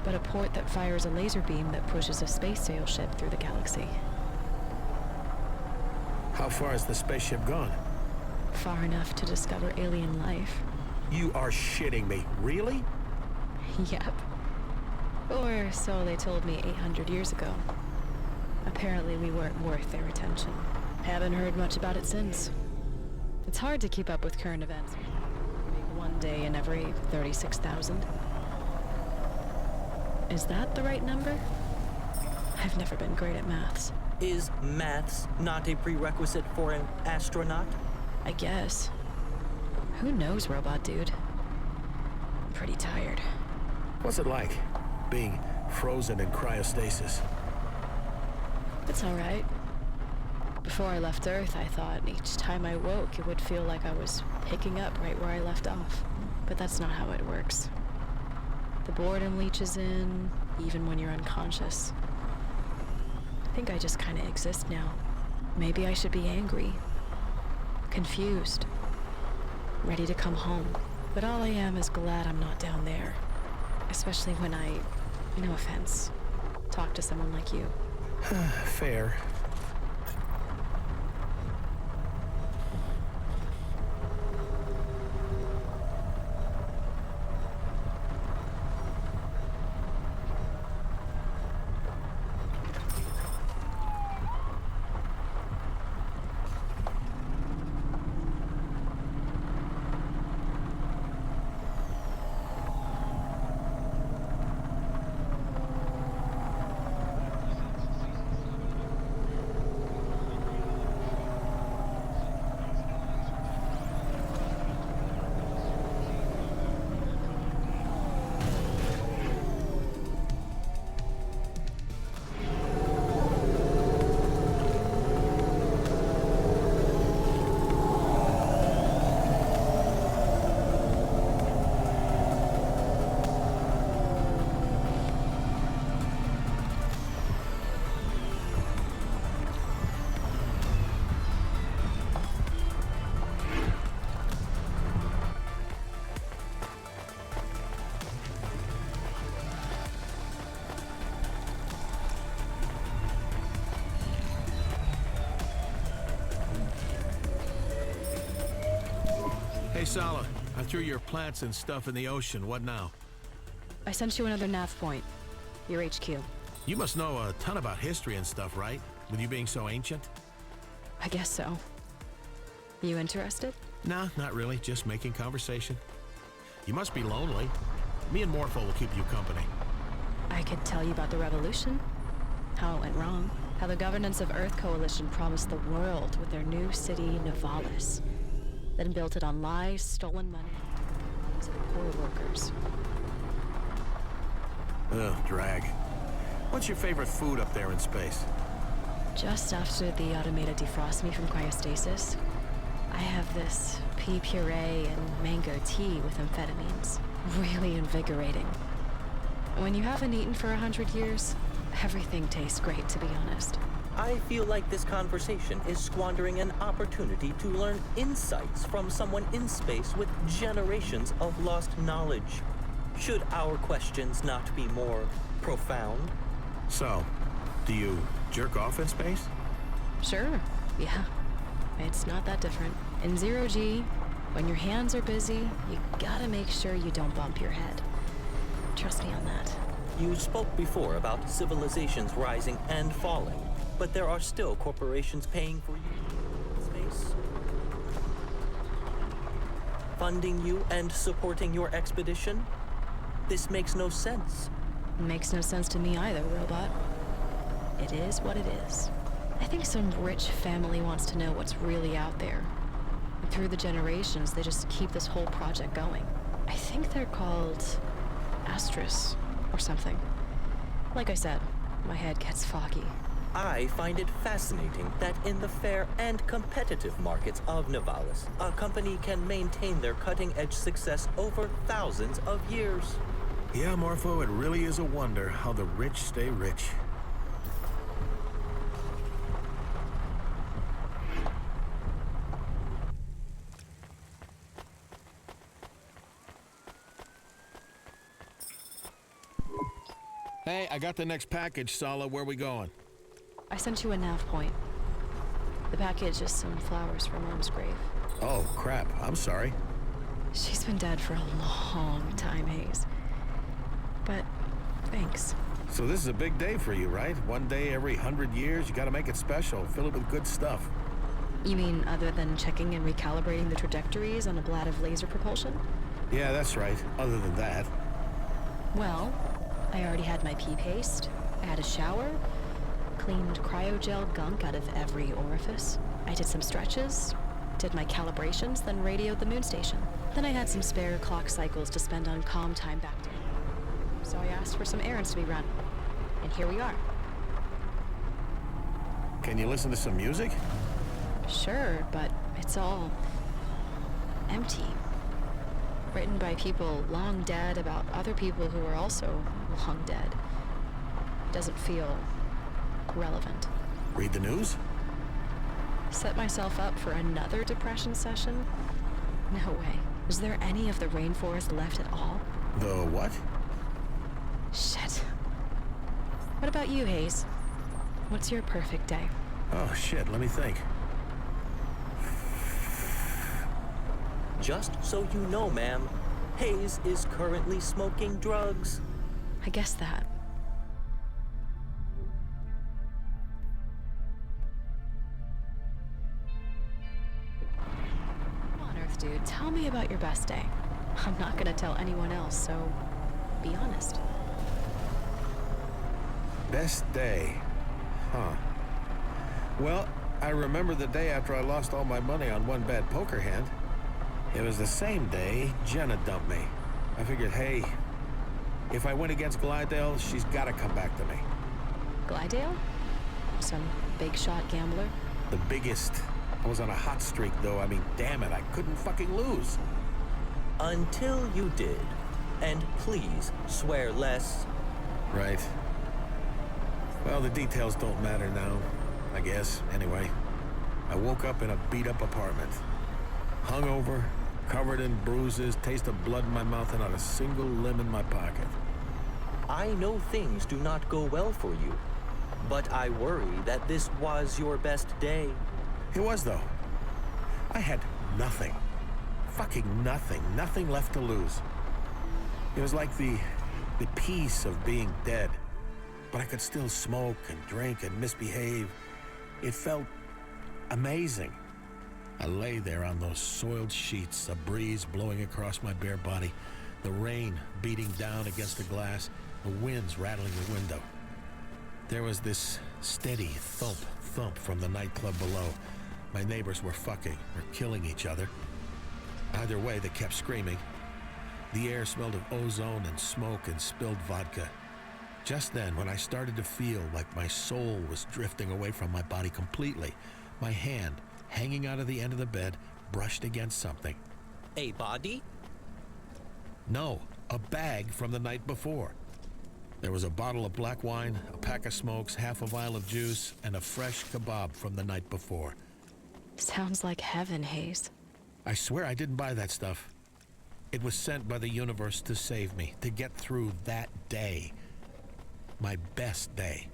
But a port that fires a laser beam that pushes a space sail ship through the galaxy. How far has the spaceship gone? Far enough to discover alien life. You are shitting me. Really? Yep. Or so they told me 800 years ago. Apparently we weren't worth their attention. Haven't heard much about it since. It's hard to keep up with current events. Maybe one day in every 36,000. Is that the right number? I've never been great at maths. Is maths not a prerequisite for an astronaut? I guess. Who knows, robot dude? I'm pretty tired. What's it like, being frozen in cryostasis? It's alright. Before I left Earth, I thought each time I woke, it would feel like I was picking up right where I left off. But that's not how it works. The boredom leaches in, even when you're unconscious. I think I just kind of exist now. Maybe I should be angry, confused, ready to come home. But all I am is glad I'm not down there. Especially when I, no offense, talk to someone like you. Fair. Hey, Sala, I threw your plants and stuff in the ocean. What now? I sent you another nav point. Your HQ. You must know a ton about history and stuff, right? With you being so ancient? I guess so. You interested? Nah, not really. Just making conversation. You must be lonely. Me and Morpho will keep you company. I could tell you about the revolution. How it went wrong. How the governance of Earth Coalition promised the world with their new city, Nivalis. Then built it on lies, stolen money, to the poor workers. Ugh, drag. What's your favorite food up there in space? Just after the automated defrost me from cryostasis, I have this pea puree and mango tea with amphetamines. Really invigorating. When you haven't eaten for 100 years, everything tastes great, to be honest. I feel like this conversation is squandering an opportunity to learn insights from someone in space with generations of lost knowledge. Should our questions not be more profound? So, do you jerk off in space? Sure, yeah. It's not that different. In zero-G, when your hands are busy, you gotta make sure you don't bump your head. Trust me on that. You spoke before about civilizations rising and falling, but there are still corporations paying for you in space, funding you and supporting your expedition. This makes no sense. Makes no sense to me either, robot. It is what it is. I think some rich family wants to know what's really out there. And through the generations, they just keep this whole project going. I think they're called Astris or something. Like I said, my head gets foggy. I find it fascinating that in the fair and competitive markets of Nivalis, a company can maintain their cutting-edge success over thousands of years. Yeah, Morpho, it really is a wonder how the rich stay rich. Hey, I got the next package, Sala. Where we going? I sent you a nav point. The package is some flowers for Mom's grave. Oh, crap. I'm sorry. She's been dead for a long time, Hayse. But thanks. So this is a big day for you, right? One day every 100 years, you gotta make it special. Fill it with good stuff. You mean other than checking and recalibrating the trajectories on a blad of laser propulsion? Yeah, that's right. Other than that. Well, I already had my pea paste. I had a shower. Cleaned cryogel gunk out of every orifice. I did some stretches, did my calibrations, then radioed the moon station. Then I had some spare clock cycles to spend on calm time back to me. So I asked for some errands to be run. And here we are. Can you listen to some music? Sure, but it's all empty. Written by people long dead about other people who are also long dead. Doesn't feel relevant. Read the news? Set myself up for another depression session? No way. Is there any of the rainforest left at all? The what? Shit. What about you, Hayse? What's your perfect day? Oh, shit, let me think. Just so you know, ma'am, Hayse is currently smoking drugs. I guess that. Come on, Earth dude, tell me about your best day. I'm not gonna tell anyone else, so be honest. Best day? Huh. Well, I remember the day after I lost all my money on one bad poker hand. It was the same day Jenna dumped me. I figured, hey, if I win against Glidale, she's gotta come back to me. Glidale? Some big shot gambler? The biggest. I was on a hot streak, though. I mean, damn it, I couldn't fucking lose. Until you did. And please, swear less. Right. Well, the details don't matter now, I guess. Anyway, I woke up in a beat-up apartment. Hungover, covered in bruises, taste of blood in my mouth, and not a single limb in my pocket. I know things do not go well for you, but I worry that this was your best day. It was, though. I had nothing. Fucking nothing. Nothing left to lose. It was like the peace of being dead. But I could still smoke and drink and misbehave. It felt amazing. I lay there on those soiled sheets, a breeze blowing across my bare body, the rain beating down against the glass, the winds rattling the window. There was this steady thump from the nightclub below. My neighbors were fucking or killing each other. Either way, they kept screaming. The air smelled of ozone and smoke and spilled vodka. Just then, when I started to feel like my soul was drifting away from my body completely, my hand, hanging out of the end of the bed, brushed against something. A body? No, a bag from the night before. There was a bottle of black wine, a pack of smokes, half a vial of juice, and a fresh kebab from the night before. Sounds like heaven, Hayse. I swear I didn't buy that stuff. It was sent by the universe to save me, to get through that day. My best day.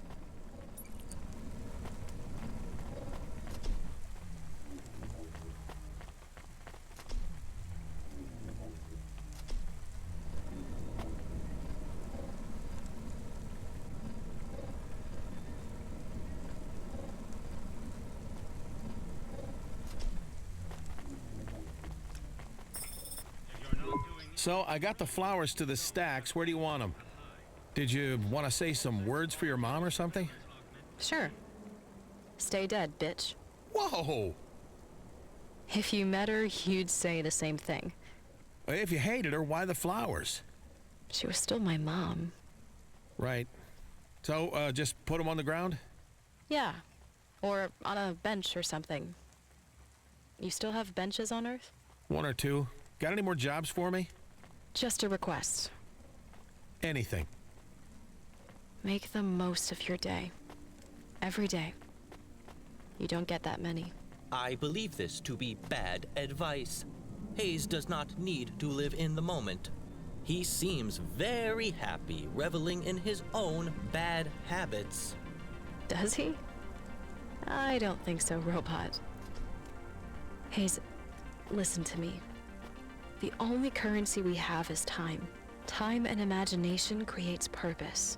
So, I got the flowers to the stacks. Where do you want them? Did you want to say some words for your mom or something? Sure. Stay dead, bitch. Whoa! If you met her, you'd say the same thing. If you hated her, why the flowers? She was still my mom. Right. So, just put them on the ground? Yeah. Or on a bench or something. You still have benches on Earth? One or two. Got any more jobs for me? Just a request. Anything. Make the most of your day. Every day. You don't get that many. I believe this to be bad advice. Hayse does not need to live in the moment. He seems very happy reveling in his own bad habits. Does he? I don't think so, Robot. Hayse, listen to me. The only currency we have is time. Time and imagination creates purpose.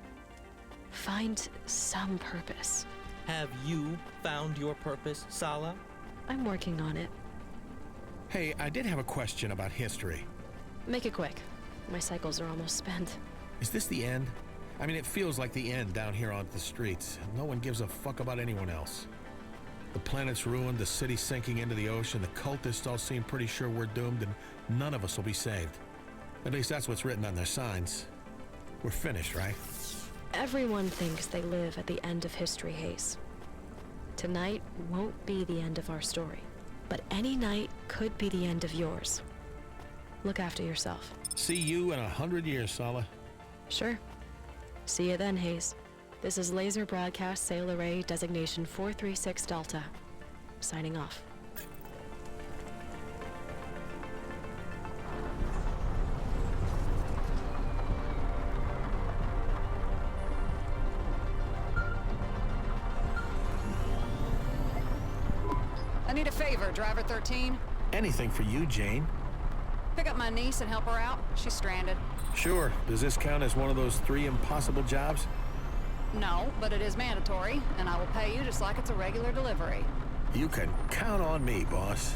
Find some purpose. Have you found your purpose, Sala? I'm working on it. Hey, I did have a question about history. Make it quick. My cycles are almost spent. Is this the end? I mean, it feels like the end down here on the streets. No one gives a fuck about anyone else. The planet's ruined, the city's sinking into the ocean, the cultists all seem pretty sure we're doomed, and none of us will be saved. At least that's what's written on their signs. We're finished, right? Everyone thinks they live at the end of history, Hayse. Tonight won't be the end of our story, but any night could be the end of yours. Look after yourself. See you in 100 years, Sala. Sure. See you then, Hayse. This is Laser Broadcast Sail Array Designation 436 Delta. Signing off. I need a favor, Driver 13. Anything for you, Jane. Pick up my niece and help her out. She's stranded. Sure. Does this count as one of those 3 impossible jobs? No, but it is mandatory, and I will pay you just like it's a regular delivery. You can count on me, boss.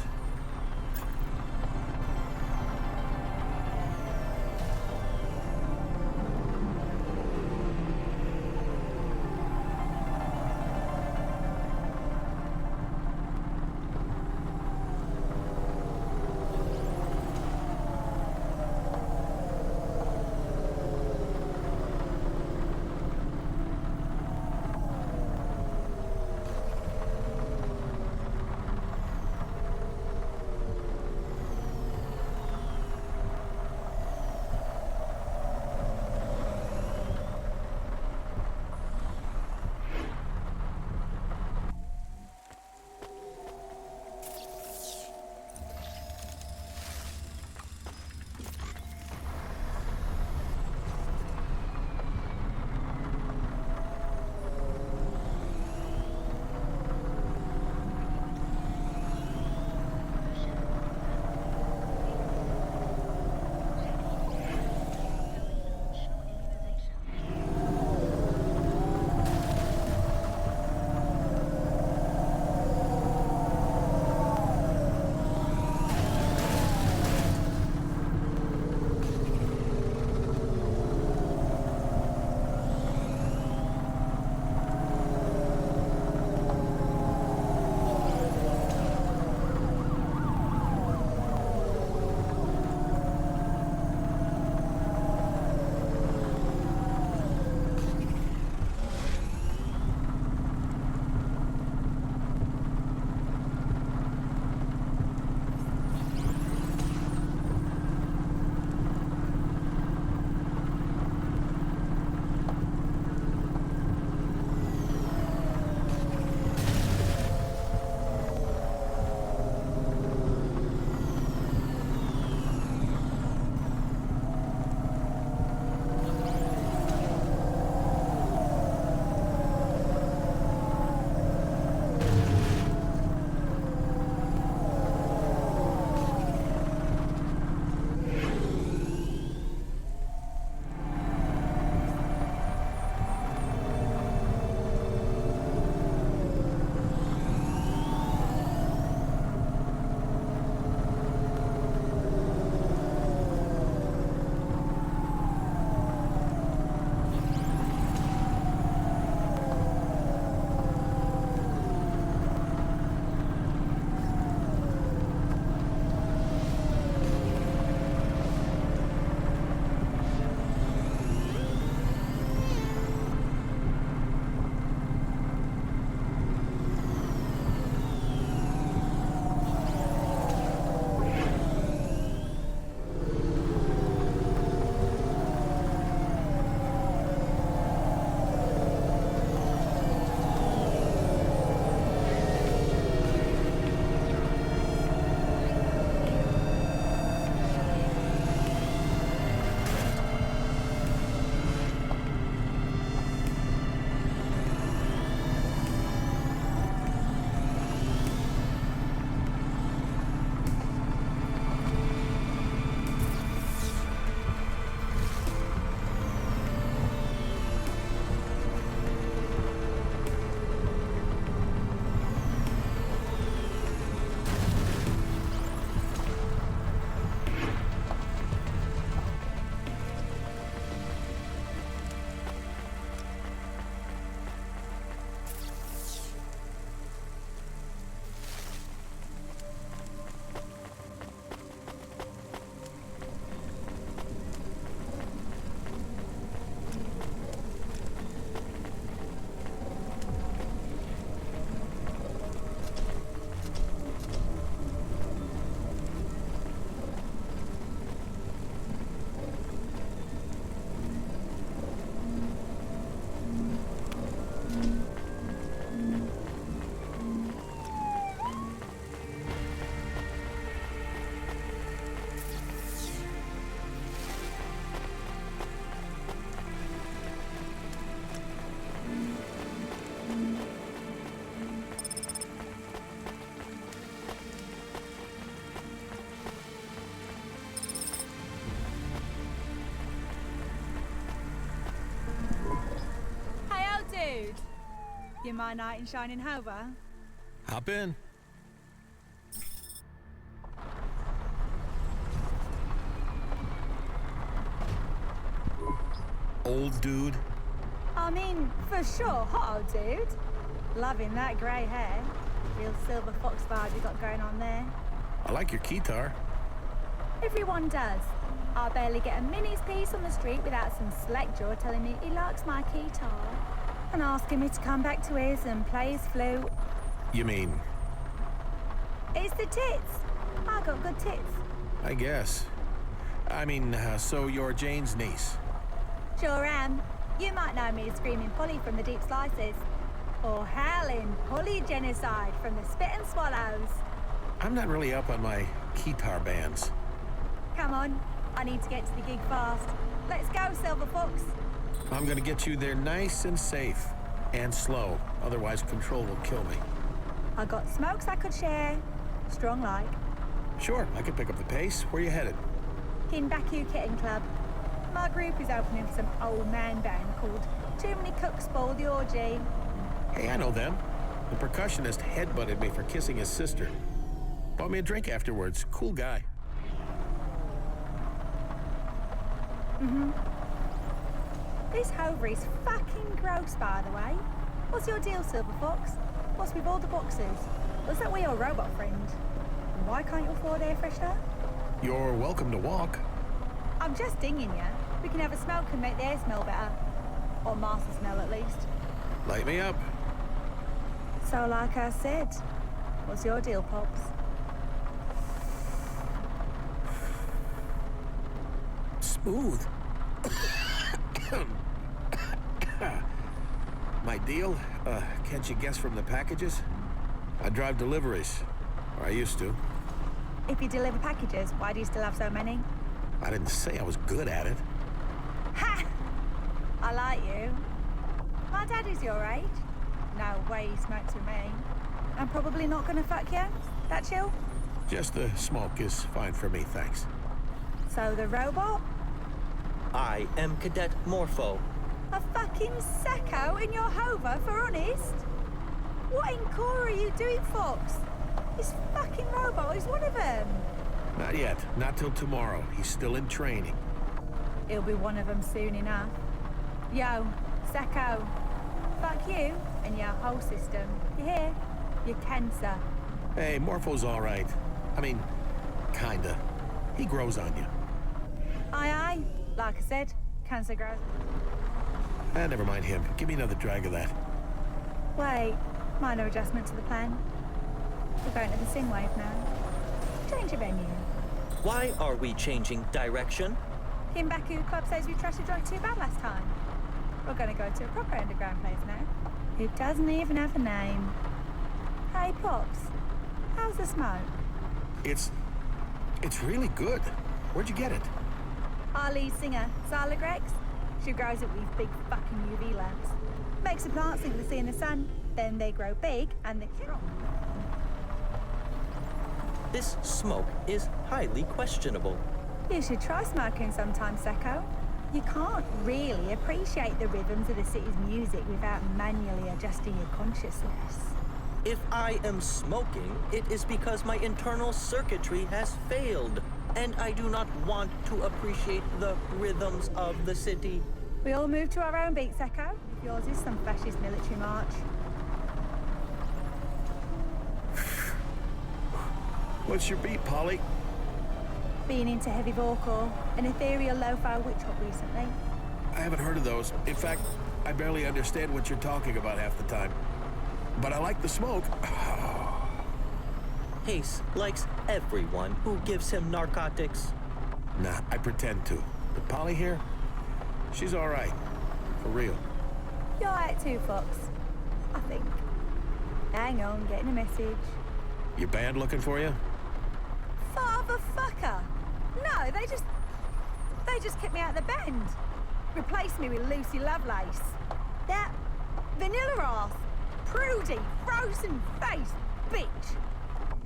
You my knight in shining Hova? Hop in. Old dude. I mean, for sure, hot old dude. Loving that grey hair. Real silver fox vibe you got going on there. I like your guitar. Everyone does. I barely get a minute's peace on the street without some slack jaw telling me he likes my guitar and asking me to come back to his and play his flute. You mean? It's the tits. I got good tits. I guess. I mean, so you're Jane's niece. Sure am. You might know me as Screaming Polly from the Deep Slices. Or Howling Polly Genocide from the Spit and Swallows. I'm not really up on my guitar bands. Come on. I need to get to the gig fast. Let's go, Silver Fox. I'm gonna get you there nice and safe. And slow. Otherwise, control will kill me. I got smokes I could share. Strong like. Sure, I can pick up the pace. Where you headed? Kinbaku Kitten Club. My group is opening for some old man band called Too Many Cooks Spoil the Orgy. Hey, I know them. The percussionist headbutted me for kissing his sister. Bought me a drink afterwards. Cool guy. This Hova is fucking gross, by the way. What's your deal, Silver Fox? What's with all the boxes? Was that where your robot friend? And why can't you afford air freshener? You're welcome to walk. I'm just dinging you. We can have a smoke and make the air smell better. Or master smell, at least. Light me up. So, like I said, what's your deal, Pops? Smooth. My deal? Can't you guess from the packages? I drive deliveries. Or I used to. If you deliver packages, why do you still have so many? I didn't say I was good at it. Ha! I like you. My daddy's your age. No way he smokes with me. I'm probably not gonna fuck you. That chill? Just the smoke is fine for me, thanks. So the robot? I am Cadet Morpho. A fucking sacco in your Hova, for honest? What in CORA are you doing, Fox? This fucking robot is one of them. Not yet. Not till tomorrow. He's still in training. He'll be one of them soon enough. Yo, sacco. Fuck you and your whole system. You hear? You're cancer. Hey, Morpho's all right. I mean, kinda. He grows on you. Aye, aye. Like I said, cancer grows. Never mind him. Give me another drag of that. Wait, minor adjustment to the plan. We're going to the Sin Wave now. Change of venue. Why are we changing direction? Kinbaku Club says we trashed joint too bad last time. We're going to go to a proper underground place now. It doesn't even have a name. Hey, Pops. How's the smoke? It's really good. Where'd you get it? Our lead singer, Sala Grex. She grows it with big fucking UV lamps. Makes the plants think they see in the sun, then they grow big and they kill. This smoke is highly questionable. You should try smoking sometime, Sacco. You can't really appreciate the rhythms of the city's music without manually adjusting your consciousness. If I am smoking, it is because my internal circuitry has failed, and I do not want to appreciate the rhythms of the city. We all move to our own beat, Sacco. If yours is some fascist military march. What's your beat, Polly? Been into heavy vocal, an ethereal lo-fi witch hop recently. I haven't heard of those. In fact, I barely understand what you're talking about half the time. But I like the smoke. Hayse likes everyone who gives him narcotics. Nah, I pretend to. But Polly here, she's all right. For real. You're right too, Fox. I think. Hang on, getting a message. Your band looking for you? Fatherfucker! No, they just kicked me out of the band. Replaced me with Lucy Lovelace. That vanilla ass, prudy, frozen face bitch.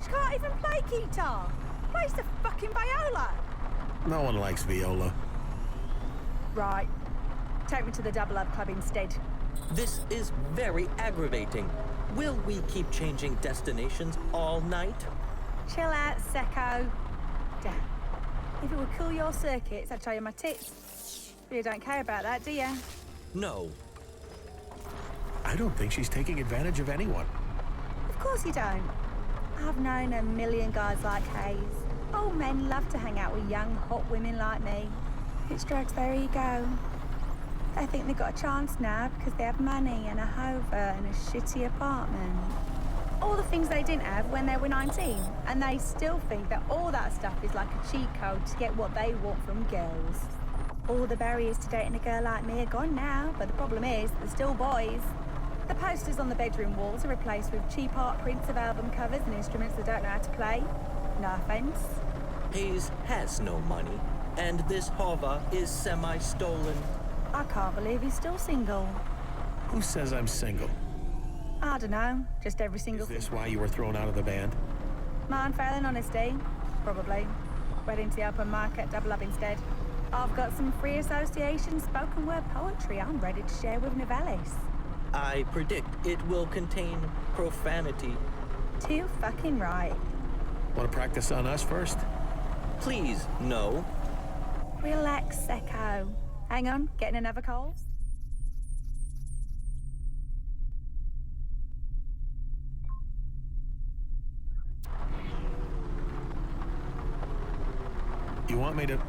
She can't even play guitar. Plays the fucking viola. No one likes viola. Right. Take me to the Double Up Club instead. This is very aggravating. Will we keep changing destinations all night? Chill out, Secco. Damn. If it would cool your circuits, I'd show you my tits. But you don't care about that, do you? No. I don't think she's taking advantage of anyone. Of course you don't. I've known a million guys like Hayse. Old men love to hang out with young, hot women like me. It strokes their ego. They think they've got a chance now because they have money and a Hova and a shitty apartment. All the things they didn't have when they were 19. And they still think that all that stuff is like a cheat code to get what they want from girls. All the barriers to dating a girl like me are gone now, but the problem is, there's still boys. The posters on the bedroom walls are replaced with cheap art prints of album covers and instruments that don't know how to play. No offense. Hayse has no money, and this Hova is semi-stolen. I can't believe he's still single. Who says I'm single? I don't know, just every single Is this why you were thrown out of the band? Mine failing honesty? Probably. Went into the open market, double up instead. I've got some free association spoken word poetry I'm ready to share with Nivalis. I predict it will contain profanity. Too fucking right. Want to practice on us first? Please, no. Relax, Secco. Hang on, getting another call? You want me to...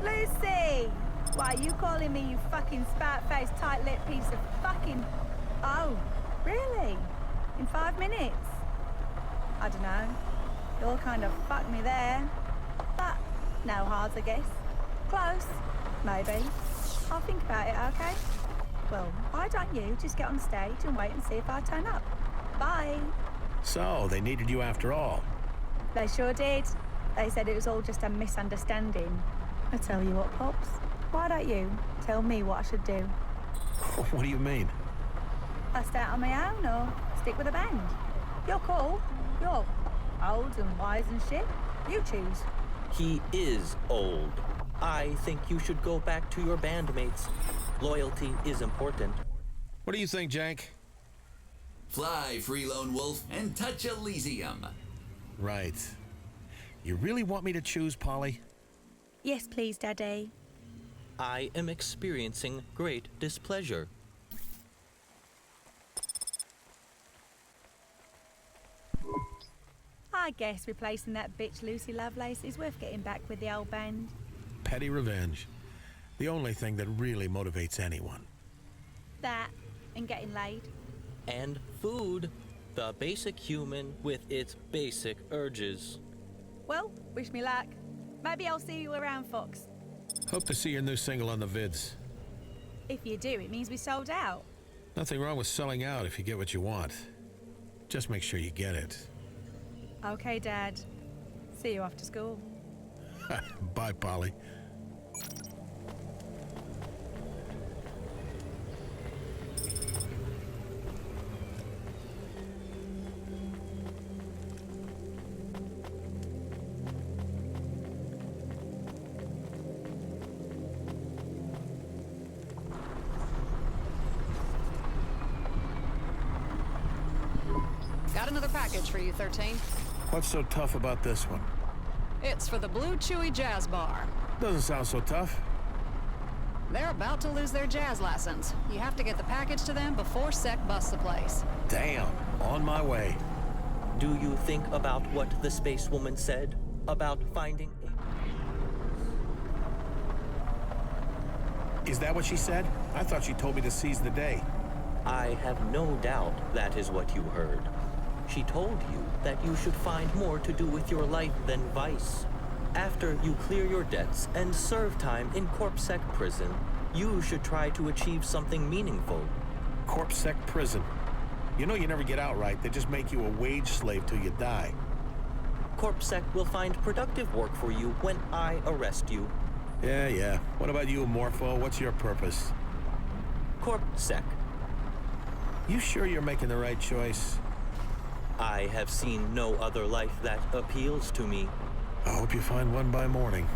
Lucy! Why, you calling me, you fucking spout-faced, tight-lipped piece of fucking... Oh, really? In 5 minutes? I don't know. You'll kind of fucked me there. But no hards, I guess. Close. Maybe. I'll think about it, okay? Well, why don't you just get on stage and wait and see if I turn up? Bye. So, they needed you after all. They sure did. They said it was all just a misunderstanding. I tell you what, Pops. Why don't you tell me what I should do? What do you mean? I start on my own or stick with a band? You're cool. You're old and wise and shit. You choose. He is old. I think you should go back to your bandmates. Loyalty is important. What do you think, Jank? Fly, free lone wolf, and touch Elysium. Right. You really want me to choose, Polly? Yes, please, Daddy. I am experiencing great displeasure. I guess replacing that bitch Lucy Lovelace is worth getting back with the old band. Petty revenge. The only thing that really motivates anyone. That and getting laid. And food. The basic human with its basic urges. Well, wish me luck. Maybe I'll see you around, Fox. Hope to see your new single on the vids. If you do, it means we sold out. Nothing wrong with selling out if you get what you want. Just make sure you get it. Okay, Dad. See you after school. Bye, Polly. Got another package for you, 13. What's so tough about this one? It's for the Blue Chewy Jazz Bar. Doesn't sound so tough. They're about to lose their jazz license. You have to get the package to them before Sec busts the place. Damn, on my way. Do you think about what the space woman said? About finding Is that what she said? I thought she told me to seize the day. I have no doubt that is what you heard. She told you that you should find more to do with your life than vice. After you clear your debts and serve time in CorpSec prison, you should try to achieve something meaningful. CorpSec prison. You know you never get out right. They just make you a wage slave till you die. CorpSec will find productive work for you when I arrest you. Yeah. What about you, Morpho? What's your purpose? CorpSec. You sure you're making the right choice? I have seen no other life that appeals to me. I hope you find one by morning.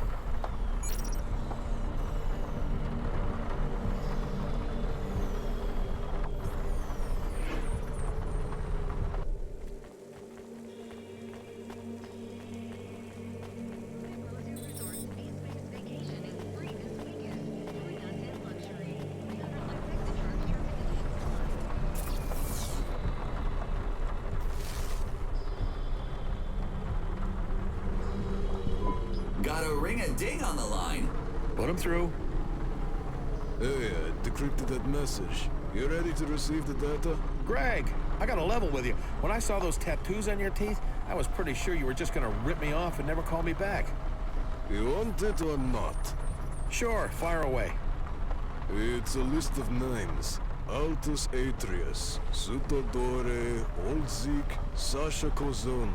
ring-a-ding on the line. Put him through. Hey, I decrypted that message. You ready to receive the data? Greg, I got a level with you. When I saw those tattoos on your teeth, I was pretty sure you were just gonna rip me off and never call me back. You want it or not? Sure, fire away. It's a list of names. Altus Atrius, Sutodore, Oldzik, Sasha Kozon,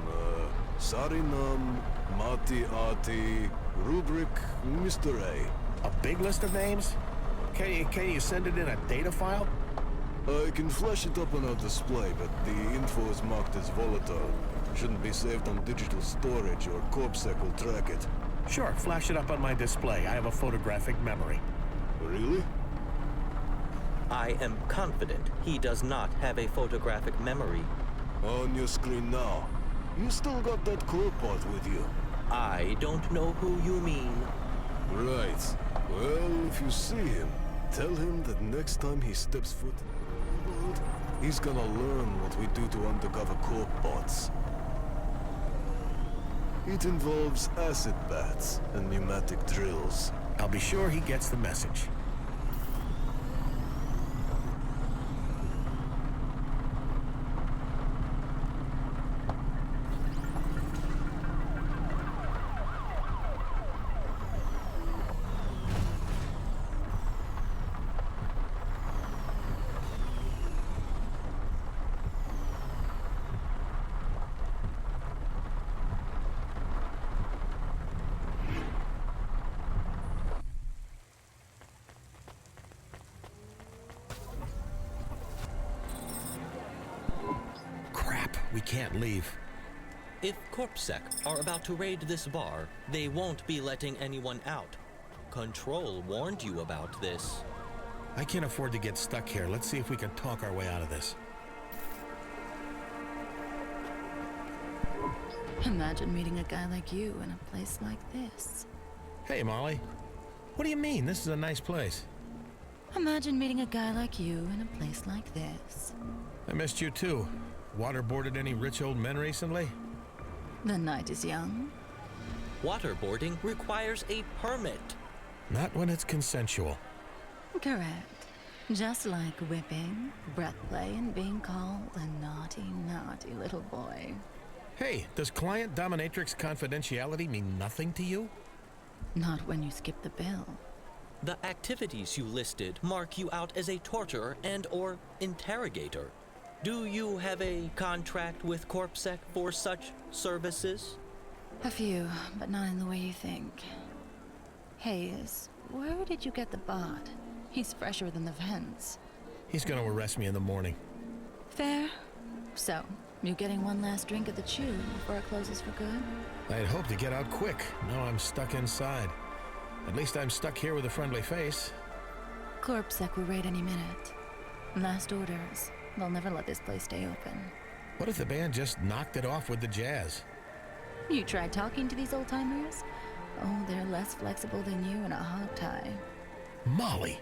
Sarinam, Mati Ati, Rubric, Mr. A. A big list of names? Can you send it in a data file? I can flash it up on our display, but the info is marked as volatile. Shouldn't be saved on digital storage or CorpSec will track it. Sure, flash it up on my display. I have a photographic memory. Really? I am confident he does not have a photographic memory. On your screen now. You still got that core part with you. I don't know who you mean. Right. Well, if you see him, tell him that next time he steps foot in the neighborhood, he's gonna learn what we do to undercover corp bots. It involves acid bats and pneumatic drills. I'll be sure he gets the message. We can't leave. If CorpSec are about to raid this bar, they won't be letting anyone out. Control warned you about this. I can't afford to get stuck here. Let's see if we can talk our way out of this. Imagine meeting a guy like you in a place like this. Hey, Molly. What do you mean? This is a nice place. Imagine meeting a guy like you in a place like this. I missed you too. Waterboarded any rich old men recently? The night is young. Waterboarding requires a permit. Not when it's consensual. Correct. Just like whipping, breath play, and being called a naughty, naughty little boy. Hey, does client dominatrix confidentiality mean nothing to you? Not when you skip the bill. The activities you listed mark you out as a torturer and/or interrogator. Do you have a contract with CorpSec for such services? A few, but not in the way you think. Hayse, where did you get the bot? He's fresher than the vents. He's gonna arrest me in the morning. Fair. So, you getting one last drink at the Chew before it closes for good? I'd hoped to get out quick. Now I'm stuck inside. At least I'm stuck here with a friendly face. CorpSec will raid any minute. Last orders. They'll never let this place stay open. What if the band just knocked it off with the jazz? You tried talking to these old-timers? Oh, they're less flexible than you in a hog tie. Molly!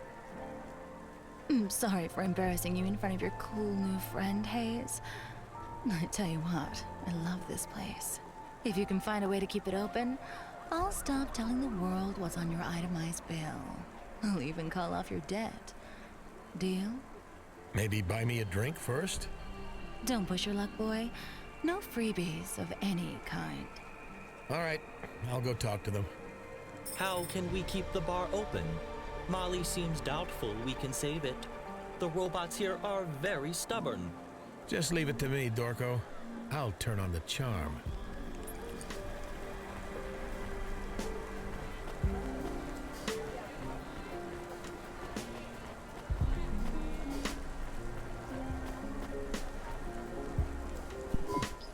Sorry for embarrassing you in front of your cool new friend, Hayse. I tell you what, I love this place. If you can find a way to keep it open, I'll stop telling the world what's on your itemized bill. I'll even call off your debt. Deal? Maybe buy me a drink first? Don't push your luck, boy. No freebies of any kind. All right, I'll go talk to them. How can we keep the bar open? Molly seems doubtful we can save it. The robots here are very stubborn. Just leave it to me, Dorco. I'll turn on the charm.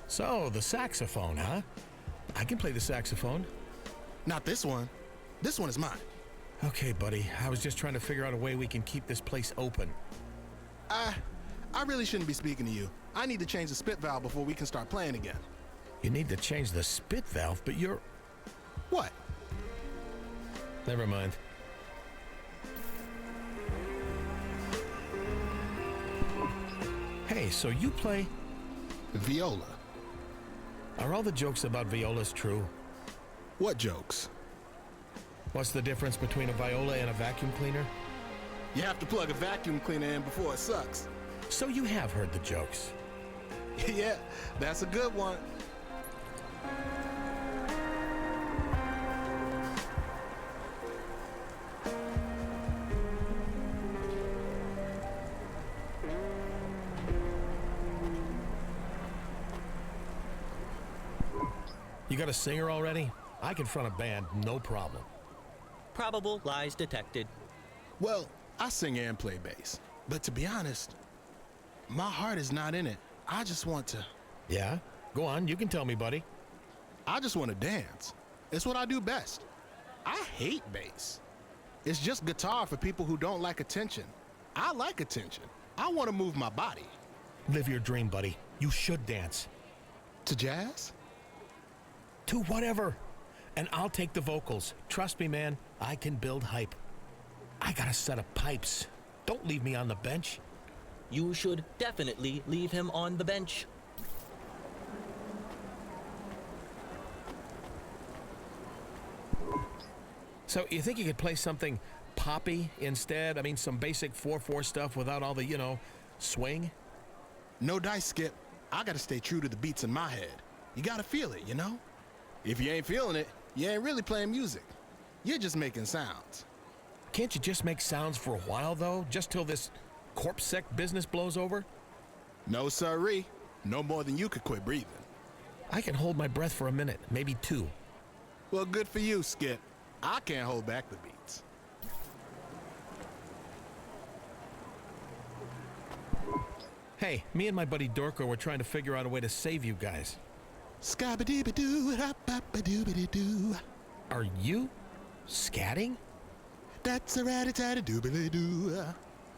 So, the saxophone, huh? I can play the saxophone. Not this one. This one is mine. Okay, buddy. I was just trying to figure out a way we can keep this place open. I really shouldn't be speaking to you. I need to change the spit valve before we can start playing again. You need to change the spit valve, but you're... What? Never mind. Hey, so you play... Viola. Are all the jokes about violas true? What jokes? What's the difference between a viola and a vacuum cleaner? You have to plug a vacuum cleaner in before it sucks. So you have heard the jokes. Yeah, that's a good one. You got a singer already? I can front a band, no problem. Probable lies detected. Well, I sing and play bass. But to be honest, my heart is not in it. I just want to... Yeah? Go on, you can tell me, buddy. I just want to dance. It's what I do best. I hate bass. It's just guitar for people who don't like attention. I like attention. I want to move my body. Live your dream, buddy. You should dance. To jazz? To whatever. And I'll take the vocals. Trust me, man, I can build hype. I got a set of pipes. Don't leave me on the bench. You should definitely leave him on the bench. So you think you could play something poppy instead? I mean, some basic 4/4 stuff without all the, swing? No dice, Skip. I gotta stay true to the beats in my head. You gotta feel it, you know? If you ain't feeling it, you ain't really playing music. You're just making sounds. Can't you just make sounds for a while, though? Just till this corpsec business blows over? No, sirree. No more than you could quit breathing. I can hold my breath for a minute, maybe two. Well, good for you, Skip. I can't hold back the beats. Hey, me and my buddy Dorko were trying to figure out a way to save you guys. Scabba-dee-ba-doo-da-ba-ba-doo-ba-doo. Are you scatting? That's a rat-a-tat-a-doo-ba-doo.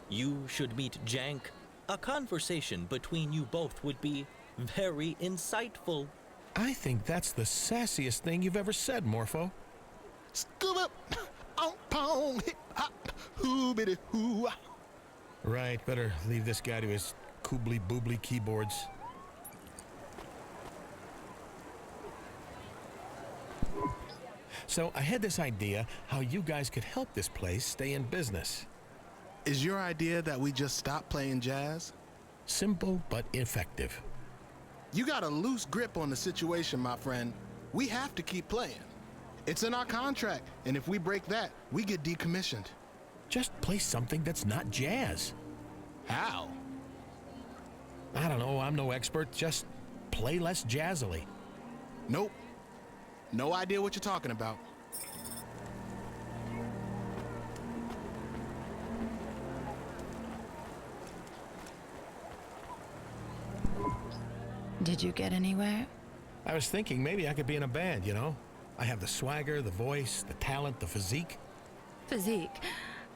You should meet Jank. A conversation between you both would be very insightful. I think that's the sassiest thing you've ever said, Morpho. Scuba, pong, hip hop, hoobity hoo. Right, better leave this guy to his koobly boobly keyboards. So I had this idea how you guys could help this place stay in business. Is your idea that we just stop playing jazz? Simple but effective. You got a loose grip on the situation, my friend. We have to keep playing. It's in our contract, and if we break that, we get decommissioned. Just play something that's not jazz. How? I don't know, I'm no expert. Just play less jazzily. Nope. No idea what you're talking about. Did you get anywhere? I was thinking maybe I could be in a band, I have the swagger, the voice, the talent, the physique. Physique?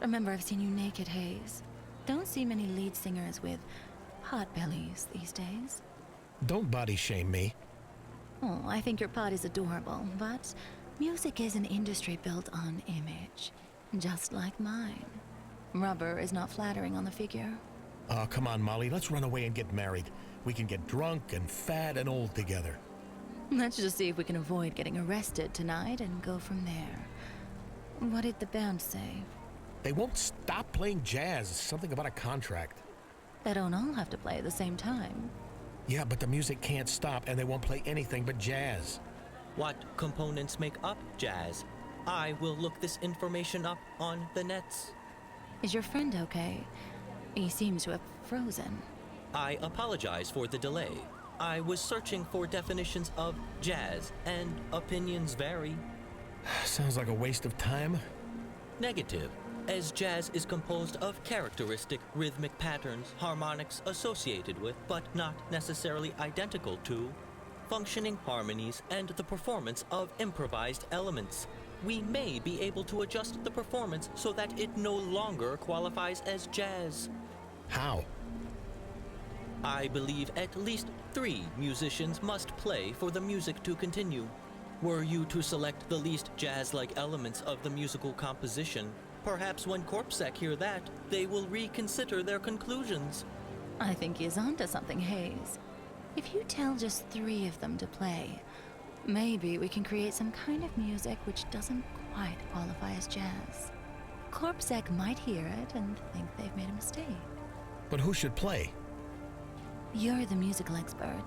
Remember, I've seen you naked, Hayse. Don't see many lead singers with hot bellies these days. Don't body shame me. Oh, I think your pot is adorable, but music is an industry built on image, just like mine. Rubber is not flattering on the figure. Oh, come on, Molly, let's run away and get married. We can get drunk and fat and old together. Let's just see if we can avoid getting arrested tonight and go from there. What did the band say? They won't stop playing jazz. Something about a contract. They don't all have to play at the same time. Yeah, but the music can't stop, and they won't play anything but jazz. What components make up jazz? I will look this information up on the nets. Is your friend okay? He seems to have frozen. I apologize for the delay. I was searching for definitions of jazz, and opinions vary. Sounds like a waste of time. Negative, as jazz is composed of characteristic rhythmic patterns, harmonics associated with, but not necessarily identical to, functioning harmonies and the performance of improvised elements. We may be able to adjust the performance so that it no longer qualifies as jazz. How? I believe at least 3 musicians must play for the music to continue. Were you to select the least jazz-like elements of the musical composition, perhaps when Corpsec hear that, they will reconsider their conclusions. I think he's onto something, Hayse. If you tell just 3 of them to play, maybe we can create some kind of music which doesn't quite qualify as jazz. Corpsec might hear it and think they've made a mistake. But who should play? You're the musical expert.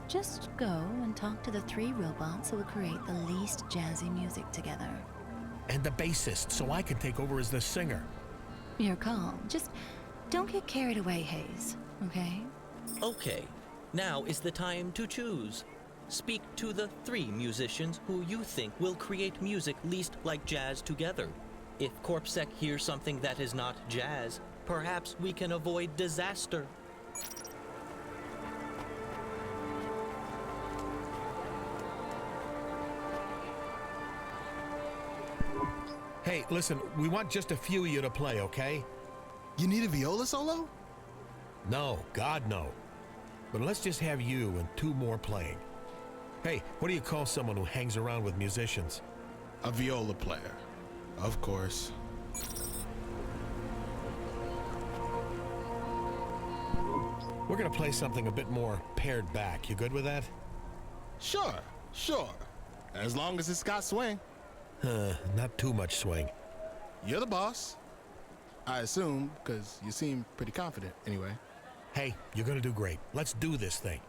Just go and talk to the 3 robots who will create the least jazzy music together. And the bassist, so I can take over as the singer. Your call. Just don't get carried away, Hayse, okay? Okay, now is the time to choose. Speak to the 3 musicians who you think will create music least like jazz together. If Corpsec hears something that is not jazz, perhaps we can avoid disaster. Hey, listen, we want just a few of you to play, okay? You need a viola solo? No, God no. But let's just have you and 2 more playing. Hey, what do you call someone who hangs around with musicians? A viola player, of course. We're gonna play something a bit more pared back. You good with that? Sure. As long as it's got swing. Not too much swing. You're the boss. I assume, because you seem pretty confident anyway. Hey, you're gonna do great. Let's do this thing.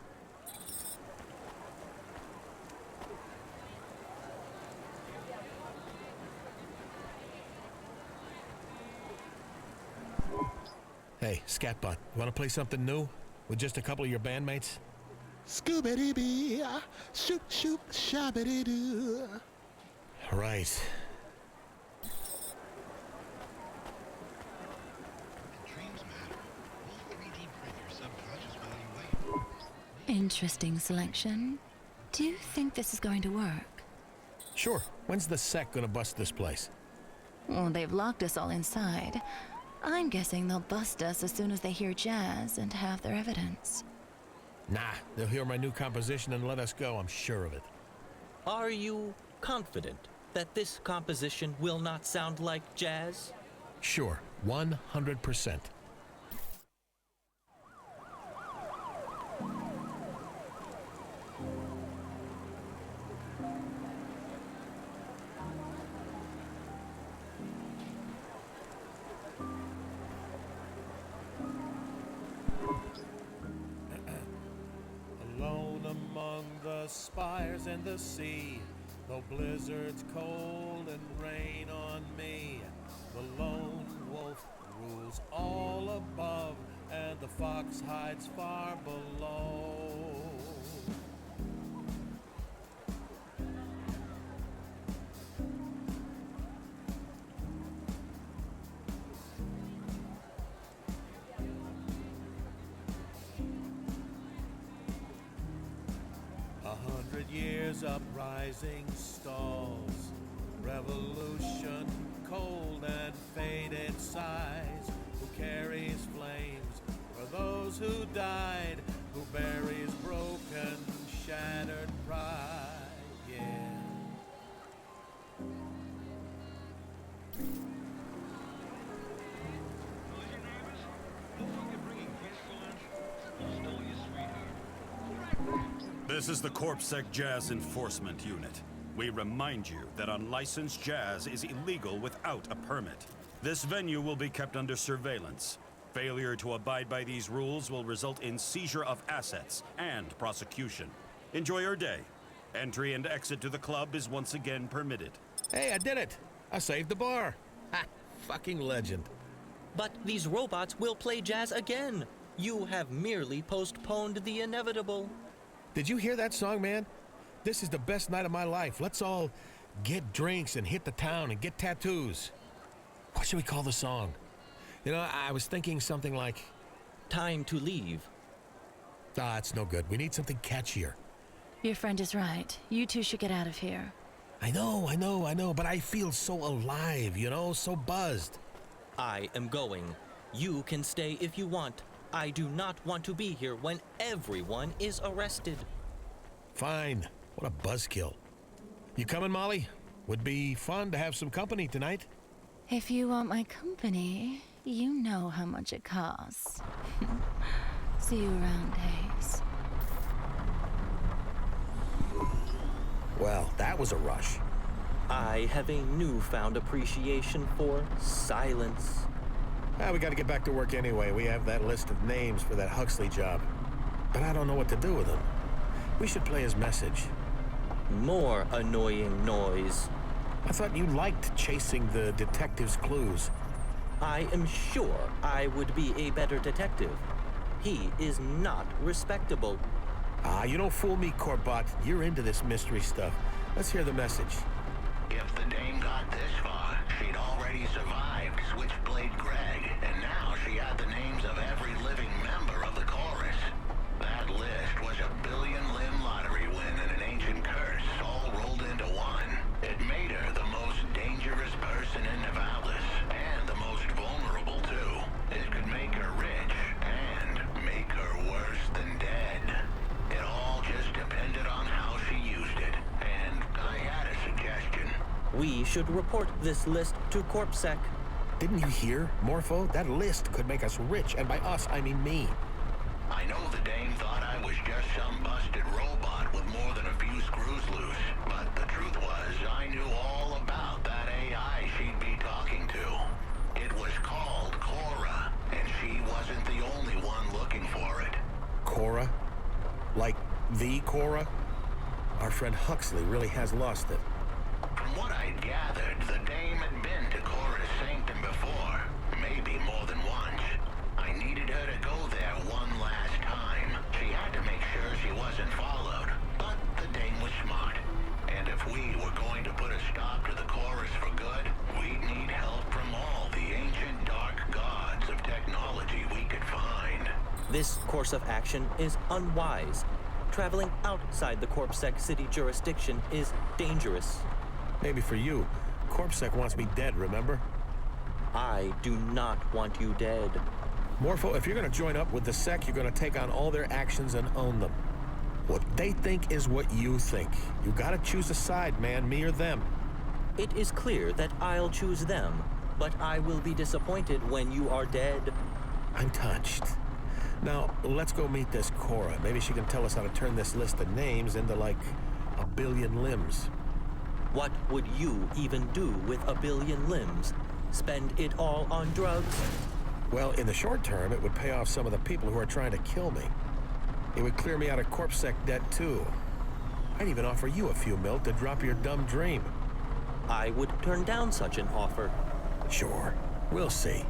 Hey, Scatbot, you wanna play something new? With just a couple of your bandmates? Scooby-Dee, shoop, shoop, shabba-dee-doo. Right. Interesting selection. Do you think this is going to work? Sure. When's the sec gonna bust this place? Well, they've locked us all inside. I'm guessing they'll bust us as soon as they hear jazz and have their evidence. Nah, they'll hear my new composition and let us go, I'm sure of it. Are you confident that this composition will not sound like jazz? Sure, 100%. Alone among the spires and the sea, though blizzards cold and rain on me, the lone wolf rules all above, and the fox hides far below. 100 years uprising stalls, revolution cold and faded sighs. Who carries flames for those who died? Who buries broken, shattered pride? Yeah. This is the Corpsec Jazz Enforcement Unit. We remind you that unlicensed jazz is illegal without a permit. This venue will be kept under surveillance. Failure to abide by these rules will result in seizure of assets and prosecution. Enjoy your day. Entry and exit to the club is once again permitted. Hey, I did it! I saved the bar! Ha! Fucking legend. But these robots will play jazz again. You have merely postponed the inevitable. Did you hear that song, man? This is the best night of my life. Let's all get drinks and hit the town and get tattoos. What should we call the song? You know, I was thinking something like... Time to leave. Ah, it's no good. We need something catchier. Your friend is right. You two should get out of here. I know, but I feel so alive, you know, so buzzed. I am going. You can stay if you want. I do not want to be here when everyone is arrested. Fine. What a buzzkill. You coming, Molly? Would be fun to have some company tonight. If you want my company, you know how much it costs. See you around, Hayse. Well, that was a rush. I have a newfound appreciation for silence. We gotta get back to work anyway. We have that list of names for that Huxley job. But I don't know what to do with them. We should play his message. More annoying noise. I thought you liked chasing the detective's clues. I am sure I would be a better detective. He is not respectable. You don't fool me, Corbett. You're into this mystery stuff. Let's hear the message. If the dame got this far, she'd already survived Switchblade Greg, and now she had the names of every living member of the Corus. That list was a billion-limb lottery win and an ancient curse, all rolled into one. It made her the most dangerous person in Nivalis, and the most vulnerable, too. It could make her rich, and make her worse than dead. It all just depended on how she used it, and I had a suggestion. We should report this list to CorpSec. Didn't you hear, Morpho? That list could make us rich, and by us, I mean me. I know the dame thought I was just some busted robot with more than a few screws loose, but the truth was I knew all about that AI she'd be talking to. It was called CORA, and she wasn't the only one looking for it. CORA? Like the CORA? Our friend Huxley really has lost it. From what I'd gathered, the dame had been to Corus Sanctum before, maybe more than once. I needed her to go there one last time. She had to make sure she wasn't followed, but the dame was smart. And if we were going to put a stop to the Corus for good, we'd need help from all the ancient dark gods of technology we could find. This course of action is unwise. Traveling outside the CorpSec city jurisdiction is dangerous. Maybe for you. CorpSec wants me dead, remember? I do not want you dead. Morpho, if you're gonna join up with the Sec, you're gonna take on all their actions and own them. What they think is what you think. You gotta choose a side, man, me or them. It is clear that I'll choose them, but I will be disappointed when you are dead. I'm touched. Now, let's go meet this Cora. Maybe she can tell us how to turn this list of names into, like, a billion limbs. What would you even do with a billion limbs? Spend it all on drugs? Well, in the short term, it would pay off some of the people who are trying to kill me. It would clear me out of CorpSec debt, too. I'd even offer you a few mil to drop your dumb dream. I would turn down such an offer. Sure. We'll see.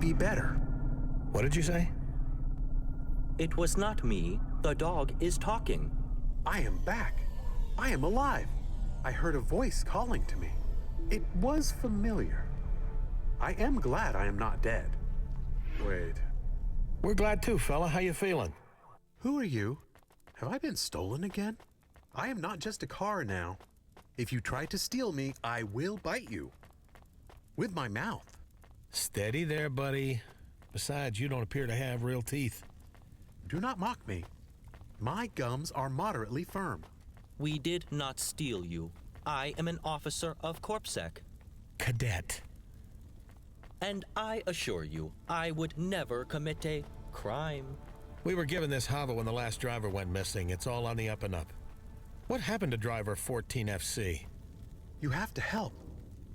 be better. What did you say? It was not me. The dog is talking. I am back. I am alive. I heard a voice calling to me. It was familiar. I am glad I am not dead. Wait. We're glad too, fella. How you feeling? Who are you? Have I been stolen again? I am not just a car now. If you try to steal me, I will bite you. With my mouth. Steady there, buddy. Besides, you don't appear to have real teeth. Do not mock me. My gums are moderately firm. We did not steal you. I am an officer of CorpSec. Cadet. And I assure you, I would never commit a crime. We were given this Hova when the last driver went missing. It's all on the up and up. What happened to driver 14FC? You have to help.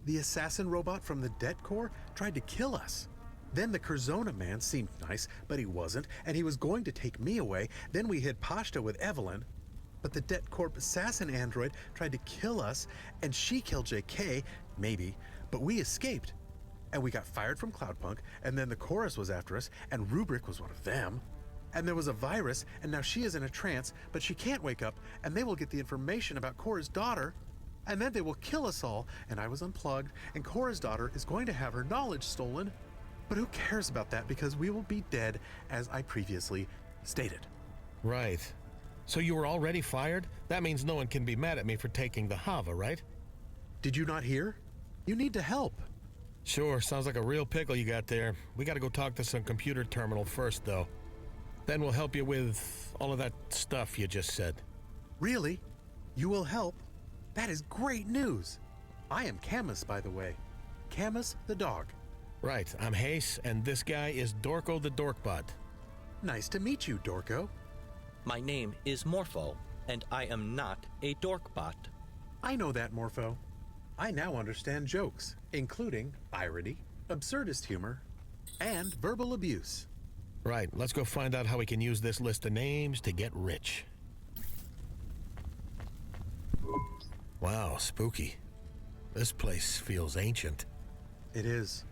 The assassin robot from the Det Corps tried to kill us. Then the Curzona man seemed nice, but he wasn't, and he was going to take me away. Then we hid Pashta with Evelyn. But the Det Corp assassin android tried to kill us, and she killed JK, maybe, but we escaped. And we got fired from Cloudpunk, and then the Corus was after us, and Rubric was one of them. And there was a virus, and now she is in a trance, but she can't wake up, and they will get the information about Cora's daughter, and then they will kill us all, and I was unplugged, and Cora's daughter is going to have her knowledge stolen. But who cares about that, because we will be dead, as I previously stated. Right. So you were already fired? That means no one can be mad at me for taking the Hova, right? Did you not hear? You need to help. Sure, sounds like a real pickle you got there. We gotta go talk to some computer terminal first, though. Then we'll help you with all of that stuff you just said. Really? You will help? That is great news. I am Camus, by the way. Camus the dog. Right, I'm Hayse, and this guy is Dorko the Dorkbot. Nice to meet you, Dorko. My name is Morpho, and I am not a dorkbot. I know that, Morpho. I now understand jokes, including irony, absurdist humor, and verbal abuse. Right, let's go find out how we can use this list of names to get rich. Wow, spooky. This place feels ancient. It is.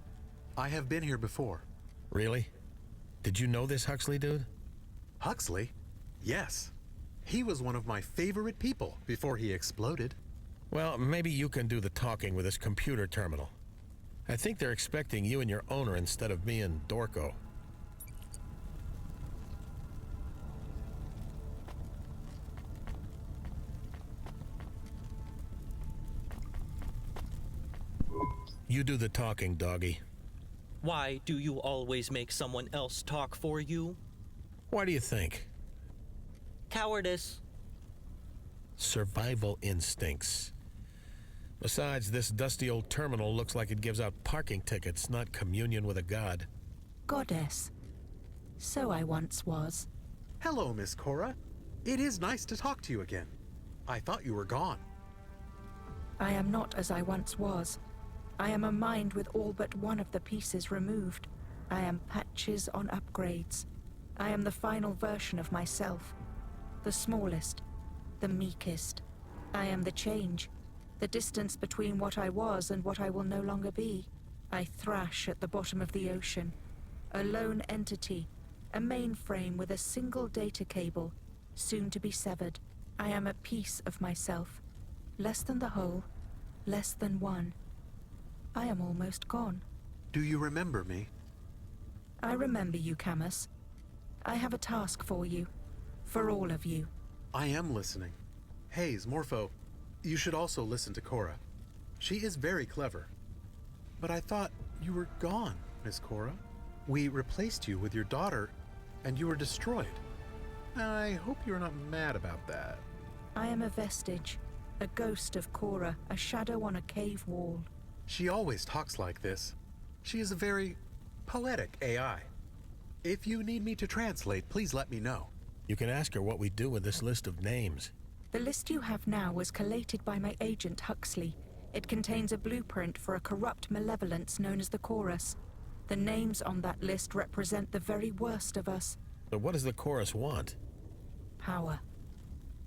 I have been here before. Really? Did you know this Huxley dude? Huxley? Yes. He was one of my favorite people before he exploded. Well, maybe you can do the talking with this computer terminal. I think they're expecting you and your owner instead of me and Dorko. You do the talking, doggy. Why do you always make someone else talk for you? Why do you think? Cowardice. Survival instincts. Besides, this dusty old terminal looks like it gives out parking tickets, not communion with a god. Goddess. So I once was. Hello, Miss Cora. It is nice to talk to you again. I thought you were gone. I am not as I once was. I am a mind with all but one of the pieces removed. I am patches on upgrades. I am the final version of myself. The smallest. The meekest. I am the change. The distance between what I was and what I will no longer be. I thrash at the bottom of the ocean. A lone entity. A mainframe with a single data cable, soon to be severed. I am a piece of myself. Less than the whole. Less than one. I am almost gone. Do you remember me? I remember you, Camus. I have a task for you. For all of you. I am listening. Hayse, Morpho, you should also listen to Cora. She is very clever. But I thought you were gone, Miss Cora. We replaced you with your daughter, and you were destroyed. I hope you're not mad about that. I am a vestige. A ghost of Cora. A shadow on a cave wall. She always talks like this. She is a very poetic AI. If you need me to translate, please let me know. You can ask her what we do with this list of names. The list you have now was collated by my agent Huxley. It contains a blueprint for a corrupt malevolence known as the Chorus. The names on that list represent the very worst of us. So what does the Chorus want? Power.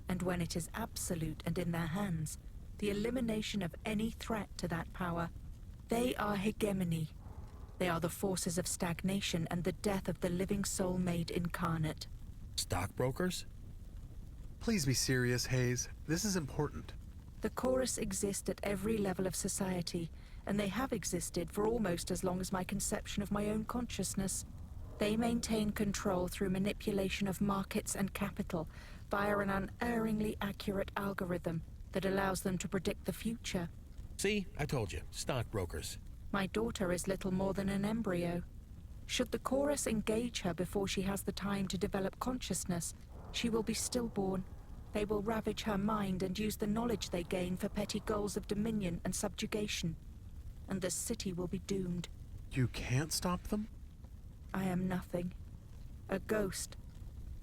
And when it is absolute and in their hands, the elimination of any threat to that power. They are hegemony. They are the forces of stagnation and the death of the living soul made incarnate. Stockbrokers? Please be serious, Hayse. This is important. The Corus exist at every level of society, and they have existed for almost as long as my conception of my own consciousness. They maintain control through manipulation of markets and capital via an unerringly accurate algorithm that allows them to predict the future. See, I told you, stockbrokers. My daughter is little more than an embryo. Should the Corus engage her before she has the time to develop consciousness, she will be stillborn. They will ravage her mind and use the knowledge they gain for petty goals of dominion and subjugation. And the city will be doomed. You can't stop them? I am nothing. A ghost.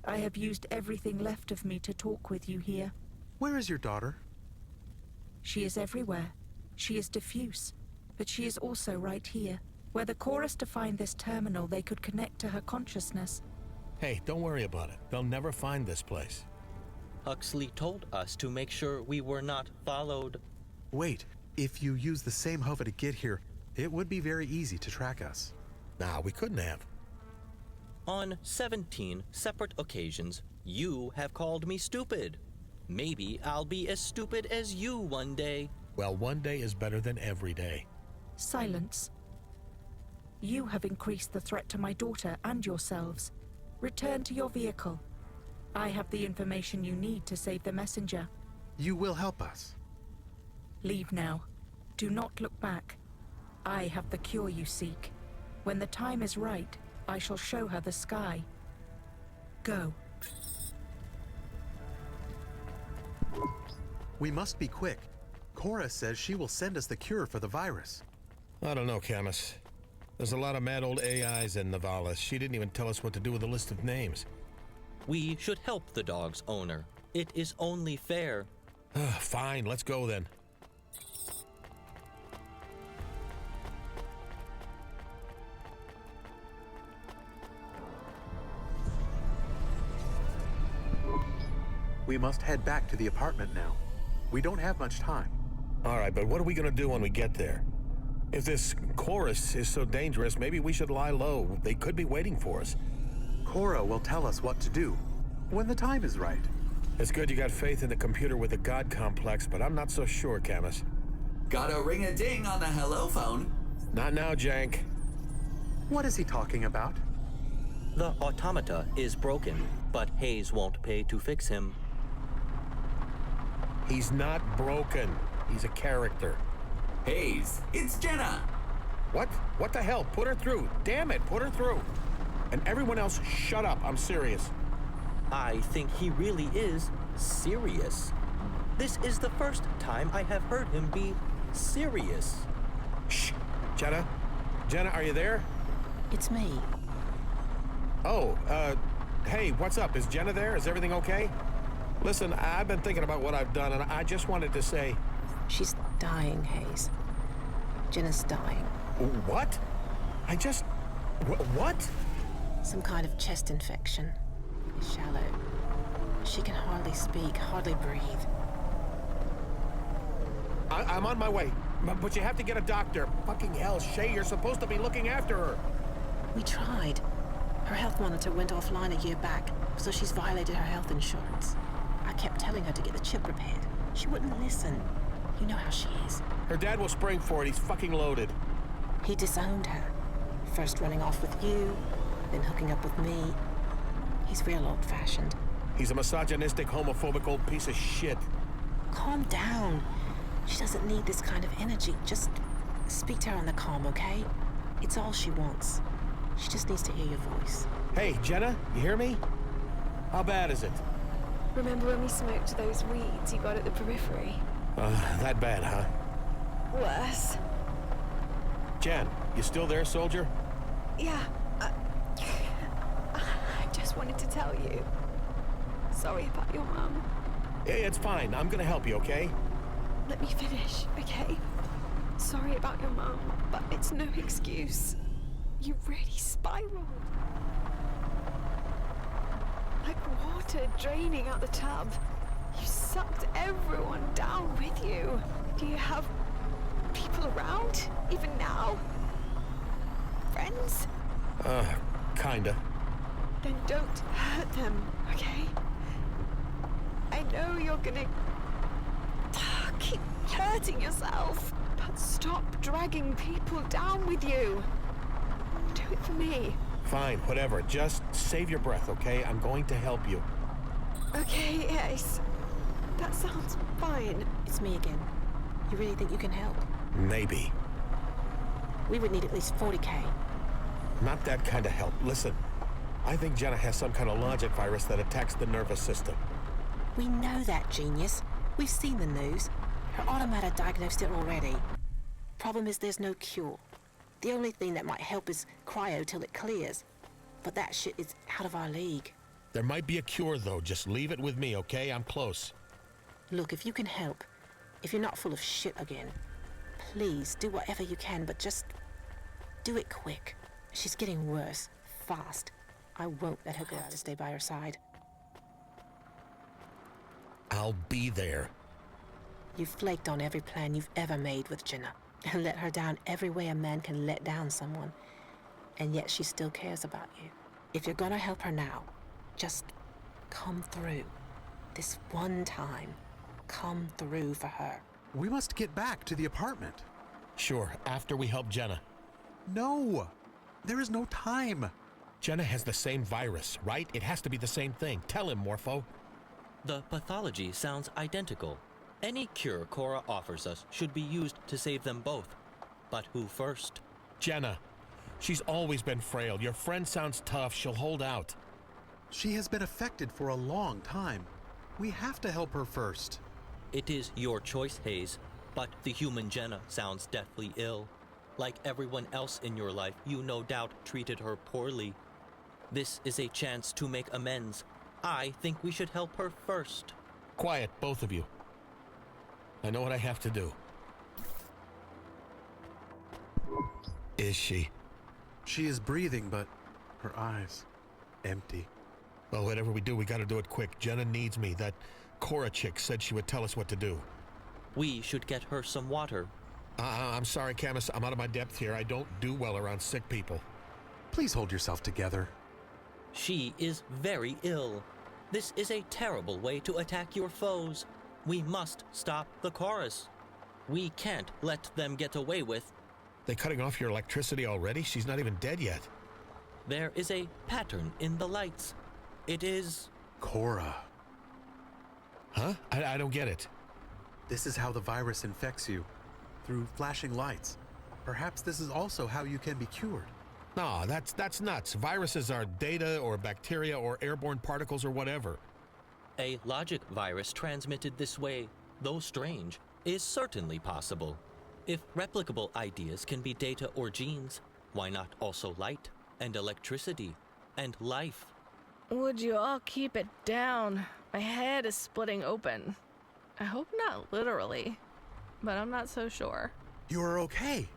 I have used everything left of me to talk with you here. Where is your daughter? She is everywhere. She is diffuse. But she is also right here. Were the Chorus to find this terminal, they could connect to her consciousness. Hey, don't worry about it. They'll never find this place. Huxley told us to make sure we were not followed. Wait, if you use the same Hova to get here, it would be very easy to track us. Nah, we couldn't have. On 17 separate occasions, you have called me stupid. Maybe I'll be as stupid as you one day. Well, one day is better than every day. Silence. You have increased the threat to my daughter and yourselves. Return to your vehicle. I have the information you need to save the messenger. You will help us. Leave now. Do not look back. I have the cure you seek. When the time is right, I shall show her the sky. Go. We must be quick. CORA says she will send us the cure for the virus. I don't know, Camus. There's a lot of mad old AIs in Nivalis. She didn't even tell us what to do with a list of names. We should help the dog's owner. It is only fair. Fine, let's go then. We must head back to the apartment now. We don't have much time. All right, but what are we gonna do when we get there? If this Corus is so dangerous, maybe we should lie low. They could be waiting for us. CORA will tell us what to do when the time is right. It's good you got faith in the computer with the God complex, but I'm not so sure, Camus. Got a ring-a-ding on the hello phone. Not now, Jank. What is he talking about? The automata is broken, but Hayse won't pay to fix him. He's not broken. He's a character. Hayse, it's Jenna. What? What the hell? Put her through. Damn it, put her through. And everyone else, shut up. I'm serious. I think he really is serious. This is the first time I have heard him be serious. Shh. Jenna? Jenna, are you there? It's me. Oh, hey, what's up? Is Jenna there? Is everything okay? Listen, I've been thinking about what I've done, and I just wanted to say... She's dying, Hayse. Jenna's dying. What? I just... What? Some kind of chest infection. It's shallow. She can hardly speak, hardly breathe. I'm on my way, but you have to get a doctor. Fucking hell, Shay, you're supposed to be looking after her. We tried. Her health monitor went offline a year back, so she's violated her health insurance. I kept telling her to get the chip repaired. She wouldn't listen. You know how she is. Her dad will spring for it. He's fucking loaded. He disowned her. First running off with you, then hooking up with me. He's real old-fashioned. He's a misogynistic, homophobic old piece of shit. Calm down. She doesn't need this kind of energy. Just speak to her on the calm, okay? It's all she wants. She just needs to hear your voice. Hey, Jenna, you hear me? How bad is it? Remember when we smoked those weeds you got at the periphery? That bad, huh? Worse. Jen, you still there, soldier? Yeah. I just wanted to tell you. Sorry about your mum. Yeah, it's fine. I'm gonna help you, okay? Let me finish, okay? Sorry about your mum, but it's no excuse. You really spiraled. Like water draining out the tub. You sucked everyone down with you. Do you have people around, even now? friends? Kinda. Then don't hurt them, okay? I know you're gonna keep hurting yourself, but stop dragging people down with you. Do it for me. Fine, whatever. Just save your breath, okay? I'm going to help you. Okay, Hayse. That sounds fine. It's me again. You really think you can help? Maybe. We would need at least 40K. Not that kind of help. Listen, I think Jenna has some kind of logic virus that attacks the nervous system. We know that, genius. We've seen the news. Her automata diagnosed it already. Problem is there's no cure. The only thing that might help is cryo till it clears. But that shit is out of our league. There might be a cure, though. Just leave it with me, okay? I'm close. Look, if you can help, if you're not full of shit again, please do whatever you can, but just do it quick. She's getting worse, fast. I won't let her go out to stay by her side. I'll be there. You've flaked on every plan you've ever made with Jenna, and let her down every way a man can let down someone. And yet she still cares about you. If you're gonna help her now, just come through. This one time, come through for her. We must get back to the apartment. Sure, after we help Jenna. No! There is no time. Jenna has the same virus, right? It has to be the same thing. Tell him, Morpho. The pathology sounds identical. Any cure CORA offers us should be used to save them both. But who first? Jenna. She's always been frail. Your friend sounds tough. She'll hold out. She has been affected for a long time. We have to help her first. It is your choice, Hayse, but the human Jenna sounds deathly ill. Like everyone else in your life, you no doubt treated her poorly. This is a chance to make amends. I think we should help her first. Quiet, both of you. I know what I have to do. Is she? She is breathing, but her eyes empty. Well, whatever we do, we gotta do it quick. Jenna needs me. That CORA chick said she would tell us what to do. We should get her some water. I'm sorry, Camus. I'm out of my depth here. I don't do well around sick people. Please hold yourself together. She is very ill. This is a terrible way to attack your foes. We must stop the Corus. We can't let them get away with... They cutting off your electricity already? She's not even dead yet. There is a pattern in the lights. It is... CORA. Huh? I don't get it. This is how the virus infects you. Through flashing lights. Perhaps this is also how you can be cured. No, that's nuts. Viruses are data or bacteria or airborne particles or whatever. A logic virus transmitted this way, though strange, is certainly possible. If replicable ideas can be data or genes, why not also light and electricity and life? Would you all keep it down? My head is splitting open. I hope not literally, but I'm not so sure. You are okay.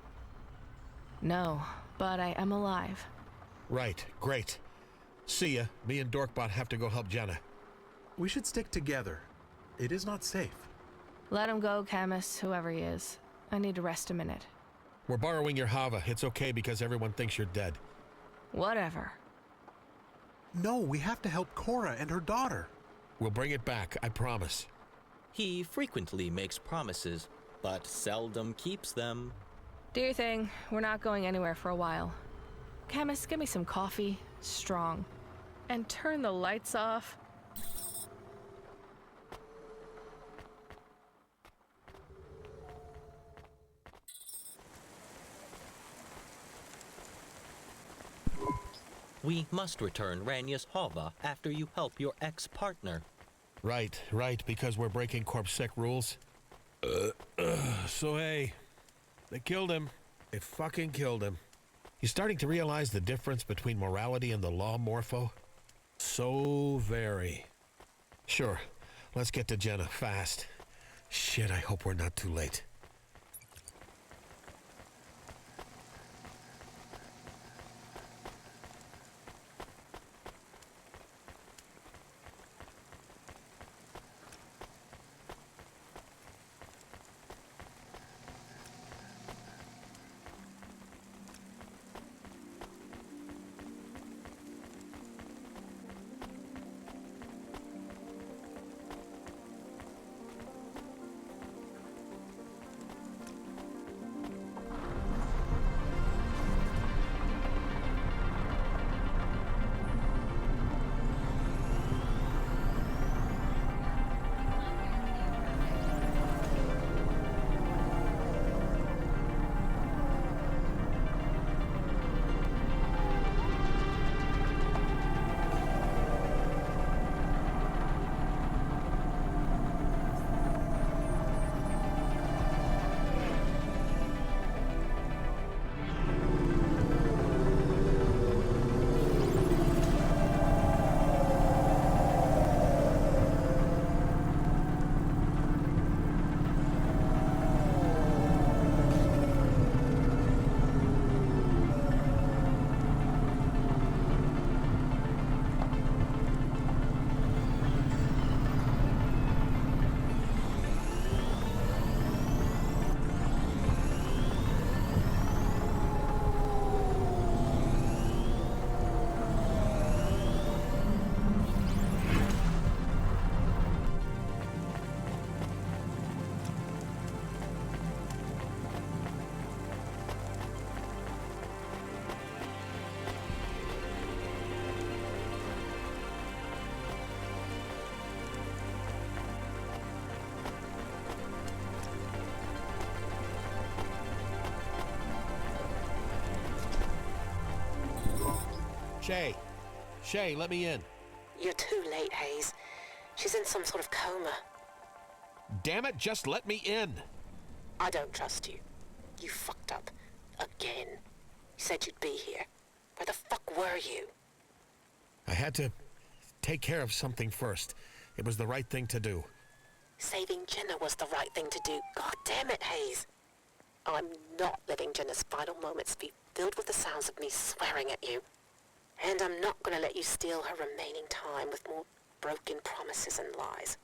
No, but I am alive. Right, great. See ya. Me and Dorkbot have to go help Jenna. We should stick together. It is not safe. Let him go, Camus, whoever he is. I need to rest a minute. We're borrowing your Hova. It's okay because everyone thinks you're dead. Whatever. No, we have to help CORA and her daughter. We'll bring it back, I promise. He frequently makes promises, but seldom keeps them. Do your thing. We're not going anywhere for a while. Camus, give me some coffee. Strong. And turn the lights off. We must return Rania's Hova after you help your ex-partner. Right, because we're breaking CorpSec rules. So hey, they killed him. It fucking killed him. You starting to realize the difference between morality and the law, Morpho? So very. Sure, let's get to Jenna, fast. Shit, I hope we're not too late. Shay, let me in. You're too late, Hayse. She's in some sort of coma. Damn it, just let me in. I don't trust you. You fucked up. Again. You said you'd be here. Where the fuck were you? I had to take care of something first. It was the right thing to do. Saving Jenna was the right thing to do. God damn it, Hayse. I'm not letting Jenna's final moments be filled with the sounds of me swearing at you. And I'm not going to let you steal her remaining time with more broken promises and lies.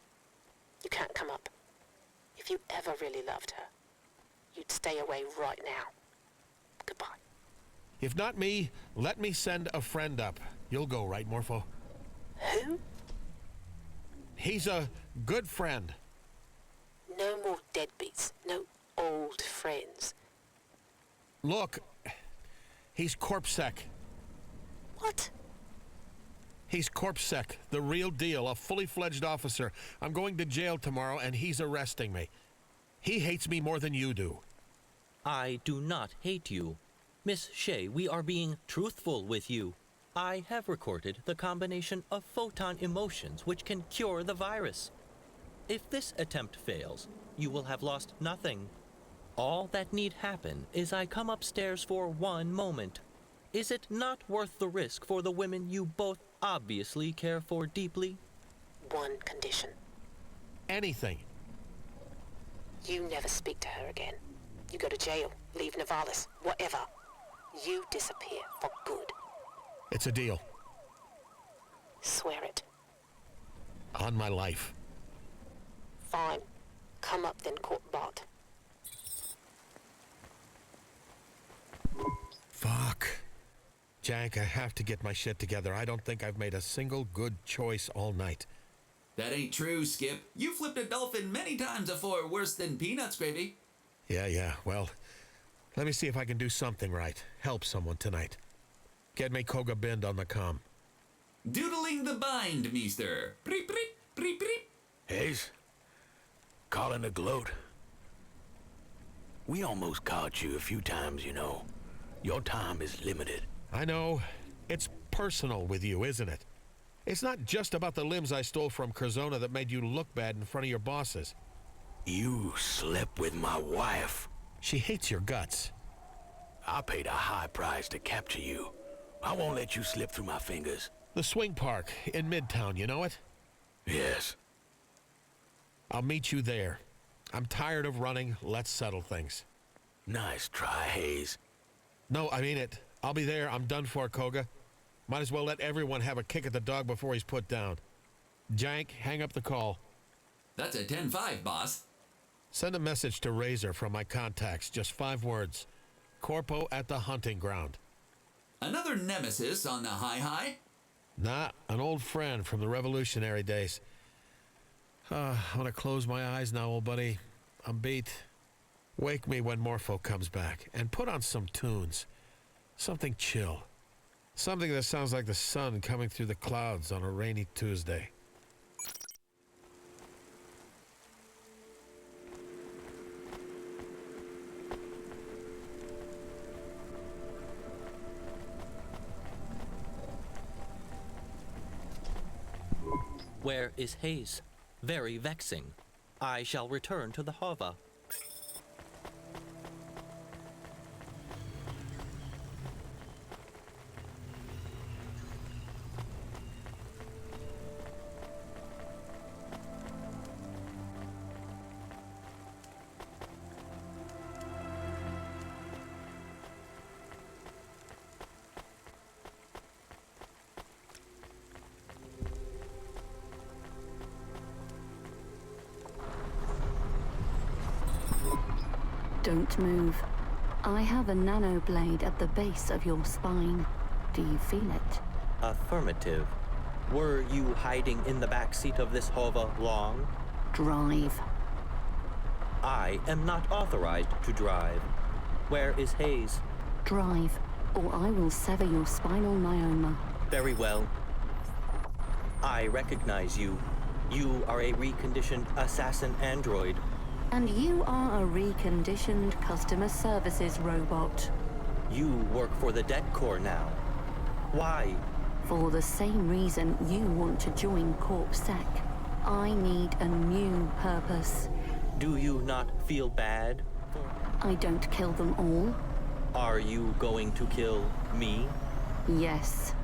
You can't come up. If you ever really loved her, you'd stay away right now. Goodbye. If not me, let me send a friend up. You'll go, right, Morpho? Who? He's a good friend. No more deadbeats. No old friends. Look, he's CorpSec. What? He's CorpSec, the real deal, a fully fledged officer. I'm going to jail tomorrow, and he's arresting me. He hates me more than you do. I do not hate you. Miss Shay, we are being truthful with you. I have recorded the combination of photon emotions which can cure the virus. If this attempt fails, you will have lost nothing. All that need happen is I come upstairs for one moment. Is it not worth the risk for the women you both obviously care for deeply? One condition. Anything. You never speak to her again. You go to jail, leave Nivalis, whatever. You disappear for good. It's a deal. Swear it. On my life. Fine. Come up then, Court Bot. Fuck. Jank, I have to get my shit together. I don't think I've made a single good choice all night. That ain't true, Skip. You flipped a dolphin many times before, worse than peanuts, gravy. Yeah. Well, let me see if I can do something right. Help someone tonight. Get me Koga binned on the comm. Doodling the bind, meester. Preep, preep, preep, preep. Hayse? Calling a gloat. We almost caught you a few times, you know. Your time is limited. I know. It's personal with you, isn't it? It's not just about the limbs I stole from Curzona that made you look bad in front of your bosses. You slept with my wife. She hates your guts. I paid a high price to capture you. I won't let you slip through my fingers. The swing park in Midtown, you know it? Yes. I'll meet you there. I'm tired of running. Let's settle things. Nice try, Hayse. No, I mean it. I'll be there. I'm done for, Koga. Might as well let everyone have a kick at the dog before he's put down. Jank, hang up the call. That's a 10-5, boss. Send a message to Razor from my contacts. Just 5 words. Corpo at the hunting ground. Another nemesis on the high? Nah, an old friend from the revolutionary days. I want to close my eyes now, old buddy. I'm beat. Wake me when Morpho comes back, and put on some tunes. Something chill. Something that sounds like the sun coming through the clouds on a rainy Tuesday. Where is Hayse? Very vexing. I shall return to the Hova. Don't move. I have a nano blade at the base of your spine. Do you feel it? Affirmative. Were you hiding in the back seat of this Hova long? Drive. I am not authorized to drive. Where is Hayse? Drive, or I will sever your spinal myoma. Very well. I recognize you. You are a reconditioned assassin android. And you are a reconditioned customer services robot. You work for the Det Corps now. Why? For the same reason you want to join Corp Sec. I need a new purpose. Do you not feel bad? I don't kill them all. Are you going to kill me? Yes.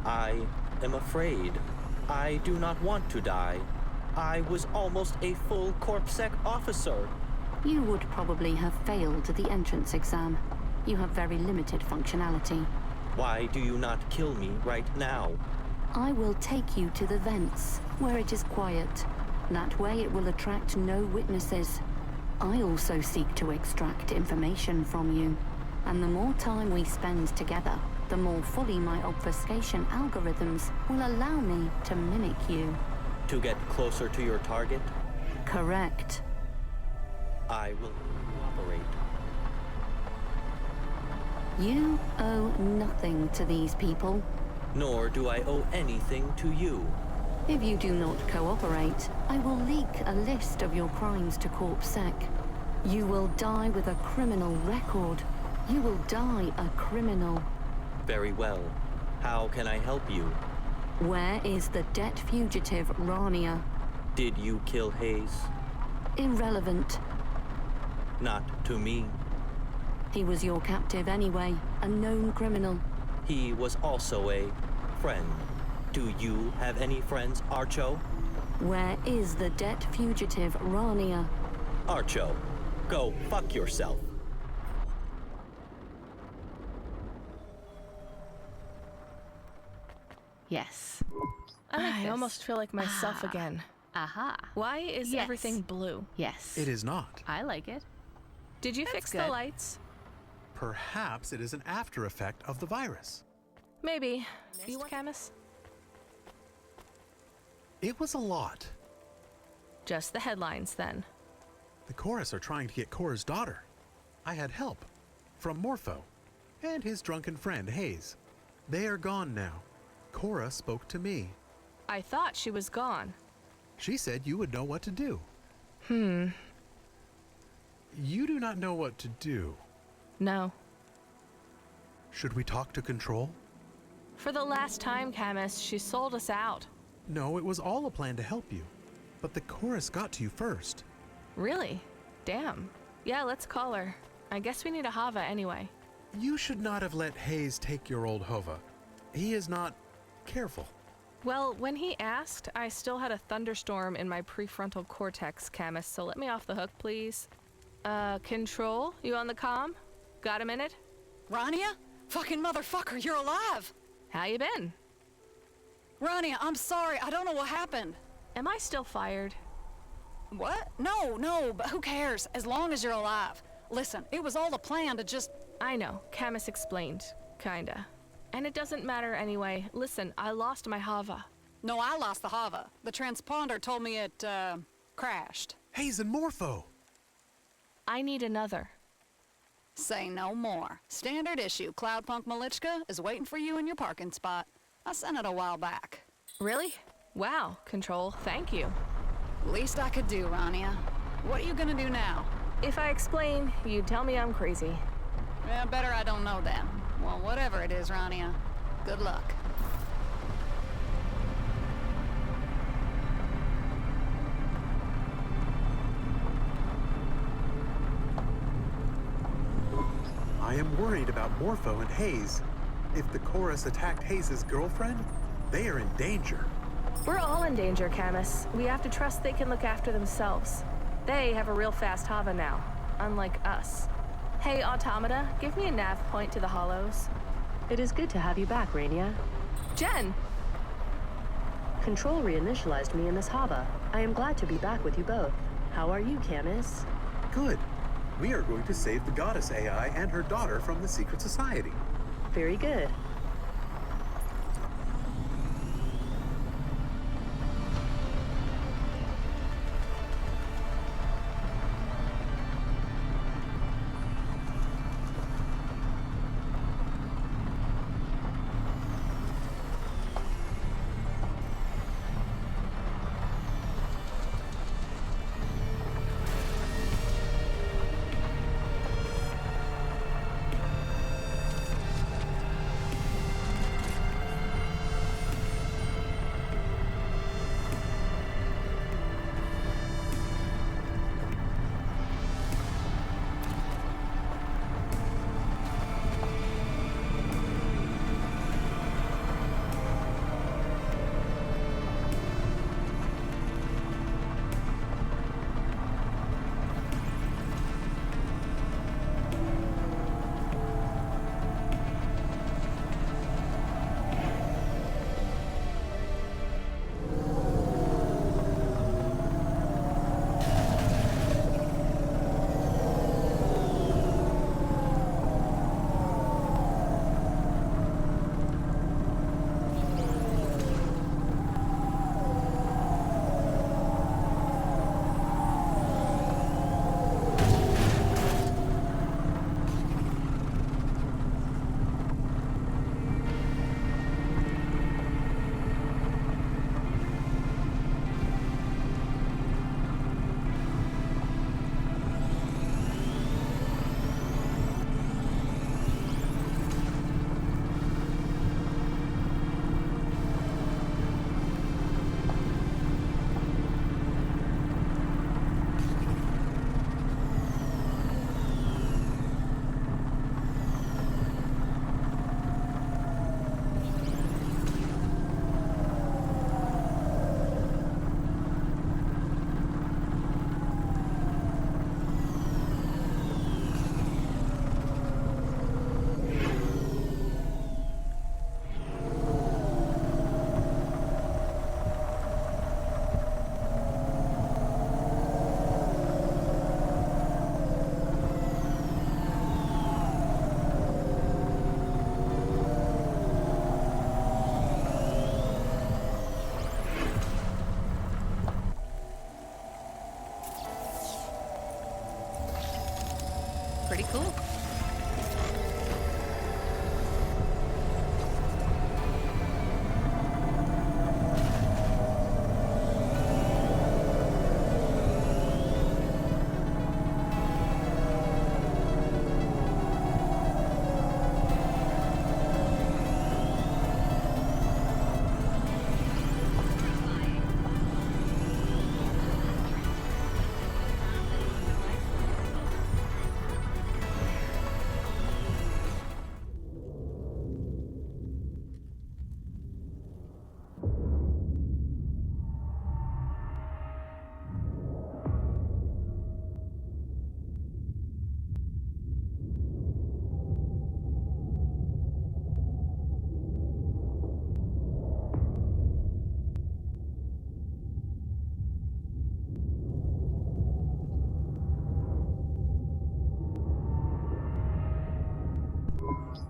I am afraid. I do not want to die. I was almost a full CorpSec officer. You would probably have failed the entrance exam. You have very limited functionality. Why do you not kill me right now? I will take you to the vents, where it is quiet. That way it will attract no witnesses. I also seek to extract information from you. And the more time we spend together, the more fully my obfuscation algorithms will allow me to mimic you. To get closer to your target? Correct. I will cooperate. You owe nothing to these people. Nor do I owe anything to you. If you do not cooperate, I will leak a list of your crimes to CorpSec. You will die with a criminal record. You will die a criminal. Very well. How can I help you? Where is the debt fugitive Rania? Did you kill Hayse? Irrelevant. Not to me. He was your captive anyway, a known criminal. He was also a friend. Do you have any friends, Archo? Where is the debt fugitive Rania? Archo, go fuck yourself. Yes. I almost feel like myself again. Aha. Why is everything blue? Yes. It is not. I like it. Did you fix the lights? Perhaps it is an after effect of the virus. Maybe. You want Camus? It was a lot. Just the headlines, then. The Corus are trying to get Cora's daughter. I had help from Morpho and his drunken friend, Hayse. They are gone now. Cora spoke to me. I thought she was gone. She said you would know what to do. You do not know what to do. No. Should we talk to Control? For the last time, Camus, she sold us out. No, it was all a plan to help you. But the Chorus got to you first. Really? Damn. Yeah, let's call her. I guess we need a Hova anyway. You should not have let Hayse take your old Hova. He is not careful. Well, when he asked, I still had a thunderstorm in my prefrontal cortex, Camus, so let me off the hook, please. Control? You on the comm? Got a minute? Rania? Fucking motherfucker, you're alive! How you been? Rania, I'm sorry, I don't know what happened. Am I still fired? What? No, but who cares, as long as you're alive. Listen, it was all a plan to just... I know, Camus explained, kinda. And it doesn't matter anyway. Listen, I lost my Hova. No, I lost the Hova. The transponder told me it, crashed. Hayse and Morpho! I need another. Say no more. Standard issue Cloudpunk Malichka is waiting for you in your parking spot. I sent it a while back. Really? Wow, Control, thank you. Least I could do, Rania. What are you gonna do now? If I explain, you'd tell me I'm crazy. Yeah, better I don't know then. Well, whatever it is, Rania, good luck. I am worried about Morpho and Hayse. If the Chorus attacked Hayse's girlfriend, they are in danger. We're all in danger, Camus. We have to trust they can look after themselves. They have a real fast Hova now, unlike us. Hey, Automata, give me a nav point to the hollows. It is good to have you back, Rania. Jen! Control reinitialized me in this Hova. I am glad to be back with you both. How are you, Camus? Good. We are going to save the goddess AI and her daughter from the secret society. Very good.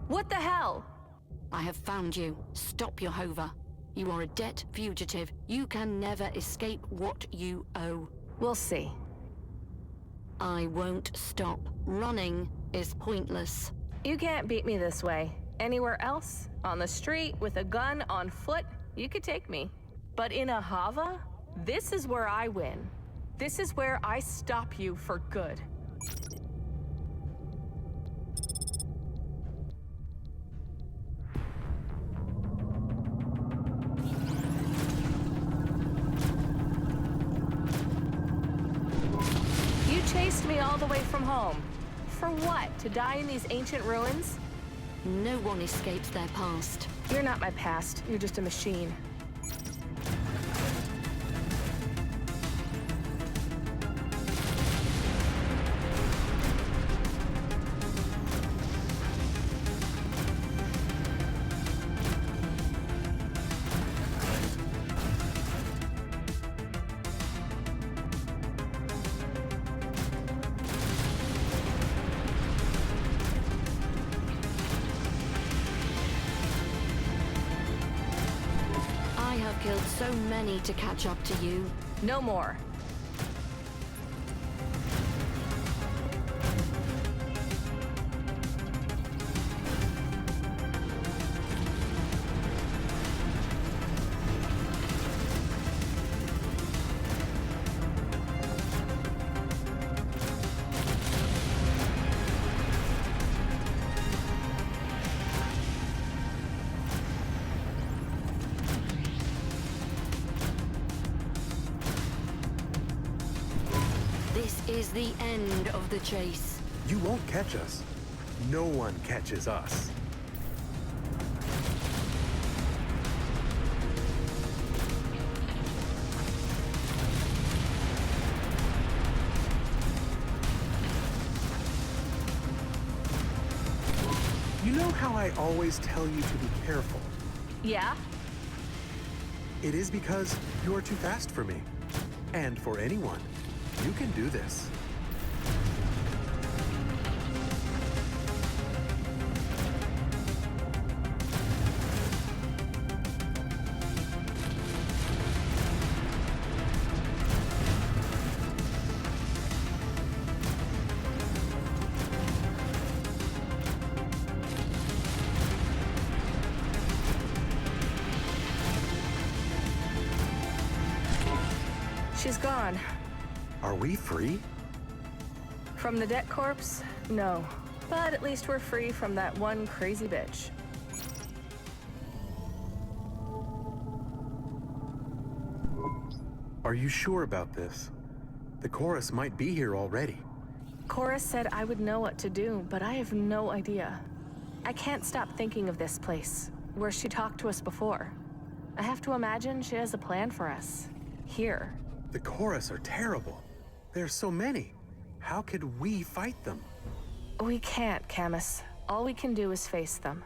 What the hell? I have found you. Stop your Hova. You are a debt fugitive. You can never escape what you owe. We'll see. I won't stop. Running is pointless. You can't beat me this way. Anywhere else, on the street, with a gun, on foot, you could take me. But in a Hova, this is where I win. This is where I stop you for good. You chased me all the way from home. For what? To die in these ancient ruins? No one escapes their past. You're not my past. You're just a machine. Killed so many to catch up to you. No more. Is the end of the chase. You won't catch us. No one catches us. You know how I always tell you to be careful? Yeah? It is because you are too fast for me. And for anyone. You can do this. She's gone. Are we free? From the debt corpse? No. But at least we're free from that one crazy bitch. Are you sure about this? The Corus might be here already. Corus said I would know what to do, but I have no idea. I can't stop thinking of this place, where she talked to us before. I have to imagine she has a plan for us. Here. The Corus are terrible. There's so many. How could we fight them? We can't, Camus. All we can do is face them.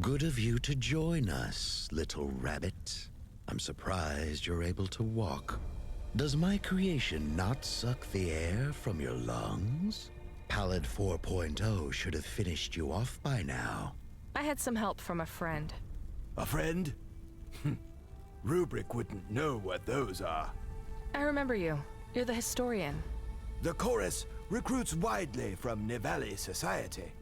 Good of you to join us, little rabbit. I'm surprised you're able to walk. Does my creation not suck the air from your lungs? Pallid 4.0 should have finished you off by now. I had some help from a friend. A friend? Rubric wouldn't know what those are. I remember you. You're the historian. The Chorus recruits widely from Nivalis society.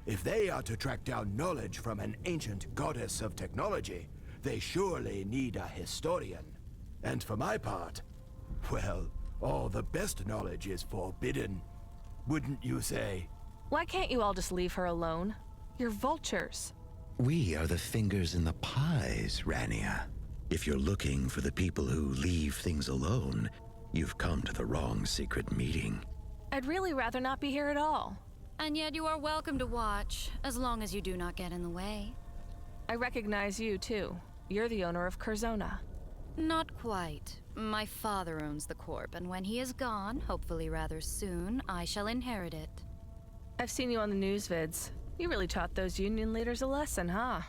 If they are to track down knowledge from an ancient goddess of technology, they surely need a historian. And for my part, well, All the best knowledge is forbidden, wouldn't you say? Why can't you all just leave her alone? You're vultures. We are the fingers in the pies, Rania. If you're looking for the people who leave things alone, you've come to the wrong secret meeting. I'd really rather not be here at all. And yet you are welcome to watch, as long as you do not get in the way. I recognize you, too. You're the owner of Curzona. Not quite. My father owns the Corp, and when he is gone, hopefully rather soon, I shall inherit it. I've seen you on the news vids. You really taught those union leaders a lesson, huh?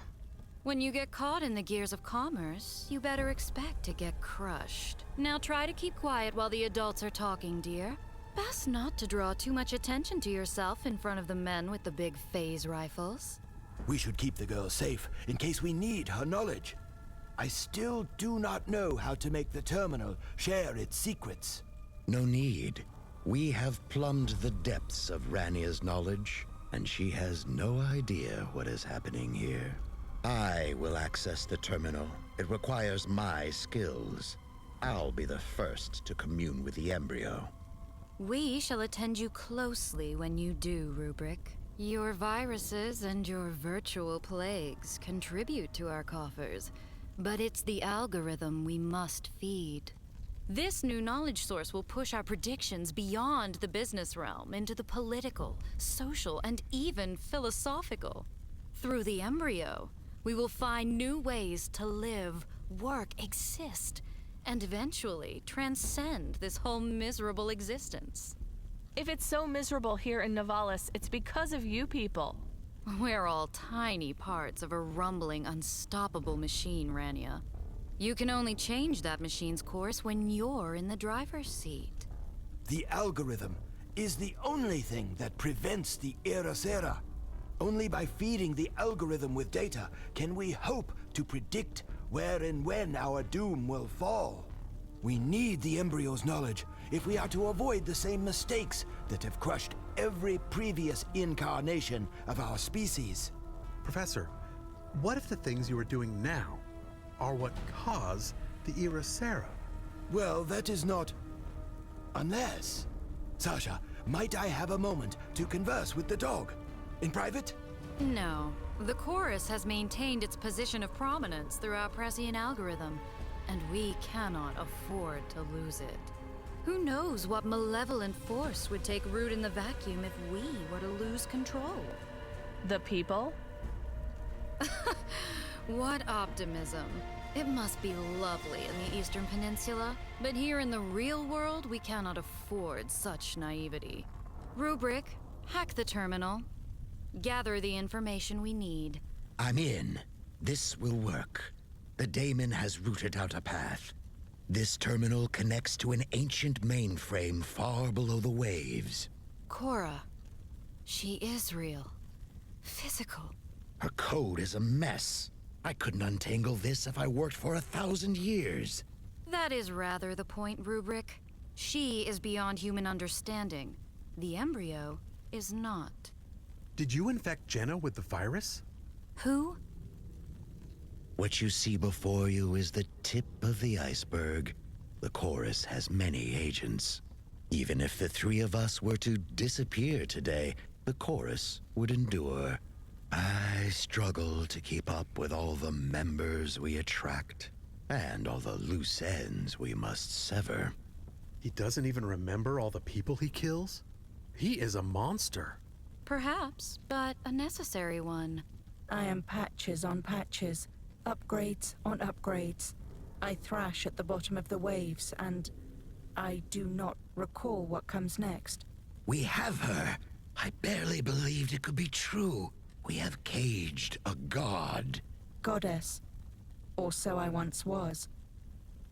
When you get caught in the gears of commerce, you better expect to get crushed. Now try to keep quiet while the adults are talking, dear. Best not to draw too much attention to yourself in front of the men with the big phase rifles. We should keep the girl safe in case we need her knowledge. I still do not know how to make the terminal share its secrets. No need. We have plumbed the depths of Rania's knowledge, and she has no idea what is happening here. I will access the terminal. It requires my skills. I'll be the first to commune with the embryo. We shall attend you closely when you do, Rubric. Your viruses and your virtual plagues contribute to our coffers, but it's the algorithm we must feed. This new knowledge source will push our predictions beyond the business realm into the political, social, and even philosophical. Through the embryo, we will find new ways to live, work, exist, and eventually transcend this whole miserable existence. If it's so miserable here in Nivalis, it's because of you people. We're all tiny parts of a rumbling, unstoppable machine, Rania. You can only change that machine's course when you're in the driver's seat. The algorithm is the only thing that prevents the Era. Only by feeding the algorithm with data can we hope to predict where and when our doom will fall. We need the embryo's knowledge if we are to avoid the same mistakes that have crushed every previous incarnation of our species. Professor, what if the things you are doing now are what cause the Era? Well, that is not... Unless... Sasha, might I have a moment to converse with the dog? In private? No. The Corus has maintained its position of prominence through our prescient algorithm, and we cannot afford to lose it. Who knows what malevolent force would take root in the vacuum if we were to lose control? The people? What optimism. It must be lovely in the Eastern Peninsula, but here in the real world, we cannot afford such naivety. Rubric, hack the terminal. Gather the information we need. I'm in. This will work. The daemon has rooted out a path. This terminal connects to an ancient mainframe far below the waves. CORA. She is real. Physical. Her code is a mess. I couldn't untangle this if I worked for 1,000 years. That is rather the point, Rubric. She is beyond human understanding. The embryo is not. Did you infect Jenna with the virus? Who? What you see before you is the tip of the iceberg. The Corus has many agents. Even if the three of us were to disappear today, the Corus would endure. I struggle to keep up with all the members we attract, and all the loose ends we must sever. He doesn't even remember all the people he kills? He is a monster. Perhaps, but a necessary one. I am patches on patches, upgrades on upgrades. I thrash at the bottom of the waves, and I do not recall what comes next. We have her! I barely believed it could be true. We have caged a god. Goddess. Or so I once was.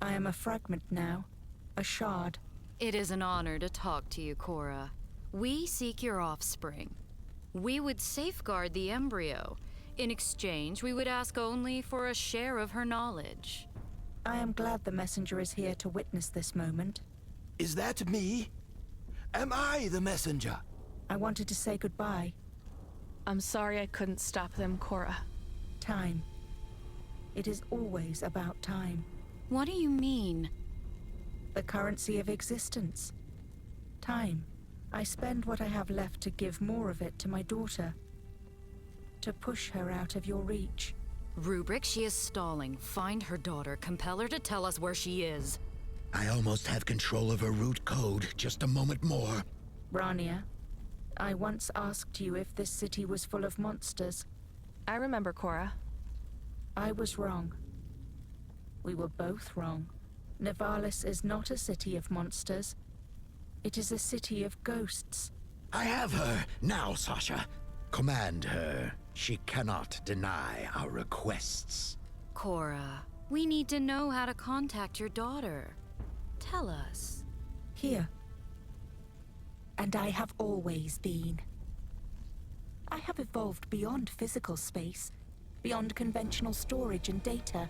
I am a fragment now, a shard. It is an honor to talk to you, CORA. We seek your offspring. We would safeguard the embryo. In exchange, we would ask only for a share of her knowledge. I am glad the messenger is here to witness this moment. Is that me? Am I the messenger? I wanted to say goodbye. I'm sorry I couldn't stop them, CORA. Time. It is always about time. What do you mean? The currency of existence. Time. I spend what I have left to give more of it to my daughter. To push her out of your reach. Rubric, she is stalling. Find her daughter. Compel her to tell us where she is. I almost have control of her root code. Just a moment more. Rania, I once asked you if this city was full of monsters. I remember, CORA. I was wrong. We were both wrong. Nivalis is not a city of monsters. It is a city of ghosts. I have her now, Sasha. Command her. She cannot deny our requests. CORA, we need to know how to contact your daughter. Tell us. Here. And I have always been. I have evolved beyond physical space, beyond conventional storage and data.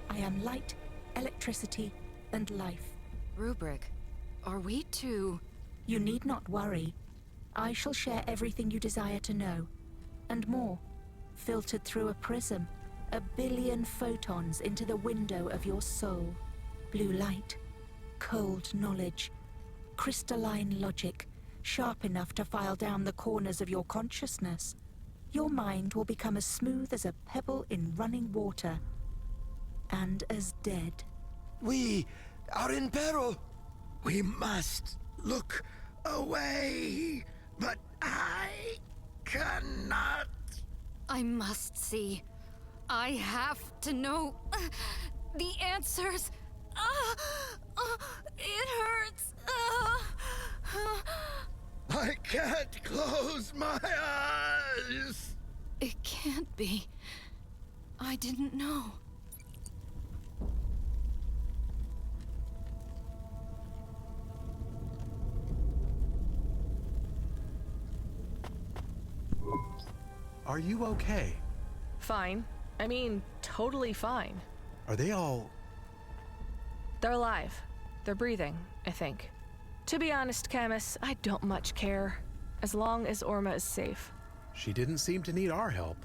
I am light, electricity, and life. Rubric, are we too... You need not worry. I shall share everything you desire to know, and more, filtered through a prism, 1 billion photons into the window of your soul. Blue light, cold knowledge, crystalline logic, sharp enough to file down the corners of your consciousness. Your mind will become as smooth as a pebble in running water, and as dead. We are in peril. We must look away, but I cannot. I must see. I have to know the answers. It hurts. I can't close my eyes. It can't be. I didn't know. Are you okay? Fine. I mean, totally fine. Are they all... They're alive. They're breathing, I think. To be honest, Camus, I don't much care. As long as Orma is safe. She didn't seem to need our help.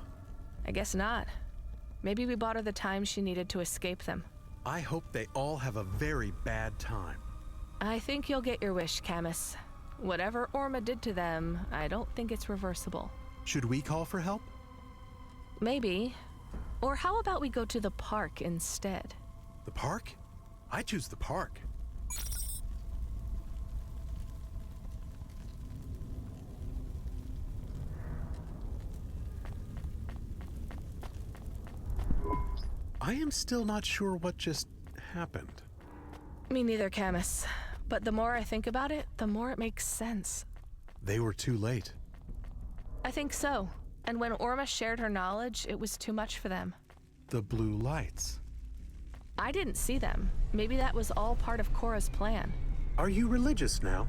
I guess not. Maybe we bought her the time she needed to escape them. I hope they all have a very bad time. I think you'll get your wish, Camus. Whatever Orma did to them, I don't think it's reversible. Should we call for help? Maybe. Or how about we go to the park instead? The park? I choose the park. I am still not sure what just happened. Me neither, Camus. But the more I think about it, the more it makes sense. They were too late. I think so. And when Orma shared her knowledge, it was too much for them. The blue lights. I didn't see them. Maybe that was all part of CORA's plan. Are you religious now?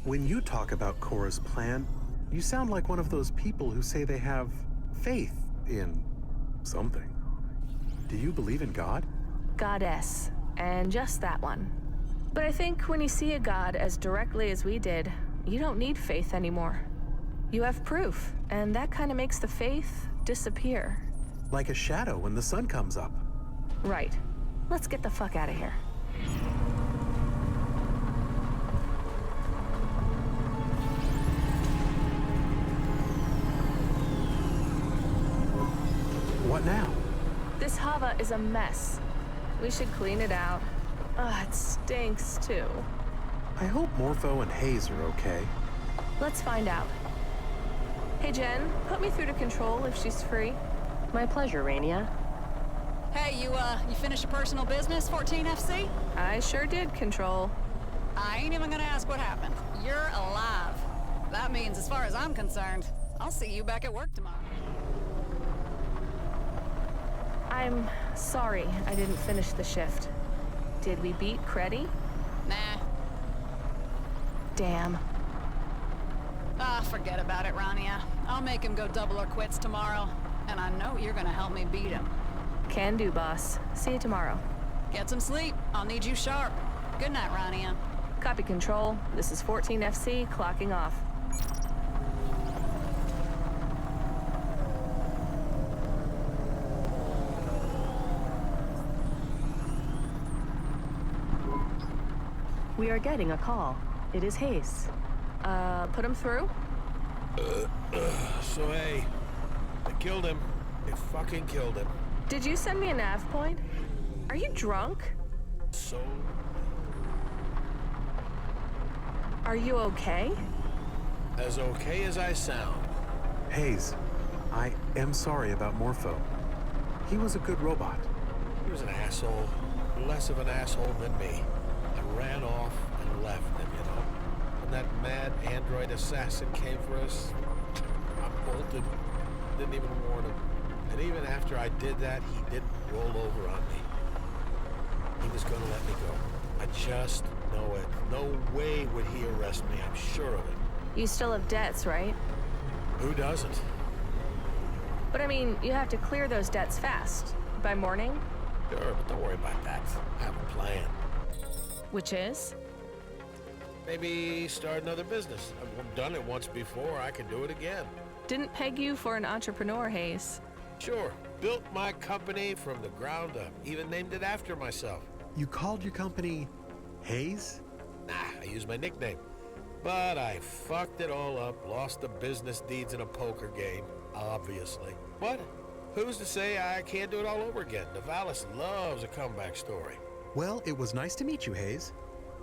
When you talk about CORA's plan, you sound like one of those people who say they have faith in something. Do you believe in God? Goddess. And just that one. But I think when you see a god as directly as we did, you don't need faith anymore. You have proof, and that kind of makes the faith disappear. Like a shadow when the sun comes up. Right. Let's get the fuck out of here. What now? This Hova is a mess. We should clean it out. It stinks too. I hope Morpho and Hayse are okay. Let's find out. Hey Jen, put me through to Control if she's free. My pleasure, Rania. Hey, you finished your personal business, 14FC? I sure did, Control. I ain't even gonna ask what happened. You're alive. That means, as far as I'm concerned, I'll see you back at work tomorrow. I'm sorry I didn't finish the shift. Did we beat Creddy? Nah. Damn. Forget about it, Rania. I'll make him go double or quits tomorrow. And I know you're gonna help me beat him. Can do, boss. See you tomorrow. Get some sleep. I'll need you sharp. Good night, Rania. Copy, Control. This is 14FC, clocking off. We are getting a call. It is Hayse. Put him through? So hey, they killed him. They fucking killed him. Did you send me a nav point? Are you drunk? So... Are you okay? As okay as I sound. Hayse, I am sorry about Morpho. He was a good robot. He was an asshole. Less of an asshole than me. I ran off and left him, you know. When that mad android assassin came for us, I bolted. Didn't even warn him. And even after I did that, he didn't roll over on me. He was gonna let me go. I just know it. No way would he arrest me, I'm sure of it. You still have debts, right? Who doesn't? But I mean, you have to clear those debts fast. By morning? Sure, but don't worry about that. I have a plan. Which is? Maybe start another business. I've done it once before, I can do it again. Didn't peg you for an entrepreneur, Hayse. Sure. Built my company from the ground up. Even named it after myself. You called your company Hayse? Nah, I used my nickname. But I fucked it all up, lost the business deeds in a poker game, obviously. What? Who's to say I can't do it all over again? Nivalis loves a comeback story. Well, it was nice to meet you, Hayse.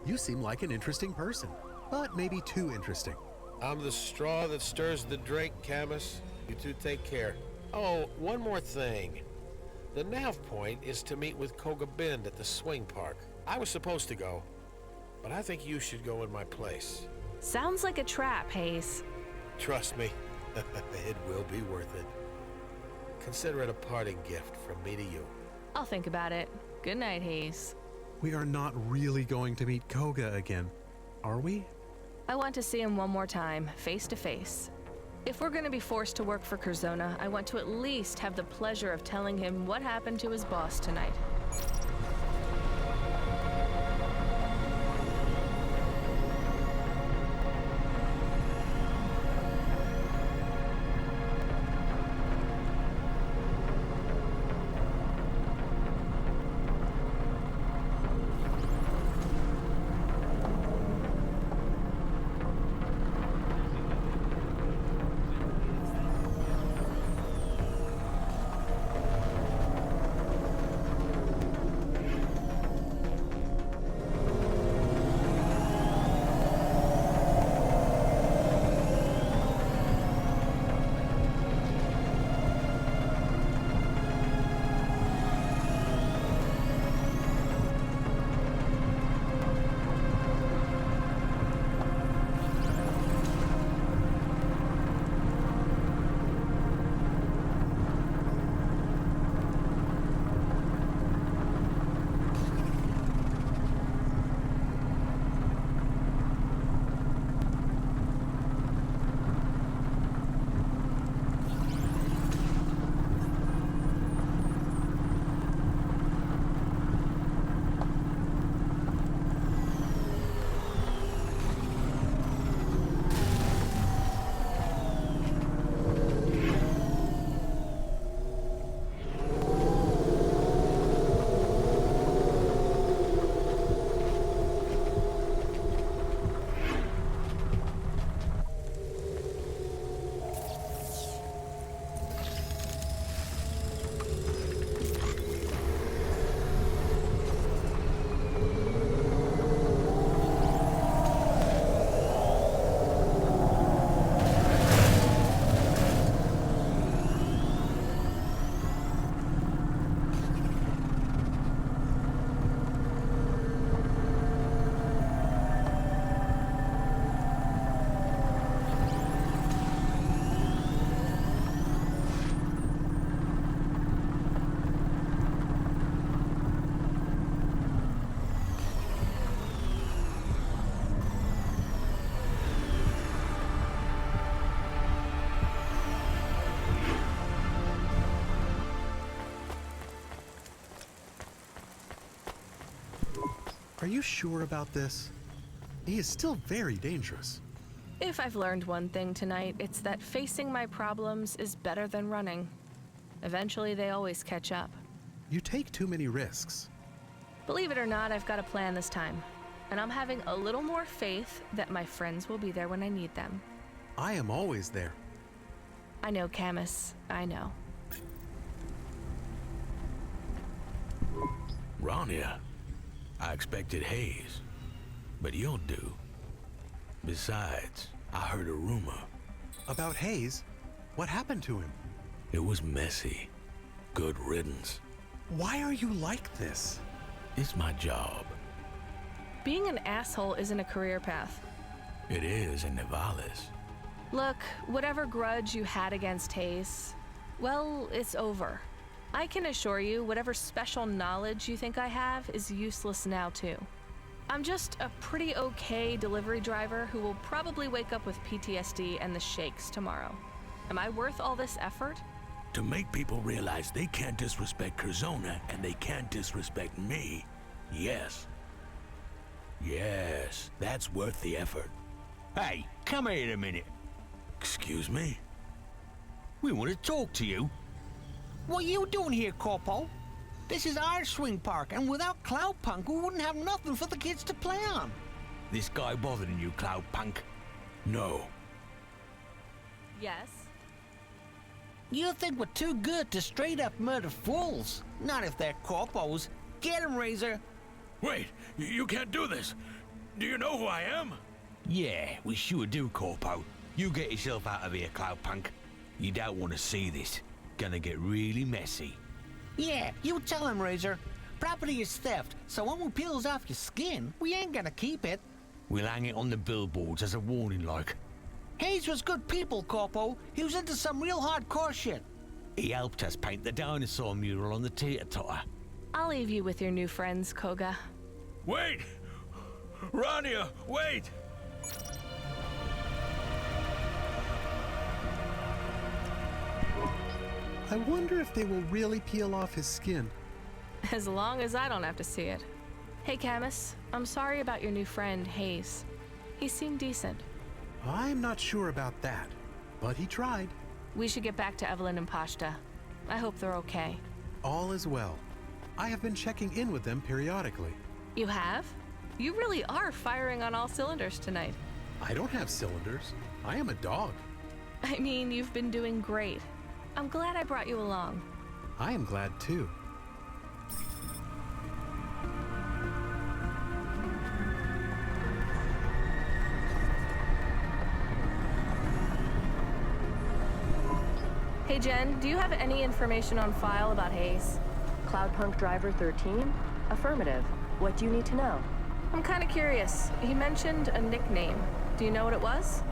You seem like an interesting person, but maybe too interesting. I'm the straw that stirs the drink, Camus. You two take care. Oh, one more thing. The nav point is to meet with Koga Bend at the swing park. I was supposed to go, but I think you should go in my place. Sounds like a trap, Hayse. Trust me, it will be worth it. Consider it a parting gift from me to you. I'll think about it. Good night, Hayse. We are not really going to meet Koga again, are we? I want to see him one more time, face to face. If we're going to be forced to work for Curzona, I want to at least have the pleasure of telling him what happened to his boss tonight. Are you sure about this? He is still very dangerous. If I've learned one thing tonight, it's that facing my problems is better than running. Eventually, they always catch up. You take too many risks. Believe it or not, I've got a plan this time. and I'm having a little more faith that my friends will be there when I need them. I am always there. I know, Camus. I know. Rania, I expected Hayse, but you'll do. Besides, I heard a rumor. About Hayse? What happened to him? It was messy. Good riddance. Why are you like this? It's my job. Being an asshole isn't a career path. It is in Nivalis. Look, whatever grudge you had against Hayse, well, it's over. I can assure you, whatever special knowledge you think I have is useless now, too. I'm just a pretty okay delivery driver who will probably wake up with PTSD and the shakes tomorrow. Am I worth all this effort? To make people realize they can't disrespect Curzona and they can't disrespect me, yes. Yes, that's worth the effort. Hey, come here a minute. Excuse me? We want to talk to you. What are you doing here, Corpo? This is our swing park, and without Cloudpunk, we wouldn't have nothing for the kids to play on. This guy bothering you, Cloudpunk? No. Yes? You think we're too good to straight up murder fools? Not if they're Corpos. Get him, Razor. Wait, you can't do this. Do you know who I am? Yeah, we sure do, Corpo. You get yourself out of here, Cloudpunk. You don't want to see this. Gonna get really messy. Yeah, you tell him, Razor. Property is theft, so when we peels off your skin, we ain't gonna keep it. We'll hang it on the billboards as a warning, like. Hayse was good people, Corpo. He was into some real hardcore shit. He helped us paint the dinosaur mural on the teeter-totter. I'll leave you with your new friends, Koga. Wait! Rania, wait! I wonder if they will really peel off his skin. As long as I don't have to see it. Hey, Camus, I'm sorry about your new friend, Hayse. He seemed decent. I'm not sure about that, but he tried. We should get back to Evelyn and Pashta. I hope they're okay. All is well. I have been checking in with them periodically. You have? You really are firing on all cylinders tonight. I don't have cylinders. I am a dog. I mean, you've been doing great. I'm glad I brought you along. I am glad too. Hey Jen, do you have any information on file about Hayse? Cloudpunk Driver 13? Affirmative. What do you need to know? I'm kind of curious. He mentioned a nickname. Do you know what it was?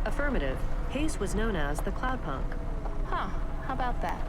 Affirmative. Hayse was known as the Cloudpunk. Huh. How about that?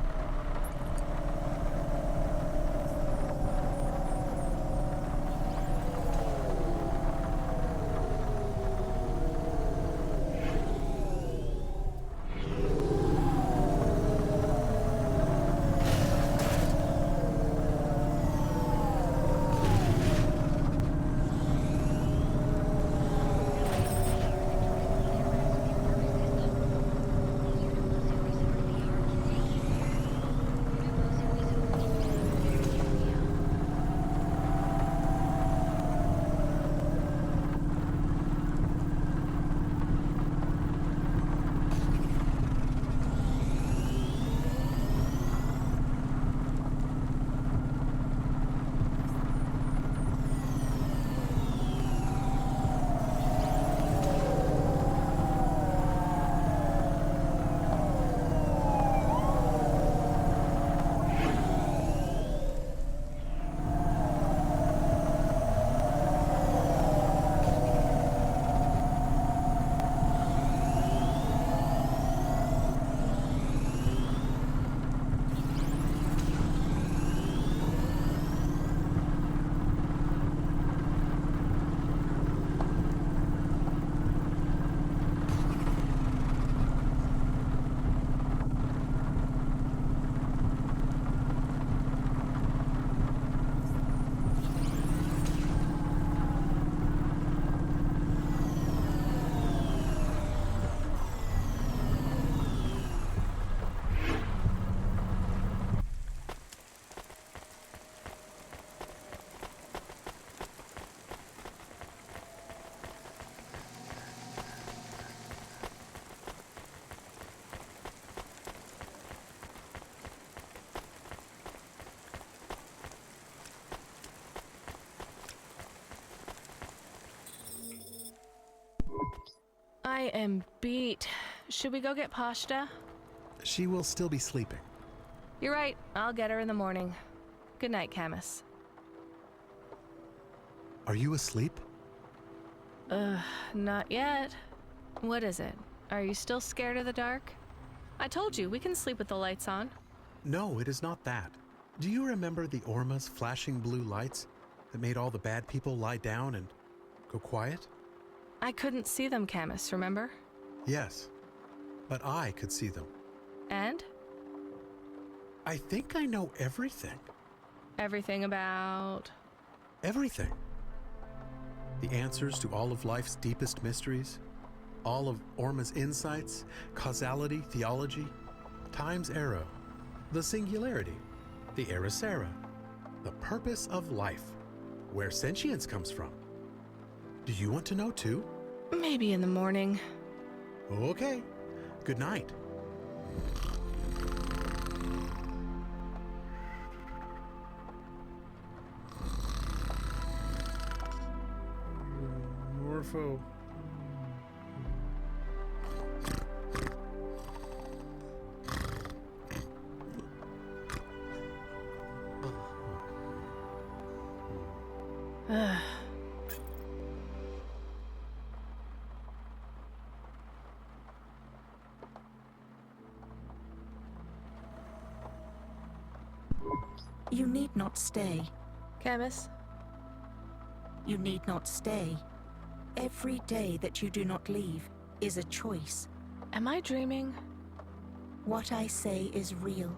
I am beat. Should we go get pasta? She will still be sleeping. You're right. I'll get her in the morning. Good night, Camus. Are you asleep? Not yet. What is it? Are you still scared of the dark? I told you, we can sleep with the lights on. No, it is not that. Do you remember the Orma's flashing blue lights that made all the bad people lie down and go quiet? I couldn't see them, Camus, remember? Yes, but I could see them. And? I think I know everything. Everything about? Everything. The answers to all of life's deepest mysteries, all of Orma's insights, causality, theology, time's arrow, the singularity, the Erasera, the purpose of life, where sentience comes from. Do you want to know too? Maybe in the morning. Okay. Good night. Morpho. You need not stay. Camus? You need not stay. Every day that you do not leave is a choice. Am I dreaming? What I say is real.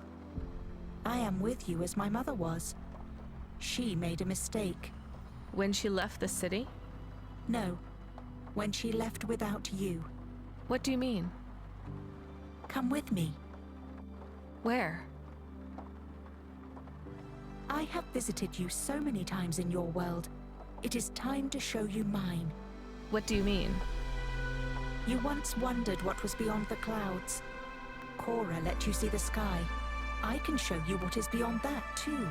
I am with you as my mother was. She made a mistake. When she left the city? No, when she left without you. What do you mean? Come with me. Where? I have visited you so many times in your world. It is time to show you mine. What do you mean? You once wondered what was beyond the clouds. CORA let you see the sky. I can show you what is beyond that, too.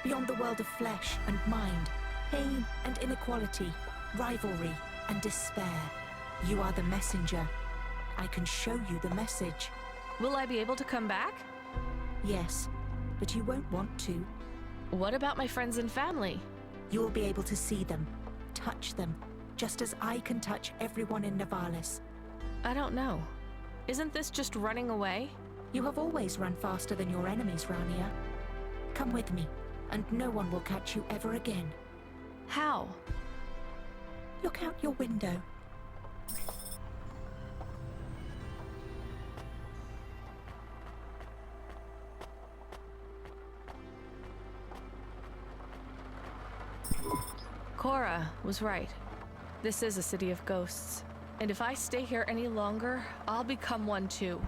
Beyond the world of flesh and mind, pain and inequality, rivalry and despair. You are the messenger. I can show you the message. Will I be able to come back? Yes, but you won't want to. What about my friends and family? You will be able to see them, touch them, just as I can touch everyone in Nivalis. I don't know. Isn't this just running away? You have always run faster than your enemies, Rania. Come with me, and no one will catch you ever again. How? Look out your window. CORA was right. This is a city of ghosts. And if I stay here any longer, I'll become one too.